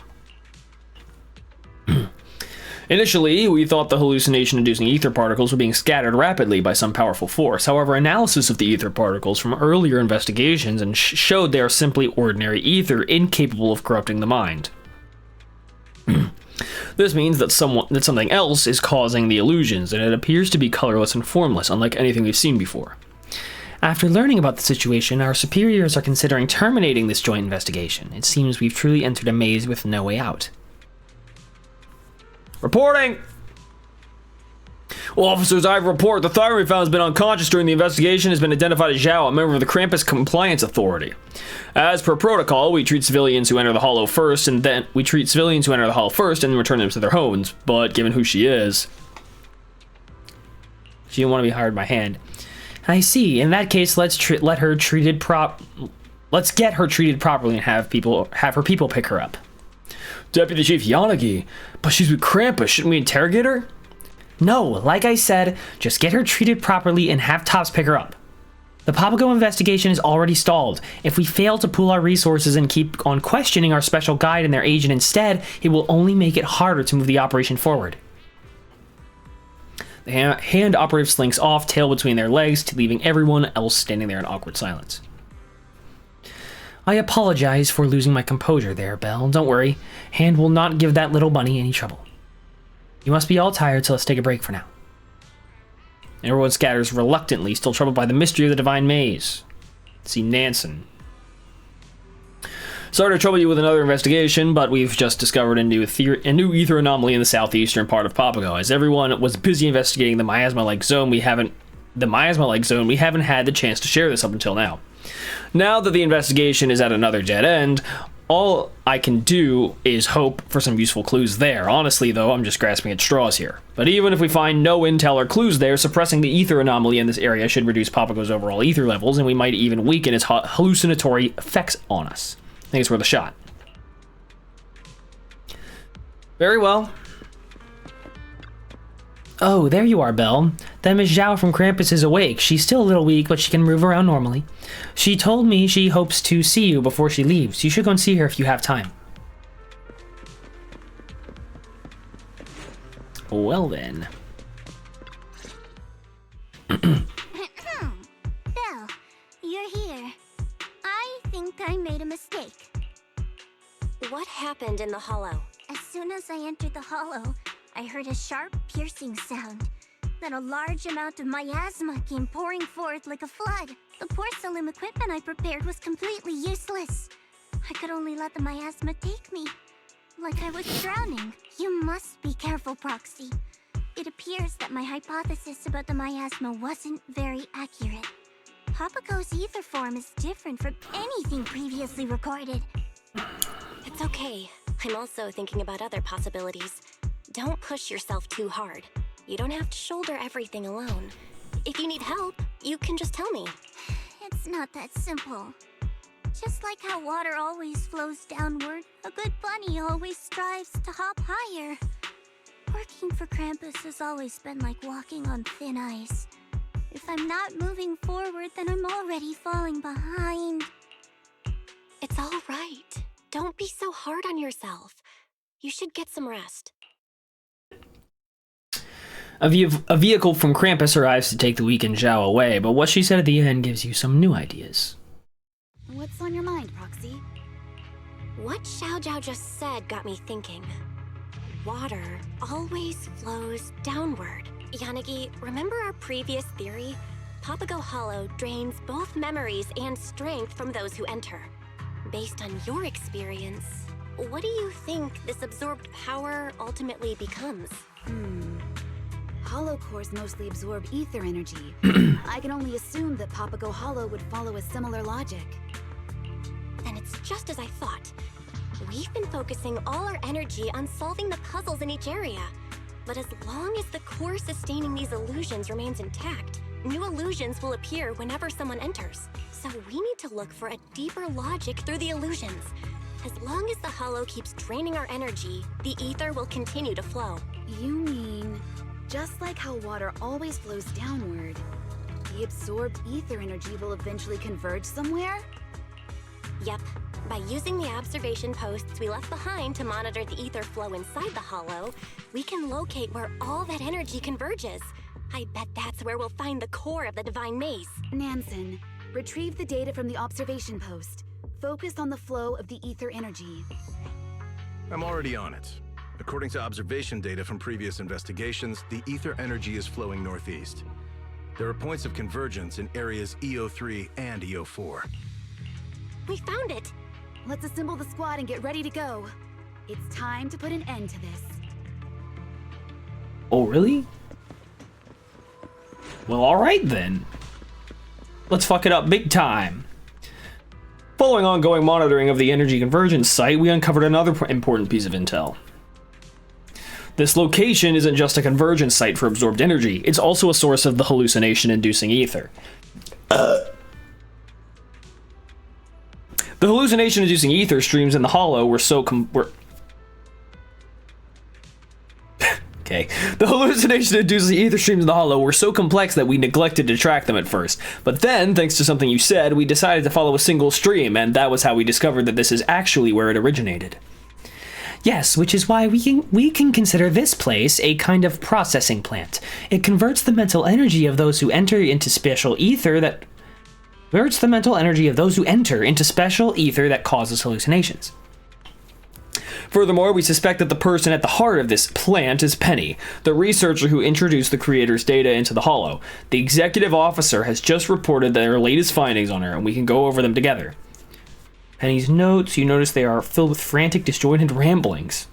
Initially, we thought the hallucination-inducing ether particles were being scattered rapidly by some powerful force. However, analysis of the ether particles from earlier investigations showed they are simply ordinary ether, incapable of corrupting the mind. This means that something else is causing the illusions, and it appears to be colorless and formless, unlike anything we've seen before. After learning about the situation, our superiors are considering terminating this joint investigation. It seems we've truly entered a maze with no way out. Reporting! Well, officers, I report the Thyron we found has been unconscious during the investigation has been identified as Zhao, a member of the Krampus Compliance Authority. As per protocol, we treat civilians who enter the Hollow first, and then return them to their homes. But given who she is, she didn't want to be hired by Hand. I see. In that case, let's get her treated properly and have her people pick her up. Deputy Chief Yanagi, but she's with Krampus. Shouldn't we interrogate her? No, like I said, just get her treated properly and have Tops pick her up. The Papago investigation is already stalled. If we fail to pool our resources and keep on questioning our special guide and their agent instead, it will only make it harder to move the operation forward. The Hand operative slinks off, tail between their legs, leaving everyone else standing there in awkward silence. I apologize for losing my composure there, Belle. Don't worry, Hand will not give that little bunny any trouble. You must be all tired, so let's take a break for now. Everyone scatters reluctantly, still troubled by the mystery of the Divine Maze. See Nansen. Sorry to trouble you with another investigation, but we've just discovered a new ether anomaly in the southeastern part of Papago. As everyone was busy investigating the miasma-like zone, we haven't had the chance to share this up until now. Now that the investigation is at another dead end, all I can do is hope for some useful clues there. Honestly, though, I'm just grasping at straws here. But even if we find no intel or clues there, suppressing the ether anomaly in this area should reduce Papago's overall ether levels, and we might even weaken its hallucinatory effects on us. I think it's worth a shot. Very well. Oh, there you are, Belle. That Miss Zhao from Krampus is awake. She's still a little weak, but she can move around normally. She told me she hopes to see you before she leaves. You should go and see her if you have time. Well then. Belle, you're here. I think I made a mistake. What happened in the hollow? As soon as I entered the hollow, I heard a sharp, piercing sound. Then a large amount of miasma came pouring forth like a flood. The porcelain equipment I prepared was completely useless. I could only let the miasma take me, like I was drowning. You must be careful, Proxy. It appears that my hypothesis about the miasma wasn't very accurate. Papago's ether form is different from anything previously recorded. It's okay. I'm also thinking about other possibilities. Don't push yourself too hard. You don't have to shoulder everything alone. If you need help, you can just tell me. It's not that simple. Just like how water always flows downward, a good bunny always strives to hop higher. Working for Krampus has always been like walking on thin ice. If I'm not moving forward, then I'm already falling behind. It's all right. Don't be so hard on yourself. You should get some rest. A vehicle from Krampus arrives to take the weakened Zhao away, but what she said at the end gives you some new ideas. What's on your mind, Proxy? What Xiao Zhao just said got me thinking. Water always flows downward. Yanagi, remember our previous theory? Papago Hollow drains both memories and strength from those who enter. Based on your experience, what do you think this absorbed power ultimately becomes? Hollow cores mostly absorb ether energy. I can only assume that Papago Hollow would follow a similar logic. Then it's just as I thought. We've been focusing all our energy on solving the puzzles in each area. But as long as the core sustaining these illusions remains intact, new illusions will appear whenever someone enters. So we need to look for a deeper logic through the illusions. As long as the Hollow keeps draining our energy, the ether will continue to flow. You mean, just like how water always flows downward, the absorbed ether energy will eventually converge somewhere? Yep. By using the observation posts we left behind to monitor the ether flow inside the Hollow, we can locate where all that energy converges. I bet that's where we'll find the core of the Divine Maze. Nansen, retrieve the data from the observation post. Focus on the flow of the ether energy. I'm already on it. According to observation data from previous investigations, the ether energy is flowing northeast. There are points of convergence in areas EO3 and EO4. We found it! Let's assemble the squad and get ready to go. It's time to put an end to this. Oh, really? Well, alright then. Let's fuck it up big time. Following ongoing monitoring of the energy convergence site, we uncovered another important piece of intel. This location isn't just a convergence site for absorbed energy, it's also a source of the hallucination-inducing ether. The hallucination-inducing ether streams in the Hollow were so Okay. The hallucination-inducing ether streams in the Hollow were so complex that we neglected to track them at first. But then, thanks to something you said, we decided to follow a single stream, and that was how we discovered that this is actually where it originated. Yes, which is why we can consider this place a kind of processing plant. It converts the mental energy of those who enter into special ether that causes hallucinations. Furthermore, we suspect that the person at the heart of this plant is Penny, the researcher who introduced the creator's data into the Hollow. The executive officer has just reported their latest findings on her, and we can go over them together. Penny's notes, you notice they are filled with frantic, disjointed ramblings.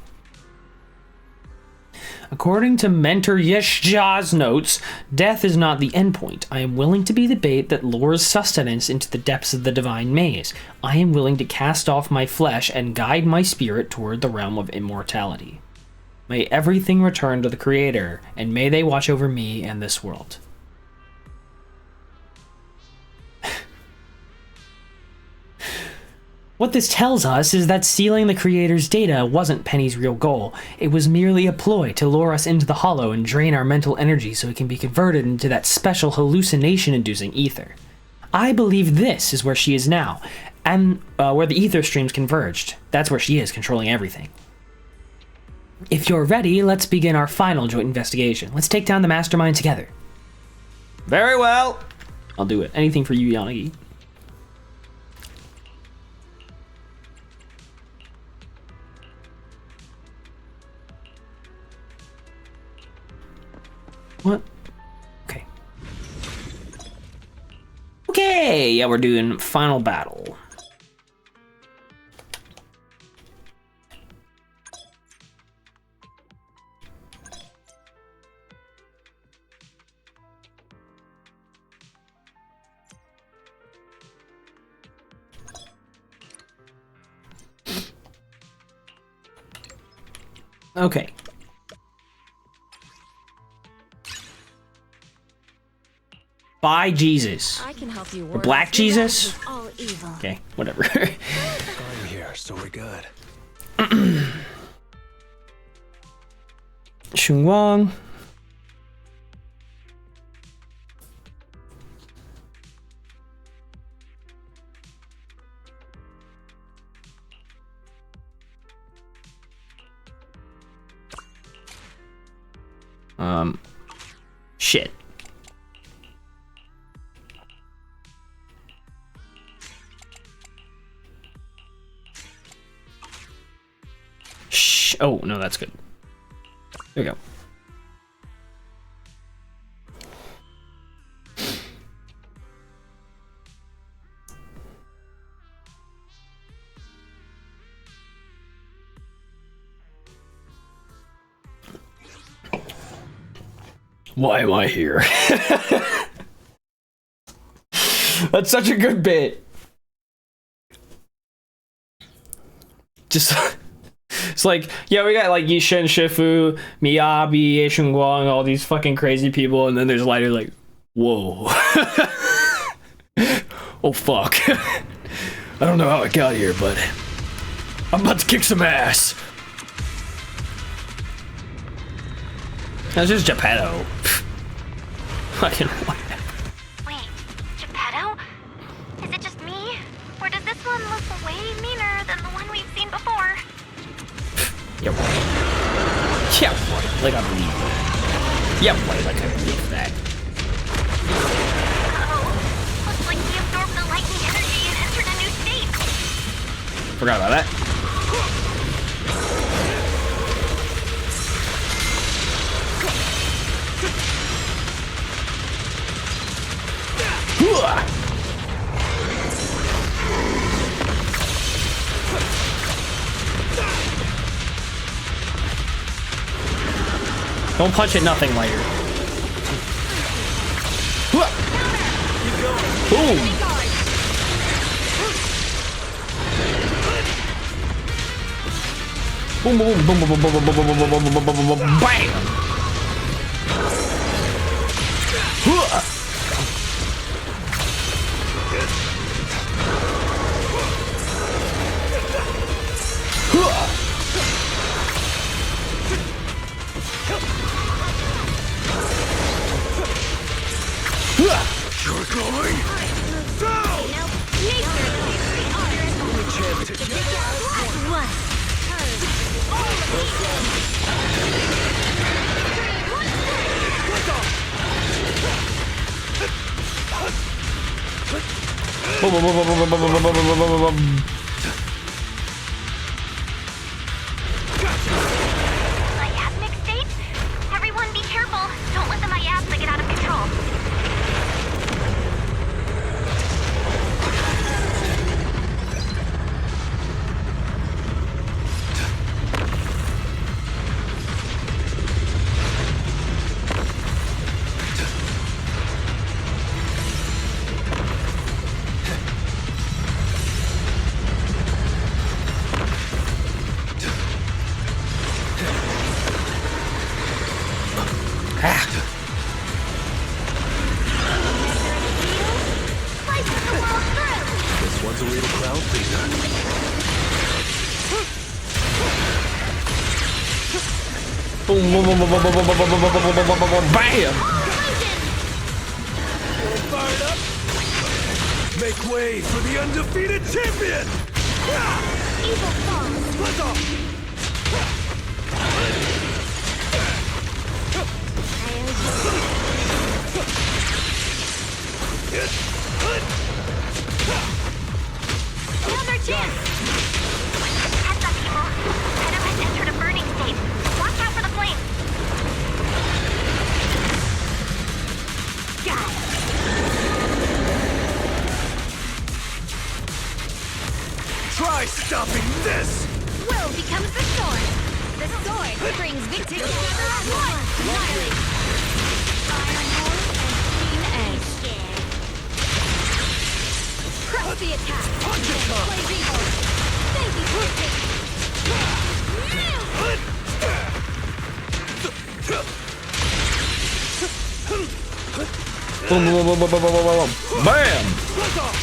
According to Mentor Yeshja's notes, death is not the endpoint. I am willing to be the bait that lures sustenance into the depths of the divine maze. I am willing to cast off my flesh and guide my spirit toward the realm of immortality. May everything return to the Creator, and may they watch over me and this world. What this tells us is that stealing the Creator's data wasn't Penny's real goal. It was merely a ploy to lure us into the Hollow and drain our mental energy so it can be converted into that special hallucination-inducing ether. I believe this is where she is now, and where the ether streams converged. That's where she is, controlling everything. If you're ready, let's begin our final joint investigation. Let's take down the mastermind together. Very well. I'll do it. Anything for you, Yanagi. What? Okay. Okay, yeah, we're doing final battle. Okay. By Jesus. I can help you or Black Jesus? All evil. Okay, whatever. I'm here, so we're good. Shun Wang. Shit. Shh. Oh, no, that's good. There we go. Why am I here? That's such a good bit. Just, it's like, yeah, we got like Yishin, Shifu, Miyabi, Yeshun Guang, all these fucking crazy people, and then there's Lighter like, whoa. Oh fuck. I don't know how I got here, but I'm about to kick some ass. That's just Geppetto. Fucking whatever. Wait, Geppetto? Is it just me? Or does this one look way meaner than the one we've seen before? Yeah, right. Yeah, right. Like I believe that. Yeah, right. Like I believe that. Uh-oh. Looks like he absorbed the lightning energy and entered a new state. Forgot about that. Don't punch it, nothing, Lighter. Boom! Boom, boom, boom, boom, boom, boom, boom, boom, boom, boom, boom, boom, boom, boom, boom, bam! You're going down! Miasmic state? Everyone be careful. Don't let the miasma get out of control. This one's a real crowd pleaser. Boom, boom, boom, boom, boom, boom, boom, boom, boom, boom, boom, boom, boom, boom, boom, bam! Fired up? Make way for the undefeated champion! Evil falls. Let's off! Another chance! Heads up, people. Geppetto has entered a burning state. Watch out for the flames. Got it. Try stopping this! Will becomes the sword. The sword brings victory together at once. Annihilate. Iron Hole and Steam Egg. Crush the attack. Blaze evil. Thank you, Twisted. Boom, boom, boom, boom, boom, boom, boom, boom, boom. Bam! Let's off!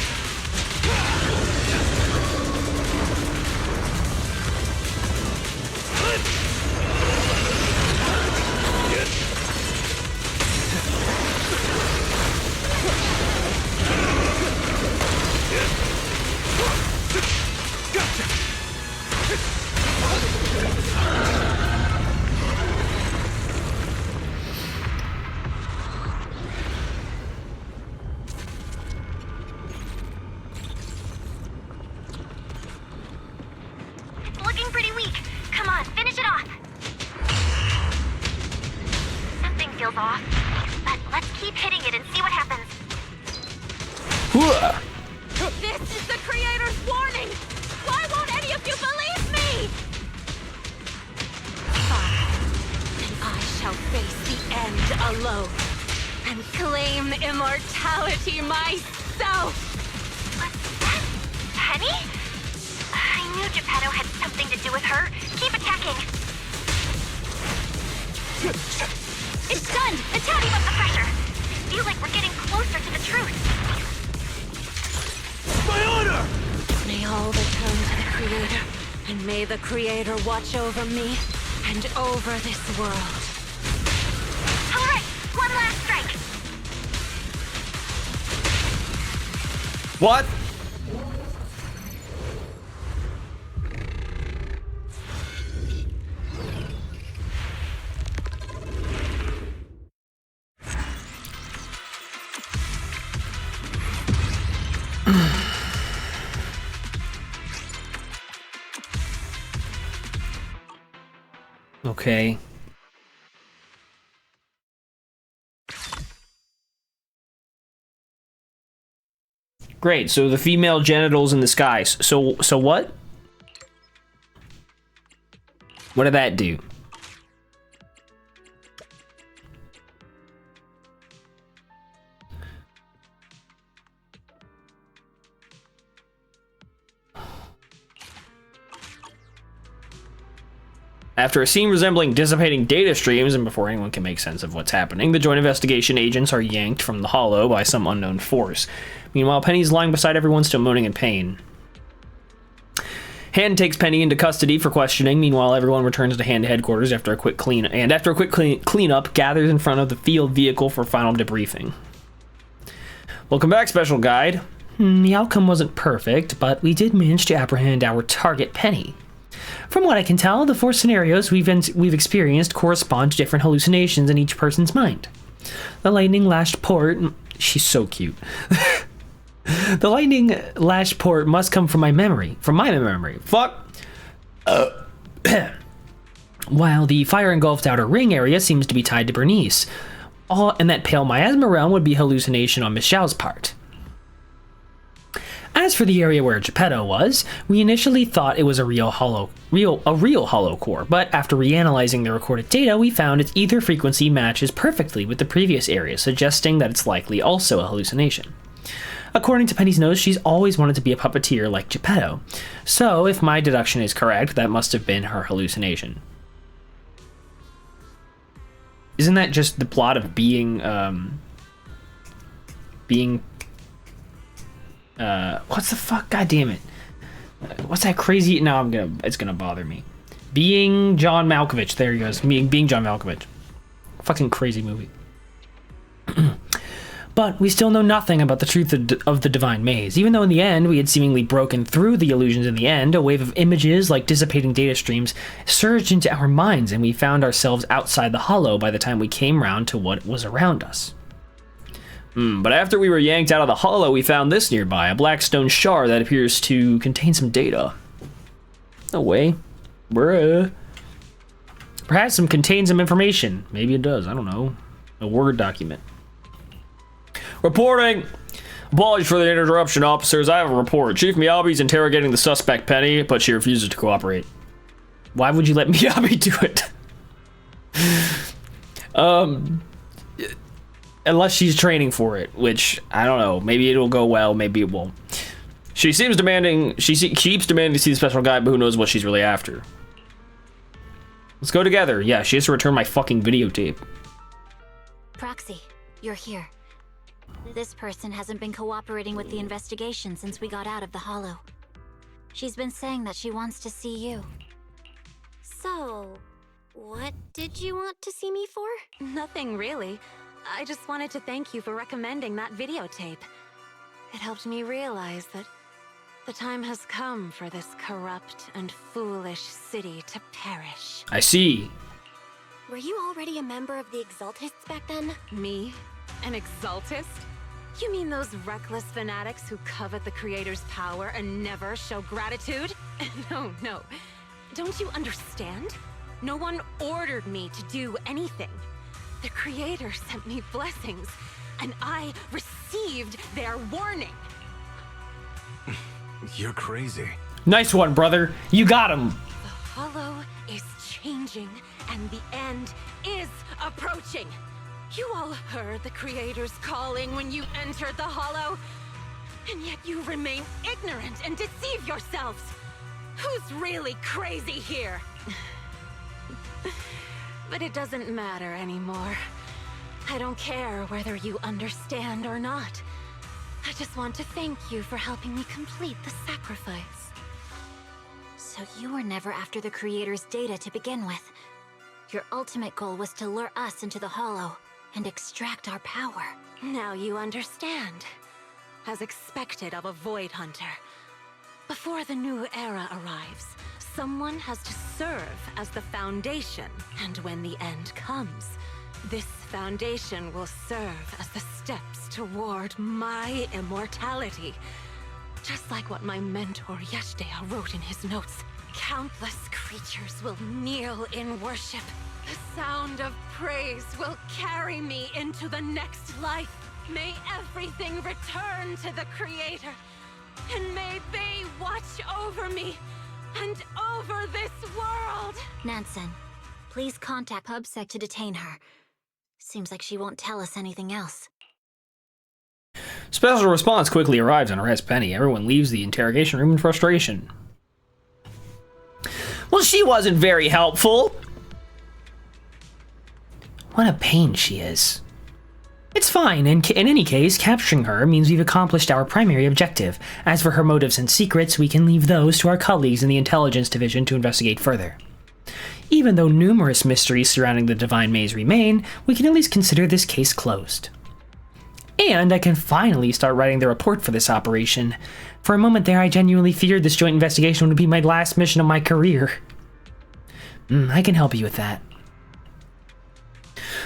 Come on, finish it off. Something feels off, but let's keep hitting it and see what happens. This is the Creator's warning! Why won't any of you believe me? And I shall face the end alone and claim immortality myself! What's that? Penny? I knew Geppetto had something to do with her. Keep attacking. It's done! Attacking up the pressure. Feel like we're getting closer to the truth. My honor! May all return to the Creator, and may the Creator watch over me and over this world. All right, one last strike. What? Okay. Great, so the female genitals in the skies. So what? What did that do? After a scene resembling dissipating data streams, and before anyone can make sense of what's happening, the joint investigation agents are yanked from the hollow by some unknown force. Meanwhile, Penny's lying beside everyone, still moaning in pain. Hand takes Penny into custody for questioning. Meanwhile, everyone returns to Hand headquarters after a quick cleanup, gathers in front of the field vehicle for final debriefing. Welcome back, Special Guide. The outcome wasn't perfect, but we did manage to apprehend our target, Penny. From what I can tell, the 4 scenarios we've experienced correspond to different hallucinations in each person's mind. The lightning-lashed port... She's so cute. The lightning-lashed port must come from my memory. Fuck! While the fire-engulfed outer ring area seems to be tied to Bernice. And that pale miasma realm would be hallucination on Miss Zhao's part. As for the area where Geppetto was, we initially thought it was a real hollow core, but after reanalyzing the recorded data, we found its ether frequency matches perfectly with the previous area, suggesting that it's likely also a hallucination. According to Penny's nose, she's always wanted to be a puppeteer like Geppetto, so if my deduction is correct, that must have been her hallucination. Isn't that just the plot of being what's the fuck? God damn it. What's that crazy? No, it's gonna bother me. Being John Malkovich. There he goes. Being John Malkovich. Fucking crazy movie. But we still know nothing about the truth of the divine maze. Even though in the end we had seemingly broken through the illusions in the end, a wave of images like dissipating data streams surged into our minds and we found ourselves outside the hollow by the time we came round to what was around us. But after we were yanked out of the hollow, we found this nearby, a black stone shard that appears to contain some data. No way. Bruh. Perhaps some contains some information. Maybe it does, I don't know. A Word document. Reporting! Apologies for the interruption, officers. I have a report. Chief Miyabi's interrogating the suspect, Penny, but she refuses to cooperate. Why would you let Miyabi do it? Unless she's training for it, which, I don't know. Maybe it'll go well, maybe it won't. She keeps demanding to see the special guide, but who knows what she's really after. Let's go together. Yeah, she has to return my fucking videotape. Proxy, you're here. This person hasn't been cooperating with the investigation since we got out of the hollow. She's been saying that she wants to see you. So, what did you want to see me for? Nothing really. I just wanted to thank you for recommending that videotape. It helped me realize that the time has come for this corrupt and foolish city to perish. I see. Were you already a member of the Exaltists back then? Me? An Exaltist? You mean those reckless fanatics who covet the Creator's power and never show gratitude? No. Don't you understand? No one ordered me to do anything. The Creator sent me blessings, and I received their warning. You're crazy. Nice one, brother. You got him. The Hollow is changing, and the end is approaching. You all heard the Creator's calling when you entered the Hollow, and yet you remain ignorant and deceive yourselves. Who's really crazy here? But it doesn't matter anymore. I don't care whether you understand or not. I just want to thank you for helping me complete the sacrifice. So you were never after the Creator's data to begin with. Your ultimate goal was to lure us into the Hollow and extract our power. Now you understand. As expected of a Void Hunter. Before the new era arrives, someone has to serve as the foundation, and when the end comes, this foundation will serve as the steps toward my immortality. Just like what my mentor Yeshdea wrote in his notes, countless creatures will kneel in worship. The sound of praise will carry me into the next life. May everything return to the Creator, and may they watch over me and over this world. Nansen, please contact PubSec to detain her. Seems like she won't tell us anything else. Special response quickly arrives and arrests Penny. Everyone leaves the interrogation room in frustration. Well, she wasn't very helpful. What a pain she is. It's fine. In any case, capturing her means we've accomplished our primary objective. As for her motives and secrets, we can leave those to our colleagues in the Intelligence Division to investigate further. Even though numerous mysteries surrounding the Divine Maze remain, we can at least consider this case closed. And I can finally start writing the report for this operation. For a moment there, I genuinely feared this joint investigation would be my last mission of my career. I can help you with that.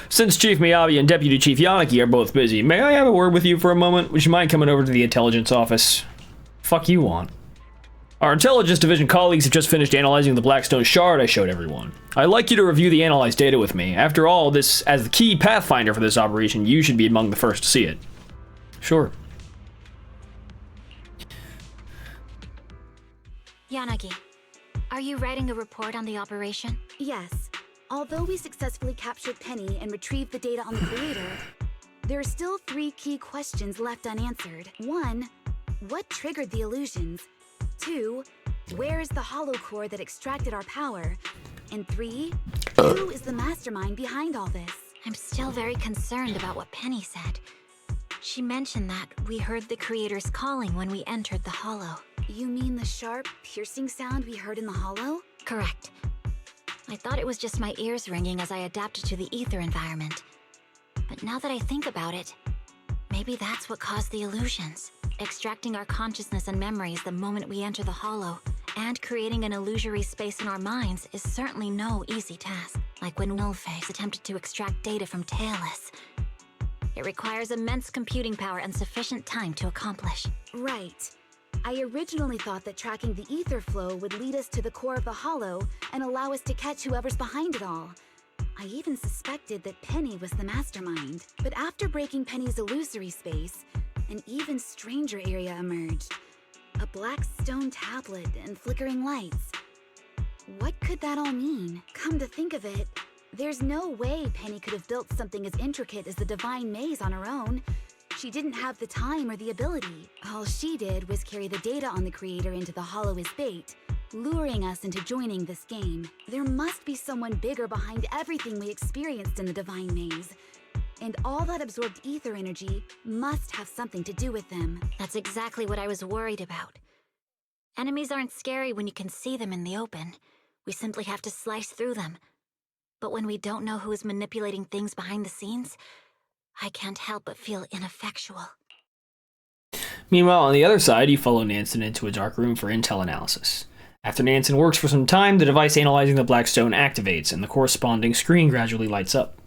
Since Chief Miyabi and Deputy Chief Yanaki are both busy, may I have a word with you for a moment? Would you mind coming over to the intelligence office? Fuck you want? Our intelligence division colleagues have just finished analyzing the Blackstone shard I showed everyone. I'd like you to review the analyzed data with me. After all, this, as the key pathfinder for this operation, you should be among the first to see it. Sure. Yanagi, are you writing a report on the operation? Yes. Although we successfully captured Penny and retrieved the data on the Creator, there are still 3 key questions left unanswered. 1, what triggered the illusions? 2, where is the hollow core that extracted our power? And 3, who is the mastermind behind all this? I'm still very concerned about what Penny said. She mentioned that we heard the Creator's calling when we entered the Hollow. You mean the sharp, piercing sound we heard in the Hollow? Correct. I thought it was just my ears ringing as I adapted to the ether environment. But now that I think about it, maybe that's what caused the illusions. Extracting our consciousness and memories the moment we enter the Hollow, and creating an illusory space in our minds is certainly no easy task. Like when Nullface attempted to extract data from Tailless. It requires immense computing power and sufficient time to accomplish. Right. I originally thought that tracking the ether flow would lead us to the core of the Hollow and allow us to catch whoever's behind it all. I even suspected that Penny was the mastermind. But after breaking Penny's illusory space, an even stranger area emerged. A black stone tablet and flickering lights. What could that all mean? Come to think of it, there's no way Penny could have built something as intricate as the Divine Maze on her own. She didn't have the time or the ability. All she did was carry the data on the Creator into the Hollow as bait, luring us into joining this game. There must be someone bigger behind everything we experienced in the Divine Maze. And all that absorbed ether energy must have something to do with them. That's exactly what I was worried about. Enemies aren't scary when you can see them in the open. We simply have to slice through them. But when we don't know who is manipulating things behind the scenes, I can't help but feel ineffectual. Meanwhile, on the other side, you follow Nansen into a dark room for intel analysis. After Nansen works for some time, the device analyzing the Blackstone activates, and the corresponding screen gradually lights up.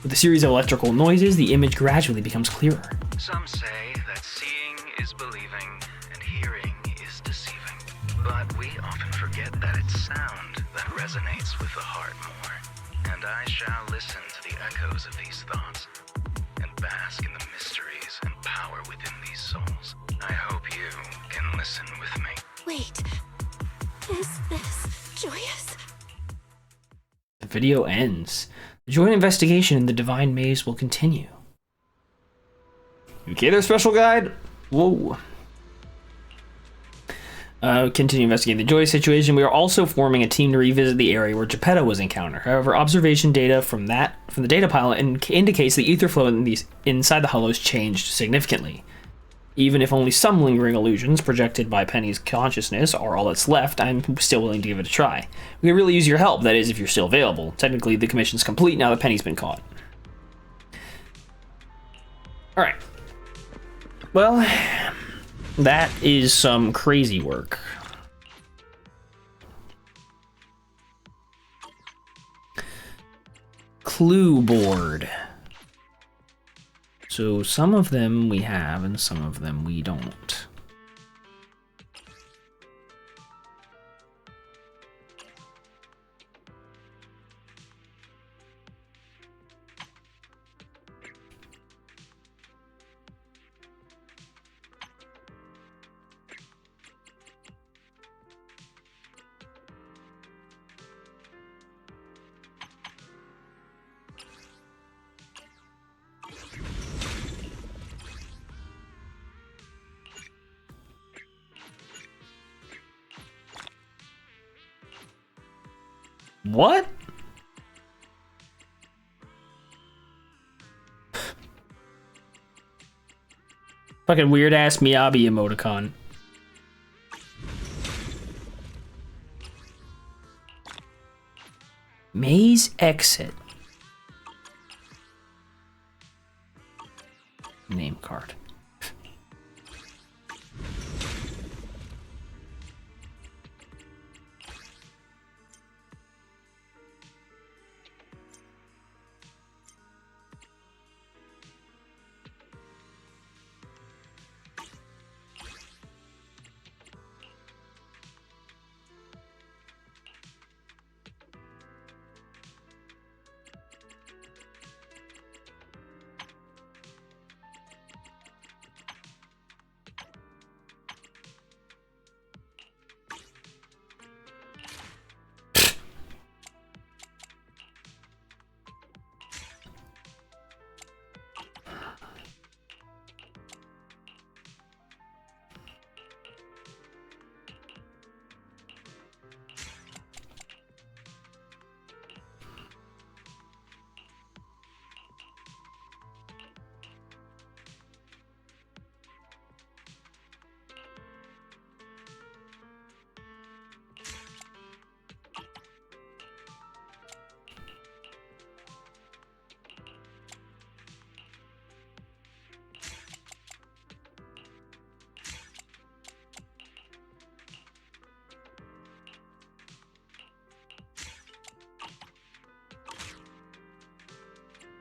With a series of electrical noises, the image gradually becomes clearer. Some say that seeing is believing, and hearing is But we often forget that it's sound that resonates with the heart more. And I shall listen to the echoes of these thoughts and bask in the mysteries and power within these souls. I hope you can listen with me. Wait, is this joyous? The video ends. The joint investigation in the Divine Maze will continue. Okay, their special guide. Whoa. Continue investigating the Joy situation. We are also forming a team to revisit the area where Geppetto was encountered. However, observation data from the data pilot indicates the ether flow inside the hollows changed significantly. Even if only some lingering illusions projected by Penny's consciousness are all that's left, I'm still willing to give it a try. We could really use your help, that is, if you're still available. Technically, the commission's complete now that Penny's been caught. Alright. Well, that is some crazy work. Clue board. So some of them we have and some of them we don't. What? Fucking weird ass Miyabi emoticon. Maze exit. Name card.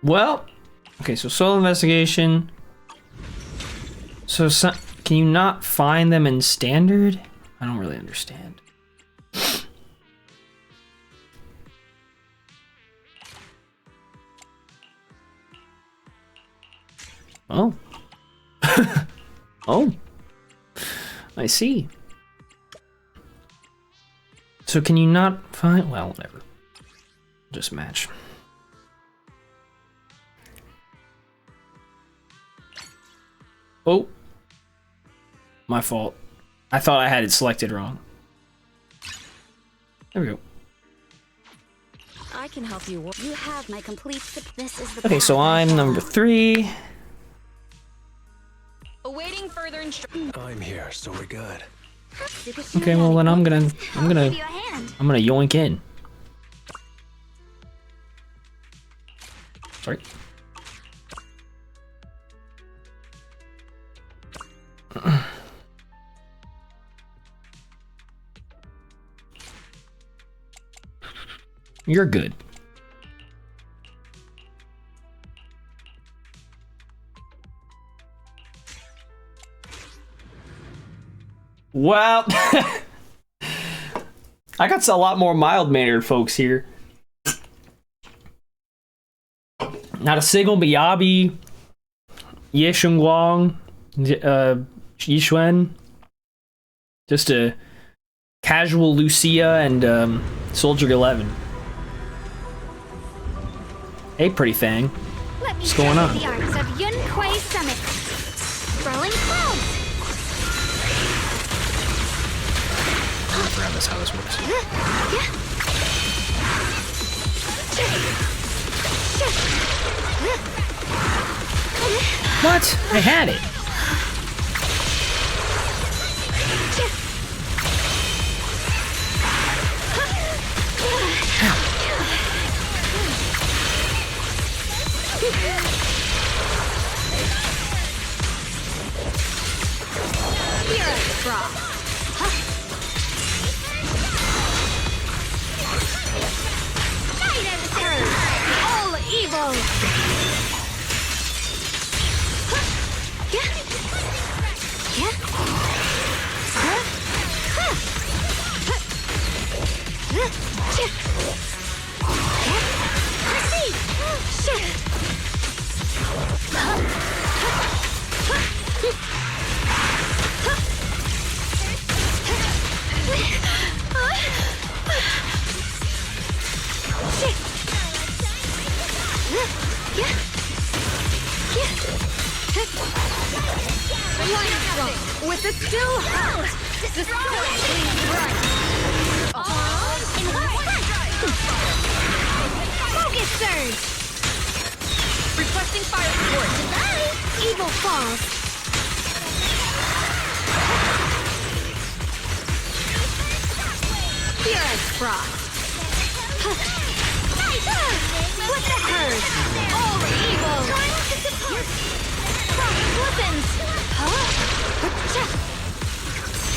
Well, okay, so solo investigation. So can you not find them in standard? I don't really understand. Oh. Oh. I see. So can you not find... Well, whatever. Just match. Oh. My fault. I thought I had it selected wrong. There we go. I can help you. You have my complete... This is the Okay, so I'm number 3. Awaiting further instructions. I'm here, so we're good. Okay, well then I'm gonna yoink in. Sorry. You're good. Well, I got a lot more mild-mannered folks here. Not a single Miyabi, Ye Shengguang, Yixuan. Just a casual Lucia and Soldier 11. Hey, pretty Fang. What's going on? The arts of Yun Kuei Summit. Rolling clouds. I forgot that's how this works. What? I had it. All evil. With the still heart, the sword gleams bright. Focus surge. Requesting fire support. Evil falls. Purest frost. What the herd? All evil. Frost listens.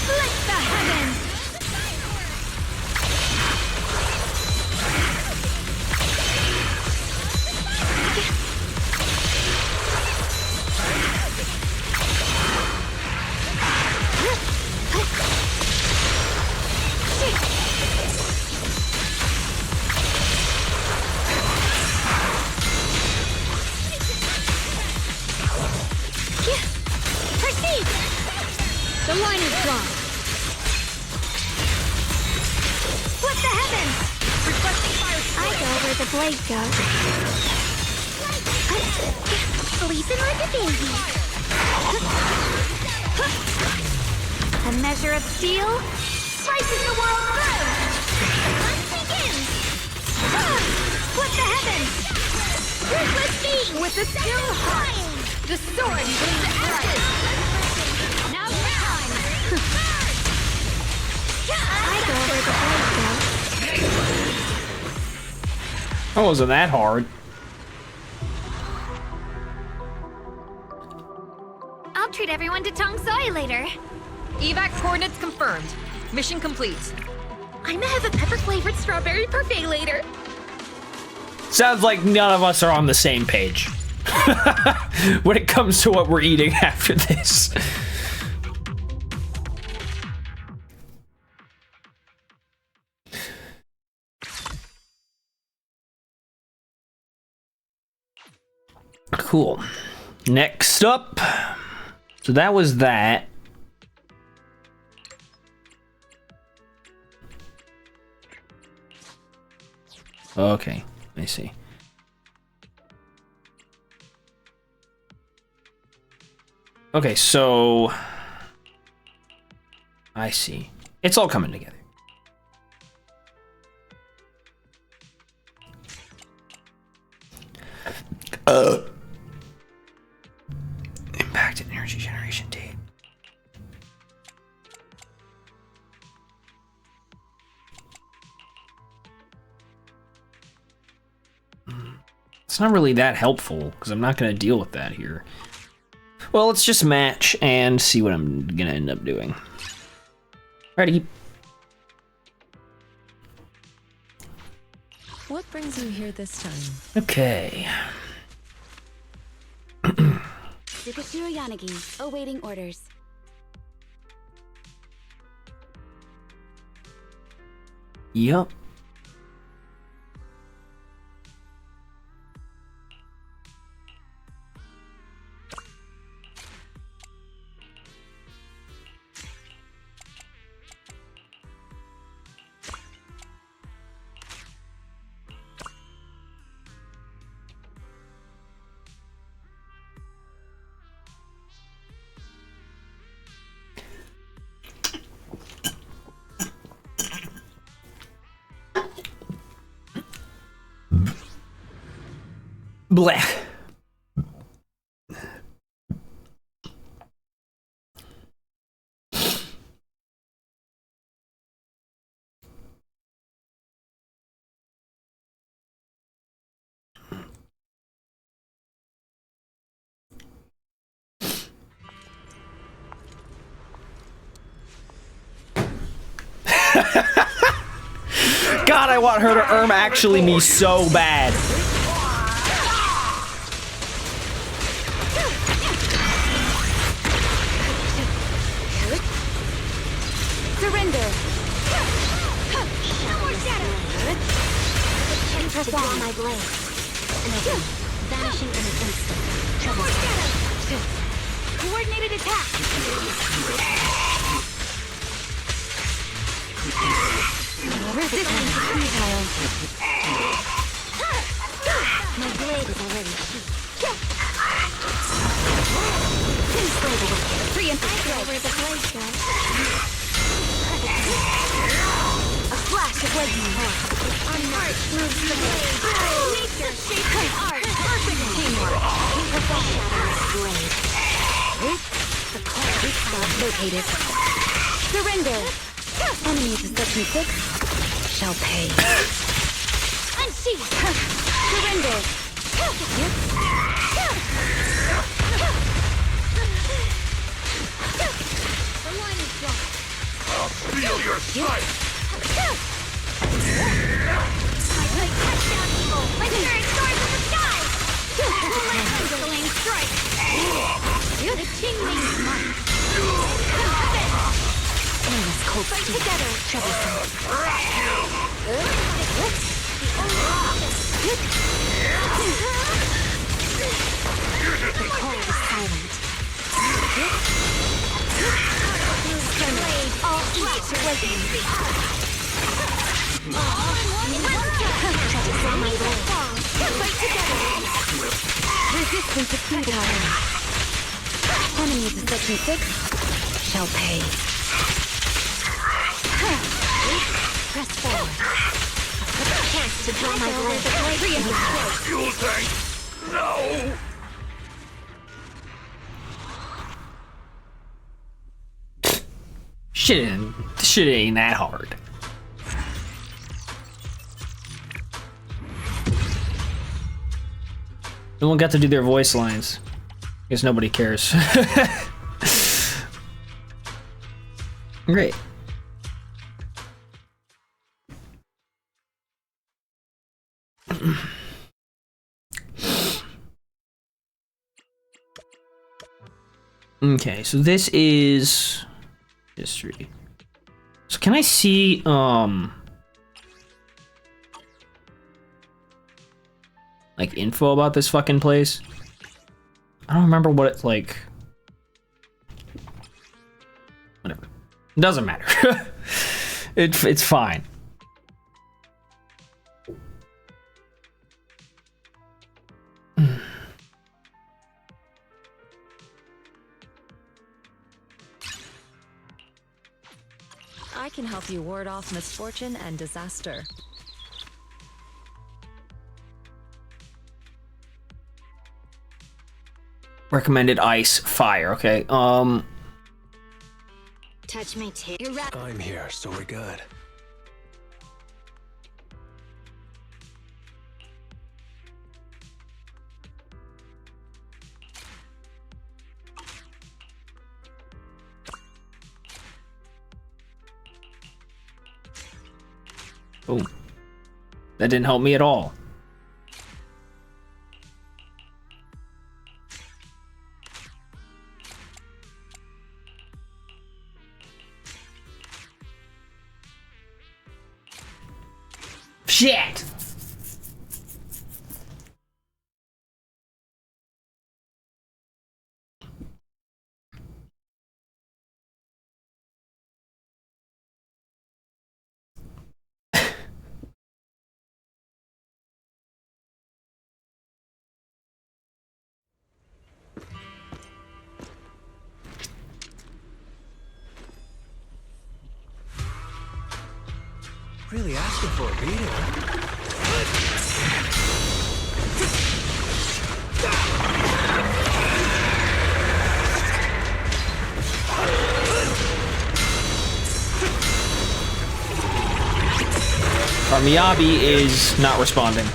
Split the heavens. Proceed! The line is drawn. Split the heavens! Requesting fire support. I go where the blade goes. Sleeping like a baby. A measure of steel slices the world through. Hunt begins. Split the heavens. Ruthless beam With the still heart, the sword gleams bright. Now time! I go where the blade goes. That wasn't that hard. I'll treat everyone to Tong Soi later. Evac coordinates confirmed. Mission complete. I'm gonna have a pepper-flavored strawberry parfait later. Sounds like none of us are on the same page when it comes to what we're eating after this. Cool. Next up. So that was that. Okay, I see. Okay, so I see. It's all coming together. Impact and energy generation date. It's not really that helpful because I'm not going to deal with that here. Well, let's just match and see what I'm going to end up doing. Ready? What brings you here this time? Okay. Yukashiro Yanagi, awaiting orders. Yup. Blech. God, I want her to actually me so bad. Surrender! Press on my blade. Vanishing in an instant. Trouble. Coordinated attack! Resistance to futile. My blade is already sheathed. Free and over the blade strike. A flash of lightning. On art moves the blade. Nature shapes the art. Perfect teamwork. Foreshadowing blade. The cloud spot located. Surrender. Enemy possession 6 shall pay. Unsheath. Surrender. The line is drawn. I'll steal your sight! My touchdown evil! Legendary stars in the sky! Lightning strike! The Qingming might! Endless cold fight together! Troublesome! The cold is silent. Blade, all flash awakening. Fight together. Resistance is futile. Enemy possession 6 shall pay. Press forward. Chance to draw my blade. Fuel tank! No! Shit ain't that hard. No one got to do their voice lines. Guess nobody cares. Great. Okay, so this is history. So can I see like info about this fucking place? I don't remember what it's like. Whatever. It doesn't matter. It's fine. I can help you ward off misfortune and disaster. Recommended ice, fire, okay. Touch my tail. I'm here, so we're good. Boom. That didn't help me at all. shit! Really asking for a beating, huh? Our Miyabi is not responding.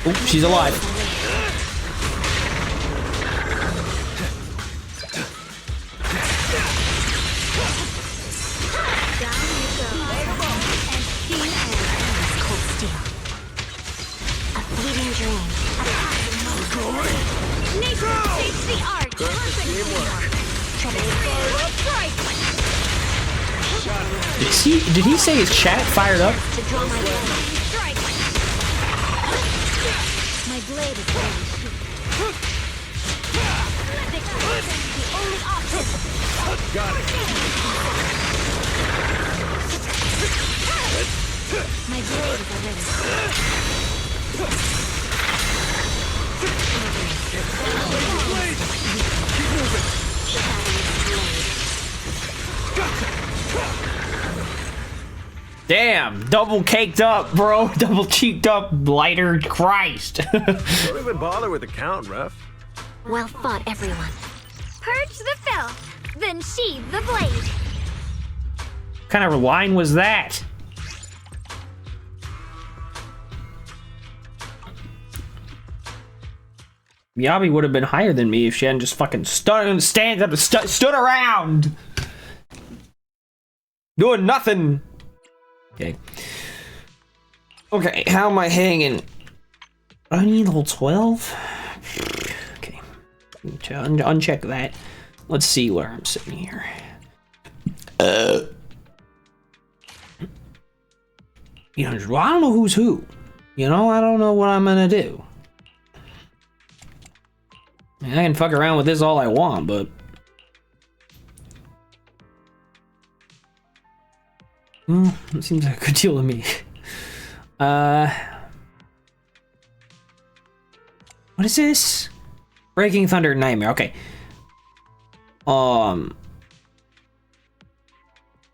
Oop, she's alive. Did he say his chat fired up? My blade is ready to shoot. The only option. Got it. My blade is ready. Keep moving. Damn, double caked up, bro. Double cheeked up, lighter. Christ. Don't even bother with the count, ref. Well fought, everyone. Purge the filth, then sheathe the blade. What kind of line was that? Miyabi would have been higher than me if she hadn't just fucking stood around doing nothing. Okay. Okay, how am I hanging? I need level 12? Okay. Uncheck that. Let's see where I'm sitting here. You know, well, I don't know who's who. You know, I don't know what I'm gonna do. I mean, I can fuck around with this all I want, but... Well, it seems like a good deal to me. What is this? Breaking Thunder Nightmare, okay.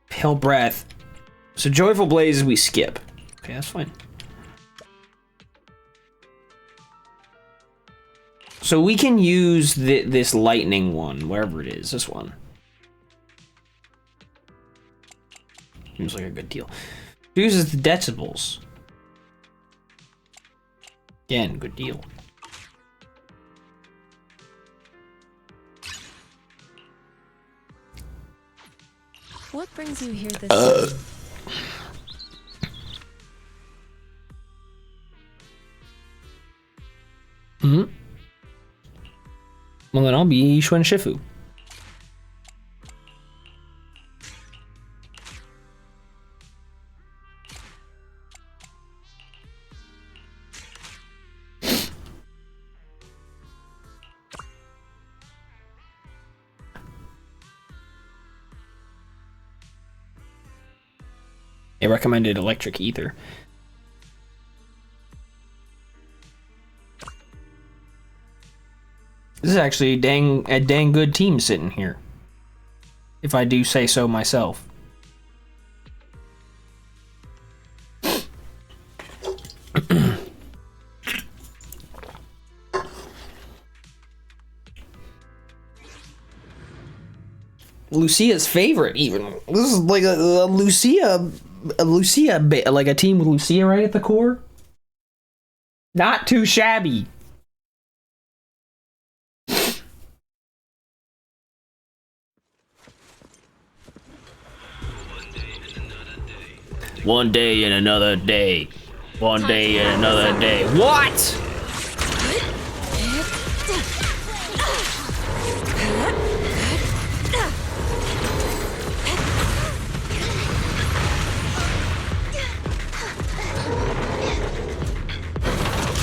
Pale Breath. So Joyful Blaze we skip. Okay, that's fine. So we can use this lightning one, wherever it is, this one. Seems like a good deal. Uses the decibels. Again, good deal. What brings you here this time? Mm-hmm. Well, then I'll be Xuan Shifu. They recommended Electric Ether. This is actually a dang good team sitting here, if I do say so myself. Lucia's favorite, even. This is like a Lucia, like a team with Lucia right at the core. Not too shabby. One day and another day. One day and another day. What?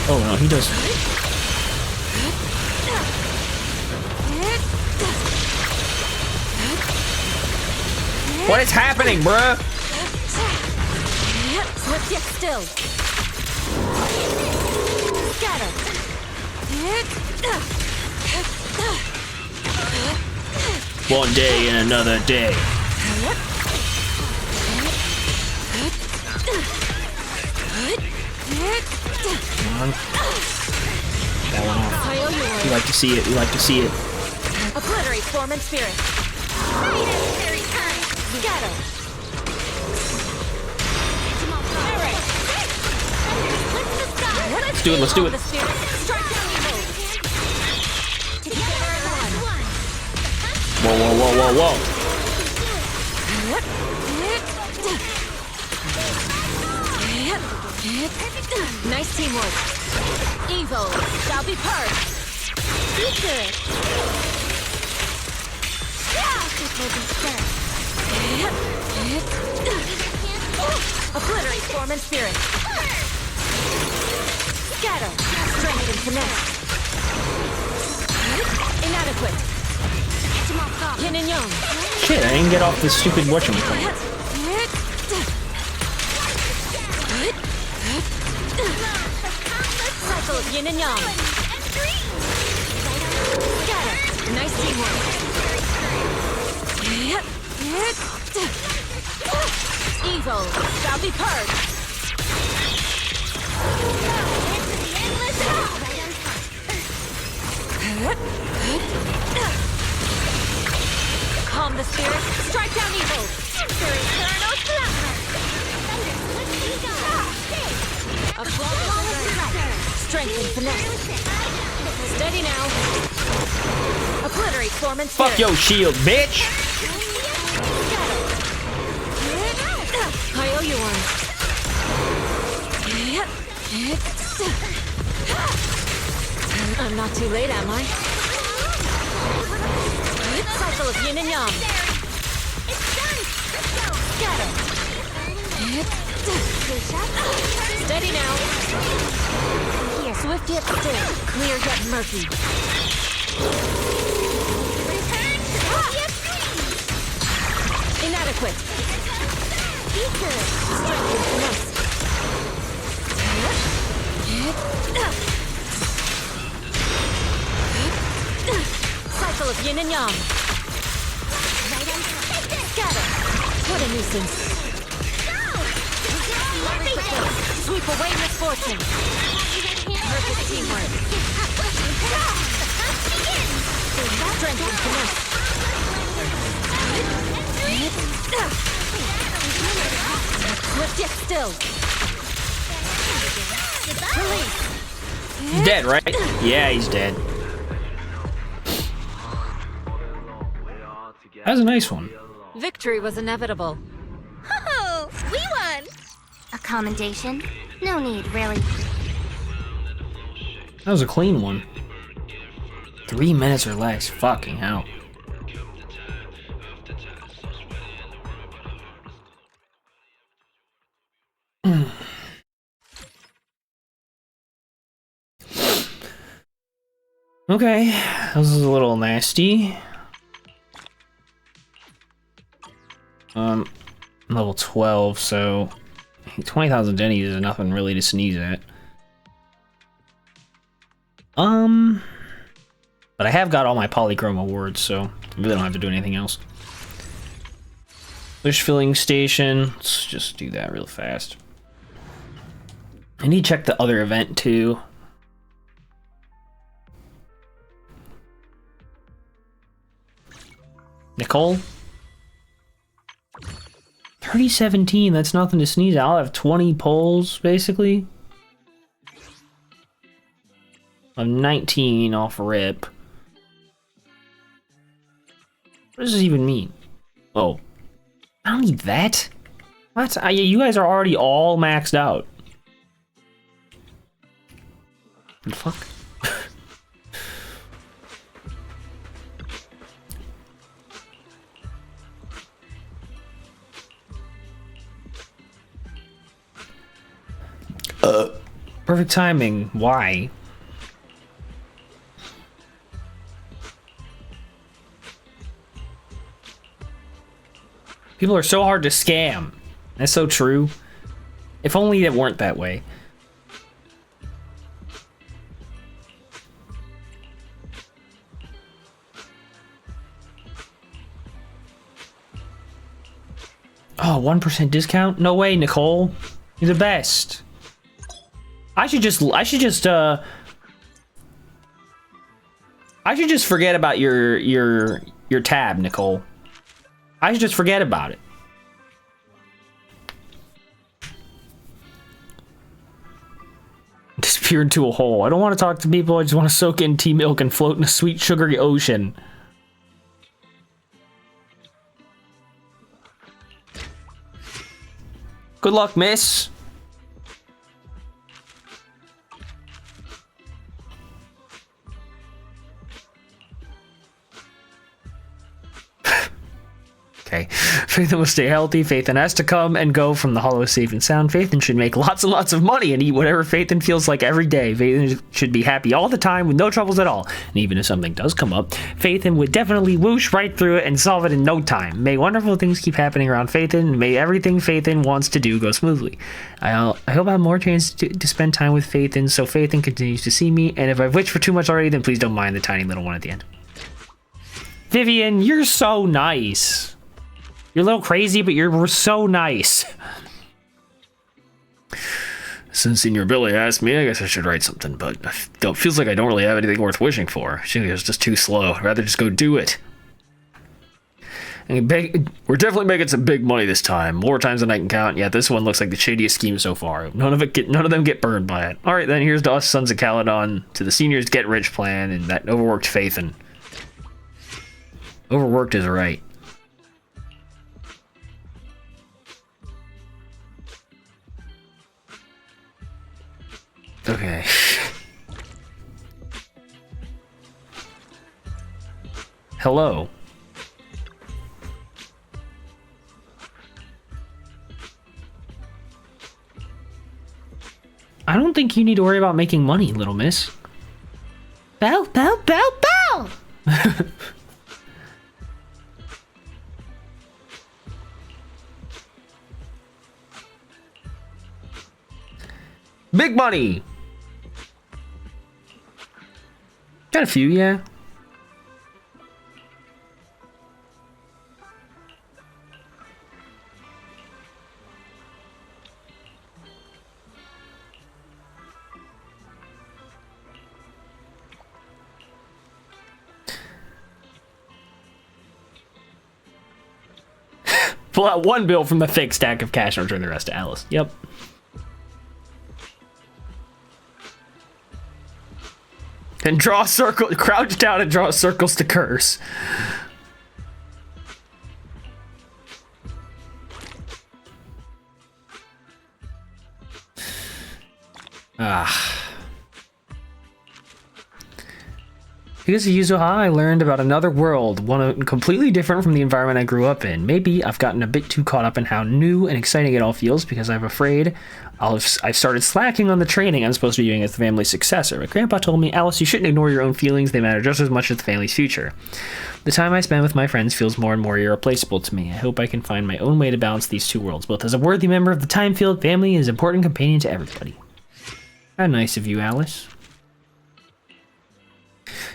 Oh no, he does. What is happening, bruh? Swift yet still. Scatter. One day and another day. Come on. That one off. We like to see it. We like to see it. Obliterate form and spirit. Scatter. Let's do it. Let's do it. Whoa, whoa, whoa, whoa, whoa. Nice teamwork. Evil shall be purged. Be good. It will be served. Obliterate form and spirit. Scatter. Strength and finesse. Inadequate. Yin and yang. Shit, I didn't get off this stupid whatchamacallit. Cycle of yin and yang. Scatter. Nice teamwork. Evil shall be purged. Calm the spirit. Strike down evil. Strength and finesse. Steady now. Obliterate form and spirit. Fuck your shield, bitch! I owe you one. I'm not too late, am I? Cycle of yin and yang. Scatter. Steady now. Here. Swift yet still. Clear yet murky. Inadequate. Be good. Strength and finesse. Cycle of yin and yang. Scatter. What a nuisance. Sweep away misfortune. Perfect teamwork. Strength and finesse. Swift yet still. Release. He's dead, right? Yeah, he's dead. That was a nice one. Victory was inevitable. Oh, we won! A commendation? No need, really. That was a clean one. 3 minutes or less. Fucking hell. Okay, this is a little nasty. Level 12, so 20,000 dennies is nothing really to sneeze at. But I have got all my polychrome awards, so I really don't have to do anything else. Wish filling station. Let's just do that real fast. I need to check the other event too. Nicole? 3017, that's nothing to sneeze at. I'll have 20 polls, basically. I'm 19 off rip. What does this even mean? Oh. I don't need that. What? You guys are already all maxed out. The fuck? Perfect timing. Why? People are so hard to scam. That's so true. If only it weren't that way. Oh, 1% discount? No way, Nicole. You're the best. I should just forget about your tab, Nicole. I should just forget about it. Disappear into a hole. I don't want to talk to people. I just want to soak in tea milk and float in a sweet, sugary ocean. Good luck, miss. Okay. Phaethon will stay healthy. Phaethon has to come and go from the hollow safe and sound. Phaethon should make lots and lots of money and eat whatever Phaethon feels like every day. Phaethon should be happy all the time with no troubles at all. And even if something does come up, Phaethon would definitely whoosh right through it and solve it in no time. May wonderful things keep happening around Phaethon, and may everything Phaethon wants to do go smoothly. I hope I have more chance to spend time with Phaethon, so Phaethon continues to see me, and if I've wished for too much already, then please don't mind the tiny little one at the end. Vivian, you're so nice. You're a little crazy, but you're so nice. Since Senior Billy asked me, I guess I should write something, but it feels like I don't really have anything worth wishing for. She was just too slow. I'd rather just go do it. And we're definitely making some big money this time. More times than I can count. Yeah, this one looks like the shadiest scheme so far. None of them get burned by it. All right, then here's to us, Sons of Caledon, to the Seniors Get Rich plan, and that overworked Phaethon. Overworked is right. Okay. Hello. I don't think you need to worry about making money, little miss. Bow, bow, bow, bow! Big money! Got a few, yeah. Pull out one bill from the fake stack of cash and return the rest to Alice. Yep. And draw circles, crouch down and draw circles to curse. Because of Yuzuha, I learned about another world, one completely different from the environment I grew up in. Maybe I've gotten a bit too caught up in how new and exciting it all feels because I'm afraid I've started slacking on the training I'm supposed to be doing as the family's successor. But Grandpa told me, Alice, you shouldn't ignore your own feelings. They matter just as much as the family's future. The time I spend with my friends feels more and more irreplaceable to me. I hope I can find my own way to balance these two worlds. Both as a worthy member of the Time Field family and as an important companion to everybody. How nice of you, Alice.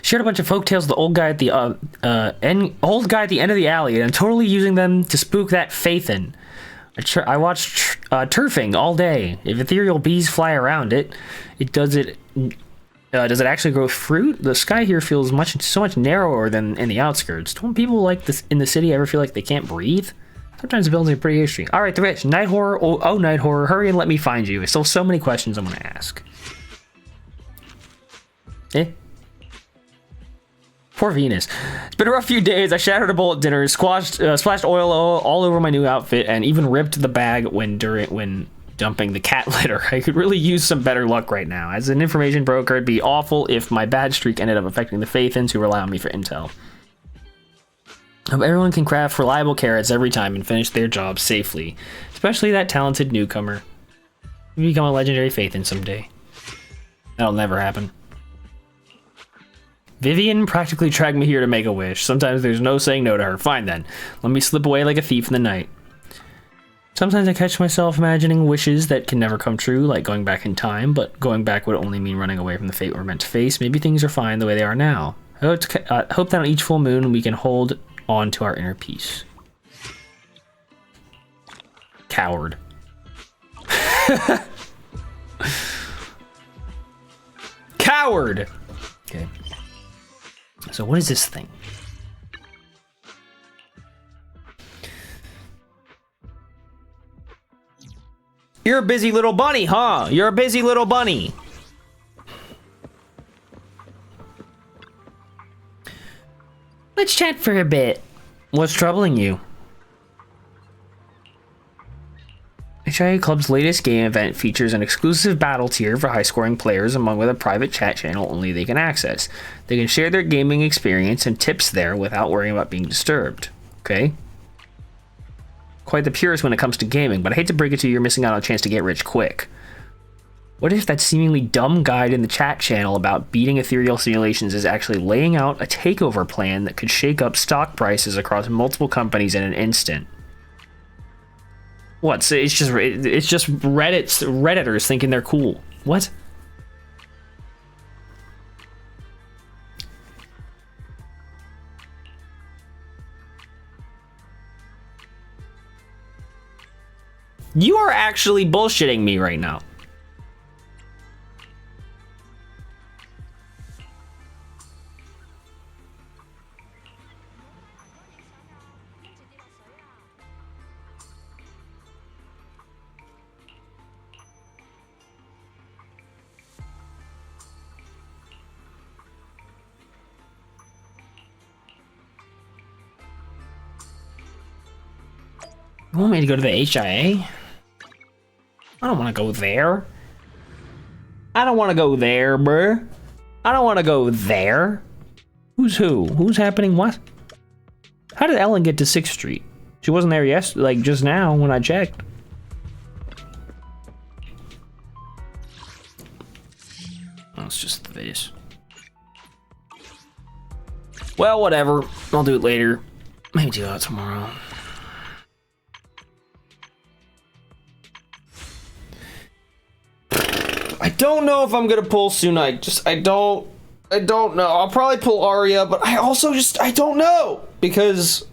Shared a bunch of folktales with the old guy at the end of the alley, and I'm totally using them to spook that Phaethon. I watched turfing all day. If ethereal bees fly around it, does it actually grow fruit? The sky here feels so much narrower than in the outskirts. Don't people like this in the city ever feel like they can't breathe? Sometimes the buildings are pretty interesting. All right, the rich night horror. Oh, night horror! Hurry and let me find you. There's still so many questions I'm gonna ask. Poor Venus. It's been a rough few days. I shattered a bowl at dinner, splashed oil all over my new outfit, and even ripped the bag when dumping the cat litter. I could really use some better luck right now. As an information broker, it'd be awful if my bad streak ended up affecting the Faithans who rely on me for intel. Hope everyone can craft reliable carrots every time and finish their job safely, especially that talented newcomer. Maybe become a legendary Faithan someday. That'll never happen. Vivian practically dragged me here to make a wish. Sometimes there's no saying no to her. Fine then. Let me slip away like a thief in the night. Sometimes I catch myself imagining wishes that can never come true, like going back in time, but going back would only mean running away from the fate we're meant to face. Maybe things are fine the way they are now. I hope that on each full moon we can hold on to our inner peace. Coward. Coward! Okay. So what is this thing? You're a busy little bunny, huh? You're a busy little bunny. Let's chat for a bit. What's troubling you? HIA Club's latest game event features an exclusive battle tier for high-scoring players, along with a private chat channel only they can access. They can share their gaming experience and tips there without worrying about being disturbed. Okay? Quite the purist when it comes to gaming, but I hate to break it to you, you're missing out on a chance to get rich quick. What if that seemingly dumb guide in the chat channel about beating ethereal simulations is actually laying out a takeover plan that could shake up stock prices across multiple companies in an instant? What? So it's just Redditors thinking they're cool. What? You are actually bullshitting me right now. You want me to go to the HIA? I don't want to go there. I don't want to go there, bruh. I don't want to go there. Who's who? Who's happening what? How did Ellen get to 6th Street? She wasn't there like just now when I checked. Oh, it's just this. Well, whatever. I'll do it later. Maybe do that tomorrow. I don't know if I'm gonna pull Sunite. I don't know. I'll probably pull Arya, but I also I don't know, because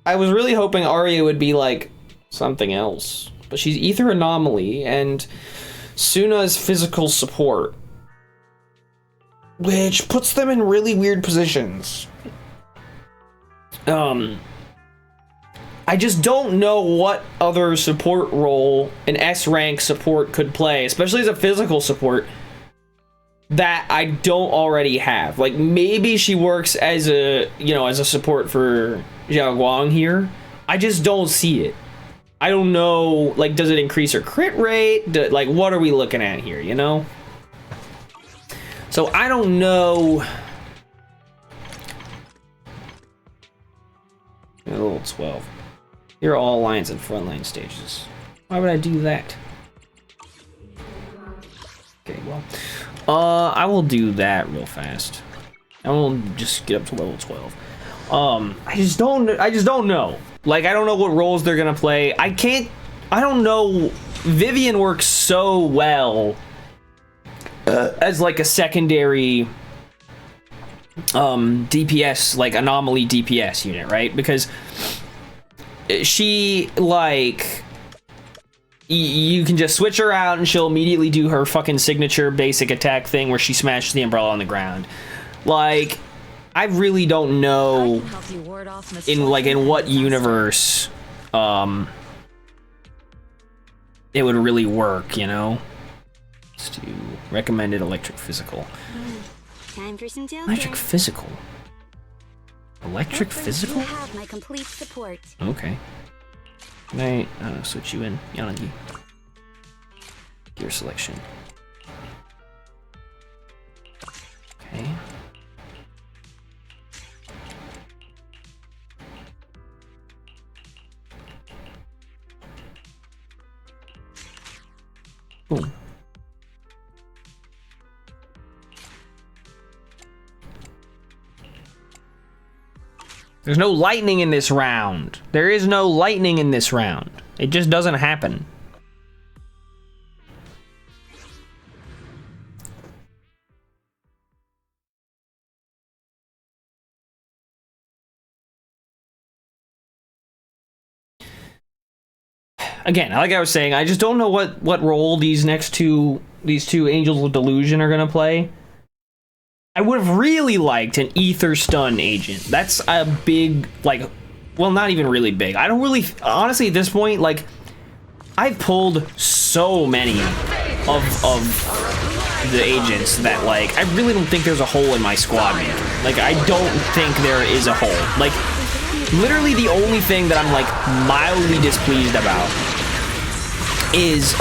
I was really hoping Arya would be like something else, but she's Ether Anomaly and Suna's physical support, which puts them in really weird positions. I just don't know what other support role an S-rank support could play, especially as a physical support, that I don't already have. Like, maybe she works as a, as a support for Xiao Guang here. I just don't see it. I don't know, like, does it increase her crit rate? Like, what are we looking at here, So I don't know. Level 12. Here are all alliance and frontline stages. Why would I do that? Okay, well, I will do that real fast. I will just get up to level 12. I just don't know. Like, I don't know what roles they're gonna play. I don't know. Vivian works so well as like a secondary DPS, like anomaly DPS unit, right? Because she, like, you can just switch her out and she'll immediately do her fucking signature basic attack thing where she smashes the umbrella on the ground. Like, I really don't know in what universe it would really work, Let's do recommended electric physical. Time for some joking. Electric physical. Electric physical? You have my complete support. Okay. Can I switch you in, Yanagi? Gear selection. Okay. Boom. There's no lightning in this round. There is no lightning in this round. It just doesn't happen. Again, like I was saying, I just don't know what role these two Angels of Delusion are gonna play. I would have really liked an Ether Stun agent. That's a big, like, well, not even really big. I don't really, honestly, at this point, like, I've pulled so many of the agents that, like, I really don't think there's a hole in my squad making. Like, I don't think there is a hole. Like, literally the only thing that I'm, like, mildly displeased about is,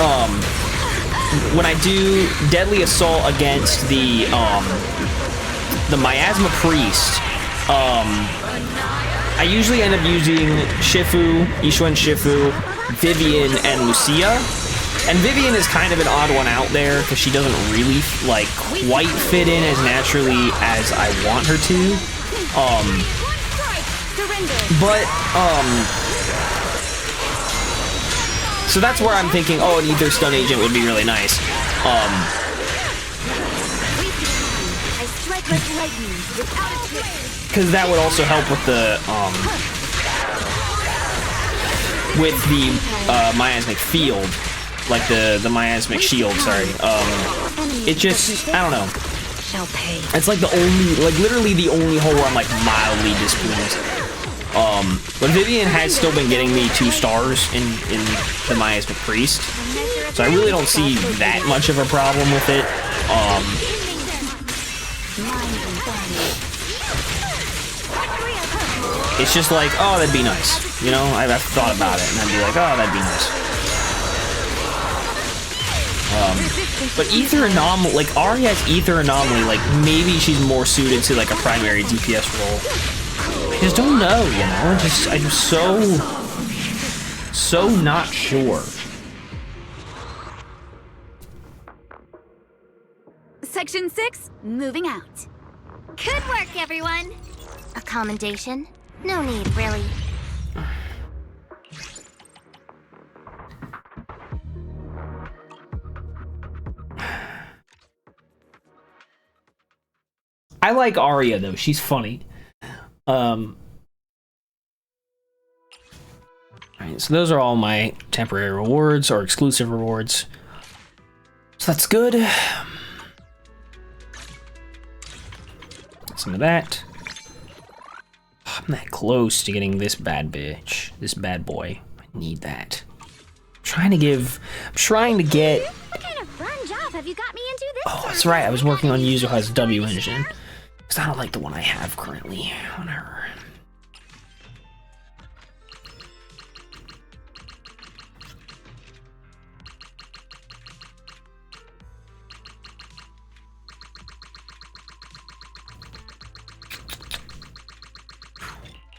when I do Deadly Assault against the Miasma Priest, I usually end up using Shifu, Ishuen Shifu, Vivian, and Lucia. And Vivian is kind of an odd one out there because she doesn't really, like, quite fit in as naturally as I want her to. So that's where I'm thinking, oh, an Ether Stun agent would be really nice. Because that would also help with the miasmic field, like the miasmic shield. Sorry. It just, I don't know. It's like the only, like literally the only hole where I'm like mildly displeased. But Vivian has still been getting me 2 stars in the Miasmic Priest, so I really don't see that much of a problem with it. It's just like, oh, that'd be nice. You know, I've thought about it, and I'd be like, oh, that'd be nice. But Ether Anomaly, like, Arya's Ether Anomaly, like, maybe she's more suited to, like, a primary DPS role. I just don't know, you know? I'm just so not sure. Section 6, moving out. Good work, everyone. A commendation? No need, really. I like Arya though, she's funny. Alright, so those are all my temporary rewards or exclusive rewards. So that's good. Some of that. I'm that close to getting this bad bitch, this bad boy. I need that. I'm trying to get. What kind of fun job have you got me into this Oh, that's right. I was working on Yuzuha's W engine. Because I don't like the one I have currently on her.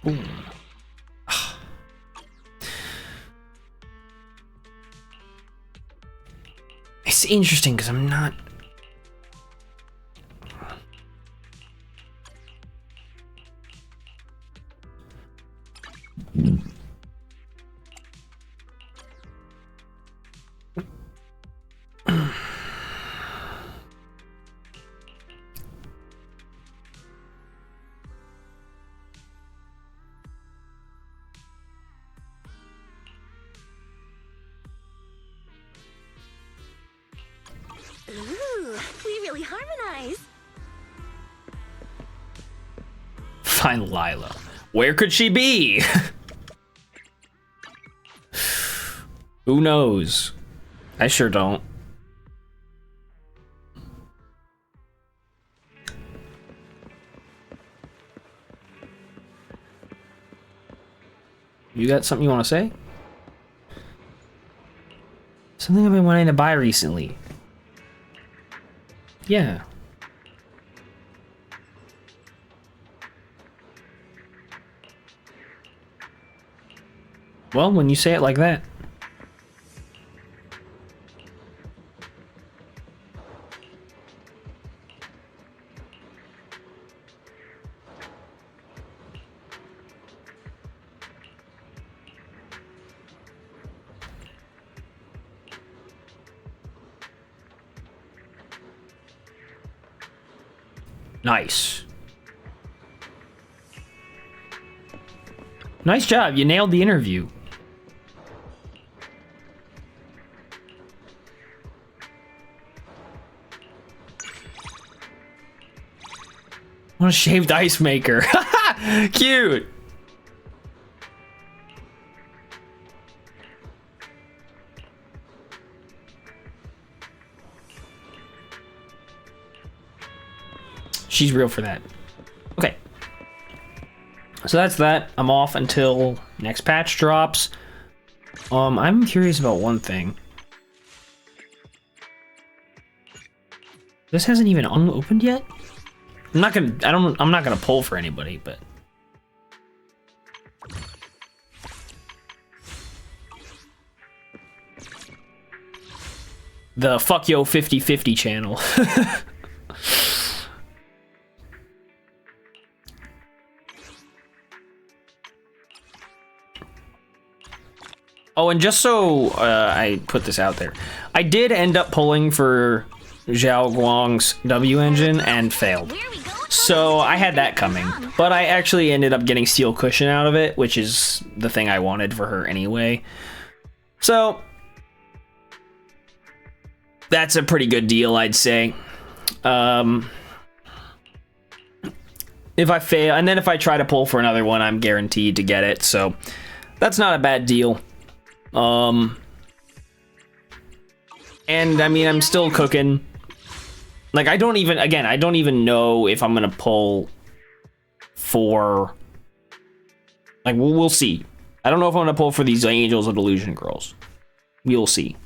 Ooh. It's interesting because I'm not. Ooh, we really harmonize. Find Lila. Where could she be? Who knows? I sure don't. You got something you want to say? Something I've been wanting to buy recently. Yeah. Well, when you say it like that. Nice. Nice job. You nailed the interview. What a shaved ice maker. Cute. She's real for that. Okay. So that's that. I'm off until next patch drops. I'm curious about one thing. This hasn't even unopened yet? I'm not gonna pull for anybody, but the fuck yo 50/50 channel. Oh, and just so I put this out there, I did end up pulling for Zhao Guang's W engine and failed. So I had that coming, but I actually ended up getting Steel Cushion out of it, which is the thing I wanted for her anyway. So that's a pretty good deal, I'd say. If I fail, and then if I try to pull for another one, I'm guaranteed to get it. So that's not a bad deal. And I mean, I'm still cooking. Like, I don't even know if I'm gonna pull for, like, we'll see. I don't know if I'm gonna pull for these Angels of Illusion girls. We'll see.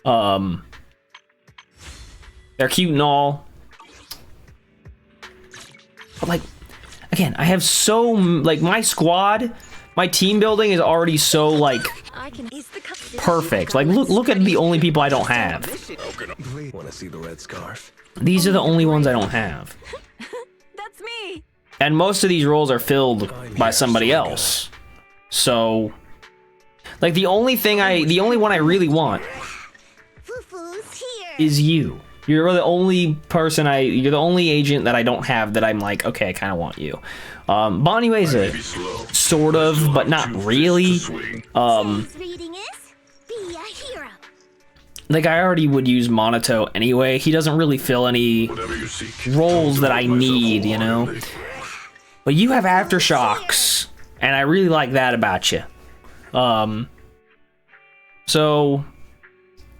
They're cute and all, but like, again, I have so, like, my squad, my team building is already so, like, perfect. Like, look at the only people I don't have. Want to see the red scarf? These are the only ones I don't have. That's me. And most of these roles are filled by somebody else. So, like, the only one I really want is you. You're the only person you're the only agent that I don't have that I'm like, okay, I kind of want you. Bonnie Way's a sort of, but not really. Like, I already would use Monato anyway. He doesn't really fill any roles that I need, you know? But you have Aftershocks, and I really like that about you. So,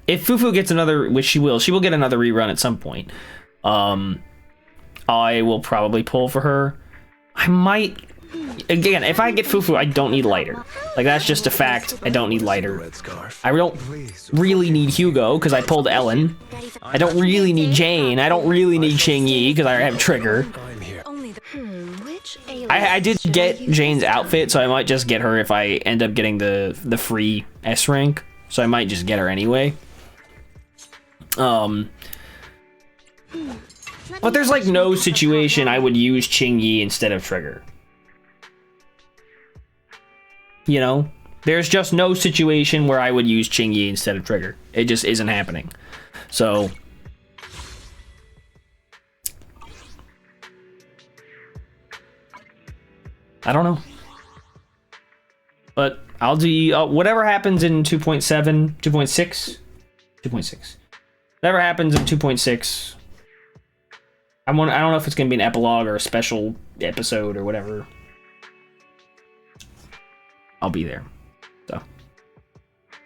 if Fufu gets another, which she will get another rerun at some point. I will probably pull for her. I might, again, if I get Fufu, I don't need lighter. Like, that's just a fact. I don't need lighter. I don't really need Hugo because I pulled Ellen. I don't really need Jane. I don't really need Qingyi because I have Trigger. I did get Jane's outfit, so I might just get her if I end up getting the free S rank. So I might just get her anyway. But there's like no situation I would use Qingyi instead of Trigger. You know? There's just no situation where I would use Qingyi instead of Trigger. It just isn't happening. So I don't know. But I'll do whatever happens in 2.7, 2.6, 2.6. Whatever happens in 2.6. I don't know if it's going to be an epilogue or a special episode or whatever. I'll be there. So